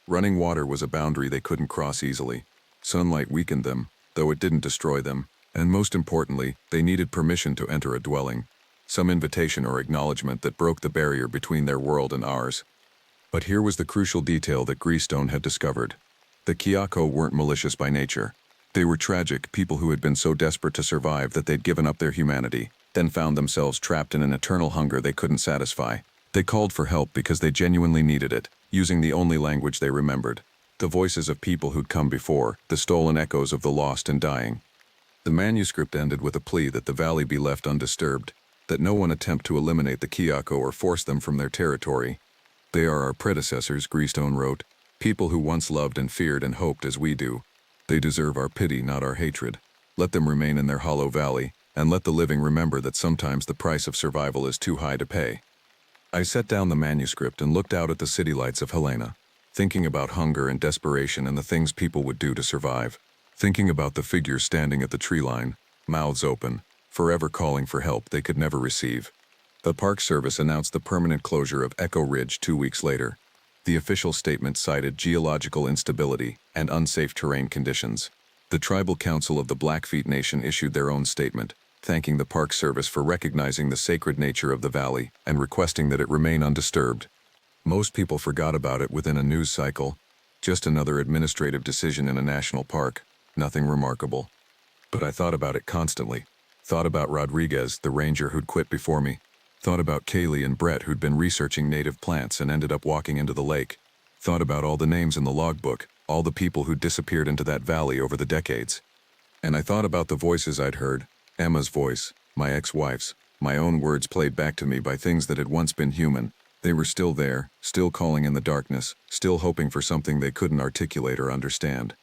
Running water was a boundary they couldn't cross easily. Sunlight weakened them, though it didn't destroy them. And most importantly, they needed permission to enter a dwelling. Some invitation or acknowledgement that broke the barrier between their world and ours. But here was the crucial detail that Greystone had discovered. The Kyako weren't malicious by nature. They were tragic, people who had been so desperate to survive that they'd given up their humanity, then found themselves trapped in an eternal hunger they couldn't satisfy. They called for help because they genuinely needed it, using the only language they remembered. The voices of people who'd come before, the stolen echoes of the lost and dying. The manuscript ended with a plea that the valley be left undisturbed, that no one attempt to eliminate the Kyako or force them from their territory. They are our predecessors, Greystone wrote, people who once loved and feared and hoped as we do. They deserve our pity, not our hatred. Let them remain in their hollow valley, and let the living remember that sometimes the price of survival is too high to pay. I set down the manuscript and looked out at the city lights of Helena, thinking about hunger and desperation and the things people would do to survive, thinking about the figures standing at the tree line, mouths open, forever calling for help they could never receive. The Park Service announced the permanent closure of Echo Ridge 2 weeks later. The official statement cited geological instability and unsafe terrain conditions. The Tribal Council of the Blackfeet Nation issued their own statement, thanking the Park Service for recognizing the sacred nature of the valley and requesting that it remain undisturbed. Most people forgot about it within a news cycle. Just another administrative decision in a national park. Nothing remarkable. But I thought about it constantly. Thought about Rodriguez, the ranger who'd quit before me. Thought about Kaylee and Brett who'd been researching native plants and ended up walking into the lake. Thought about all the names in the logbook, all the people who'd disappeared into that valley over the decades. And I thought about the voices I'd heard, Emma's voice, my ex-wife's, my own words played back to me by things that had once been human. They were still there, still calling in the darkness, still hoping for something they couldn't articulate or understand.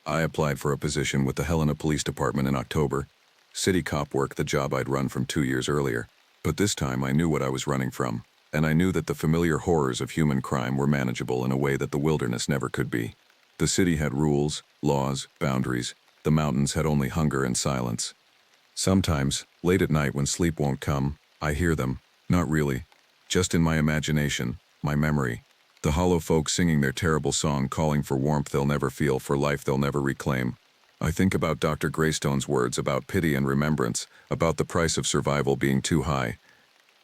I applied for a position with the Helena Police Department in October. City cop work, the job I'd run from 2 years earlier. But this time I knew what I was running from, and I knew that the familiar horrors of human crime were manageable in a way that the wilderness never could be. The city had rules, laws, boundaries. The mountains had only hunger and silence. Sometimes, late at night when sleep won't come, I hear them. Not really. Just in my imagination, my memory. The hollow folk singing their terrible song, calling for warmth they'll never feel, for life they'll never reclaim. I think about Dr. Greystone's words about pity and remembrance, about the price of survival being too high.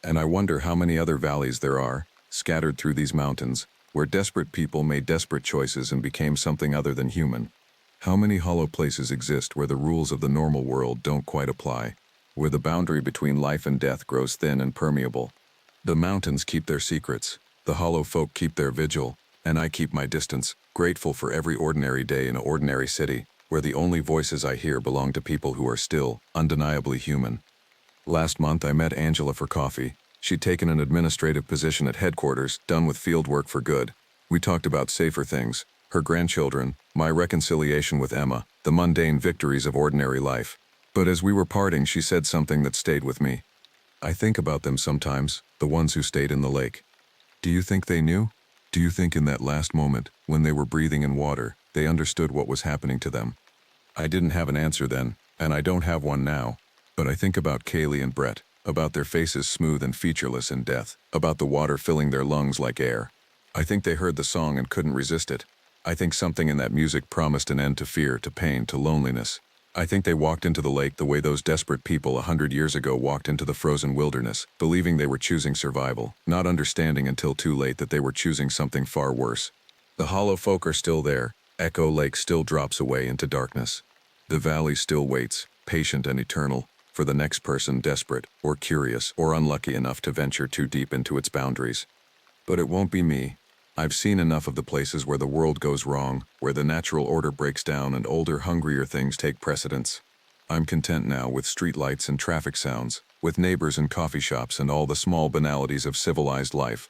And I wonder how many other valleys there are, scattered through these mountains, where desperate people made desperate choices and became something other than human. How many hollow places exist where the rules of the normal world don't quite apply, where the boundary between life and death grows thin and permeable. The mountains keep their secrets, the hollow folk keep their vigil, and I keep my distance, grateful for every ordinary day in an ordinary city, where the only voices I hear belong to people who are still, undeniably human. Last month I met Angela for coffee. She'd taken an administrative position at headquarters, done with field work for good. We talked about safer things, her grandchildren, my reconciliation with Emma, the mundane victories of ordinary life. But as we were parting, she said something that stayed with me. I think about them sometimes, the ones who stayed in the lake. Do you think they knew? Do you think in that last moment, when they were breathing in water, they understood what was happening to them? I didn't have an answer then, and I don't have one now. But I think about Kaylee and Brett, about their faces smooth and featureless in death, about the water filling their lungs like air. I think they heard the song and couldn't resist it. I think something in that music promised an end to fear, to pain, to loneliness. I think they walked into the lake the way those desperate people 100 years ago walked into the frozen wilderness, believing they were choosing survival, not understanding until too late that they were choosing something far worse. The hollow folk are still there. Echo Lake still drops away into darkness. The valley still waits, patient and eternal, for the next person desperate or curious or unlucky enough to venture too deep into its boundaries. But it won't be me. I've seen enough of the places where the world goes wrong, where the natural order breaks down and older, hungrier things take precedence. I'm content now with streetlights and traffic sounds, with neighbors and coffee shops and all the small banalities of civilized life.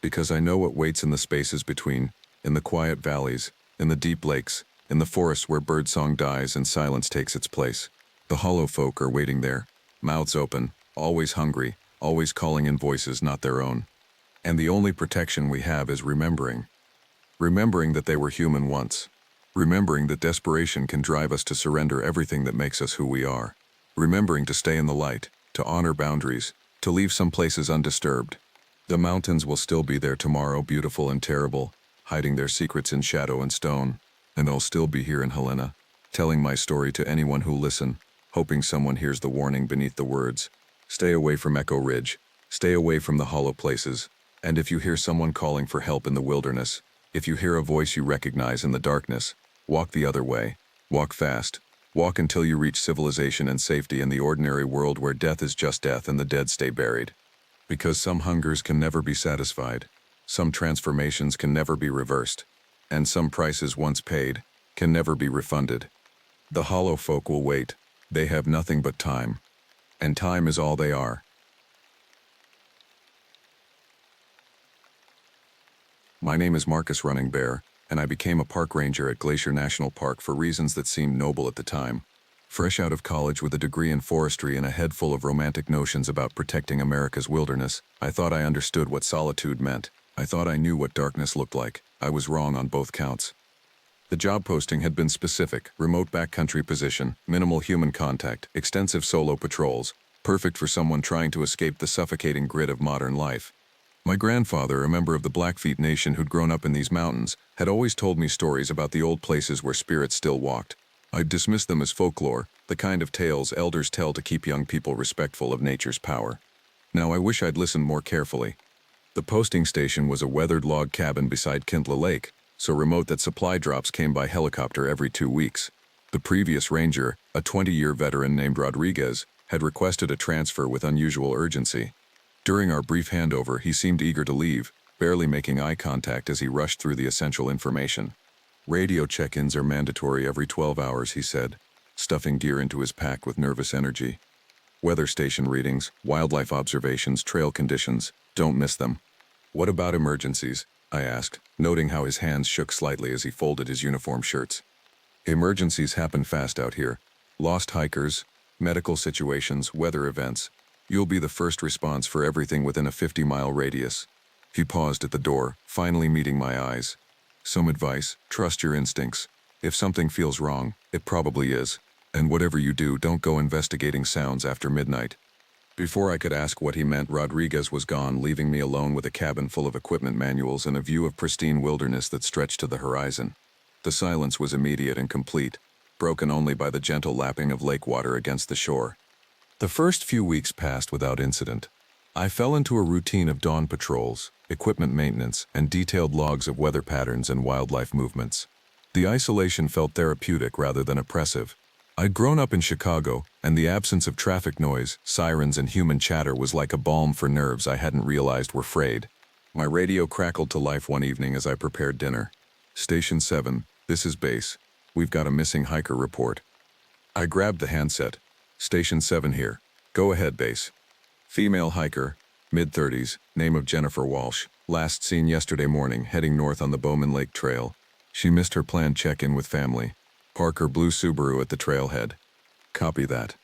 Because I know what waits in the spaces between, in the quiet valleys, in the deep lakes, in the forests where birdsong dies and silence takes its place. The hollow folk are waiting there, mouths open, always hungry, always calling in voices not their own. And the only protection we have is remembering. Remembering that they were human once. Remembering that desperation can drive us to surrender everything that makes us who we are. Remembering to stay in the light, to honor boundaries, to leave some places undisturbed. The mountains will still be there tomorrow, beautiful and terrible, hiding their secrets in shadow and stone. And I'll still be here in Helena, telling my story to anyone who'll listen, hoping someone hears the warning beneath the words. Stay away from Echo Ridge. Stay away from the hollow places. And if you hear someone calling for help in the wilderness, if you hear a voice you recognize in the darkness, walk the other way. Walk fast. Walk until you reach civilization and safety in the ordinary world where death is just death and the dead stay buried. Because some hungers can never be satisfied, some transformations can never be reversed, and some prices once paid can never be refunded. The hollow folk will wait. They have nothing but time. And time is all they are. My name is Marcus Running Bear, and I became a park ranger at Glacier National Park for reasons that seemed noble at the time. Fresh out of college with a degree in forestry and a head full of romantic notions about protecting America's wilderness, I thought I understood what solitude meant. I thought I knew what darkness looked like. I was wrong on both counts. The job posting had been specific: remote backcountry position, minimal human contact, extensive solo patrols, perfect for someone trying to escape the suffocating grit of modern life. My grandfather, a member of the Blackfeet Nation who'd grown up in these mountains, had always told me stories about the old places where spirits still walked. I'd dismissed them as folklore, the kind of tales elders tell to keep young people respectful of nature's power. Now I wish I'd listened more carefully. The posting station was a weathered log cabin beside Kintla Lake, so remote that supply drops came by helicopter every 2 weeks. The previous ranger, a 20-year veteran named Rodriguez, had requested a transfer with unusual urgency. During our brief handover, he seemed eager to leave, barely making eye contact as he rushed through the essential information. Radio check-ins are mandatory every 12 hours, he said, stuffing gear into his pack with nervous energy. Weather station readings, wildlife observations, trail conditions, don't miss them. What about emergencies? I asked, noting how his hands shook slightly as he folded his uniform shirts. Emergencies happen fast out here. Lost hikers, medical situations, weather events. You'll be the first response for everything within a 50-mile radius. He paused at the door, finally meeting my eyes. Some advice: trust your instincts. If something feels wrong, it probably is. And whatever you do, don't go investigating sounds after midnight. Before I could ask what he meant, Rodriguez was gone, leaving me alone with a cabin full of equipment manuals and a view of pristine wilderness that stretched to the horizon. The silence was immediate and complete, broken only by the gentle lapping of lake water against the shore. The first few weeks passed without incident. I fell into a routine of dawn patrols, equipment maintenance, and detailed logs of weather patterns and wildlife movements. The isolation felt therapeutic rather than oppressive. I'd grown up in Chicago, and the absence of traffic noise, sirens, and human chatter was like a balm for nerves I hadn't realized were frayed. My radio crackled to life one evening as I prepared dinner. Station 7, this is base. We've got a missing hiker report. I grabbed the handset. Station 7 here. Go ahead, base. Female hiker, mid-30s, name of Jennifer Walsh, last seen yesterday morning heading north on the Bowman Lake Trail. She missed her planned check-in with family. Parker blue Subaru at the trailhead. Copy that.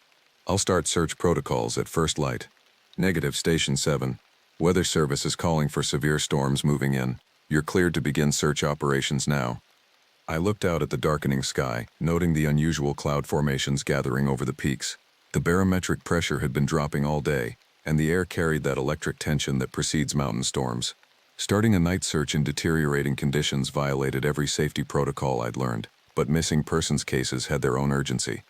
I'll start search protocols at first light. Negative, Station 7. Weather Service is calling for severe storms moving in. You're cleared to begin search operations now. I looked out at the darkening sky, noting the unusual cloud formations gathering over the peaks. The barometric pressure had been dropping all day, and the air carried that electric tension that precedes mountain storms. Starting a night search in deteriorating conditions violated every safety protocol I'd learned, but missing persons cases had their own urgency.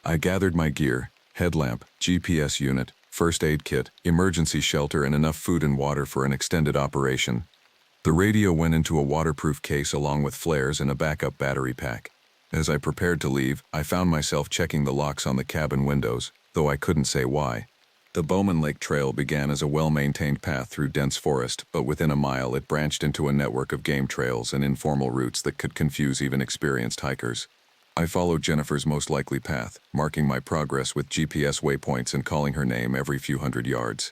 I gathered my gear: headlamp, GPS unit, first aid kit, emergency shelter, and enough food and water for an extended operation. The radio went into a waterproof case along with flares and a backup battery pack. As I prepared to leave, I found myself checking the locks on the cabin windows, though I couldn't say why. The Bowman Lake Trail began as a well-maintained path through dense forest, but within a mile it branched into a network of game trails and informal routes that could confuse even experienced hikers. I followed Jennifer's most likely path, marking my progress with GPS waypoints and calling her name every few hundred yards.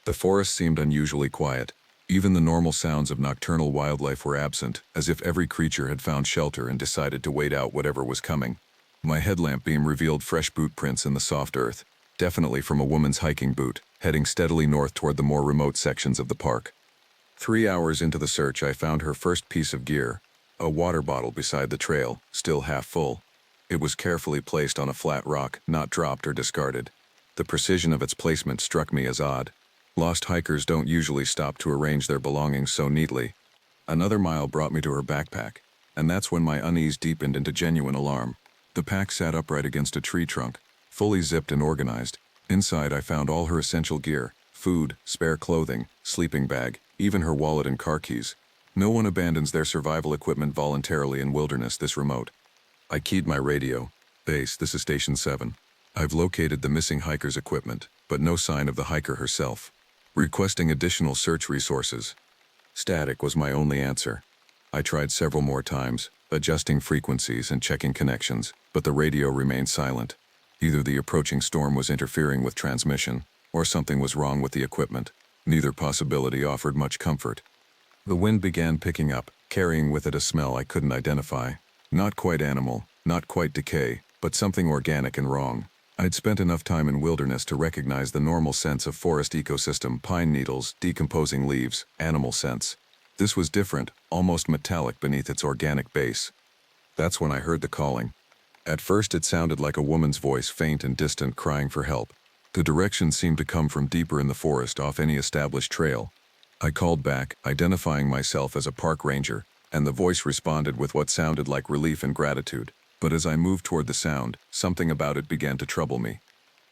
The forest seemed unusually quiet. Even the normal sounds of nocturnal wildlife were absent, as if every creature had found shelter and decided to wait out whatever was coming. My headlamp beam revealed fresh boot prints in the soft earth, definitely from a woman's hiking boot, heading steadily north toward the more remote sections of the park. 3 hours into the search, I found her first piece of gear, a water bottle beside the trail, still half full. It was carefully placed on a flat rock, not dropped or discarded. The precision of its placement struck me as odd. Lost hikers don't usually stop to arrange their belongings so neatly. Another mile brought me to her backpack, and that's when my unease deepened into genuine alarm. The pack sat upright against a tree trunk, fully zipped and organized. Inside, I found all her essential gear: food, spare clothing, sleeping bag, even her wallet and car keys. No one abandons their survival equipment voluntarily in wilderness this remote. I keyed my radio. Base, this is Station 7. I've located the missing hiker's equipment, but no sign of the hiker herself. Requesting additional search resources. Static was my only answer. I tried several more times, adjusting frequencies and checking connections, but the radio remained silent. Either the approaching storm was interfering with transmission, or something was wrong with the equipment. Neither possibility offered much comfort. The wind began picking up, carrying with it a smell I couldn't identify. Not quite animal, not quite decay, but something organic and wrong. I'd spent enough time in wilderness to recognize the normal sense of forest ecosystem: pine needles, decomposing leaves, animal scents. This was different, almost metallic beneath its organic base. That's when I heard the calling. At first it sounded like a woman's voice, faint and distant, crying for help. The direction seemed to come from deeper in the forest, off any established trail. I called back, identifying myself as a park ranger, and the voice responded with what sounded like relief and gratitude. But as I moved toward the sound, something about it began to trouble me.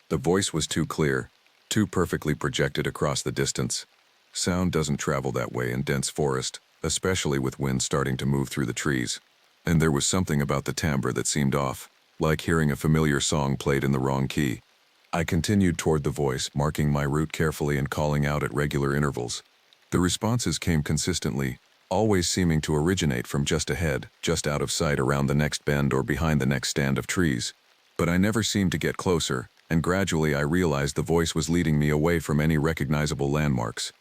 The voice was too clear, too perfectly projected across the distance. Sound doesn't travel that way in dense forest, especially with wind starting to move through the trees. And there was something about the timbre that seemed off, like hearing a familiar song played in the wrong key. I continued toward the voice, marking my route carefully and calling out at regular intervals. The responses came consistently, always seeming to originate from just ahead, just out of sight, around the next bend or behind the next stand of trees. But I never seemed to get closer, and gradually I realized the voice was leading me away from any recognizable landmarks.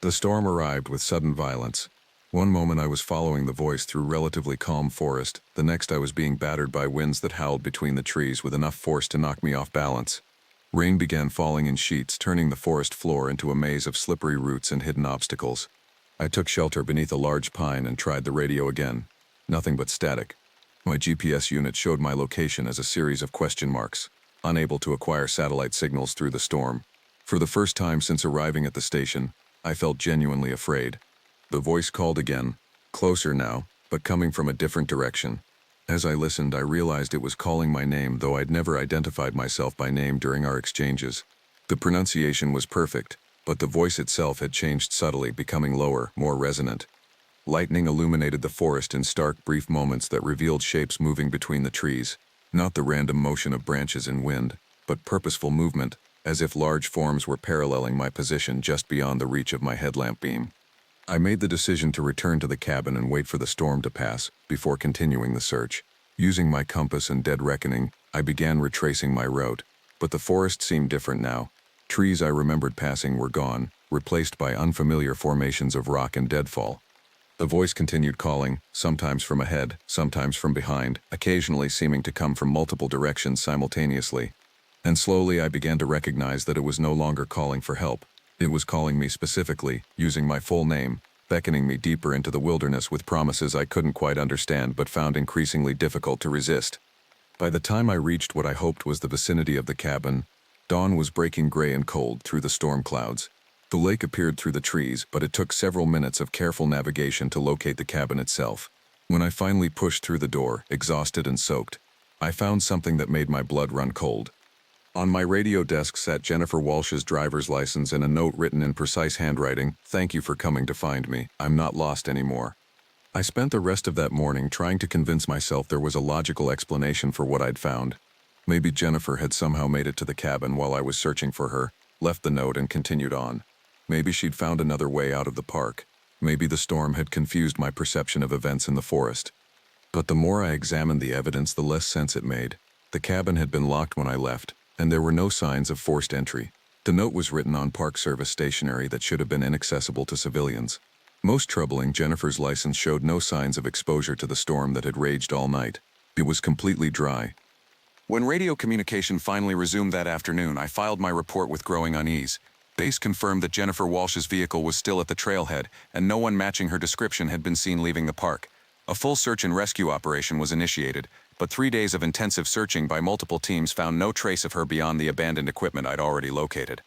The storm arrived with sudden violence. One moment I was following the voice through relatively calm forest, the next I was being battered by winds that howled between the trees with enough force to knock me off balance. Rain began falling in sheets, turning the forest floor into a maze of slippery roots and hidden obstacles. I took shelter beneath a large pine and tried the radio again. Nothing but static. My GPS unit showed my location as a series of question marks, unable to acquire satellite signals through the storm. For the first time since arriving at the station, I felt genuinely afraid. The voice called again, closer now, but coming from a different direction. As I listened, I realized it was calling my name, though I'd never identified myself by name during our exchanges. The pronunciation was perfect, but the voice itself had changed subtly, becoming lower, more resonant. Lightning illuminated the forest in stark, brief moments that revealed shapes moving between the trees. Not the random motion of branches in wind, but purposeful movement, as if large forms were paralleling my position just beyond the reach of my headlamp beam. I made the decision to return to the cabin and wait for the storm to pass before continuing the search. Using my compass and dead reckoning, I began retracing my route, but the forest seemed different now. Trees I remembered passing were gone, replaced by unfamiliar formations of rock and deadfall. The voice continued calling, sometimes from ahead, sometimes from behind, occasionally seeming to come from multiple directions simultaneously. And slowly I began to recognize that it was no longer calling for help. It was calling me specifically, using my full name, beckoning me deeper into the wilderness with promises I couldn't quite understand but found increasingly difficult to resist. By the time I reached what I hoped was the vicinity of the cabin, dawn was breaking gray and cold through the storm clouds. The lake appeared through the trees, but it took several minutes of careful navigation to locate the cabin itself. When I finally pushed through the door, exhausted and soaked, I found something that made my blood run cold. On my radio desk sat Jennifer Walsh's driver's license and a note written in precise handwriting: "Thank you for coming to find me. I'm not lost anymore." I spent the rest of that morning trying to convince myself there was a logical explanation for what I'd found. Maybe Jennifer had somehow made it to the cabin while I was searching for her, left the note and continued on. Maybe she'd found another way out of the park. Maybe the storm had confused my perception of events in the forest. But the more I examined the evidence, the less sense it made. The cabin had been locked when I left, and there were no signs of forced entry. The note was written on Park Service stationery that should have been inaccessible to civilians. Most troubling, Jennifer's license showed no signs of exposure to the storm that had raged all night. It was completely dry. When radio communication finally resumed that afternoon, I filed my report with growing unease. Base confirmed that Jennifer Walsh's vehicle was still at the trailhead, and no one matching her description had been seen leaving the park. A full search and rescue operation was initiated, but 3 days of intensive searching by multiple teams found no trace of her beyond the abandoned equipment I'd already located.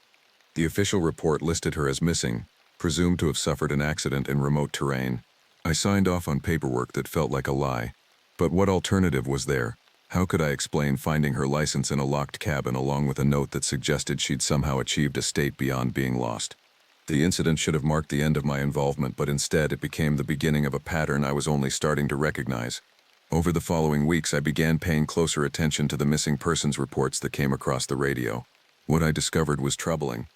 The official report listed her as missing, presumed to have suffered an accident in remote terrain. I signed off on paperwork that felt like a lie. But what alternative was there? How could I explain finding her license in a locked cabin along with a note that suggested she'd somehow achieved a state beyond being lost? The incident should have marked the end of my involvement, but instead it became the beginning of a pattern I was only starting to recognize. Over the following weeks, I began paying closer attention to the missing persons reports that came across the radio. What I discovered was troubling.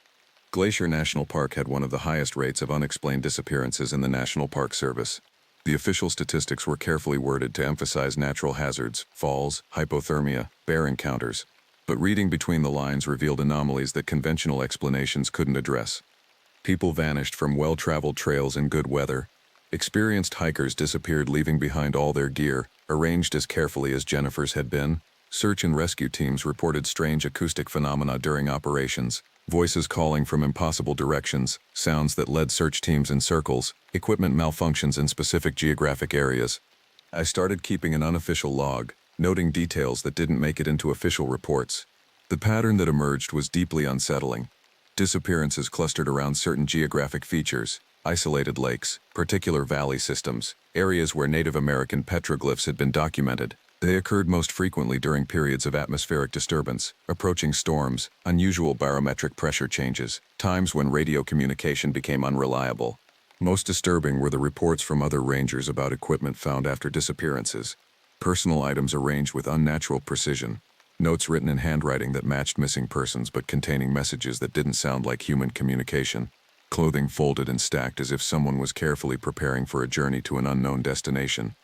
Glacier National Park had one of the highest rates of unexplained disappearances in the National Park Service. The official statistics were carefully worded to emphasize natural hazards, falls, hypothermia, bear encounters, but reading between the lines revealed anomalies that conventional explanations couldn't address. People vanished from well-traveled trails in good weather. Experienced hikers disappeared, leaving behind all their gear, arranged as carefully as Jennifer's had been. Search and rescue teams reported strange acoustic phenomena during operations, voices calling from impossible directions, sounds that led search teams in circles, equipment malfunctions in specific geographic areas. I started keeping an unofficial log, noting details that didn't make it into official reports. The pattern that emerged was deeply unsettling. Disappearances clustered around certain geographic features, isolated lakes, particular valley systems, areas where Native American petroglyphs had been documented. They occurred most frequently during periods of atmospheric disturbance, approaching storms, unusual barometric pressure changes, times when radio communication became unreliable. Most disturbing were the reports from other rangers about equipment found after disappearances. Personal items arranged with unnatural precision, notes written in handwriting that matched missing persons but containing messages that didn't sound like human communication, clothing folded and stacked as if someone was carefully preparing for a journey to an unknown destination.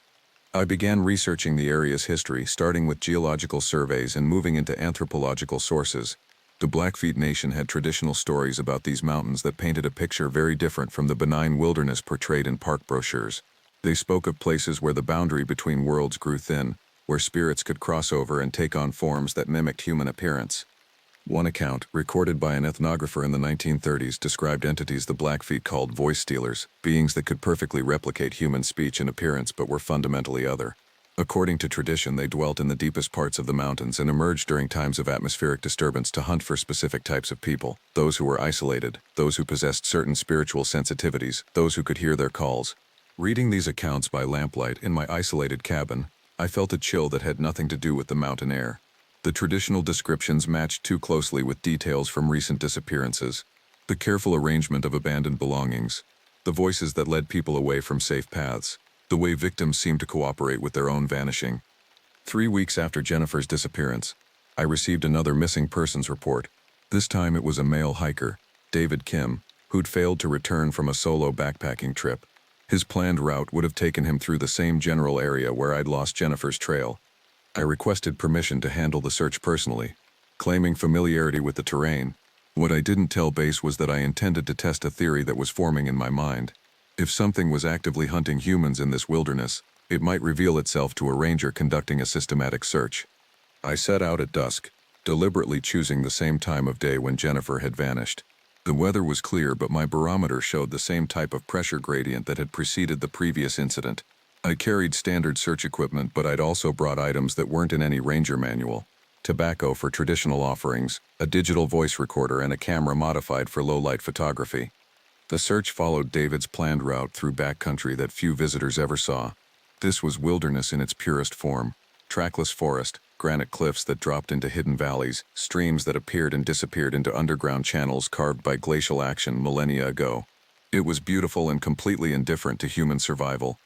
I began researching the area's history, starting with geological surveys and moving into anthropological sources. The Blackfeet Nation had traditional stories about these mountains that painted a picture very different from the benign wilderness portrayed in park brochures. They spoke of places where the boundary between worlds grew thin, where spirits could cross over and take on forms that mimicked human appearance. One account, recorded by an ethnographer in the 1930s, described entities the Blackfeet called voice stealers, beings that could perfectly replicate human speech and appearance but were fundamentally other. According to tradition, they dwelt in the deepest parts of the mountains and emerged during times of atmospheric disturbance to hunt for specific types of people, those who were isolated, those who possessed certain spiritual sensitivities, those who could hear their calls. Reading these accounts by lamplight in my isolated cabin, I felt a chill that had nothing to do with the mountain air. The traditional descriptions matched too closely with details from recent disappearances. The careful arrangement of abandoned belongings, the voices that led people away from safe paths, the way victims seemed to cooperate with their own vanishing. 3 weeks after Jennifer's disappearance, I received another missing persons report. This time it was a male hiker, David Kim, who'd failed to return from a solo backpacking trip. His planned route would have taken him through the same general area where I'd lost Jennifer's trail. I requested permission to handle the search personally, claiming familiarity with the terrain. What I didn't tell Base was that I intended to test a theory that was forming in my mind. If something was actively hunting humans in this wilderness, it might reveal itself to a ranger conducting a systematic search. I set out at dusk, deliberately choosing the same time of day when Jennifer had vanished. The weather was clear, but my barometer showed the same type of pressure gradient that had preceded the previous incident. I carried standard search equipment, but I'd also brought items that weren't in any ranger manual. Tobacco for traditional offerings, a digital voice recorder, and a camera modified for low-light photography. The search followed David's planned route through backcountry that few visitors ever saw. This was wilderness in its purest form. Trackless forest, granite cliffs that dropped into hidden valleys, streams that appeared and disappeared into underground channels carved by glacial action millennia ago. It was beautiful and completely indifferent to human survival.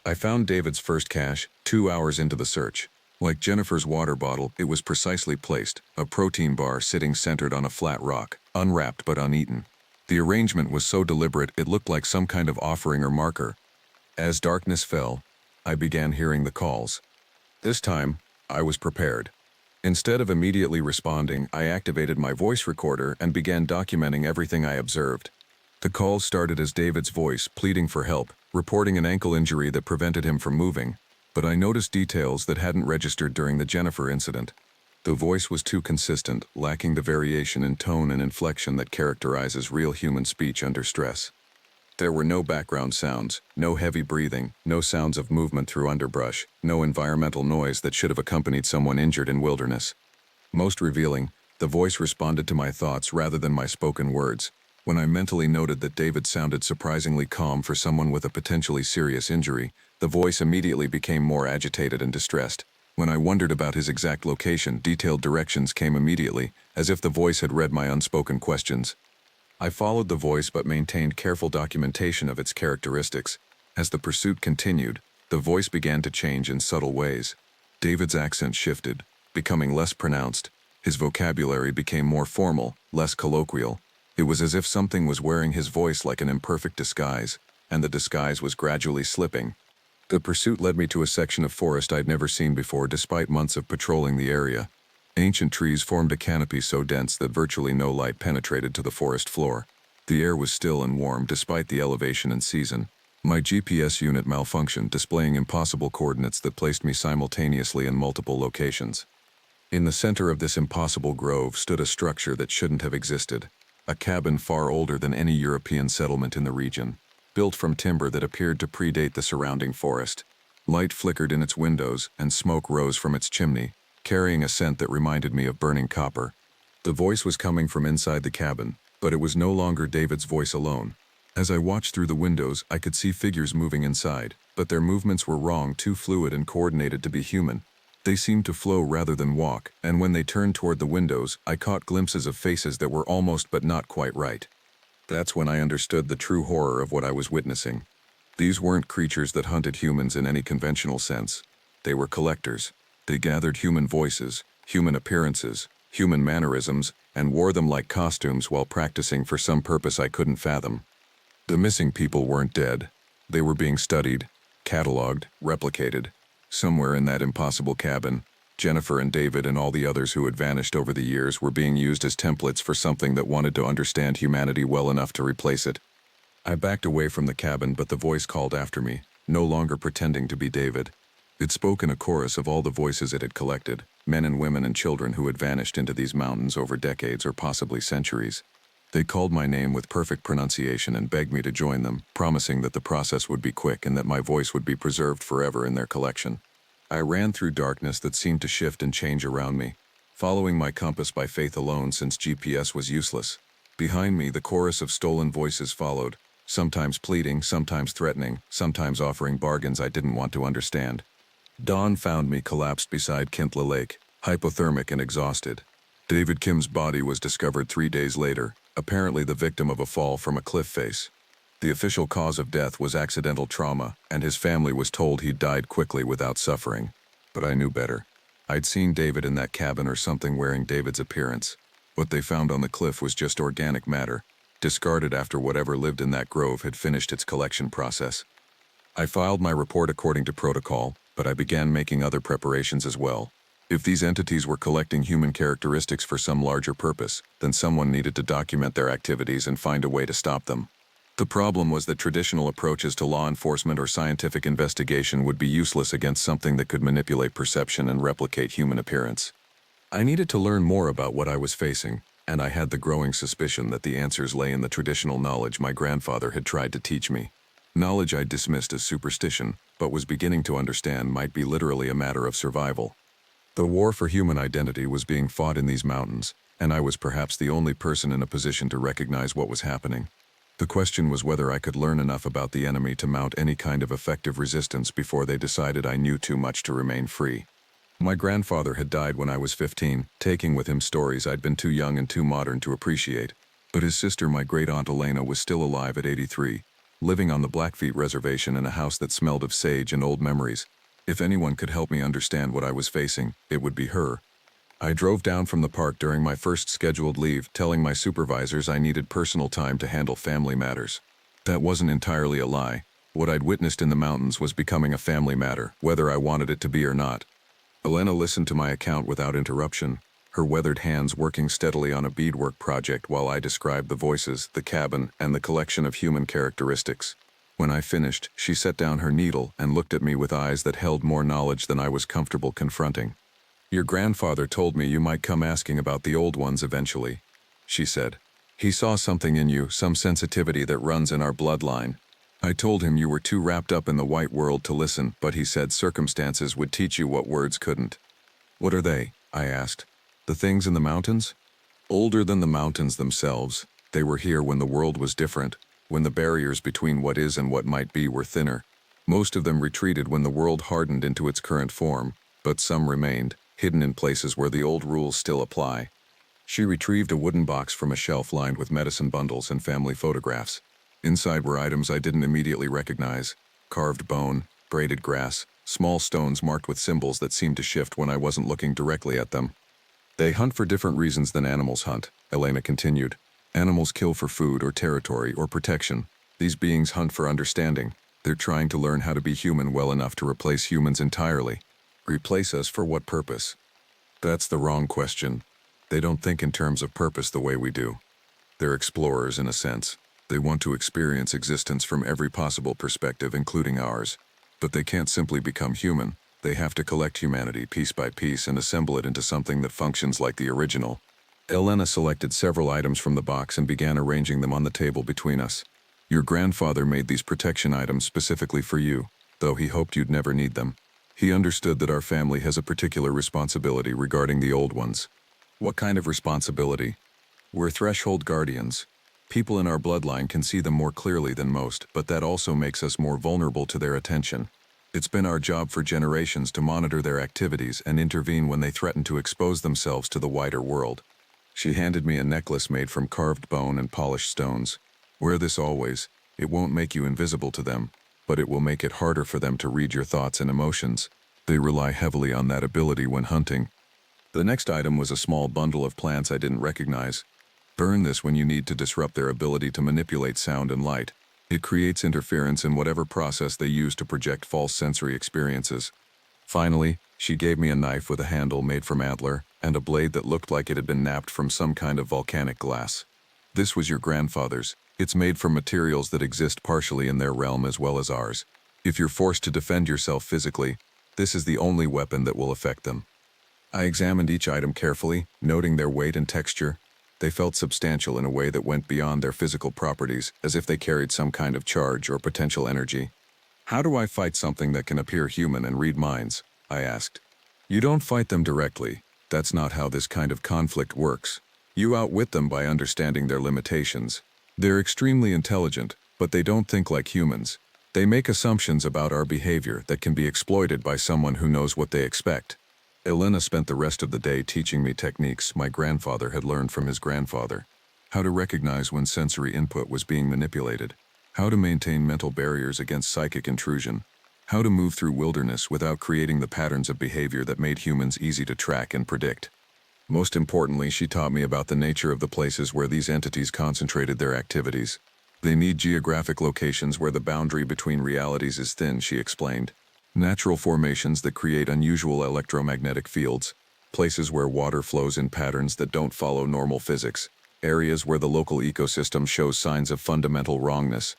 I found David's first cache 2 hours into the search. Like Jennifer's water bottle, it was precisely placed, a protein bar sitting centered on a flat rock, unwrapped but uneaten. The arrangement was so deliberate it looked like some kind of offering or marker. As darkness fell, I began hearing the calls. This time, I was prepared. Instead of immediately responding, I activated my voice recorder and began documenting everything I observed. The calls started as David's voice, pleading for help, reporting an ankle injury that prevented him from moving, but I noticed details that hadn't registered during the Jennifer incident. The voice was too consistent, lacking the variation in tone and inflection that characterizes real human speech under stress. There were no background sounds, no heavy breathing, no sounds of movement through underbrush, no environmental noise that should have accompanied someone injured in wilderness. Most revealing, the voice responded to my thoughts rather than my spoken words. When I mentally noted that David sounded surprisingly calm for someone with a potentially serious injury, the voice immediately became more agitated and distressed. When I wondered about his exact location, detailed directions came immediately, as if the voice had read my unspoken questions. I followed the voice but maintained careful documentation of its characteristics. As the pursuit continued, the voice began to change in subtle ways. David's accent shifted, becoming less pronounced. His vocabulary became more formal, less colloquial. It was as if something was wearing his voice like an imperfect disguise, and the disguise was gradually slipping. The pursuit led me to a section of forest I'd never seen before despite months of patrolling the area. Ancient trees formed a canopy so dense that virtually no light penetrated to the forest floor. The air was still and warm despite the elevation and season. My GPS unit malfunctioned, displaying impossible coordinates that placed me simultaneously in multiple locations. In the center of this impossible grove stood a structure that shouldn't have existed. A cabin far older than any European settlement in the region, built from timber that appeared to predate the surrounding forest. Light flickered in its windows, and smoke rose from its chimney, carrying a scent that reminded me of burning copper. The voice was coming from inside the cabin, but it was no longer David's voice alone. As I watched through the windows, I could see figures moving inside, but their movements were wrong, too fluid and coordinated to be human. They seemed to flow rather than walk, and when they turned toward the windows, I caught glimpses of faces that were almost but not quite right. That's when I understood the true horror of what I was witnessing. These weren't creatures that hunted humans in any conventional sense. They were collectors. They gathered human voices, human appearances, human mannerisms, and wore them like costumes while practicing for some purpose I couldn't fathom. The missing people weren't dead. They were being studied, cataloged, replicated. Somewhere in that impossible cabin, Jennifer and David and all the others who had vanished over the years were being used as templates for something that wanted to understand humanity well enough to replace it. I backed away from the cabin, but the voice called after me, no longer pretending to be David. It spoke in a chorus of all the voices it had collected, men and women and children who had vanished into these mountains over decades or possibly centuries. They called my name with perfect pronunciation and begged me to join them, promising that the process would be quick and that my voice would be preserved forever in their collection. I ran through darkness that seemed to shift and change around me, following my compass by faith alone since GPS was useless. Behind me, the chorus of stolen voices followed, sometimes pleading, sometimes threatening, sometimes offering bargains I didn't want to understand. Dawn found me collapsed beside Kintla Lake, hypothermic and exhausted. David Kim's body was discovered 3 days later, apparently the victim of a fall from a cliff face. The official cause of death was accidental trauma, and his family was told he'd died quickly without suffering. But I knew better. I'd seen David in that cabin or something wearing David's appearance. What they found on the cliff was just organic matter, discarded after whatever lived in that grove had finished its collection process. I filed my report according to protocol, but I began making other preparations as well. If these entities were collecting human characteristics for some larger purpose, then someone needed to document their activities and find a way to stop them. The problem was that traditional approaches to law enforcement or scientific investigation would be useless against something that could manipulate perception and replicate human appearance. I needed to learn more about what I was facing, and I had the growing suspicion that the answers lay in the traditional knowledge my grandfather had tried to teach me. Knowledge I dismissed as superstition, but was beginning to understand might be literally a matter of survival. The war for human identity was being fought in these mountains, and I was perhaps the only person in a position to recognize what was happening. The question was whether I could learn enough about the enemy to mount any kind of effective resistance before they decided I knew too much to remain free. My grandfather had died when I was 15, taking with him stories I'd been too young and too modern to appreciate. But his sister, my great-aunt Elena, was still alive at 83, living on the Blackfeet Reservation in a house that smelled of sage and old memories. If anyone could help me understand what I was facing, it would be her. I drove down from the park during my first scheduled leave, telling my supervisors I needed personal time to handle family matters. That wasn't entirely a lie. What I'd witnessed in the mountains was becoming a family matter, whether I wanted it to be or not. Elena listened to my account without interruption, her weathered hands working steadily on a beadwork project while I described the voices, the cabin, and the collection of human characteristics. When I finished, she set down her needle and looked at me with eyes that held more knowledge than I was comfortable confronting. Your grandfather told me you might come asking about the old ones eventually, she said. He saw something in you, some sensitivity that runs in our bloodline. I told him you were too wrapped up in the white world to listen, but he said circumstances would teach you what words couldn't. What are they? I asked. The things in the mountains? Older than the mountains themselves. They were here when the world was different, when the barriers between what is and what might be were thinner. Most of them retreated when the world hardened into its current form, but some remained, hidden in places where the old rules still apply. She retrieved a wooden box from a shelf lined with medicine bundles and family photographs. Inside were items I didn't immediately recognize: carved bone, braided grass, small stones marked with symbols that seemed to shift when I wasn't looking directly at them. They hunt for different reasons than animals hunt, Elena continued. Animals kill for food or territory or protection. These beings hunt for understanding. They're trying to learn how to be human well enough to replace humans entirely. Replace us for what purpose? That's the wrong question. They don't think in terms of purpose the way we do. They're explorers in a sense. They want to experience existence from every possible perspective, including ours. But they can't simply become human. They have to collect humanity piece by piece and assemble it into something that functions like the original. Elena selected several items from the box and began arranging them on the table between us. Your grandfather made these protection items specifically for you, though he hoped you'd never need them. He understood that our family has a particular responsibility regarding the old ones. What kind of responsibility? We're threshold guardians. People in our bloodline can see them more clearly than most, but that also makes us more vulnerable to their attention. It's been our job for generations to monitor their activities and intervene when they threaten to expose themselves to the wider world. She handed me a necklace made from carved bone and polished stones. Wear this always. It won't make you invisible to them, but it will make it harder for them to read your thoughts and emotions. They rely heavily on that ability when hunting. The next item was a small bundle of plants I didn't recognize. Burn this when you need to disrupt their ability to manipulate sound and light. It creates interference in whatever process they use to project false sensory experiences. Finally, she gave me a knife with a handle made from antler and a blade that looked like it had been napped from some kind of volcanic glass. This was your grandfather's. It's made from materials that exist partially in their realm as well as ours. If you're forced to defend yourself physically, this is the only weapon that will affect them. I examined each item carefully, noting their weight and texture. They felt substantial in a way that went beyond their physical properties, as if they carried some kind of charge or potential energy. How do I fight something that can appear human and read minds? I asked. You don't fight them directly. That's not how this kind of conflict works. You outwit them by understanding their limitations. They're extremely intelligent, but they don't think like humans. They make assumptions about our behavior that can be exploited by someone who knows what they expect. Elena spent the rest of the day teaching me techniques my grandfather had learned from his grandfather. How to recognize when sensory input was being manipulated. How to maintain mental barriers against psychic intrusion. How to move through wilderness without creating the patterns of behavior that made humans easy to track and predict. Most importantly, she taught me about the nature of the places where these entities concentrated their activities. They need geographic locations where the boundary between realities is thin, she explained. Natural formations that create unusual electromagnetic fields. Places where water flows in patterns that don't follow normal physics. Areas where the local ecosystem shows signs of fundamental wrongness.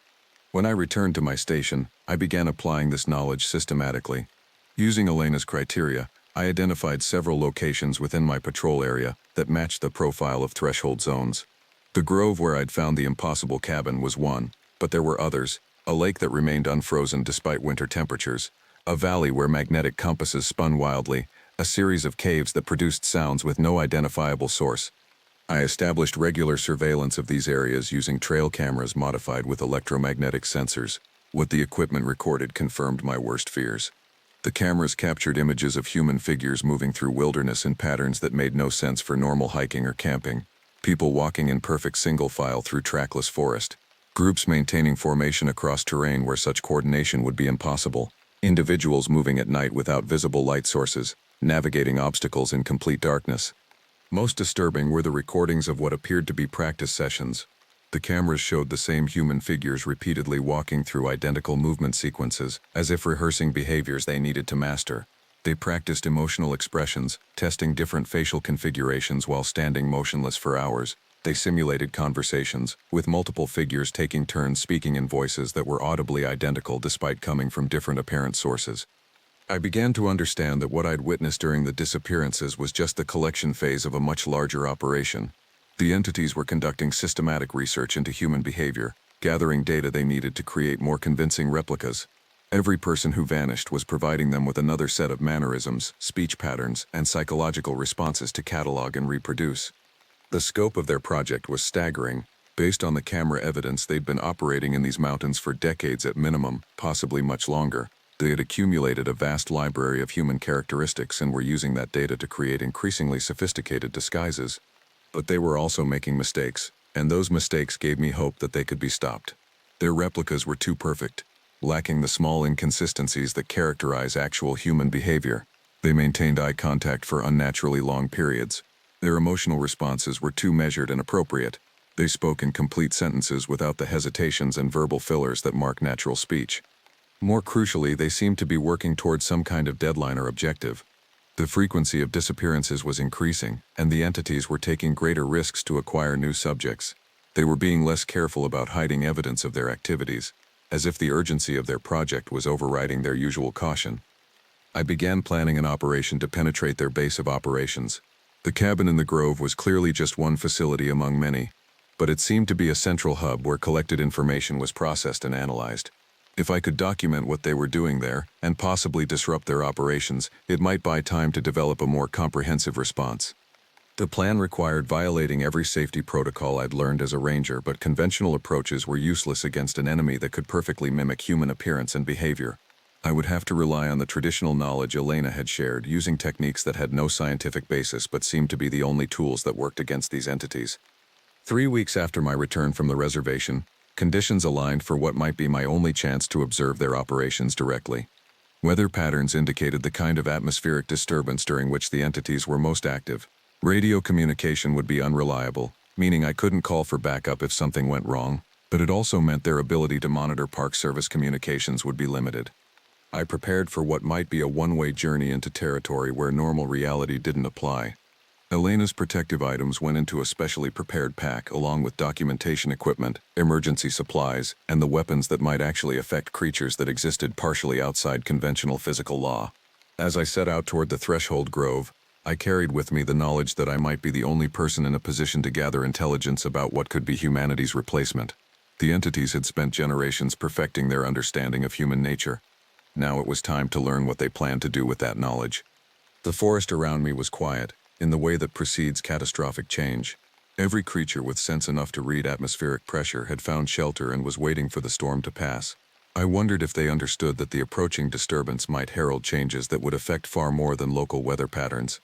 When I returned to my station, I began applying this knowledge systematically. Using Elena's criteria, I identified several locations within my patrol area that matched the profile of threshold zones. The grove where I'd found the impossible cabin was one, but there were others: a lake that remained unfrozen despite winter temperatures, a valley where magnetic compasses spun wildly, a series of caves that produced sounds with no identifiable source. I established regular surveillance of these areas using trail cameras modified with electromagnetic sensors. What the equipment recorded confirmed my worst fears. The cameras captured images of human figures moving through wilderness in patterns that made no sense for normal hiking or camping. People walking in perfect single file through trackless forest. Groups maintaining formation across terrain where such coordination would be impossible. Individuals moving at night without visible light sources, navigating obstacles in complete darkness. Most disturbing were the recordings of what appeared to be practice sessions. The cameras showed the same human figures repeatedly walking through identical movement sequences, as if rehearsing behaviors they needed to master. They practiced emotional expressions, testing different facial configurations while standing motionless for hours. They simulated conversations, with multiple figures taking turns speaking in voices that were audibly identical despite coming from different apparent sources. I began to understand that what I'd witnessed during the disappearances was just the collection phase of a much larger operation. The entities were conducting systematic research into human behavior, gathering data they needed to create more convincing replicas. Every person who vanished was providing them with another set of mannerisms, speech patterns, and psychological responses to catalog and reproduce. The scope of their project was staggering. Based on the camera evidence, they'd been operating in these mountains for decades at minimum, possibly much longer. They had accumulated a vast library of human characteristics and were using that data to create increasingly sophisticated disguises. But they were also making mistakes, and those mistakes gave me hope that they could be stopped. Their replicas were too perfect, lacking the small inconsistencies that characterize actual human behavior. They maintained eye contact for unnaturally long periods. Their emotional responses were too measured and appropriate. They spoke in complete sentences without the hesitations and verbal fillers that mark natural speech. More crucially, they seemed to be working towards some kind of deadline or objective. The frequency of disappearances was increasing, and the entities were taking greater risks to acquire new subjects. They were being less careful about hiding evidence of their activities, as if the urgency of their project was overriding their usual caution. I began planning an operation to penetrate their base of operations. The cabin in the grove was clearly just one facility among many, but it seemed to be a central hub where collected information was processed and analyzed. If I could document what they were doing there, and possibly disrupt their operations, it might buy time to develop a more comprehensive response. The plan required violating every safety protocol I'd learned as a ranger, but conventional approaches were useless against an enemy that could perfectly mimic human appearance and behavior. I would have to rely on the traditional knowledge Elena had shared, using techniques that had no scientific basis but seemed to be the only tools that worked against these entities. 3 weeks after my return from the reservation, conditions aligned for what might be my only chance to observe their operations directly. Weather patterns indicated the kind of atmospheric disturbance during which the entities were most active. Radio communication would be unreliable, meaning I couldn't call for backup if something went wrong, but it also meant their ability to monitor Park Service communications would be limited. I prepared for what might be a one-way journey into territory where normal reality didn't apply. Elena's protective items went into a specially prepared pack along with documentation equipment, emergency supplies, and the weapons that might actually affect creatures that existed partially outside conventional physical law. As I set out toward the Threshold Grove, I carried with me the knowledge that I might be the only person in a position to gather intelligence about what could be humanity's replacement. The entities had spent generations perfecting their understanding of human nature. Now it was time to learn what they planned to do with that knowledge. The forest around me was quiet, in the way that precedes catastrophic change. Every creature with sense enough to read atmospheric pressure had found shelter and was waiting for the storm to pass. I wondered if they understood that the approaching disturbance might herald changes that would affect far more than local weather patterns.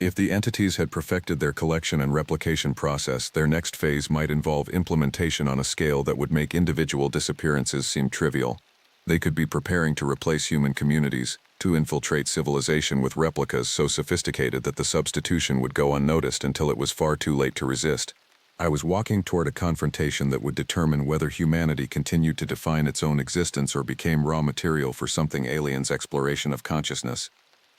If the entities had perfected their collection and replication process, their next phase might involve implementation on a scale that would make individual disappearances seem trivial. They could be preparing to replace human communities, to infiltrate civilization with replicas so sophisticated that the substitution would go unnoticed until it was far too late to resist. I was walking toward a confrontation that would determine whether humanity continued to define its own existence or became raw material for something alien's exploration of consciousness.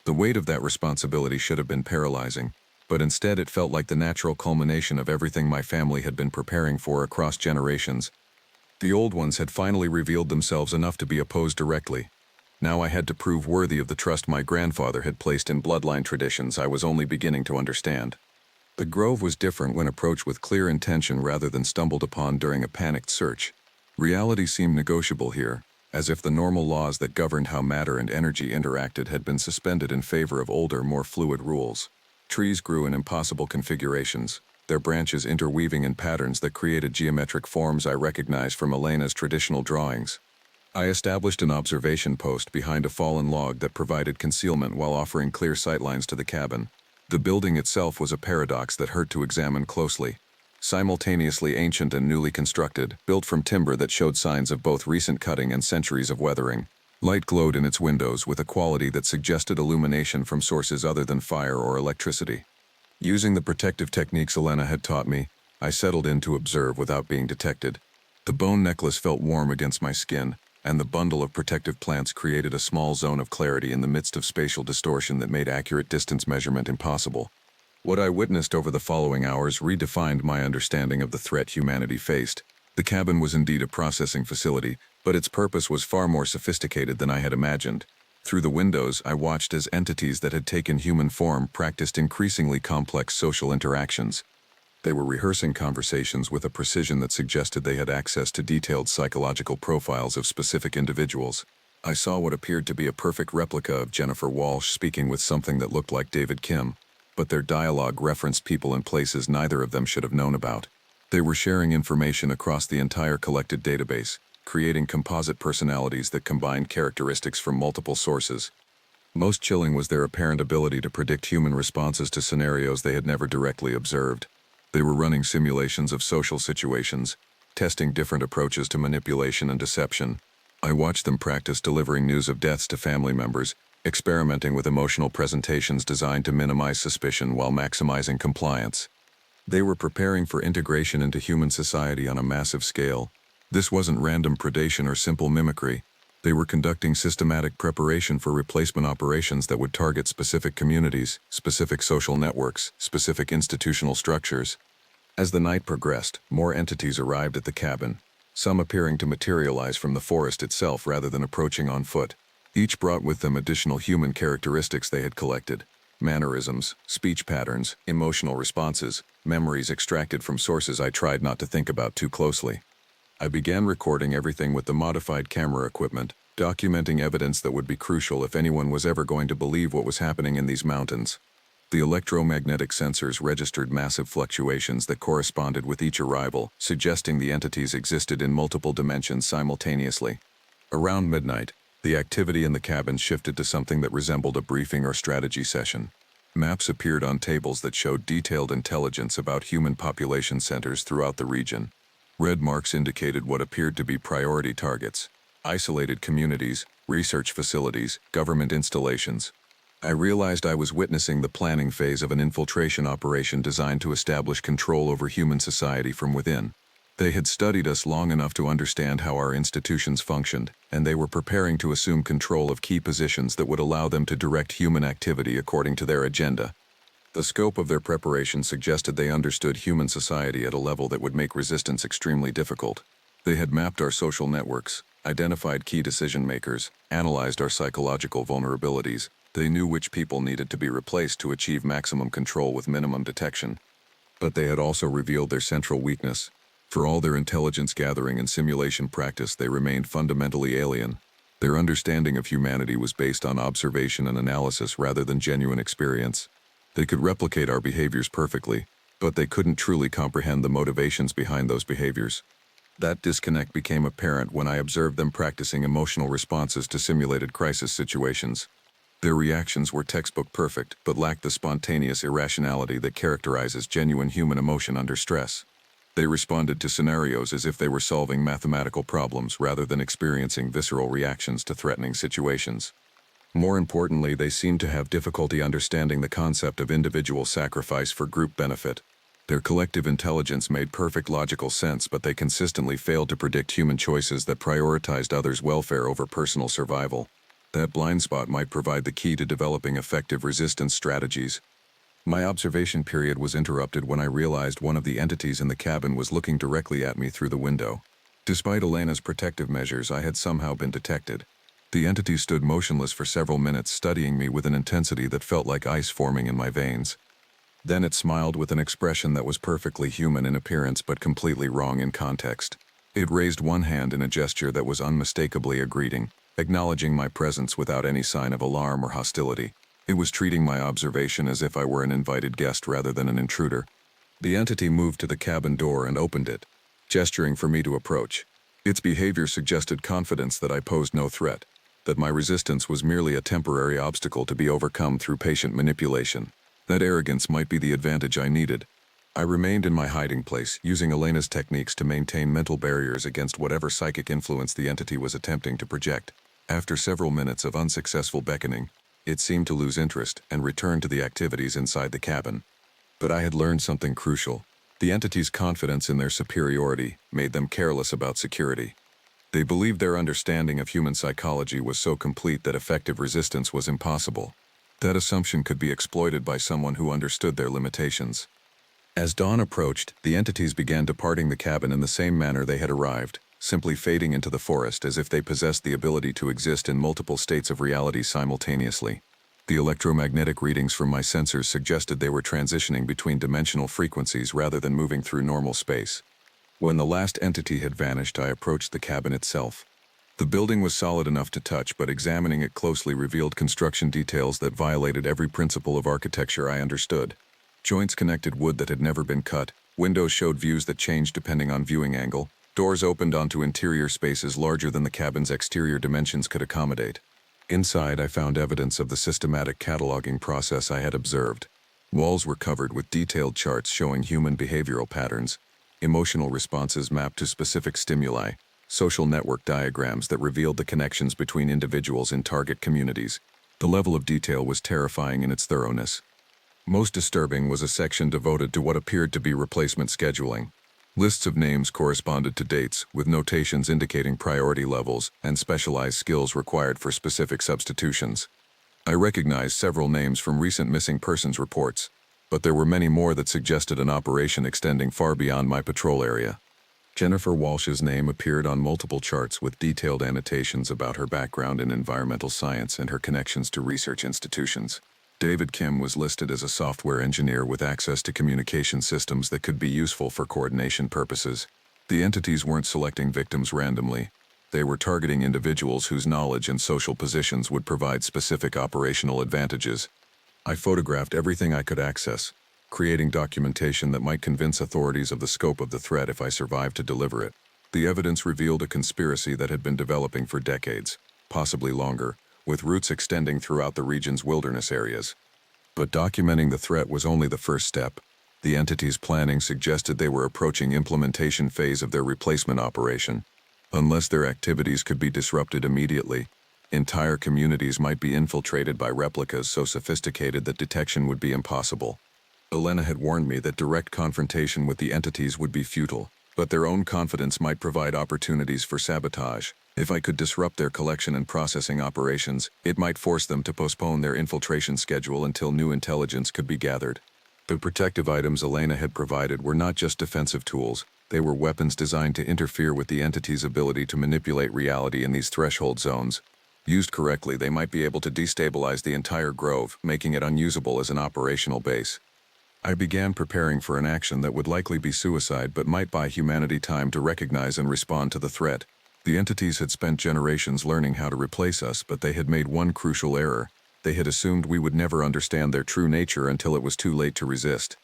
The weight of that responsibility should have been paralyzing, but instead it felt like the natural culmination of everything my family had been preparing for across generations. The old ones had finally revealed themselves enough to be opposed directly. Now I had to prove worthy of the trust my grandfather had placed in bloodline traditions I was only beginning to understand. The grove was different when approached with clear intention rather than stumbled upon during a panicked search. Reality seemed negotiable here, as if the normal laws that governed how matter and energy interacted had been suspended in favor of older, more fluid rules. Trees grew in impossible configurations, their branches interweaving in patterns that created geometric forms I recognized from Elena's traditional drawings. I established an observation post behind a fallen log that provided concealment while offering clear sightlines to the cabin. The building itself was a paradox that hurt to examine closely. Simultaneously ancient and newly constructed, built from timber that showed signs of both recent cutting and centuries of weathering. Light glowed in its windows with a quality that suggested illumination from sources other than fire or electricity. Using the protective techniques Elena had taught me, I settled in to observe without being detected. The bone necklace felt warm against my skin, and the bundle of protective plants created a small zone of clarity in the midst of spatial distortion that made accurate distance measurement impossible. What I witnessed over the following hours redefined my understanding of the threat humanity faced. The cabin was indeed a processing facility, but its purpose was far more sophisticated than I had imagined. Through the windows, I watched as entities that had taken human form practiced increasingly complex social interactions. They were rehearsing conversations with a precision that suggested they had access to detailed psychological profiles of specific individuals. I saw what appeared to be a perfect replica of Jennifer Walsh speaking with something that looked like David Kim, but their dialogue referenced people and places neither of them should have known about. They were sharing information across the entire collected database, creating composite personalities that combined characteristics from multiple sources. Most chilling was their apparent ability to predict human responses to scenarios they had never directly observed. They were running simulations of social situations, testing different approaches to manipulation and deception. I watched them practice delivering news of deaths to family members, experimenting with emotional presentations designed to minimize suspicion while maximizing compliance. They were preparing for integration into human society on a massive scale. This wasn't random predation or simple mimicry. They were conducting systematic preparation for replacement operations that would target specific communities, specific social networks, specific institutional structures. As the night progressed, more entities arrived at the cabin, some appearing to materialize from the forest itself rather than approaching on foot. Each brought with them additional human characteristics they had collected: mannerisms, speech patterns, emotional responses, memories extracted from sources I tried not to think about too closely. I began recording everything with the modified camera equipment, documenting evidence that would be crucial if anyone was ever going to believe what was happening in these mountains. The electromagnetic sensors registered massive fluctuations that corresponded with each arrival, suggesting the entities existed in multiple dimensions simultaneously. Around midnight, the activity in the cabin shifted to something that resembled a briefing or strategy session. Maps appeared on tables that showed detailed intelligence about human population centers throughout the region. Red marks indicated what appeared to be priority targets: isolated communities, research facilities, government installations. I realized I was witnessing the planning phase of an infiltration operation designed to establish control over human society from within. They had studied us long enough to understand how our institutions functioned, and they were preparing to assume control of key positions that would allow them to direct human activity according to their agenda. The scope of their preparation suggested they understood human society at a level that would make resistance extremely difficult. They had mapped our social networks, identified key decision-makers, analyzed our psychological vulnerabilities. They knew which people needed to be replaced to achieve maximum control with minimum detection. But they had also revealed their central weakness. For all their intelligence gathering and simulation practice, they remained fundamentally alien. Their understanding of humanity was based on observation and analysis rather than genuine experience. They could replicate our behaviors perfectly, but they couldn't truly comprehend the motivations behind those behaviors. That disconnect became apparent when I observed them practicing emotional responses to simulated crisis situations. Their reactions were textbook perfect, but lacked the spontaneous irrationality that characterizes genuine human emotion under stress. They responded to scenarios as if they were solving mathematical problems rather than experiencing visceral reactions to threatening situations. More importantly, they seemed to have difficulty understanding the concept of individual sacrifice for group benefit. Their collective intelligence made perfect logical sense, but they consistently failed to predict human choices that prioritized others' welfare over personal survival. That blind spot might provide the key to developing effective resistance strategies. My observation period was interrupted when I realized one of the entities in the cabin was looking directly at me through the window. Despite Elena's protective measures, I had somehow been detected. The entity stood motionless for several minutes, studying me with an intensity that felt like ice forming in my veins. Then it smiled with an expression that was perfectly human in appearance but completely wrong in context. It raised one hand in a gesture that was unmistakably a greeting, acknowledging my presence without any sign of alarm or hostility. It was treating my observation as if I were an invited guest rather than an intruder. The entity moved to the cabin door and opened it, gesturing for me to approach. Its behavior suggested confidence that I posed no threat, that my resistance was merely a temporary obstacle to be overcome through patient manipulation. That arrogance might be the advantage I needed. I remained in my hiding place, using Elena's techniques to maintain mental barriers against whatever psychic influence the entity was attempting to project. After several minutes of unsuccessful beckoning, it seemed to lose interest and return to the activities inside the cabin. But I had learned something crucial. The entity's confidence in their superiority made them careless about security. They believed their understanding of human psychology was so complete that effective resistance was impossible. That assumption could be exploited by someone who understood their limitations. As dawn approached, the entities began departing the cabin in the same manner they had arrived, simply fading into the forest as if they possessed the ability to exist in multiple states of reality simultaneously. The electromagnetic readings from my sensors suggested they were transitioning between dimensional frequencies rather than moving through normal space. When the last entity had vanished, I approached the cabin itself. The building was solid enough to touch, but examining it closely revealed construction details that violated every principle of architecture I understood. Joints connected wood that had never been cut, windows showed views that changed depending on viewing angle, doors opened onto interior spaces larger than the cabin's exterior dimensions could accommodate. Inside, I found evidence of the systematic cataloging process I had observed. Walls were covered with detailed charts showing human behavioral patterns, emotional responses mapped to specific stimuli, social network diagrams that revealed the connections between individuals in target communities. The level of detail was terrifying in its thoroughness. Most disturbing was a section devoted to what appeared to be replacement scheduling. Lists of names corresponded to dates, with notations indicating priority levels and specialized skills required for specific substitutions. I recognized several names from recent missing persons reports, but there were many more that suggested an operation extending far beyond my patrol area. Jennifer Walsh's name appeared on multiple charts with detailed annotations about her background in environmental science and her connections to research institutions. David Kim was listed as a software engineer with access to communication systems that could be useful for coordination purposes. The entities weren't selecting victims randomly. They were targeting individuals whose knowledge and social positions would provide specific operational advantages. I photographed everything I could access, creating documentation that might convince authorities of the scope of the threat if I survived to deliver it. The evidence revealed a conspiracy that had been developing for decades, possibly longer, with roots extending throughout the region's wilderness areas. But documenting the threat was only the first step. The entity's planning suggested they were approaching implementation phase of their replacement operation. Unless their activities could be disrupted immediately, entire communities might be infiltrated by replicas so sophisticated that detection would be impossible. Elena had warned me that direct confrontation with the entities would be futile, but their own confidence might provide opportunities for sabotage. If I could disrupt their collection and processing operations, it might force them to postpone their infiltration schedule until new intelligence could be gathered. The protective items Elena had provided were not just defensive tools, they were weapons designed to interfere with the entity's ability to manipulate reality in these threshold zones. Used correctly, they might be able to destabilize the entire grove, making it unusable as an operational base. I began preparing for an action that would likely be suicide but might buy humanity time to recognize and respond to the threat. The entities had spent generations learning how to replace us, but they had made one crucial error. They had assumed we would never understand their true nature until it was too late to resist.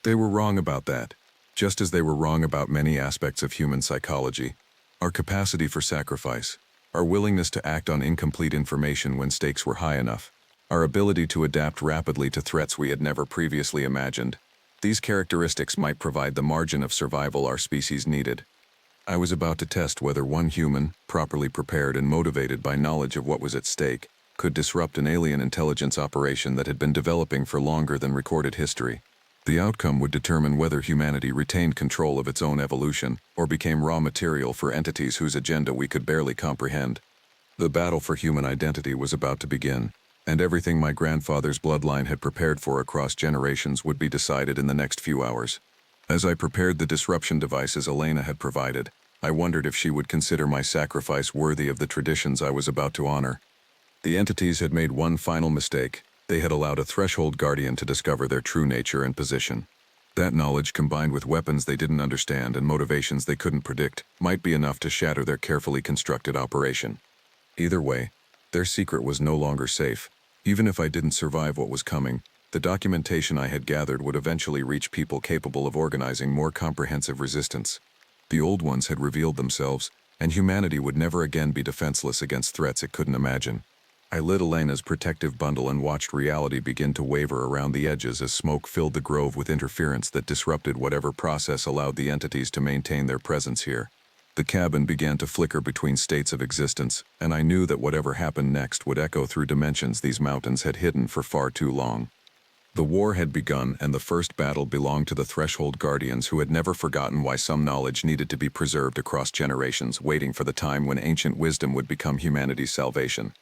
They were wrong about that, just as they were wrong about many aspects of human psychology. Our capacity for sacrifice, our willingness to act on incomplete information when stakes were high enough, our ability to adapt rapidly to threats we had never previously imagined. These characteristics might provide the margin of survival our species needed. I was about to test whether one human, properly prepared and motivated by knowledge of what was at stake, could disrupt an alien intelligence operation that had been developing for longer than recorded history. The outcome would determine whether humanity retained control of its own evolution or became raw material for entities whose agenda we could barely comprehend. The battle for human identity was about to begin, and everything my grandfather's bloodline had prepared for across generations would be decided in the next few hours. As I prepared the disruption devices Elena had provided, I wondered if she would consider my sacrifice worthy of the traditions I was about to honor. The entities had made one final mistake. They had allowed a threshold guardian to discover their true nature and position. That knowledge, combined with weapons they didn't understand and motivations they couldn't predict, might be enough to shatter their carefully constructed operation. Either way, their secret was no longer safe. Even if I didn't survive what was coming, the documentation I had gathered would eventually reach people capable of organizing more comprehensive resistance. The old ones had revealed themselves, and humanity would never again be defenseless against threats it couldn't imagine. I lit Elena's protective bundle and watched reality begin to waver around the edges as smoke filled the grove with interference that disrupted whatever process allowed the entities to maintain their presence here. The cabin began to flicker between states of existence, and I knew that whatever happened next would echo through dimensions these mountains had hidden for far too long. The war had begun, and the first battle belonged to the Threshold Guardians who had never forgotten why some knowledge needed to be preserved across generations, waiting for the time when ancient wisdom would become humanity's salvation.